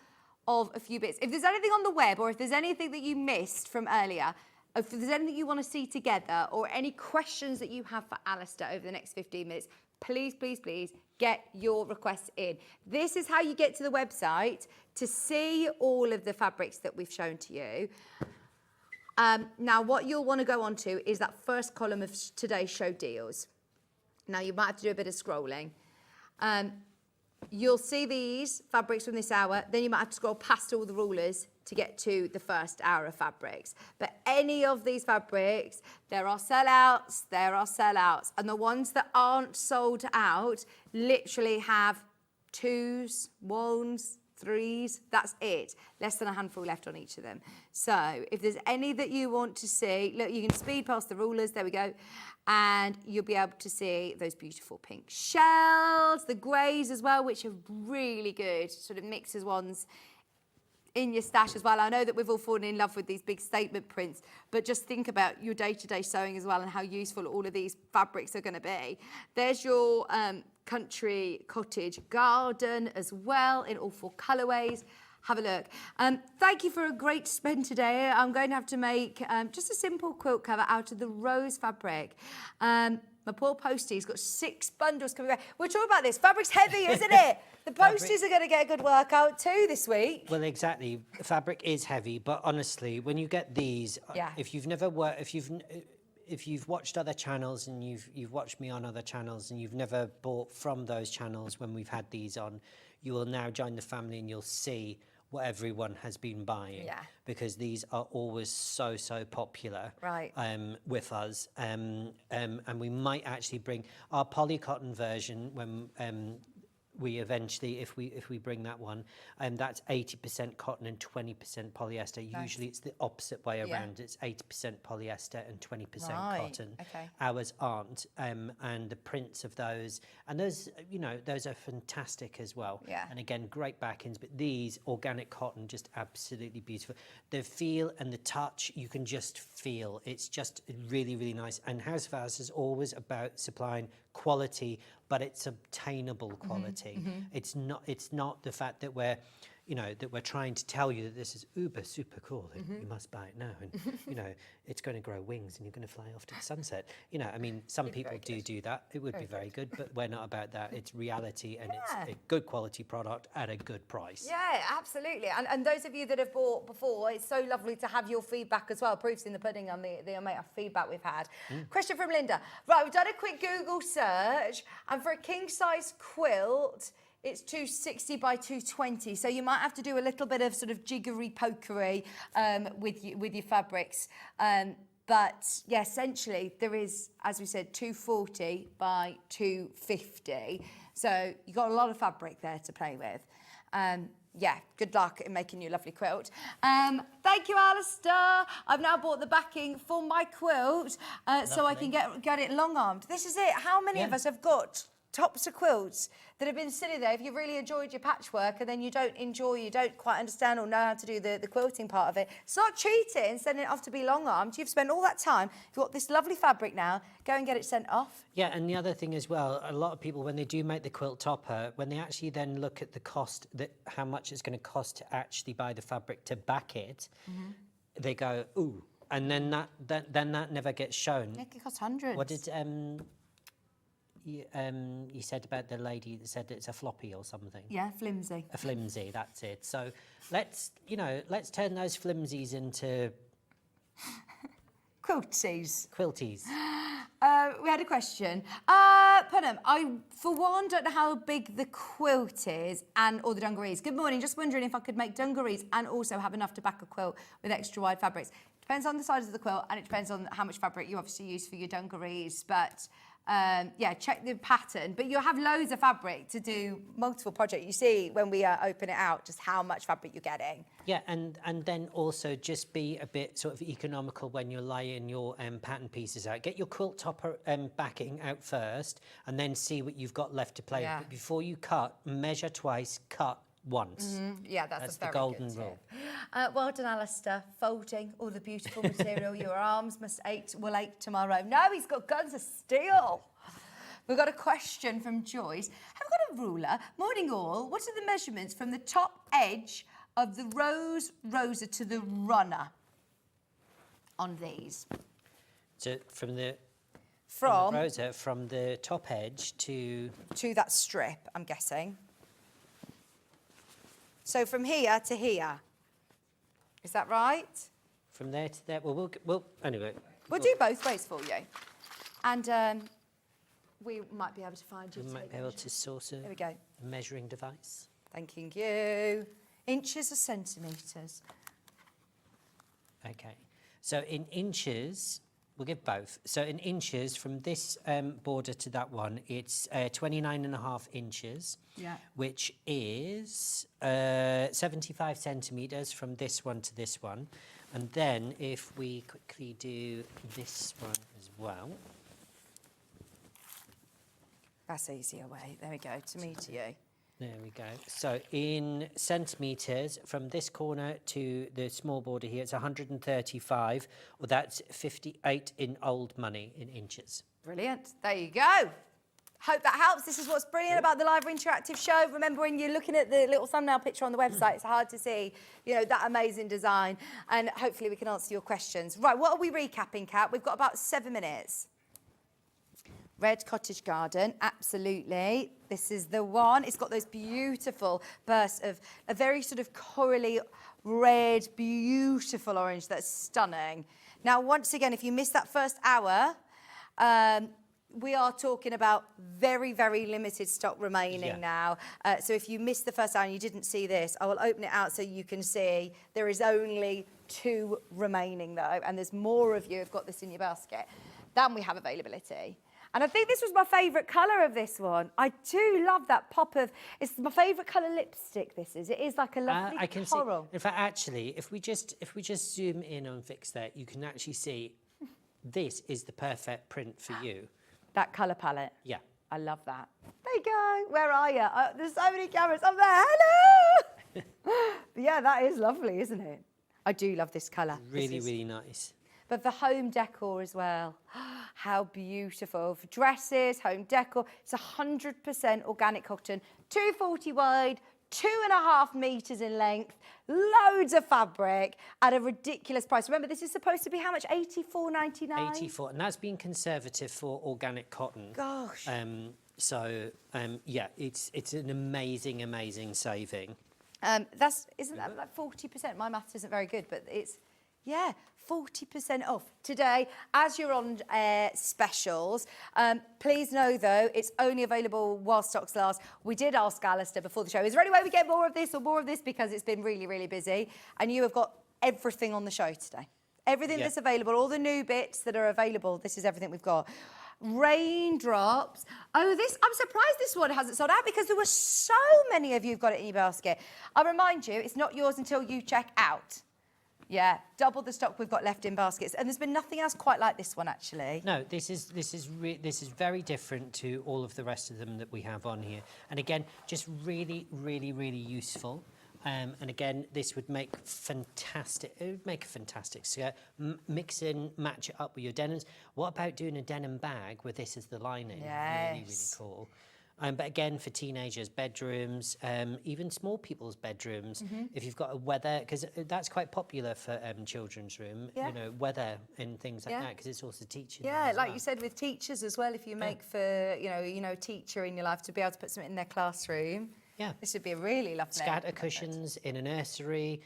of a few bits. If there's anything on the web, or if there's anything that you missed from earlier, if there's anything you want to see together, or any questions that you have for Alistair over the next 15 minutes, please, please, please get your requests in. This is how you get to the website to see all of the fabrics that we've shown to you. Now, what you'll want to go on to is that first column of today's show deals. Now, you might have to do a bit of scrolling. You'll see these fabrics from this hour, then you might have to scroll past all the rulers to get to the first hour of fabrics. But any of these fabrics, there are sellouts. And the ones that aren't sold out literally have 2s, 1s, 3s, that's it. Less than a handful left on each of them. So if there's any that you want to see, look, you can speed past the rulers, there we go. And you'll be able to see those beautiful pink shells, the greys as well, which are really good, sort of mixers ones in your stash as well. I know that we've all fallen in love with these big statement prints, but just think about your day-to-day sewing as well and how useful all of these fabrics are going to be. There's your country cottage garden as well in all 4 colourways. Have a look. Thank you for a great spend today. I'm going to have to make just a simple quilt cover out of the rose fabric. My poor postie's got 6 bundles coming back. We're talking about this. Fabric's heavy, isn't it? The posties are going to get a good workout too this week. Well, exactly. Fabric is heavy, but honestly, when you get these, if you've never worked, if you've watched other channels and you've watched me on other channels and you've never bought from those channels when we've had these on, you will now join the family and you'll see what everyone has been buying, because these are always so popular with us, and we might actually bring our polycotton version when we eventually, if we bring that one, that's 80% cotton and 20% polyester. Nice. Usually it's the opposite way around. It's 80% polyester and 20% cotton. Okay. Ours aren't, and the prints of those, and those, those are fantastic as well. Yeah. And again, great backings, but these organic cotton, just absolutely beautiful. The feel and the touch, you can just feel. It's just really, really nice. And House of Alistair is always about supplying quality, but it's obtainable quality. It's not the fact that we're trying to tell you that this is uber super cool and you must buy it now, and it's going to grow wings and you're going to fly off to the sunset. I mean, some people do that. It would be very good, but we're not about that. It's reality, and it's a good quality product at a good price. Yeah, absolutely. And those of you that have bought before, it's so lovely to have your feedback as well. Proofs in the pudding on the amount of feedback we've had. Question from Linda. Right, we've done a quick Google search, and for a king-size quilt, it's 260 by 220, so you might have to do a little bit of sort of jiggery-pokery with your fabrics. But yeah, essentially there is, as we said, 240 by 250. So you've got a lot of fabric there to play with. Yeah, good luck in making your lovely quilt. Thank you, Alistair. I've now bought the backing for my quilt so I can get it long-armed. This is it. How many of us have got tops of quilts that have been sitting there? If you've really enjoyed your patchwork and then you don't quite understand or know how to do the quilting part of it, start cheating, sending it off to be long-armed. You've spent all that time, you've got this lovely fabric now, go and get it sent off. Yeah, and the other thing as well, a lot of people, when they do make the quilt topper, when they actually then look at the cost, how much it's going to cost to actually buy the fabric to back it, they go, ooh, and then that never gets shown. It costs hundreds. What did you said about the lady that said it's a floppy or something? Yeah, flimsy. A flimsy, that's it. So let's turn those flimsies into quilties. Quilties. We had a question. Punham, I, for one, don't know how big the quilt is or the dungarees. Good morning. Just wondering if I could make dungarees and also have enough to back a quilt with extra wide fabrics. Depends on the size of the quilt, and it depends on how much fabric you obviously use for your dungarees. But yeah, check the pattern. But you'll have loads of fabric to do multiple projects. You see when we open it out just how much fabric you're getting. Yeah, and then also just be a bit sort of economical when you're laying your pattern pieces out. Get your quilt topper backing out first, and then see what you've got left to play with. But before you cut, measure twice, cut once. Yeah, that's a very the golden good rule. Well done, Alistair. Folding all the beautiful material. Your arms will ache tomorrow. No, he's got guns of steel. We've got a question from Joyce. Have we got a ruler? Morning all. What are the measurements from the top edge of the rosa to the runner on these? So from the rosa, from the top edge to that strip, I'm guessing. So from here to here. Is that right? from there to there. Well, we'll anyway. We'll do both ways for you. And we might be able to find you. We might be able to source There we go. a measuring device. Thanking you. Inches or centimetres? Okay. So in inches, we'll give both. So in inches, from this border to that one, it's 29.5 inches, which is 75 centimetres from this one to this one. And then if we quickly do this one as well. That's easier way. There we go, to me to you. There we go. So in centimetres, from this corner to the small border here, it's 135, or that's 58 in old money in inches. Brilliant. There you go. Hope that helps. This is what's brilliant about the live interactive show. Remember, when you're looking at the little thumbnail picture on the website, it's hard to see, you know, that amazing design. And hopefully we can answer your questions. Right, what are we recapping, Kat? We've got about 7 minutes. Red cottage garden, absolutely. This is the one. It's got those beautiful bursts of a very sort of corally red, beautiful orange that's stunning. Now, once again, if you missed that first hour, we are talking about very, very limited stock remaining now. So if you missed the first hour and you didn't see this, I will open it out so you can see there is only 2 remaining though, and there's more of you who've got this in your basket than we have availability. And I think this was my favourite colour of this one. I do love that pop of, it's my favourite colour lipstick, this is. It is like a lovely I can coral. see, in fact, actually, if we just zoom in on Fix there, you can actually see this is the perfect print for you. That colour palette. Yeah. I love that. There you go. Where are you? There's so many cameras up there. Hello! But yeah, that is lovely, isn't it? I do love this colour. Really, really nice. But for home decor as well. How beautiful. For dresses, home decor. It's 100% organic cotton, 240 wide, 2.5 metres in length, loads of fabric at a ridiculous price. Remember, this is supposed to be how much? $84.99? 84, and that's been conservative for organic cotton. Gosh. Yeah, it's an amazing, amazing saving. Isn't that like 40%? My maths isn't very good, but it's, yeah, 40% off today as you're on specials. Please know, though, it's only available while stocks last. We did ask Alistair before the show, is there any way we get more of this or more of this? Because it's been really, really busy. And you have got everything on the show today. Everything that's available, all the new bits that are available, this is everything we've got. Raindrops. Oh, I'm surprised this one hasn't sold out because there were so many of you who've got it in your basket. I'll remind you, it's not yours until you check out. Yeah, double the stock we've got left in baskets, and there's been nothing else quite like this one actually. No, this is very different to all of the rest of them that we have on here, and again, just really, really, really useful. And again, this would make fantastic. It would make a fantastic skirt. Mix in, match it up with your denims. What about doing a denim bag with this as the lining? Yes. Really, really cool. But again, for teenagers' bedrooms, even small people's bedrooms, if you've got a weather, because that's quite popular for children's room, you know, weather and things like that, because it's also teaching. Yeah, like you said, with teachers as well, if you make for, you know, a teacher in your life to be able to put something in their classroom. Yeah. This would be a really lovely. Scatter cushions in a nursery,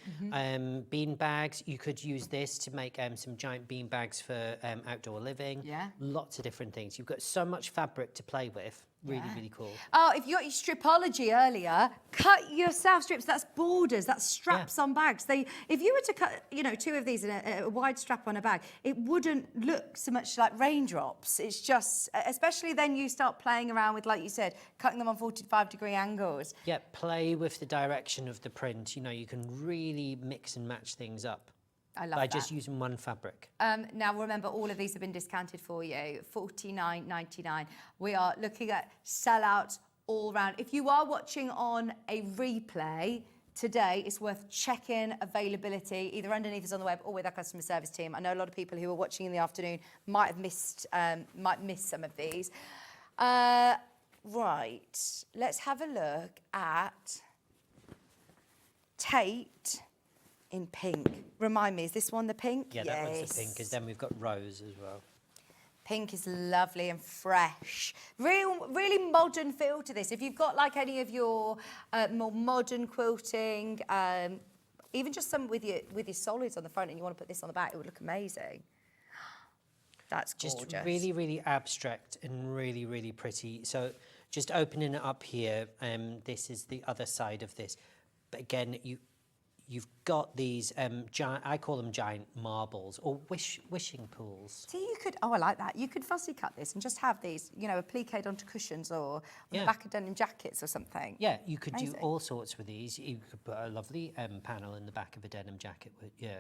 bean bags. You could use this to make some giant bean bags for outdoor living. Yeah. Lots of different things. You've got so much fabric to play with. Really, really cool. Oh, if you got your stripology earlier, cut yourself strips. That's borders, that's straps on bags. If you were to cut, you know, 2 of these in a wide strap on a bag, it wouldn't look so much like raindrops. It's just, especially then you start playing around with, like you said, cutting them on 45-degree angles. Yeah, play with the direction of the print. You know, you can really mix and match things up. I love by that. just using one fabric. Now, remember, all of these have been discounted for you, $49.99. We are looking at sellouts all round. If you are watching on a replay today, it's worth checking availability, either underneath us on the web or with our customer service team. I know a lot of people who are watching in the afternoon might miss some of these. Right, let's have a look at Tate in pink. Remind me, is this one the pink? Yeah, that one's the pink, because then we've got rose as well. Pink is lovely and fresh. Really modern feel to this. If you've got like any of your more modern quilting, even just some with your solids on the front and you want to put this on the back, it would look amazing. That's gorgeous. Just really, really abstract and really, really pretty. So just opening it up here, this is the other side of this. But again, you've got these giant, I call them giant marbles or wishing pools. See, you could, I like that. You could fussy cut this and just have these, appliqued onto cushions or on the back of denim jackets or something. Yeah, you could do all sorts with these. You could put a lovely panel in the back of a denim jacket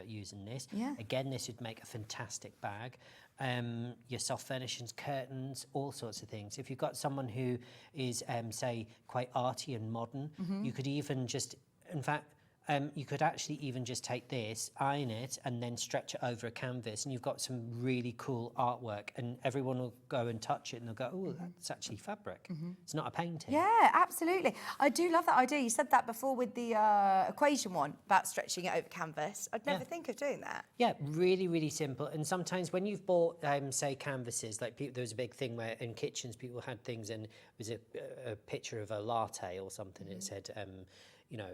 using this. Yeah. Again, this would make a fantastic bag. Your soft furnishings, curtains, all sorts of things. If you've got someone who is, say, quite arty and modern, you could even just, in fact, you could actually even just take this, iron it, and then stretch it over a canvas, and you've got some really cool artwork, and everyone will go and touch it, and they'll go, oh, that's actually fabric. It's not a painting. Yeah, absolutely. I do love that idea. You said that before with the equation one, about stretching it over canvas. I'd never think of doing that. Yeah, really, really simple. And sometimes when you've bought, say, canvases, like there was a big thing where in kitchens people had things, and it was a picture of a latte or something. It said,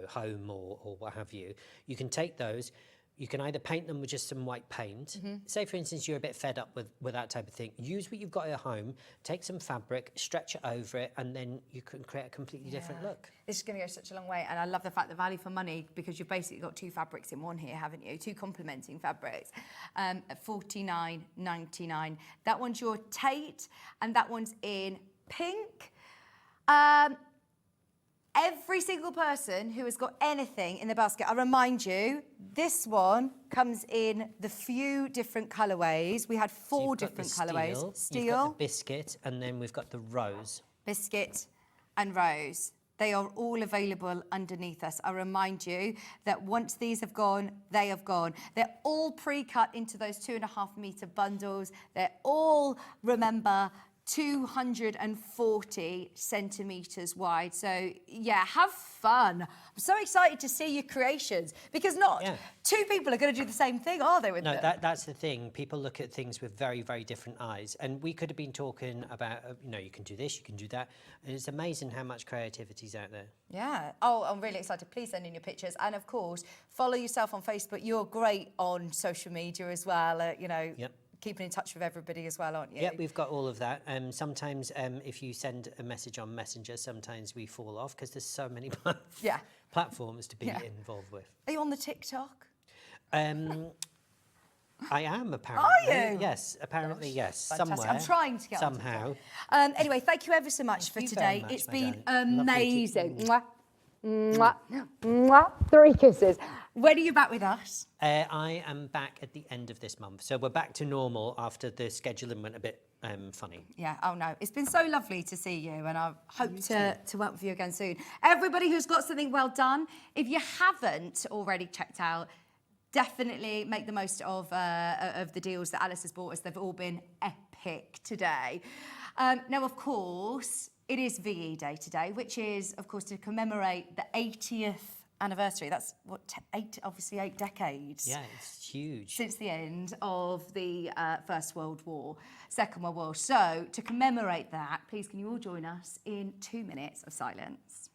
home or what have you. You can take those, you can either paint them with just some white paint. Say, for instance, you're a bit fed up with that type of thing. Use what you've got at home, take some fabric, stretch it over it, and then you can create a completely different look. This is going to go such a long way, and I love the fact the value for money, because you've basically got two fabrics in one here, haven't you? Two complementing fabrics at $49.99. That one's your Tate, and that one's in pink. Every single person who has got anything in the basket, I remind you, this one comes in the few different colourways. We had four different colourways. Steel. You've got the biscuit, and then we've got the rose. Biscuit and rose. They are all available underneath us. I remind you that once these have gone, they have gone. They're all pre-cut into those 2.5 metre bundles. They're all, remember, 240 centimetres wide. So, yeah, have fun. I'm so excited to see your creations, because not two people are going to do the same thing, are they, with them? No, that's the thing. People look at things with very, very different eyes. And we could have been talking about, you can do this, you can do that. And it's amazing how much creativity's out there. Yeah. Oh, I'm really excited. Please send in your pictures. And, of course, follow yourself on Facebook. You're great on social media as well, keeping in touch with everybody as well, aren't you? Yeah, we've got all of that. Sometimes if you send a message on Messenger, sometimes we fall off because there's so many platforms to be involved with. Are you on the TikTok? I am, apparently. Are you? Yes, apparently, yes. Fantastic. Somewhere. I'm trying to get somehow. Anyway, thank you ever so much for today. It's been amazing. Mwah. Mwah. Mwah. 3 kisses. When are you back with us? I am back at the end of this month. So we're back to normal after the scheduling went a bit funny. Yeah, oh no. It's been so lovely to see you, and I hope to work with you again soon. Everybody who's got something well done, if you haven't already checked out, definitely make the most of the deals that Alice has bought us. They've all been epic today. Now, of course, it is VE Day today, which is, of course, to commemorate the 80th anniversary. That's what, 8 decades. Yeah, it's huge. Since the end of the First World War, Second World War. So, to commemorate that, please can you all join us in 2 minutes of silence?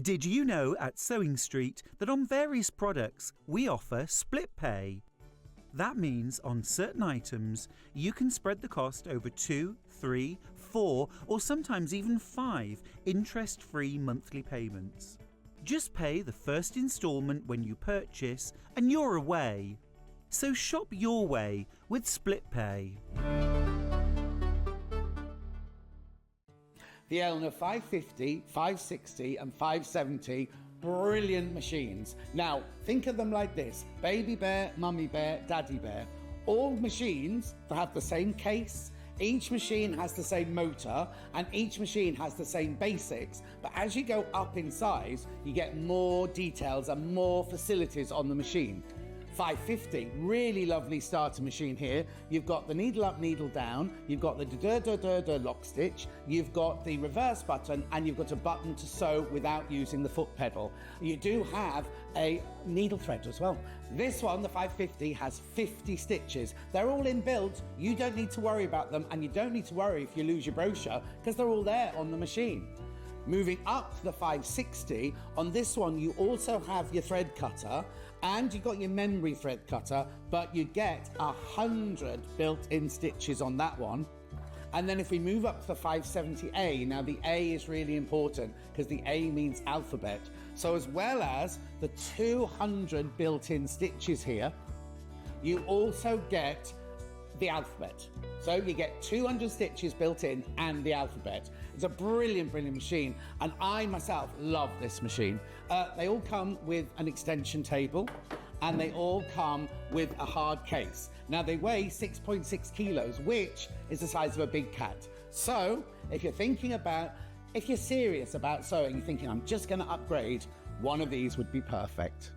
Did you know at Sewing Street that on various products we offer split pay? That means on certain items you can spread the cost over 2, 3, 4 or sometimes even 5 interest-free monthly payments. Just pay the first instalment when you purchase and you're away. So shop your way with split pay. The Elna 550, 560 and 570, brilliant machines. Now, think of them like this: baby bear, mummy bear, daddy bear. All machines have the same case, each machine has the same motor, and each machine has the same basics. But as you go up in size, you get more details and more facilities on the machine. 550, really lovely starter machine here. You've got the needle up, needle down, you've got the lock stitch, you've got the reverse button, and you've got a button to sew without using the foot pedal. You do have a needle thread as well. This one, the 550, has 50 stitches. They're all inbuilt. You don't need to worry about them, and you don't need to worry if you lose your brochure, because they're all there on the machine. Moving up to the 560, on this one you also have your thread cutter and you've got your memory thread cutter, but you get 100 built-in stitches on that one. And then if we move up to the 570A, now the A is really important because the A means alphabet. So as well as the 200 built-in stitches here, you also get the alphabet. So you get 200 stitches built in and the alphabet. It's a brilliant, brilliant machine. And I myself love this machine. They all come with an extension table and they all come with a hard case. Now they weigh 6.6 kilos, which is the size of a big cat. So if you're serious about sewing, you're thinking, I'm just gonna upgrade, one of these would be perfect.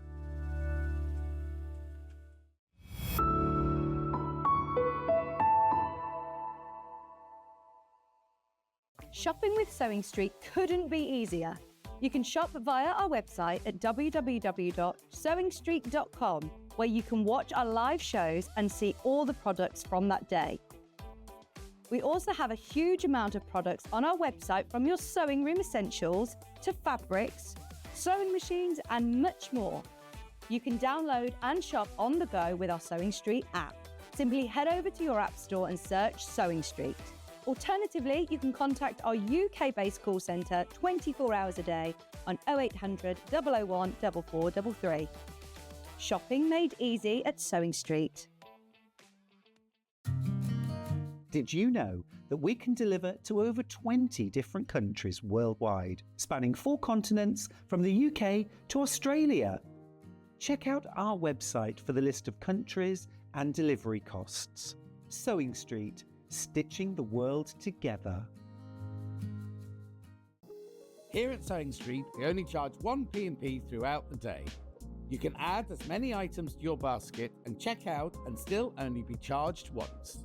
Shopping with Sewing Street couldn't be easier. You can shop via our website at www.sewingstreet.com, where you can watch our live shows and see all the products from that day. We also have a huge amount of products on our website, from your sewing room essentials to fabrics, sewing machines and much more. You can download and shop on the go with our Sewing Street app. Simply head over to your app store and search Sewing Street. Alternatively, you can contact our UK-based call centre 24 hours a day on 0800 001 4433. Shopping made easy at Sewing Street. Did you know that we can deliver to over 20 different countries worldwide, spanning 4 continents from the UK to Australia? Check out our website for the list of countries and delivery costs. Sewing Street, stitching the world together. Here at Sewing Street, we only charge 1 P&P throughout the day. You can add as many items to your basket and check out and still only be charged once.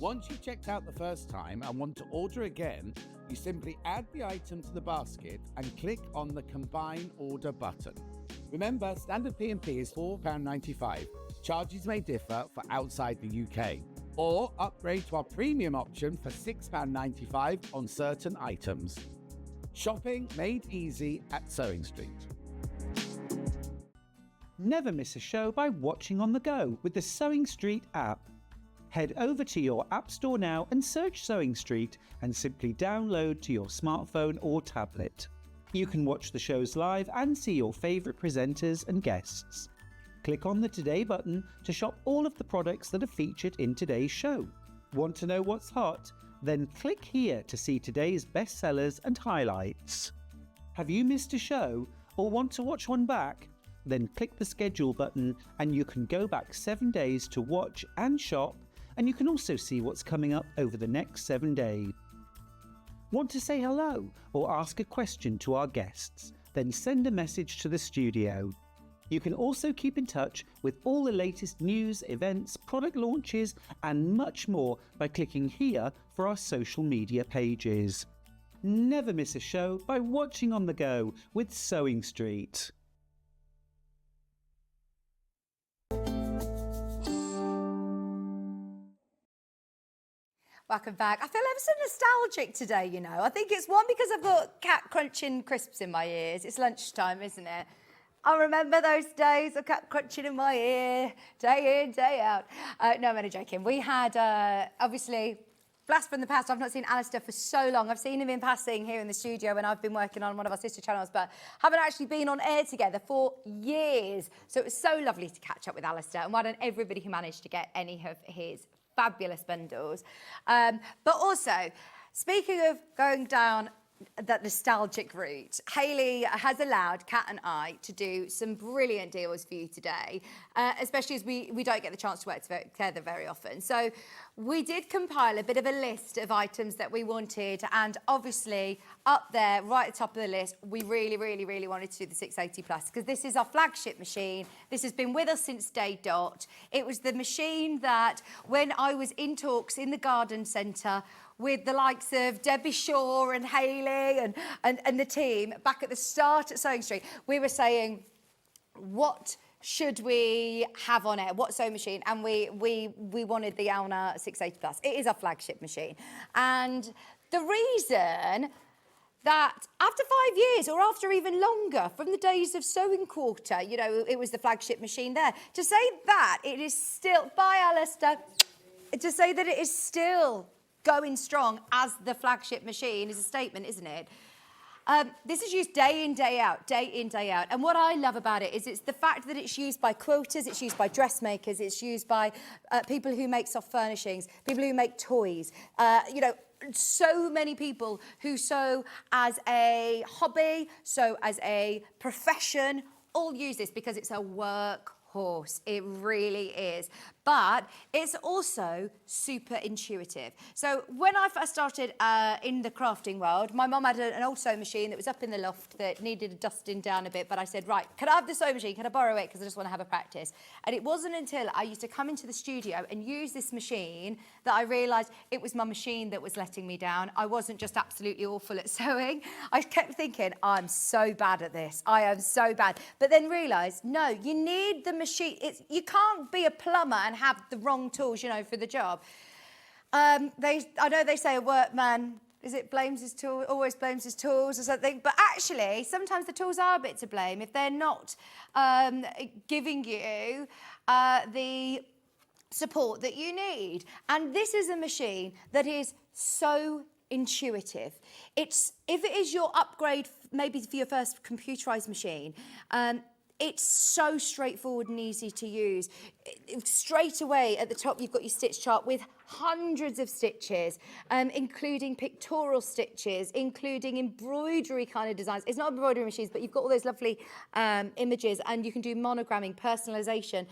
Once you've checked out the first time and want to order again, you simply add the item to the basket and click on the Combine Order button. Remember, standard P&P is £4.95. Charges may differ for outside the UK. Or upgrade to our premium option for £6.95 on certain items. Shopping made easy at Sewing Street. Never miss a show by watching on the go with the Sewing Street app. Head over to your App Store now and search Sewing Street and simply download to your smartphone or tablet. You can watch the shows live and see your favourite presenters and guests. Click on the Today button to shop all of the products that are featured in today's show. Want to know what's hot? Then click here to see today's bestsellers and highlights. Have you missed a show or want to watch one back? Then click the schedule button and you can go back 7 days to watch and shop, and you can also see what's coming up over the next 7 days. Want to say hello or ask a question to our guests? Then send a message to the studio. You can also keep in touch with all the latest news, events, product launches and much more by clicking here for our social media pages. Never miss a show by watching on the go with Sewing Street. Welcome back. I feel ever so nostalgic today, you know. I think it's one because I've got cat crunching crisps in my ears. It's lunchtime, isn't it? I remember those days of cat crunching in my ear, day in, day out. No, I'm only joking. We had, obviously, blast from the past. I've not seen Alistair for so long. I've seen him in passing here in the studio when I've been working on one of our sister channels, but haven't actually been on air together for years. So it was so lovely to catch up with Alistair, and well done everybody who managed to get any of his fabulous bundles. But also, speaking of going down that nostalgic route, Hayley has allowed Kat and I to do some brilliant deals for you today, especially as we don't get the chance to work together very often. So we did compile a bit of a list of items that we wanted, and obviously up there, right at the top of the list, we really, really, really wanted to do the 680 Plus, because this is our flagship machine. This has been with us since day dot. It was the machine that when I was in talks in the garden centre with the likes of Debbie Shaw and Hayley and the team back at the start at Sewing Street, we were saying, what should we have on it? What sewing machine? And we wanted the Elna 680 Plus. It is our flagship machine. And the reason that after 5 years or after even longer, from the days of Sewing Quarter, you know, it was the flagship machine there, to say that it is still, by Alistair, to say that it is still going strong as the flagship machine is a statement, isn't it? This is used day in, day out, day in, day out. And what I love about it is it's the fact that it's used by quilters, it's used by dressmakers, it's used by people who make soft furnishings, people who make toys, you know, so many people who sew as a hobby, sew as a profession, all use this because it's a workhorse. It really is. But it's also super intuitive. So when I first started in the crafting world, my mum had an old sewing machine that was up in the loft that needed a dusting down a bit, but I said, right, can I have the sewing machine? Can I borrow it? Because I just want to have a practice. And it wasn't until I used to come into the studio and use this machine that I realised it was my machine that was letting me down. I wasn't just absolutely awful at sewing. I kept thinking, I'm so bad at this. I am so bad. But then realised, no, you need the machine. You can't be a plumber and have the wrong tools, you know, for the job. I know they say a workman, blames his tool, always blames his tools or something, but actually sometimes the tools are a bit to blame if they're not giving you the support that you need. And this is a machine that is so intuitive. If it is your upgrade, maybe for your first computerized machine, it's so straightforward and easy to use. Straight away at the top, you've got your stitch chart with hundreds of stitches, including pictorial stitches, including embroidery kind of designs. It's not embroidery machines, but you've got all those lovely images, and you can do monogramming, personalisation.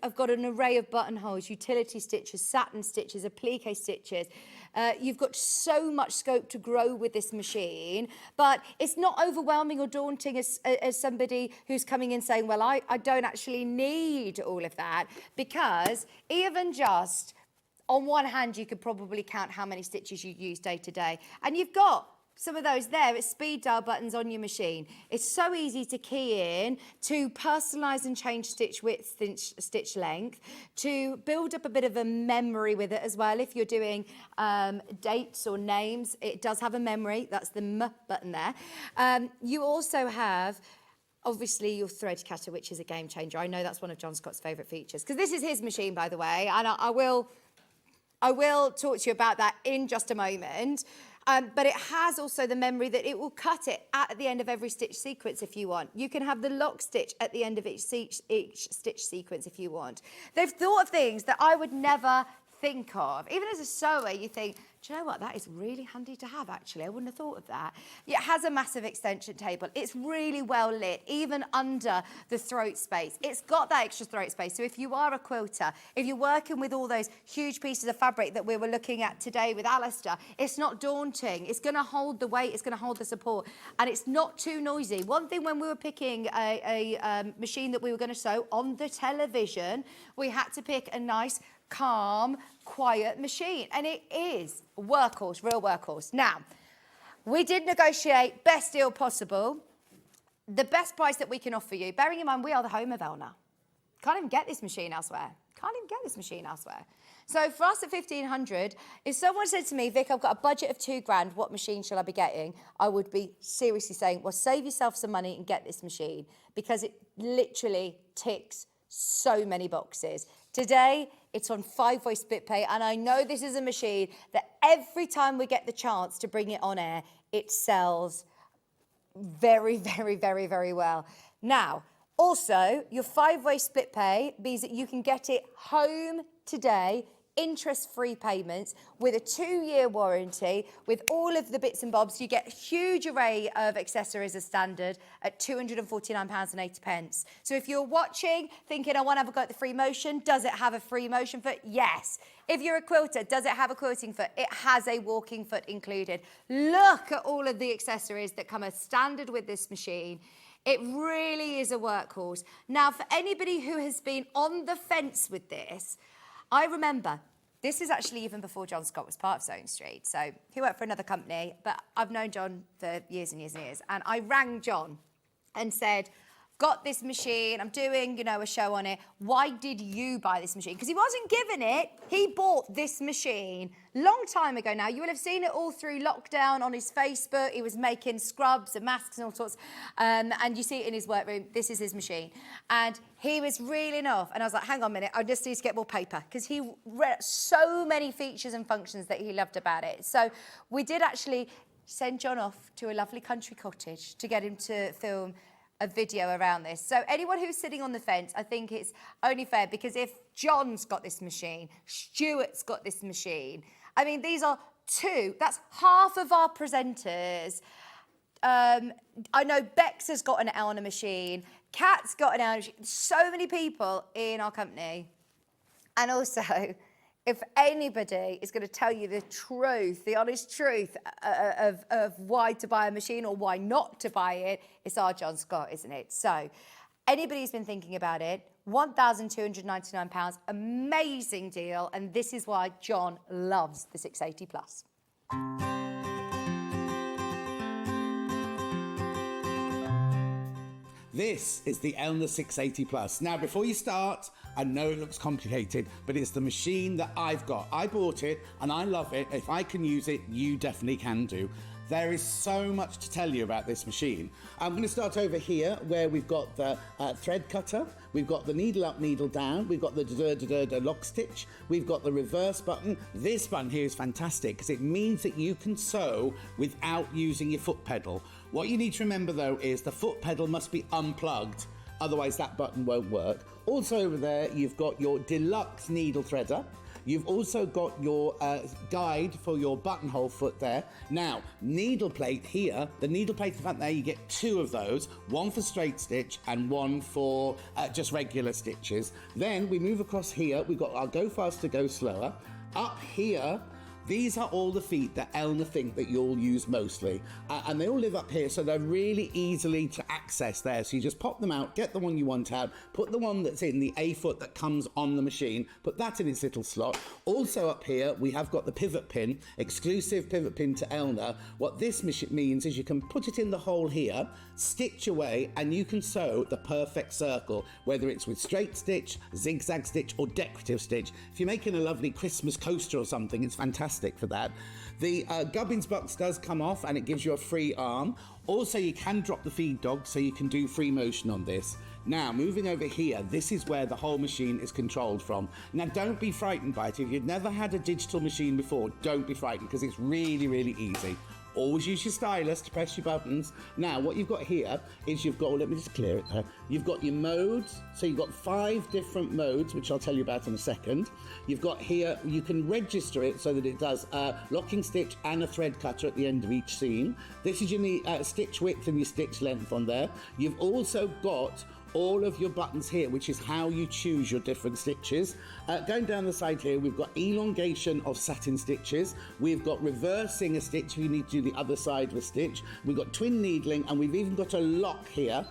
I've got an array of buttonholes, utility stitches, satin stitches, applique stitches. You've got so much scope to grow with this machine, but it's not overwhelming or daunting as somebody who's coming in saying, well, I don't actually need all of that, because even just on one hand, you could probably count how many stitches you use day to day. And you've got some of those there. It's speed dial buttons on your machine. It's so easy to key in, to personalise and change stitch width, stitch length, to build up a bit of a memory with it as well. If you're doing dates or names, it does have a memory. That's the M button there. You also have, obviously, your thread cutter, which is a game changer. I know that's one of John Scott's favourite features, because this is his machine, by the way, and I will talk to you about that in just a moment. But it has also the memory that it will cut it at the end of every stitch sequence if you want. You can have the lock stitch at the end of each stitch sequence if you want. They've thought of things that I would never think of. Even as a sewer, you think, do you know what, that is really handy to have, actually. I wouldn't have thought of that. It has a massive extension table. It's really well lit, even under the throat space. It's got that extra throat space. So if you are a quilter, if you're working with all those huge pieces of fabric that we were looking at today with Alistair, it's not daunting. It's going to hold the weight. It's going to hold the support. And it's not too noisy. One thing when we were picking a machine that we were going to sew on the television, we had to pick a nice, calm, quiet machine, and it is a workhorse, real workhorse. Now, we did negotiate best deal possible, the best price that we can offer you, bearing in mind we are the home of Elna. Can't even get this machine elsewhere. So for us at 1,500, if someone said to me, Vic, I've got a budget of £2,000, what machine shall I be getting? I would be seriously saying, well, save yourself some money and get this machine, because it literally ticks so many boxes. Today, it's on 5-way split pay, and I know this is a machine that every time we get the chance to bring it on air, it sells very, very, very, very well. Now, also, your 5-way split pay means that you can get it home today, interest-free payments with a 2-year warranty, with all of the bits and bobs. You get a huge array of accessories as standard at £249.80. So if you're watching, thinking, I want to have a go at the free motion, does it have a free motion foot? Yes. If you're a quilter, does it have a quilting foot? It has a walking foot included. Look at all of the accessories that come as standard with this machine. It really is a workhorse. Now, for anybody who has been on the fence with this, I remember, this is actually even before John Scott was part of Sewing Street. So he worked for another company, but I've known John for years and years and years. And I rang John and said, got this machine, I'm doing, a show on it. Why did you buy this machine? Because he wasn't given it. He bought this machine long time ago now. You will have seen it all through lockdown on his Facebook. He was making scrubs and masks and all sorts. And you see it in his workroom. This is his machine. And he was reeling off. And I was like, hang on a minute, I just need to get more paper. Because he read so many features and functions that he loved about it. So we did actually send John off to a lovely country cottage to get him to film a video around this. So anyone who's sitting on the fence, I think it's only fair, because if John's got this machine, Stuart's got this machine, I mean, these are that's half of our presenters. I know Bex has got an Elna machine, Kat's got an Elna machine, so many people in our company. And also, if anybody is going to tell you the truth, the honest truth of why to buy a machine or why not to buy it, it's our John Scott, isn't it? So anybody who's been thinking about it, £1,299, amazing deal. And this is why John loves the 680 Plus. This is the Elna 680 Plus. Now, before you start, I know it looks complicated, but it's the machine that I've got. I bought it and I love it. If I can use it, you definitely can do. There is so much to tell you about this machine. I'm going to start over here where we've got the thread cutter, we've got the needle up, needle down, we've got the lock stitch, we've got the reverse button. This button here is fantastic because it means that you can sew without using your foot pedal. What you need to remember though is the foot pedal must be unplugged, otherwise that button won't work. Also over there you've got your deluxe needle threader. You've also got your guide for your buttonhole foot there. Now, needle plate here, the needle plate at the front there, you get 2 of those, one for straight stitch and one for just regular stitches. Then we move across here, we've got our go faster, go slower. Up here, these are all the feet that Elna think that you'll use mostly. And they all live up here, so they're really easily to access there. So you just pop them out, get the one you want out, put the one that's in the A foot that comes on the machine, put that in its little slot. Also up here, we have got the pivot pin, exclusive pivot pin to Elna. What this means is you can put it in the hole here, stitch away, and you can sew the perfect circle, whether it's with straight stitch, zigzag stitch, or decorative stitch. If you're making a lovely Christmas coaster or something, it's fantastic for that. The gubbins box does come off and it gives you a free arm. Also, you can drop the feed dog, so you can do free motion on this. Now, moving over here, this is where the whole machine is controlled from. Now, don't be frightened by it. If you've never had a digital machine before, don't be frightened, because it's really, really easy. Always use your stylus to press your buttons. Now, what you've got here is you've got, let me just clear it there. You've got your modes. So you've got 5 different modes, which I'll tell you about in a second. You've got here, you can register it so that it does a locking stitch and a thread cutter at the end of each seam. This is your stitch width and your stitch length on there. You've also got all of your buttons here, which is how you choose your different stitches. Going down the side here, we've got elongation of satin stitches. We've got reversing a stitch if you need to do the other side of a stitch. We've got twin needling, and we've even got a lock here.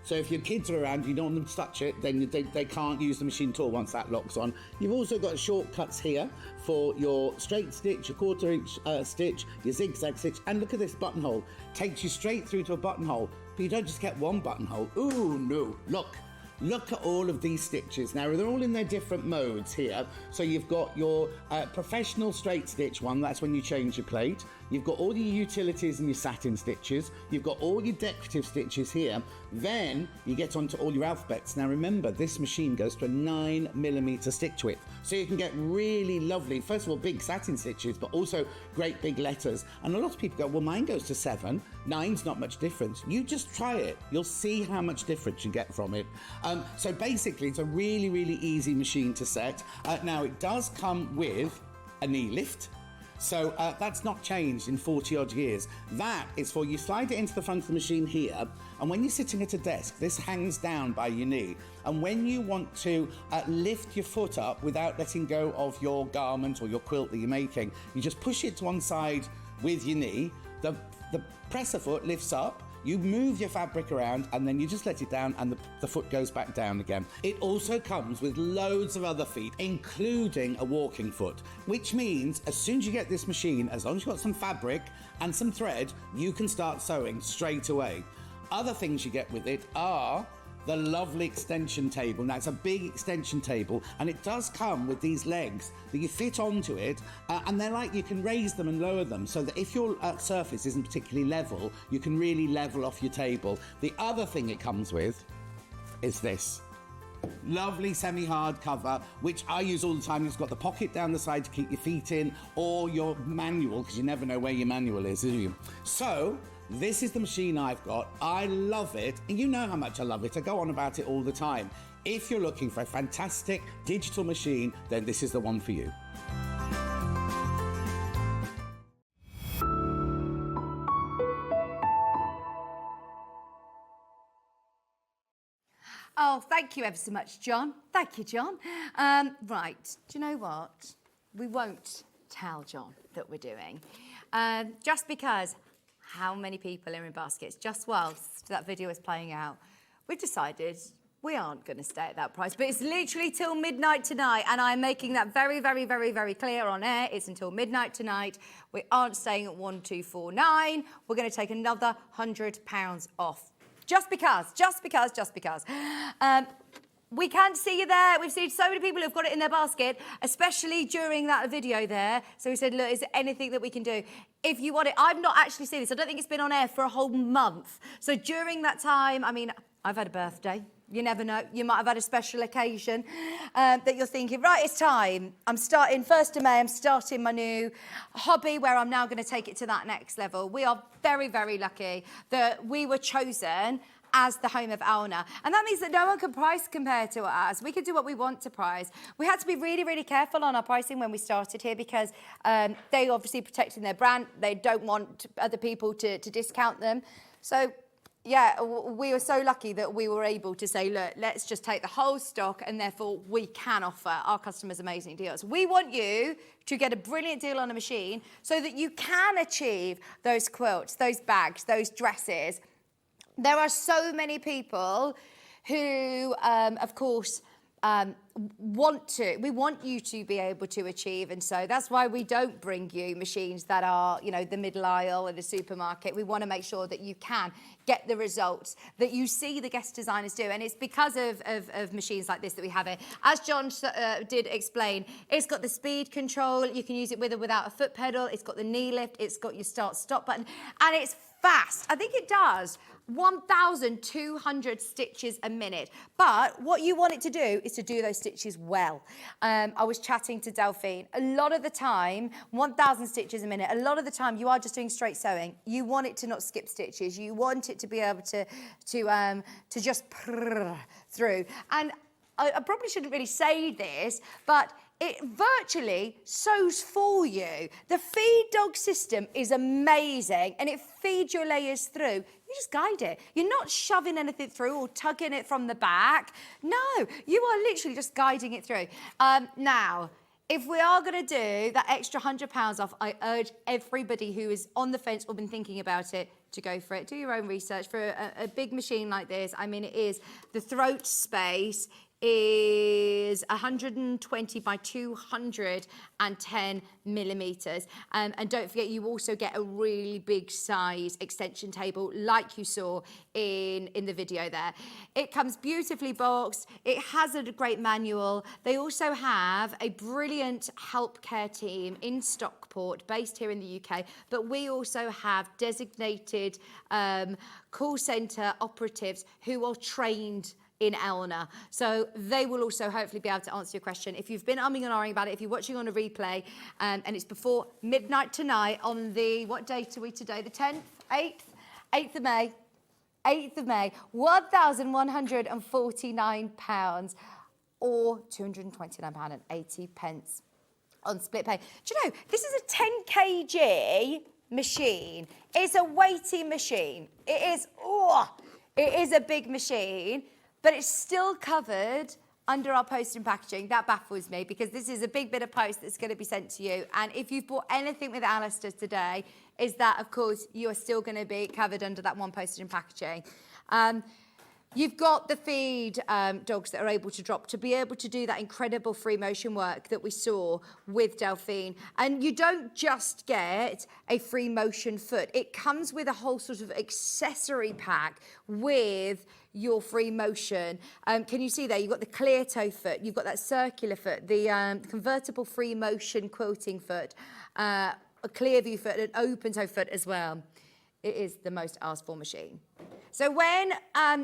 So if your kids are around, you don't want them to touch it, then they can't use the machine at all once that lock's on. You've also got shortcuts here for your straight stitch, your 1/4 inch stitch, your zigzag stitch, and look at this buttonhole. Takes you straight through to a buttonhole, but you don't just get one buttonhole. Ooh, no, look. look at all of these stitches. Now, they're all in their different modes here. So you've got your professional straight stitch one, that's when you change your plate. You've got all your utilities and your satin stitches. You've got all your decorative stitches here. Then you get onto all your alphabets. Now remember, this machine goes to a 9mm stitch width. So you can get really lovely, first of all, big satin stitches, but also great big letters. And a lot of people go, well, mine goes to 7. 9's not much difference. You just try it. You'll see how much difference you get from it. So basically, it's a really, really easy machine to set. Now, it does come with a knee lift. So that's not changed in 40 odd years. That is for you slide it into the front of the machine here, and when you're sitting at a desk, this hangs down by your knee. And when you want to lift your foot up without letting go of your garment or your quilt that you're making, you just push it to one side with your knee, the presser foot lifts up, you move your fabric around, and then you just let it down and the foot goes back down again. It also comes with loads of other feet, including a walking foot, which means as soon as you get this machine, as long as you've got some fabric and some thread, you can start sewing straight away. Other things you get with it are the lovely extension table. Now, it's a big extension table, and it does come with these legs that you fit onto it, and they're like, you can raise them and lower them so that if your surface isn't particularly level, you can really level off your table. The other thing it comes with is this lovely semi-hard cover, which I use all the time. It's got the pocket down the side to keep your feet in, or your manual, because you never know where your manual is, do you? So this is the machine I've got. I love it, and you know how much I love it. I go on about it all the time. If you're looking for a fantastic digital machine, then this is the one for you. Oh, thank you ever so much, John. Thank you, John. Right, do you know what? We won't tell John that we're doing. Just because how many people are in baskets, just whilst that video is playing out, we've decided we aren't going to stay at that price. But it's literally till midnight tonight, and I'm making that very, very, very, very clear on air. It's until midnight tonight. We aren't staying at 1249. We're going to take another £100 off. Just because. We can't see you there. We've seen so many people who've got it in their basket, especially during that video there. So we said, look, is there anything that we can do? If you want it, I've not actually seen this. I don't think it's been on air for a whole month. So during that time, I mean, I've had a birthday. You never know. You might have had a special occasion that you're thinking, right, it's time. I'm starting 1st of May. I'm starting my new hobby where I'm now going to take it to that next level. We are very, very lucky that we were chosen as the home of Elna. And that means that no one can price compare to us. We can do what we want to price. We had to be really, really careful on our pricing when we started here because they obviously protecting their brand. They don't want other people to discount them. So yeah, we were so lucky that we were able to say, look, let's just take the whole stock, and therefore we can offer our customers amazing deals. We want you to get a brilliant deal on a machine so that you can achieve those quilts, those bags, those dresses. There are so many people who, of course, we want you to be able to achieve, and so that's why we don't bring you machines that are, you know, the middle aisle in a supermarket. We want to make sure that you can get the results that you see the guest designers do, and it's because of machines like this that we have it. As John did explain, it's got the speed control. You can use it with or without a foot pedal. It's got the knee lift. It's got your start-stop button, and it's fast. I think it does 1,200 stitches a minute. But what you want it to do is to do those stitches well. I was chatting to Delphine. A lot of the time, 1,000 stitches a minute, a lot of the time you are just doing straight sewing. You want it to not skip stitches. You want it to be able to just prrr through. And I probably shouldn't really say this, but it virtually sews for you. The feed dog system is amazing, and it feeds your layers through. You just guide it. You're not shoving anything through or tugging it from the back. No, you are literally just guiding it through. Now, if we are going to do that extra £100 off, I urge everybody who is on the fence or been thinking about it to go for it. Do your own research for a big machine like this. I mean, it is the throat space is 120 by 210 millimeters. And don't forget, you also get a really big size extension table like you saw in the video there. It comes beautifully boxed. It has a great manual. They also have a brilliant help care team in Stockport, based here in the UK, but we also have designated call centre operatives who are trained in Elna. So they will also hopefully be able to answer your question. If you've been umming and ahhing about it, if you're watching on a replay, and it's before midnight tonight on the, what date are we today? The 10th, 8th of May. 8th of May, £1,149 or £229.80 on split pay. Do you know, this is a 10 kg machine. It's a weighty machine. It is a big machine, but it's still covered under our post and packaging. That baffles me because this is a big bit of post that's going to be sent to you. And if you've bought anything with Alistair today, is that, of course, you are still going to be covered under that one postage and packaging. You've got the feed dogs that are able to drop to be able to do that incredible free motion work that we saw with Delphine. And you don't just get a free motion foot. It comes with a whole sort of accessory pack with your free motion. Can you see there? You've got the clear toe foot. You've got that circular foot, the convertible free motion quilting foot, a clear view foot, an open toe foot as well. It is the most asked for machine. So when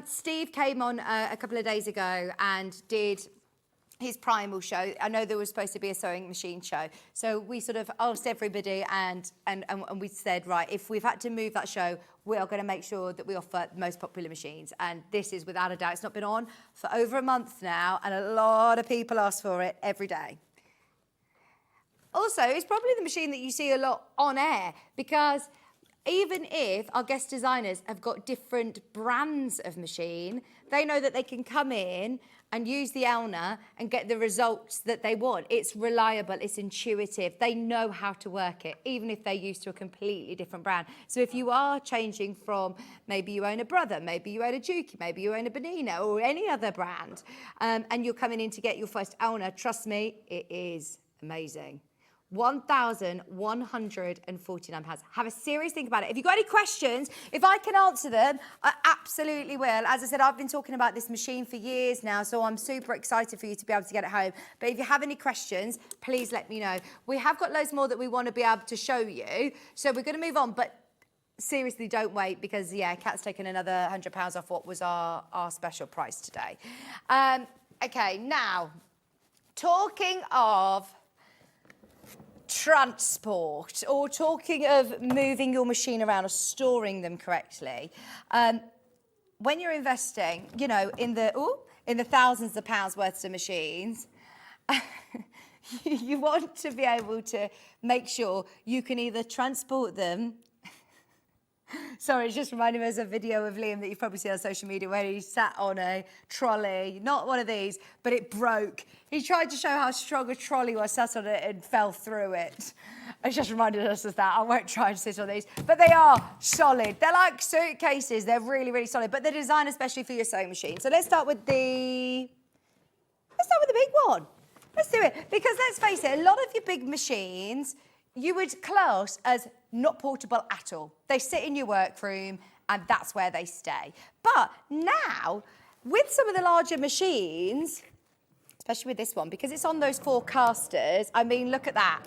Steve came on a couple of days ago and did his primal show, I know there was supposed to be a sewing machine show. So we sort of asked everybody and we said, right, if we've had to move that show, we are going to make sure that we offer the most popular machines. And this is without a doubt, it's not been on for over a month now, and a lot of people ask for it every day. Also, it's probably the machine that you see a lot on air, because even if our guest designers have got different brands of machine, they know that they can come in and use the Elna and get the results that they want. It's reliable, it's intuitive. They know how to work it, even if they're used to a completely different brand. So if you are changing from, maybe you own a Brother, maybe you own a Juki, maybe you own a Bonina or any other brand, and you're coming in to get your first Elna, trust me, it is amazing. £1,149. Have a serious think about it. If you've got any questions, if I can answer them, I absolutely will. As I said, I've been talking about this machine for years now, so I'm super excited for you to be able to get it home. But if you have any questions, please let me know. We have got loads more that we want to be able to show you, so we're going to move on, but seriously, don't wait, because, yeah, Kat's taken another £100 off what was our special price today. Okay, now, talking of transport, or talking of moving your machine around or storing them correctly, when you're investing, you know, in the thousands of pounds worth of machines, you want to be able to make sure you can either transport them. Sorry, it's just reminding me of a video of Liam that you've probably seen on social media where he sat on a trolley, not one of these, but it broke. He tried to show how strong a trolley was, sat on it and fell through it. It just reminded us of that. I won't try and sit on these, but they are solid. They're like suitcases. They're really, really solid, but they're designed especially for your sewing machine. So let's start with the big one. Let's do it, because let's face it, a lot of your big machines you would class as not portable at all. They sit in your workroom and that's where they stay. But now, with some of the larger machines, especially with this one, because it's on those 4 casters, I mean, look at that.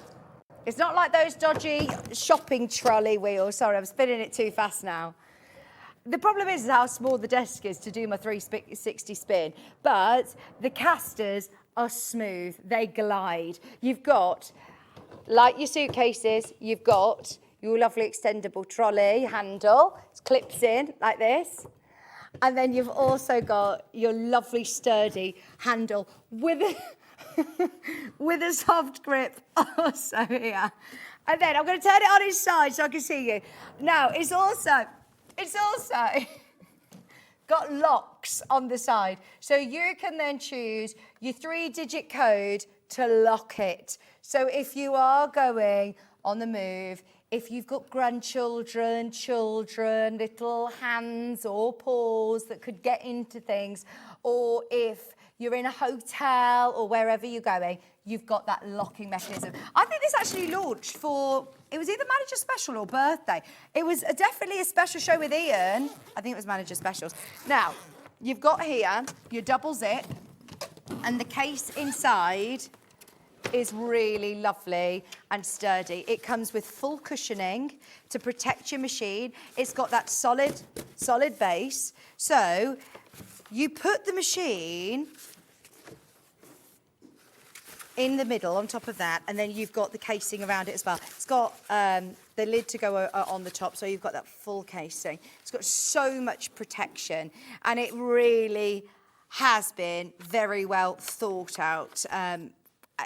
It's not like those dodgy shopping trolley wheels. Sorry, I'm spinning it too fast now. The problem is how small the desk is to do my 360 spin, but the casters are smooth, they glide. You've got, like your suitcases, you've got your lovely extendable trolley handle. It clips in like this. And then you've also got your lovely sturdy handle with a soft grip also here. And then I'm going to turn it on its side so I can see you. Now, it's also got locks on the side. So you can then choose your 3-digit code to lock it. So if you are going on the move, if you've got grandchildren, children, little hands or paws that could get into things, or if you're in a hotel or wherever you're going, you've got that locking mechanism. I think this actually launched for, it was either Manager Special or Birthday. It was definitely a special show with Ian. I think it was Manager Specials. Now, you've got here your double zip, and the case inside is really lovely and sturdy. It comes with full cushioning to protect your machine. It's got that solid base. So you put the machine in the middle on top of that, and then you've got the casing around it as well. It's got the lid to go on the top, so you've got that full casing. It's got so much protection, and it really has been very well thought out.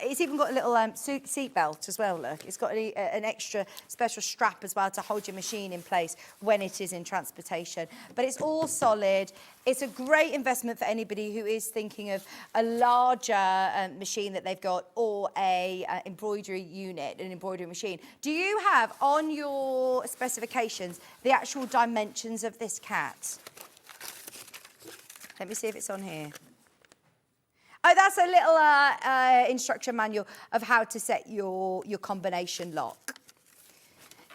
It's even got a little seat belt as well, look. It's got an extra special strap as well to hold your machine in place when it is in transportation. But it's all solid. It's a great investment for anybody who is thinking of a larger machine that they've got, or a embroidery unit, an embroidery machine. Do you have on your specifications the actual dimensions of this cat? Let me see if it's on here. Oh, that's a little instruction manual of how to set your combination lock.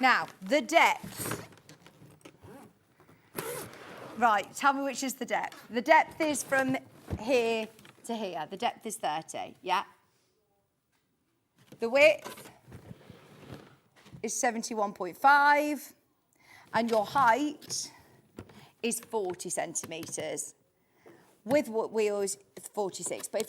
Now, the depth. Right, tell me which is the depth. The depth is from here to here. The depth is 30, yeah? The width is 71.5, and your height is 40 centimetres. With wheels, it's 46. But if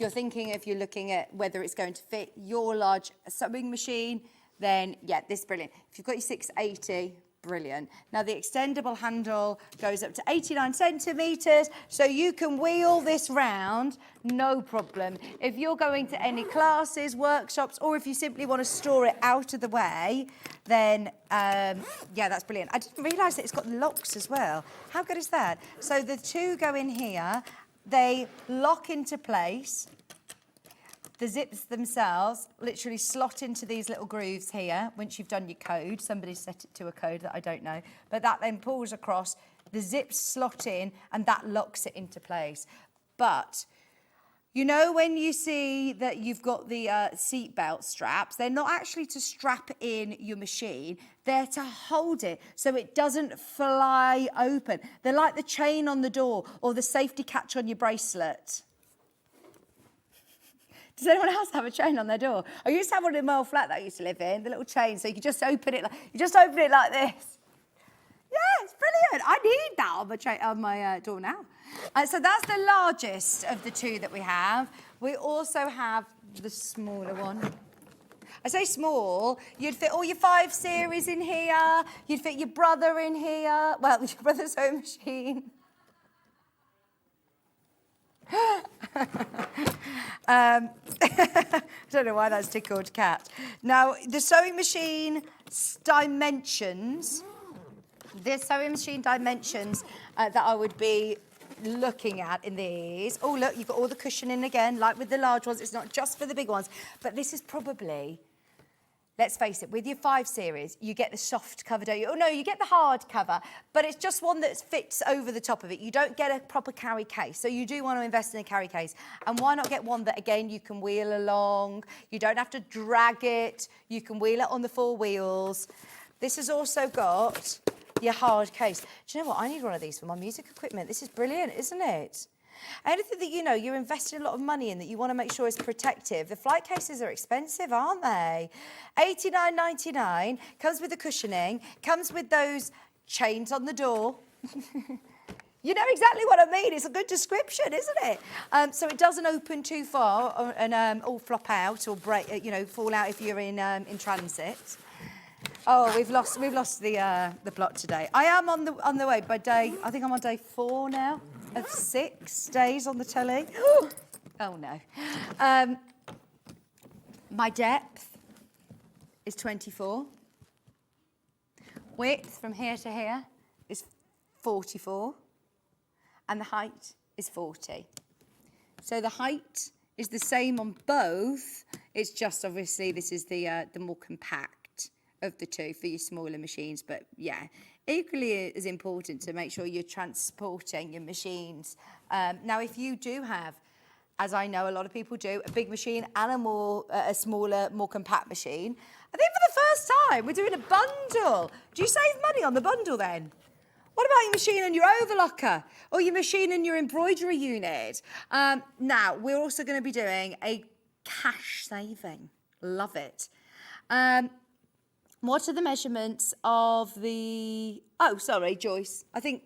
you're looking at whether it's going to fit your large sewing machine, then yeah, this is brilliant. If you've got your 680, brilliant. Now the extendable handle goes up to 89 centimetres, so you can wheel this round, no problem. If you're going to any classes, workshops, or if you simply want to store it out of the way, then yeah, that's brilliant. I didn't realise that it's got locks as well. How good is that? So the two go in here. They lock into place. The zips themselves literally slot into these little grooves here once you've done your code. Somebody set it to a code that I don't know. But that then pulls across, the zips slot in, and that locks it into place. But you know when you see that you've got the seat belt straps, they're not actually to strap in your machine, they're to hold it so it doesn't fly open. They're like the chain on the door or the safety catch on your bracelet. Does anyone else have a chain on their door? I used to have one in my old flat that I used to live in, the little chain, so you could just open it like this. Yeah, it's brilliant. I need that on my door now. So that's the largest of the two that we have. We also have the smaller one. I say small, you'd fit all your 5 series in here, you'd fit your brother in here, well, your brother's home machine. I don't know why that's tickled Cat. Now, the sewing machine dimensions, that I would be looking at in these. Oh, look, you've got all the cushioning again, like with the large ones. It's not just for the big ones, but this is probably, let's face it, with your 5 series, you get the soft cover, don't you? Oh, no, you get the hard cover, but it's just one that fits over the top of it. You don't get a proper carry case, so you do want to invest in a carry case. And why not get one that, again, you can wheel along? You don't have to drag it. You can wheel it on the 4 wheels. This has also got your hard case. Do you know what? I need one of these for my music equipment. This is brilliant, isn't it? Anything that you know you're investing a lot of money in that you want to make sure is protective. The flight cases are expensive, aren't they? $89.99, comes with the cushioning, comes with those chains on the door. You know exactly what I mean. It's a good description, isn't it? So it doesn't open too far and all flop out or break, fall out if you're in transit. Oh, we've lost the plot today. I am on the way by day. I think I'm on day 4 now of 6 days on the telly. Oh no. My depth is 24. Width from here to here is 44, and the height is 40. So the height is the same on both. It's just obviously this is the more compact of the two for your smaller machines, but yeah, equally as important to make sure you're transporting your machines. Now, if you do have, as I know a lot of people do, a big machine and a smaller, more compact machine, I think for the first time we're doing a bundle. Do you save money on the bundle then? What about your machine and your overlocker? Or your machine and your embroidery unit? Now, we're also going to be doing a cash saving. Love it. What are the measurements of the... Oh, sorry, Joyce. I think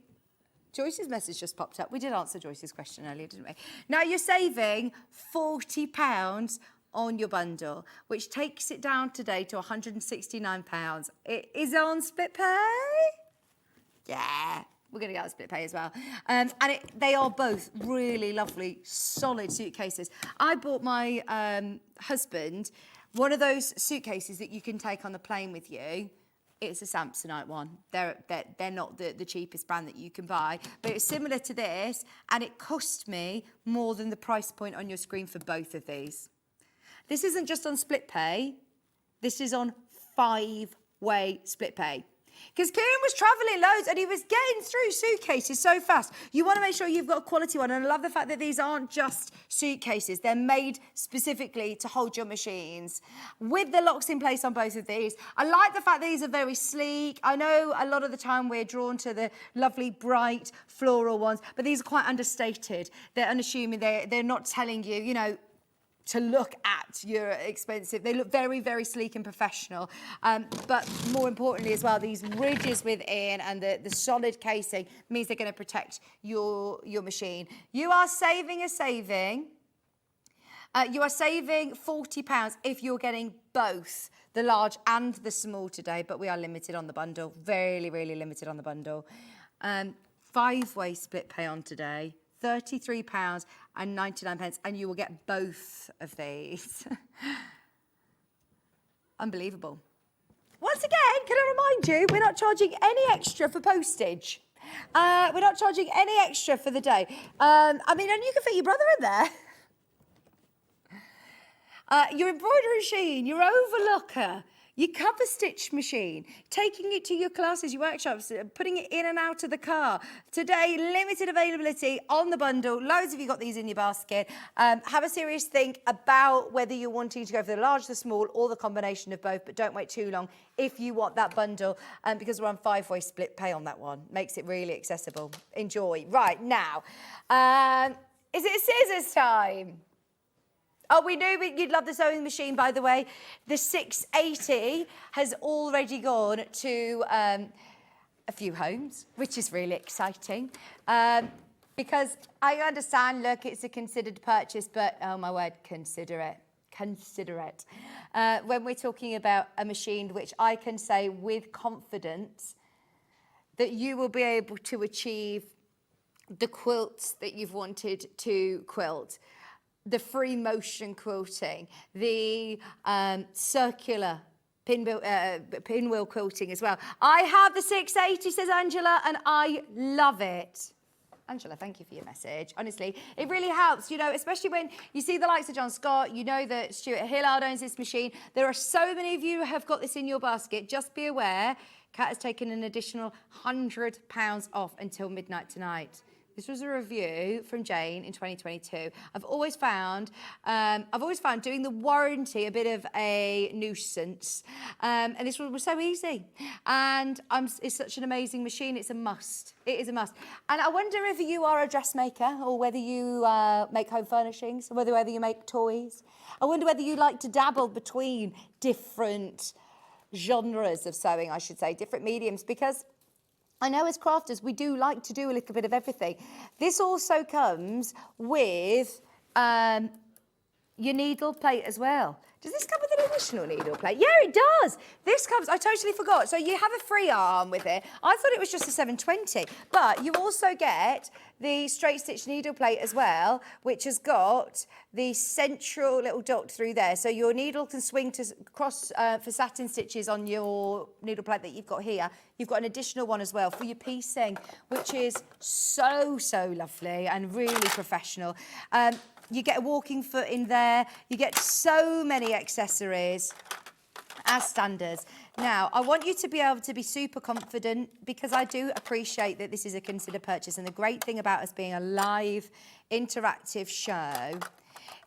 Joyce's message just popped up. We did answer Joyce's question earlier, didn't we? Now, you're saving £40 on your bundle, which takes it down today to £169. It is on split pay? Yeah, we're going to get a split pay as well. And they are both really lovely, solid suitcases. I bought my husband one of those suitcases that you can take on the plane with you. It's a Samsonite one. They're not the cheapest brand that you can buy, but it's similar to this, and it cost me more than the price point on your screen for both of these. This isn't just on split pay. This is on 5-way split pay. Because Kieran was travelling loads and he was getting through suitcases so fast. You want to make sure you've got a quality one. And I love the fact that these aren't just suitcases. They're made specifically to hold your machines. With the locks in place on both of these. I like the fact that these are very sleek. I know a lot of the time we're drawn to the lovely, bright, floral ones. But these are quite understated. They're unassuming. They're not telling you, you know, to look at your expensive. They look very, very sleek and professional. But more importantly as well, these ridges within and the solid casing means they're going to protect your machine. You are saving a saving. You are saving £40 if you're getting both the large and the small today, but we are limited on the bundle. Really, really limited on the bundle. 5-way split pay on today. £33.99, and you will get both of these. Unbelievable. Once again, can I remind you, we're not charging any extra for postage. We're not charging any extra for the day. I mean, and you can fit your brother in there. Your embroidery machine, your overlocker, your cover stitch machine, taking it to your classes, your workshops, putting it in and out of the car. Today, limited availability on the bundle. Loads of you got these in your basket. Have a serious think about whether you're wanting to go for the large, the small, or the combination of both, but don't wait too long if you want that bundle, because we're on 5-way split pay on that one. Makes it really accessible. Enjoy. Right, now, is it scissors time? Oh, we knew you'd love the sewing machine, by the way. The 680 has already gone to a few homes, which is really exciting. Because I understand, look, it's a considered purchase, but, oh my word, consider it. Consider it. When we're talking about a machine which I can say with confidence that you will be able to achieve the quilts that you've wanted to quilt. The free motion quilting, the circular pinwheel quilting as well. I have the 680, says Angela, and I love it. Angela, thank you for your message. Honestly, it really helps, you know, especially when you see the likes of John Scott, you know that Stuart Hillard owns this machine. There are so many of you who have got this in your basket. Just be aware, Kat has taken an additional £100 off until midnight tonight. This was a review from Jane in 2022. I've always found doing the warranty a bit of a nuisance. And this one was so easy. And it's such an amazing machine. It's a must. It is a must. And I wonder if you are a dressmaker or whether you make home furnishings or whether you make toys. I wonder whether you like to dabble between different genres of sewing, I should say, different mediums, because I know as crafters, we do like to do a little bit of everything. This also comes with your needle plate as well. Does this come with an additional needle plate? Yeah, it does. This comes, I totally forgot. So you have a free arm with it. I thought it was just a 720, but you also get the straight stitch needle plate as well, which has got the central little dot through there. So your needle can swing to cross for satin stitches on your needle plate that you've got here. You've got an additional one as well for your piecing, which is so, so lovely and really professional. You get a walking foot in there. You get so many accessories as standards. Now, I want you to be able to be super confident because I do appreciate that this is a considered purchase. And the great thing about us being a live, interactive show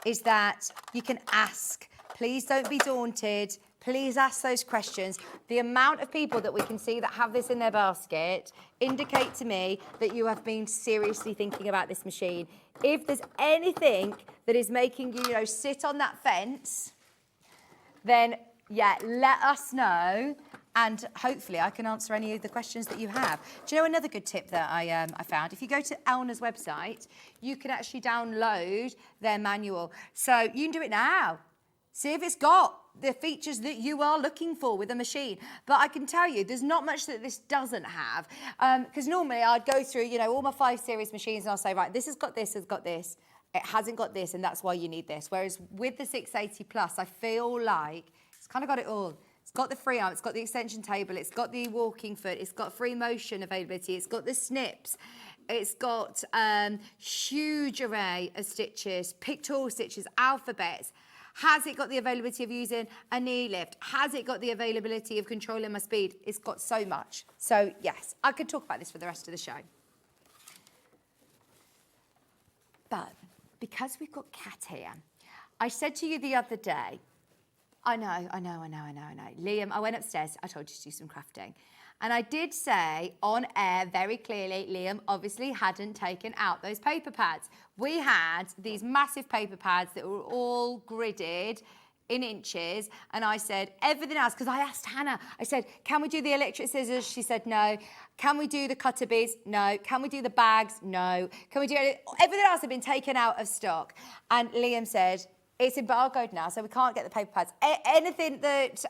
is that you can ask. Please don't be daunted. Please ask those questions. The amount of people that we can see that have this in their basket indicate to me that you have been seriously thinking about this machine. If there's anything that is making you, sit on that fence, then yeah, let us know, and hopefully I can answer any of the questions that you have. Do you know another good tip that I found? If you go to Elna's website, you can actually download their manual. So you can do it now. See if it's got the features that you are looking for with a machine. But I can tell you, there's not much that this doesn't have. Because normally I'd go through, all my 5 series machines and I'll say, right, this has got this, it's got this. It hasn't got this, and that's why you need this. Whereas with the 680 Plus, I feel like it's kind of got it all. It's got the free arm, it's got the extension table, it's got the walking foot, it's got free motion availability, it's got the snips, it's got huge array of stitches, pictorial stitches, alphabets. Has it got the availability of using a knee lift? Has it got the availability of controlling my speed? It's got so much. So yes, I could talk about this for the rest of the show. But because we've got Kat here, I said to you the other day, I know. Liam, I went upstairs, I told you to do some crafting. And I did say on air very clearly, Liam obviously hadn't taken out those paper pads. We had these massive paper pads that were all gridded in inches. And I said, everything else, because I asked Hannah, I said, can we do the electric scissors? She said, no. Can we do the cutter bees? No. Can we do the bags? No. Can we do everything else had been taken out of stock? And Liam said, it's embargoed now, so we can't get the paper pads. Anything that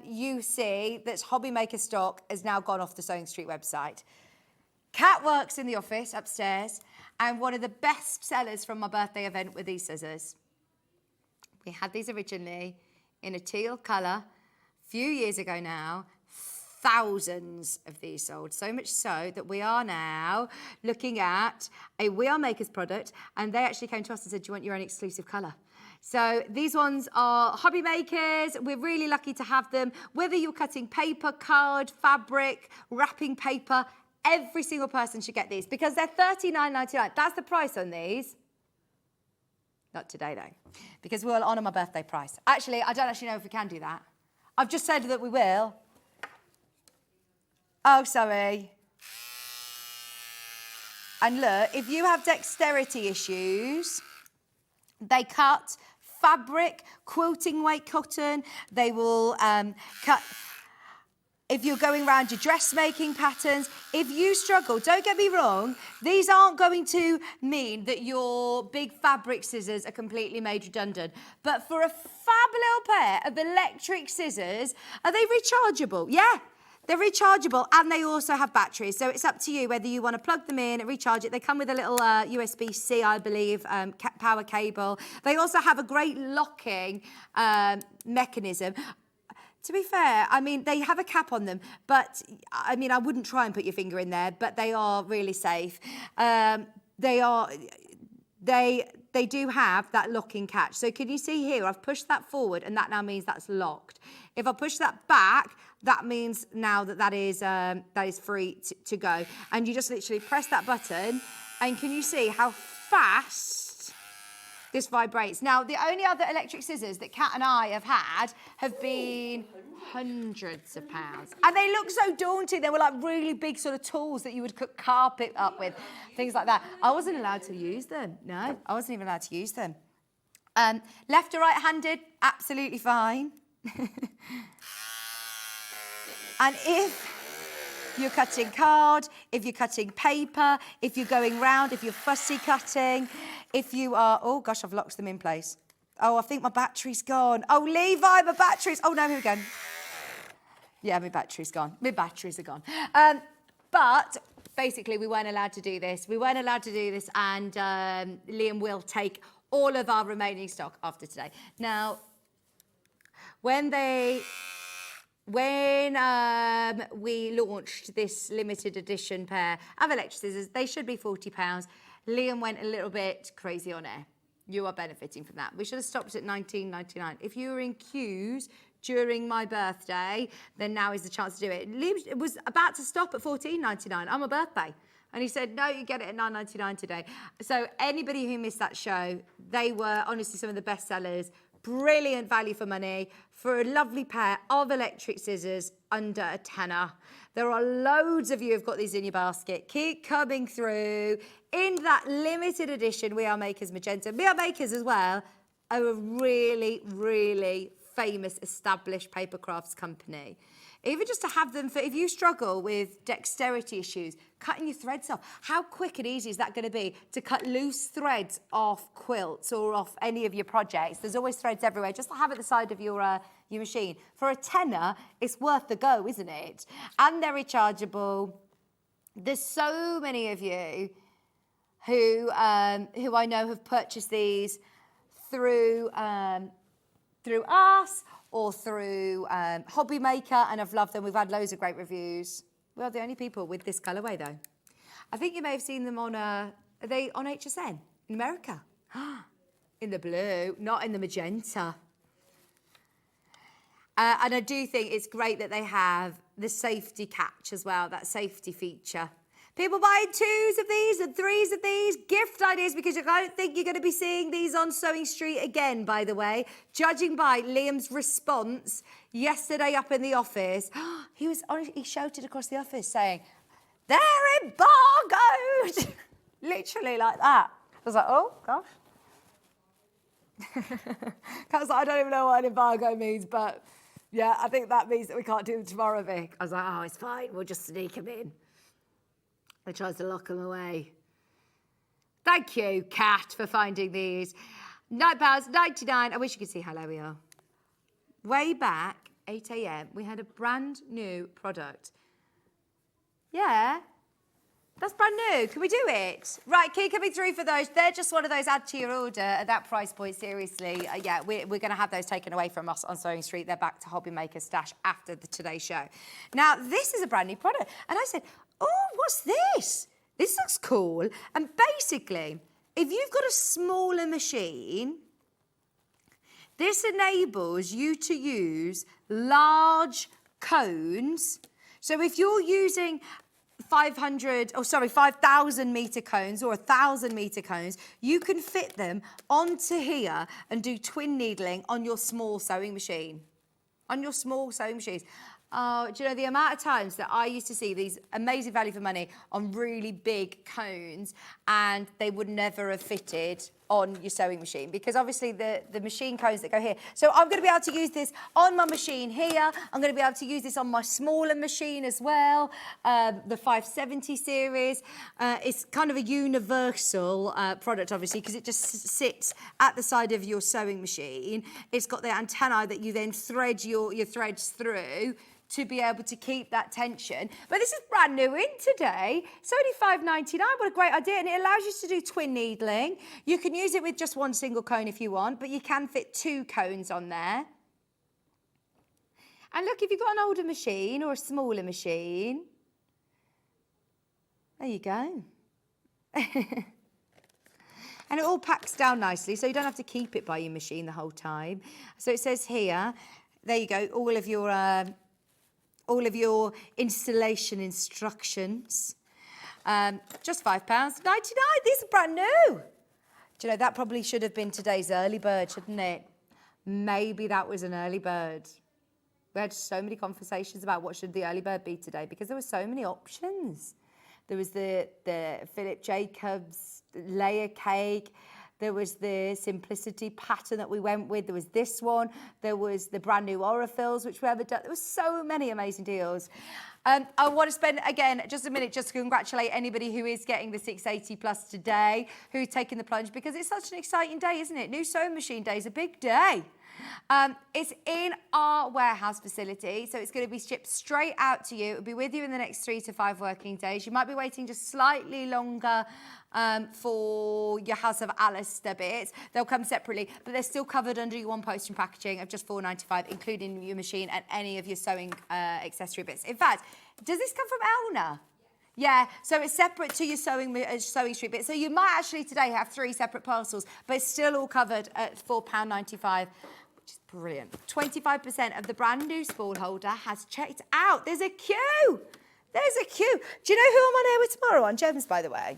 you see that's hobby maker stock has now gone off the Sewing Street website. Kat works in the office upstairs, and one of the best sellers from my birthday event were these scissors. We had these originally in a teal colour a few years ago now. Thousands of these sold, so much so that we are now looking at a We Are Makers product, and they actually came to us and said, do you want your own exclusive colour? So these ones are hobby makers. We're really lucky to have them. Whether you're cutting paper, card, fabric, wrapping paper, every single person should get these because they're $39.99. That's the price on these. Not today though, because we'll honour my birthday price. Actually, I don't actually know if we can do that. I've just said that we will. Oh, sorry. And look, if you have dexterity issues, they cut fabric, quilting weight cotton. They will cut, if you're going around your dressmaking patterns. If you struggle, don't get me wrong, these aren't going to mean that your big fabric scissors are completely made redundant. But for a fab little pair of electric scissors, are they rechargeable? Yeah. They're rechargeable and they also have batteries. So it's up to you whether you want to plug them in and recharge it. They come with a little USB-C, I believe, power cable. They also have a great locking mechanism. To be fair, I mean, they have a cap on them, but I mean, I wouldn't try and put your finger in there, but they are really safe. They do have that locking catch. So can you see here, I've pushed that forward and that now means that's locked. If I push that back, that means now that is free to go. And you just literally press that button and can you see how fast this vibrates? Now, the only other electric scissors that Kat and I have been hundreds of pounds. And they look so daunting. They were like really big sort of tools that you would cook carpet up with, things like that. I wasn't allowed to use them. No, I wasn't even allowed to use them. Left or right-handed, absolutely fine. And if you're cutting card, if you're cutting paper, if you're going round, if you're fussy cutting, if you are... Oh, gosh, I've locked them in place. Oh, I think my battery's gone. Oh, Levi, my battery's... Oh, no, here we go. Yeah, my battery's gone. My batteries are gone. But basically, we weren't allowed to do this. We weren't allowed to do this, and Liam will take all of our remaining stock after today. Now, when we launched this limited edition pair of electric scissors, they should be £40. Liam went a little bit crazy on air. You are benefiting from that. We should have stopped at $19.99. If you were in queues during my birthday, then now is the chance to do it. Liam was about to stop at $14.99 on my birthday. And he said, no, you get it at $9.99 today. So anybody who missed that show, they were honestly some of the best sellers. Brilliant value for money for a lovely pair of electric scissors under a tenner. There are loads of you who've got these in your basket. Keep coming through. In that limited edition, We Are Makers Magenta. We Are Makers as well are a really, really famous established paper crafts company. Even just to have them for, if you struggle with dexterity issues, cutting your threads off, how quick and easy is that going to be to cut loose threads off quilts or off any of your projects? There's always threads everywhere, just to have at the side of your machine. For a tenner, it's worth the go, isn't it? And they're rechargeable. There's so many of you who I know have purchased these through us or through Hobby Maker, and I've loved them. We've had loads of great reviews. We are the only people with this colourway, though. I think you may have seen them on, are they on HSN in America? In the blue, not in the magenta. And I do think it's great that they have the safety catch as well, that safety feature. People buying 2s of these and 3s of these. Gift ideas, because I don't think you're going to be seeing these on Sewing Street again, by the way. Judging by Liam's response yesterday up in the office, he shouted across the office saying, they're embargoed! Literally like that. I was like, oh, gosh. I was like, I don't even know what an embargo means, but yeah, I think that means that we can't do them tomorrow, Vic. I was like, oh, it's fine. We'll just sneak them in. They tries to lock them away. Thank you, Kat, for finding these. £9.99. I wish you could see how low we are. Way back, 8 a.m., we had a brand new product. Yeah, that's brand new. Can we do it? Right, keep coming through for those. They're just one of those add to your order at that price point, seriously. Yeah, we're going to have those taken away from us on Sewing Street. They're back to Hobby Maker stash after the Today Show. Now, this is a brand new product. And I said, oh, what's this? This looks cool. And basically, if you've got a smaller machine, this enables you to use large cones. So if you're using 5,000 metre cones or 1,000 metre cones, you can fit them onto here and do twin needling on your small sewing machine. On your small sewing machines. Oh, do you know the amount of times that I used to see these amazing value for money on really big cones and they would never have fitted on your sewing machine, because obviously the machine cones that go here. So I'm going to be able to use this on my machine here. I'm going to be able to use this on my smaller machine as well, the 570 series. It's kind of a universal product, obviously, because it just sits at the side of your sewing machine. It's got the antennae that you then thread your threads through to be able to keep that tension. But this is brand new in today. It's only $5.99. What a great idea. And it allows you to do twin needling. You can use it with just one single cone if you want, but you can fit 2 cones on there. And look, if you've got an older machine or a smaller machine, there you go. And it all packs down nicely, so you don't have to keep it by your machine the whole time. So it says here, there you go, all of your installation instructions. Just £5.99. These are brand new. Do you know, that probably should have been today's early bird, shouldn't it? Maybe that was an early bird. We had so many conversations about what should the early bird be today, because there were so many options. There was the Philip Jacobs layer cake. There was the simplicity pattern that we went with. There was this one. There was the brand new Orifils, which we haven't done. There were so many amazing deals. I want to spend, again, just a minute just to congratulate anybody who is getting the 680 Plus today, who's taking the plunge, because it's such an exciting day, isn't it? New sewing machine day is a big day. It's in our warehouse facility, so it's going to be shipped straight out to you. It'll be with you in the next 3 to 5 working days. You might be waiting just slightly longer for your House of Alistair bits. They'll come separately, but they're still covered under your one post and packaging of just $4.95, including your machine and any of your sewing accessory bits. In fact, does this come from Elna? Yeah, so it's separate to your sewing street bit. So you might actually today have 3 separate parcels, but it's still all covered at £4.95. which is brilliant. 25% of the brand new spool holder has checked out. There's a queue. There's a queue. Do you know who I'm on air with tomorrow on Gems, by the way?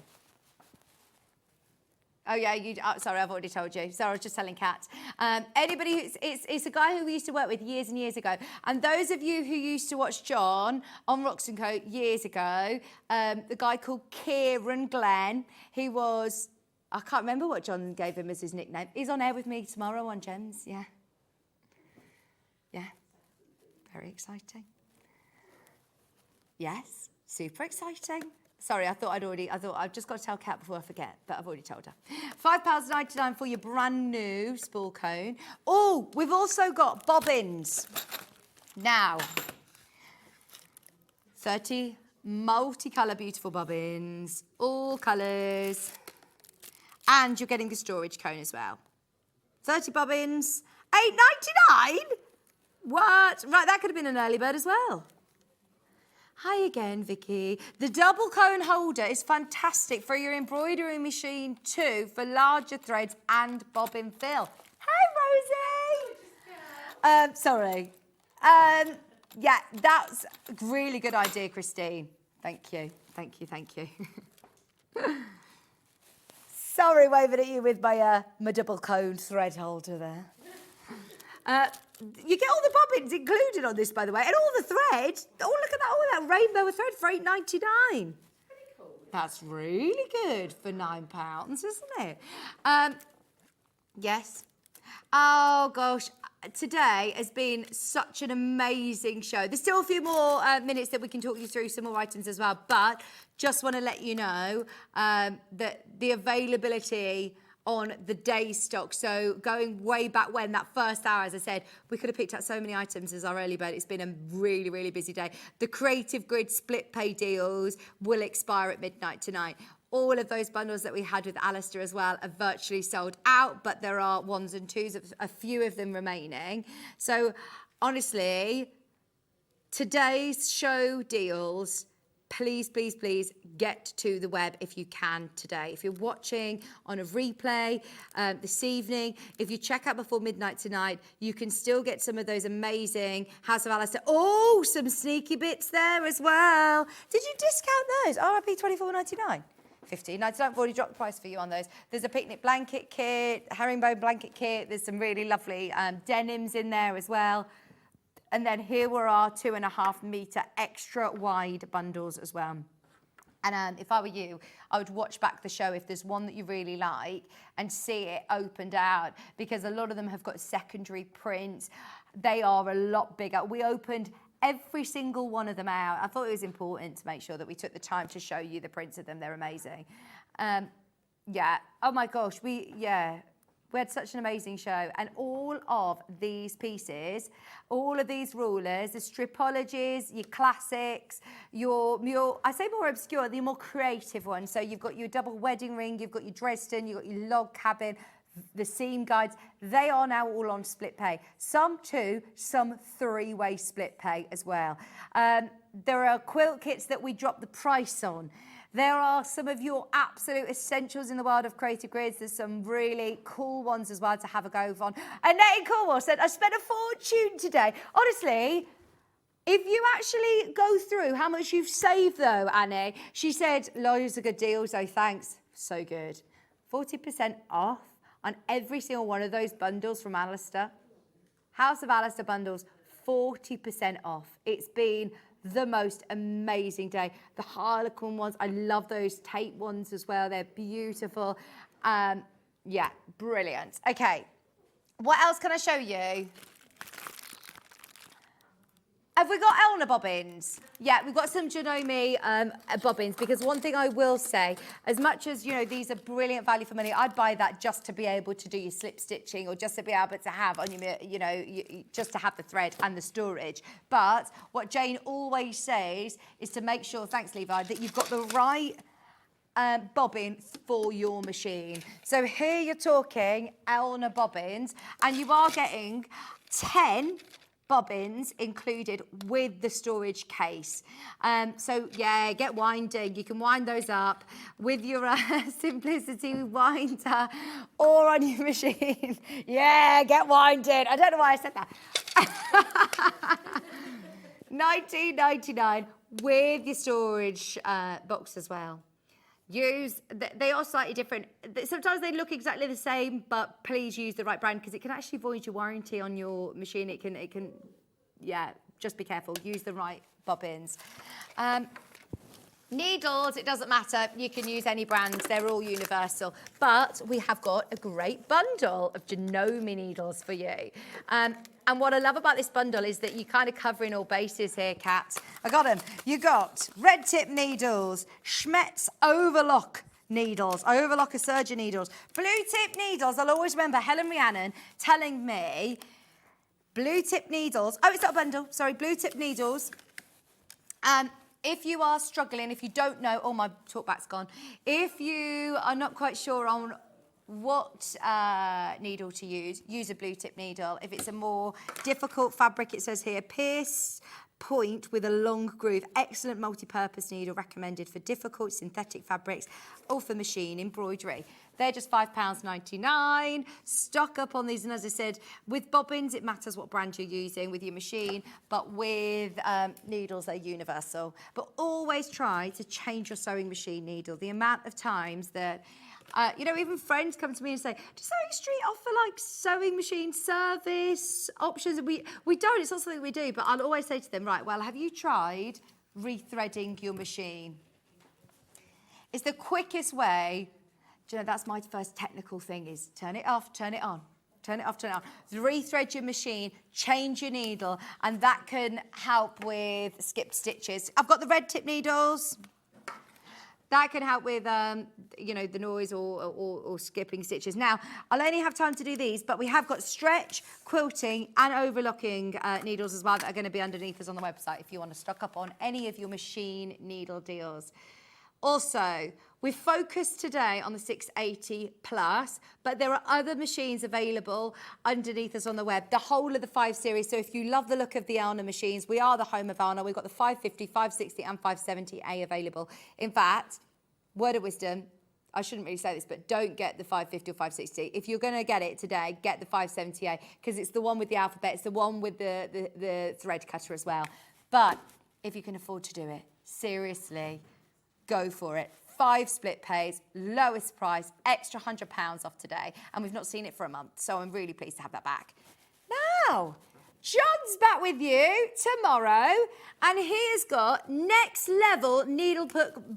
Oh yeah, sorry, I've already told you. Sorry, I was just telling Kat. Anybody it's a guy who we used to work with years and years ago. And those of you who used to watch John on Rocks & Co years ago, the guy called Kieran Glenn, he was, I can't remember what John gave him as his nickname. He's on air with me tomorrow on Gems, yeah. Yeah, very exciting. Yes, super exciting. Sorry, I've just got to tell Kat before I forget, but I've already told her. £5.99 for your brand new spool cone. Oh, we've also got bobbins. Now, 30 multicolour beautiful bobbins, all colours. And you're getting the storage cone as well. 30 bobbins, £8.99? What? Right, that could have been an early bird as well. Hi again, Vicki. The double cone holder is fantastic for your embroidery machine too, for larger threads and bobbin fill. Hey, Rosie. Sorry. Yeah, that's a really good idea, Christine. Thank you. Thank you. Thank you. Sorry, waving at you with my double cone thread holder there. You get all the bobbins included on this, by the way, and all the thread. Oh, look at that, all that rainbow thread for £8.99. Pretty cool. That's really good for £9, isn't it? Yes. Oh, gosh. Today has been such an amazing show. There's still a few more minutes that we can talk you through some more items as well, but just want to let you know that the availability on the day stock. So going way back when, that first hour, as I said, we could have picked up so many items as our early bird. It's been a really, really busy day. The Creative Grid split pay deals will expire at midnight tonight. All of those bundles that we had with Alistair as well are virtually sold out, but there are ones and twos, a few of them remaining. So honestly, today's show deals, please, please, please get to the web if you can today. If you're watching on a replay this evening, if you check out before midnight tonight, you can still get some of those amazing House of Alistair. Oh, some sneaky bits there as well. Did you discount those? RRP $24.99. $15.99. I've already dropped the price for you on those. There's a picnic blanket kit, herringbone blanket kit. There's some really lovely denims in there as well. And then here were our 2.5 metre extra wide bundles as well. And if I were you, I would watch back the show if there's one that you really like and see it opened out, because a lot of them have got secondary prints. They are a lot bigger. We opened every single one of them out. I thought it was important to make sure that we took the time to show you the prints of them. They're amazing. Yeah. Oh my gosh. We had such an amazing show, and all of these pieces, all of these rulers, the stripologies, your classics, your I say more obscure, the more creative ones. So you've got your double wedding ring, you've got your Dresden, you've got your log cabin, the seam guides. They are now all on split pay. Some 2, some 3-way split pay as well. There are quilt kits that we dropped the price on. There are some of your absolute essentials in the world of Creative Grids. There's some really cool ones as well to have a go on. Annette in Cornwall said, I spent a fortune today. Honestly, if you actually go through how much you've saved though, Annie, she said, loads of good deals though, thanks. So good. 40% off on every single one of those bundles from Alistair. House of Alistair bundles, 40% off. It's been the most amazing day. The Harlequin ones, I love those tape ones as well. They're beautiful. Yeah, brilliant. Okay, what else can I show you? Have we got Elna bobbins? Yeah, we've got some Janome bobbins, because one thing I will say, as much as, you know, these are brilliant value for money, I'd buy that just to be able to do your slip stitching, or just to be able to have on your, you know, just to have the thread and the storage. But what Jane always says is to make sure, thanks Levi, that you've got the right bobbin for your machine. So here you're talking Elna bobbins, and you are getting 10 bobbins included with the storage case. So yeah, get winding. You can wind those up with your Simplicity winder or on your machine. Yeah, get winding. I don't know why I said that. $19.99 with your storage box as well. They are slightly different. Sometimes they look exactly the same, but please use the right brand because it can actually void your warranty on your machine. It can, yeah, just be careful. Use the right bobbins. Needles, it doesn't matter. You can use any brands. They're all universal. But we have got a great bundle of Janome needles for you. And what I love about this bundle is that you're kind of covering all bases here, Kat. I got them. You got red tip needles, Schmetz overlock needles, overlock a surgeon needles, blue tip needles. I'll always remember Helen Rhiannon telling me blue tip needles. Oh, it's not a bundle. Sorry, blue tip needles. If you are struggling, if you don't know, oh, my talkback's gone. If you are not quite sure on what needle to use a blue tip needle. If it's a more difficult fabric, it says here, pierce point with a long groove. Excellent multi-purpose needle recommended for difficult synthetic fabrics or for machine embroidery. They're just £5.99. Stock up on these, and as I said, with bobbins, it matters what brand you're using with your machine, but with needles, they're universal. But always try to change your sewing machine needle. The amount of times that even friends come to me and say, does Sewing Street offer like sewing machine service options? We don't, it's not something we do, but I'll always say to them, right, well, have you tried rethreading your machine? It's the quickest way. Do you know, that's my first technical thing is turn it off, turn it on. Turn it off, turn it on. Rethread your machine, change your needle, and that can help with skip stitches. I've got the red tip needles. That can help with, the noise or skipping stitches. Now, I'll only have time to do these, but we have got stretch, quilting, and overlocking needles as well that are going to be underneath us on the website if you want to stock up on any of your machine needle deals. Also, we've focused today on the 680 plus, but there are other machines available underneath us on the web, the whole of the 5 series. So if you love the look of the Elna machines, we are the home of Elna. We've got the 550, 560 and 570A available. In fact, word of wisdom, I shouldn't really say this, but don't get the 550 or 560. If you're going to get it today, get the 570A because it's the one with the alphabet. It's the one with the thread cutter as well. But if you can afford to do it, seriously, go for it. 5 split pays, lowest price, extra £100 off today. And we've not seen it for a month, so I'm really pleased to have that back. Now, John's back with you tomorrow, and he has got next level needle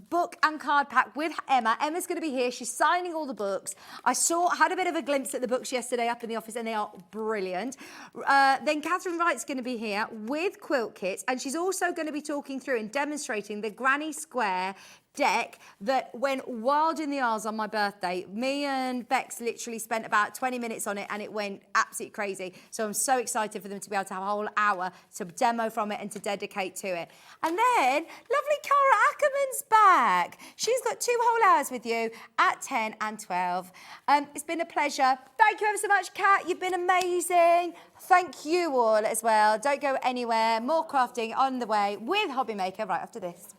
book and card pack with Emma. Emma's going to be here. She's signing all the books. I had a bit of a glimpse at the books yesterday up in the office, and they are brilliant. Then Catherine Wright's going to be here with quilt kits, and she's also going to be talking through and demonstrating the Granny Square deck that went wild in the aisles on my birthday. Me and Bex literally spent about 20 minutes on it and it went absolutely crazy. So I'm so excited for them to be able to have a whole hour to demo from it and to dedicate to it. And then lovely Cara Ackerman's back. She's got 2 whole hours with you at 10 and 12. It's been a pleasure. Thank you ever so much, Kat. You've been amazing. Thank you all as well. Don't go anywhere. More crafting on the way with Hobby Maker right after this.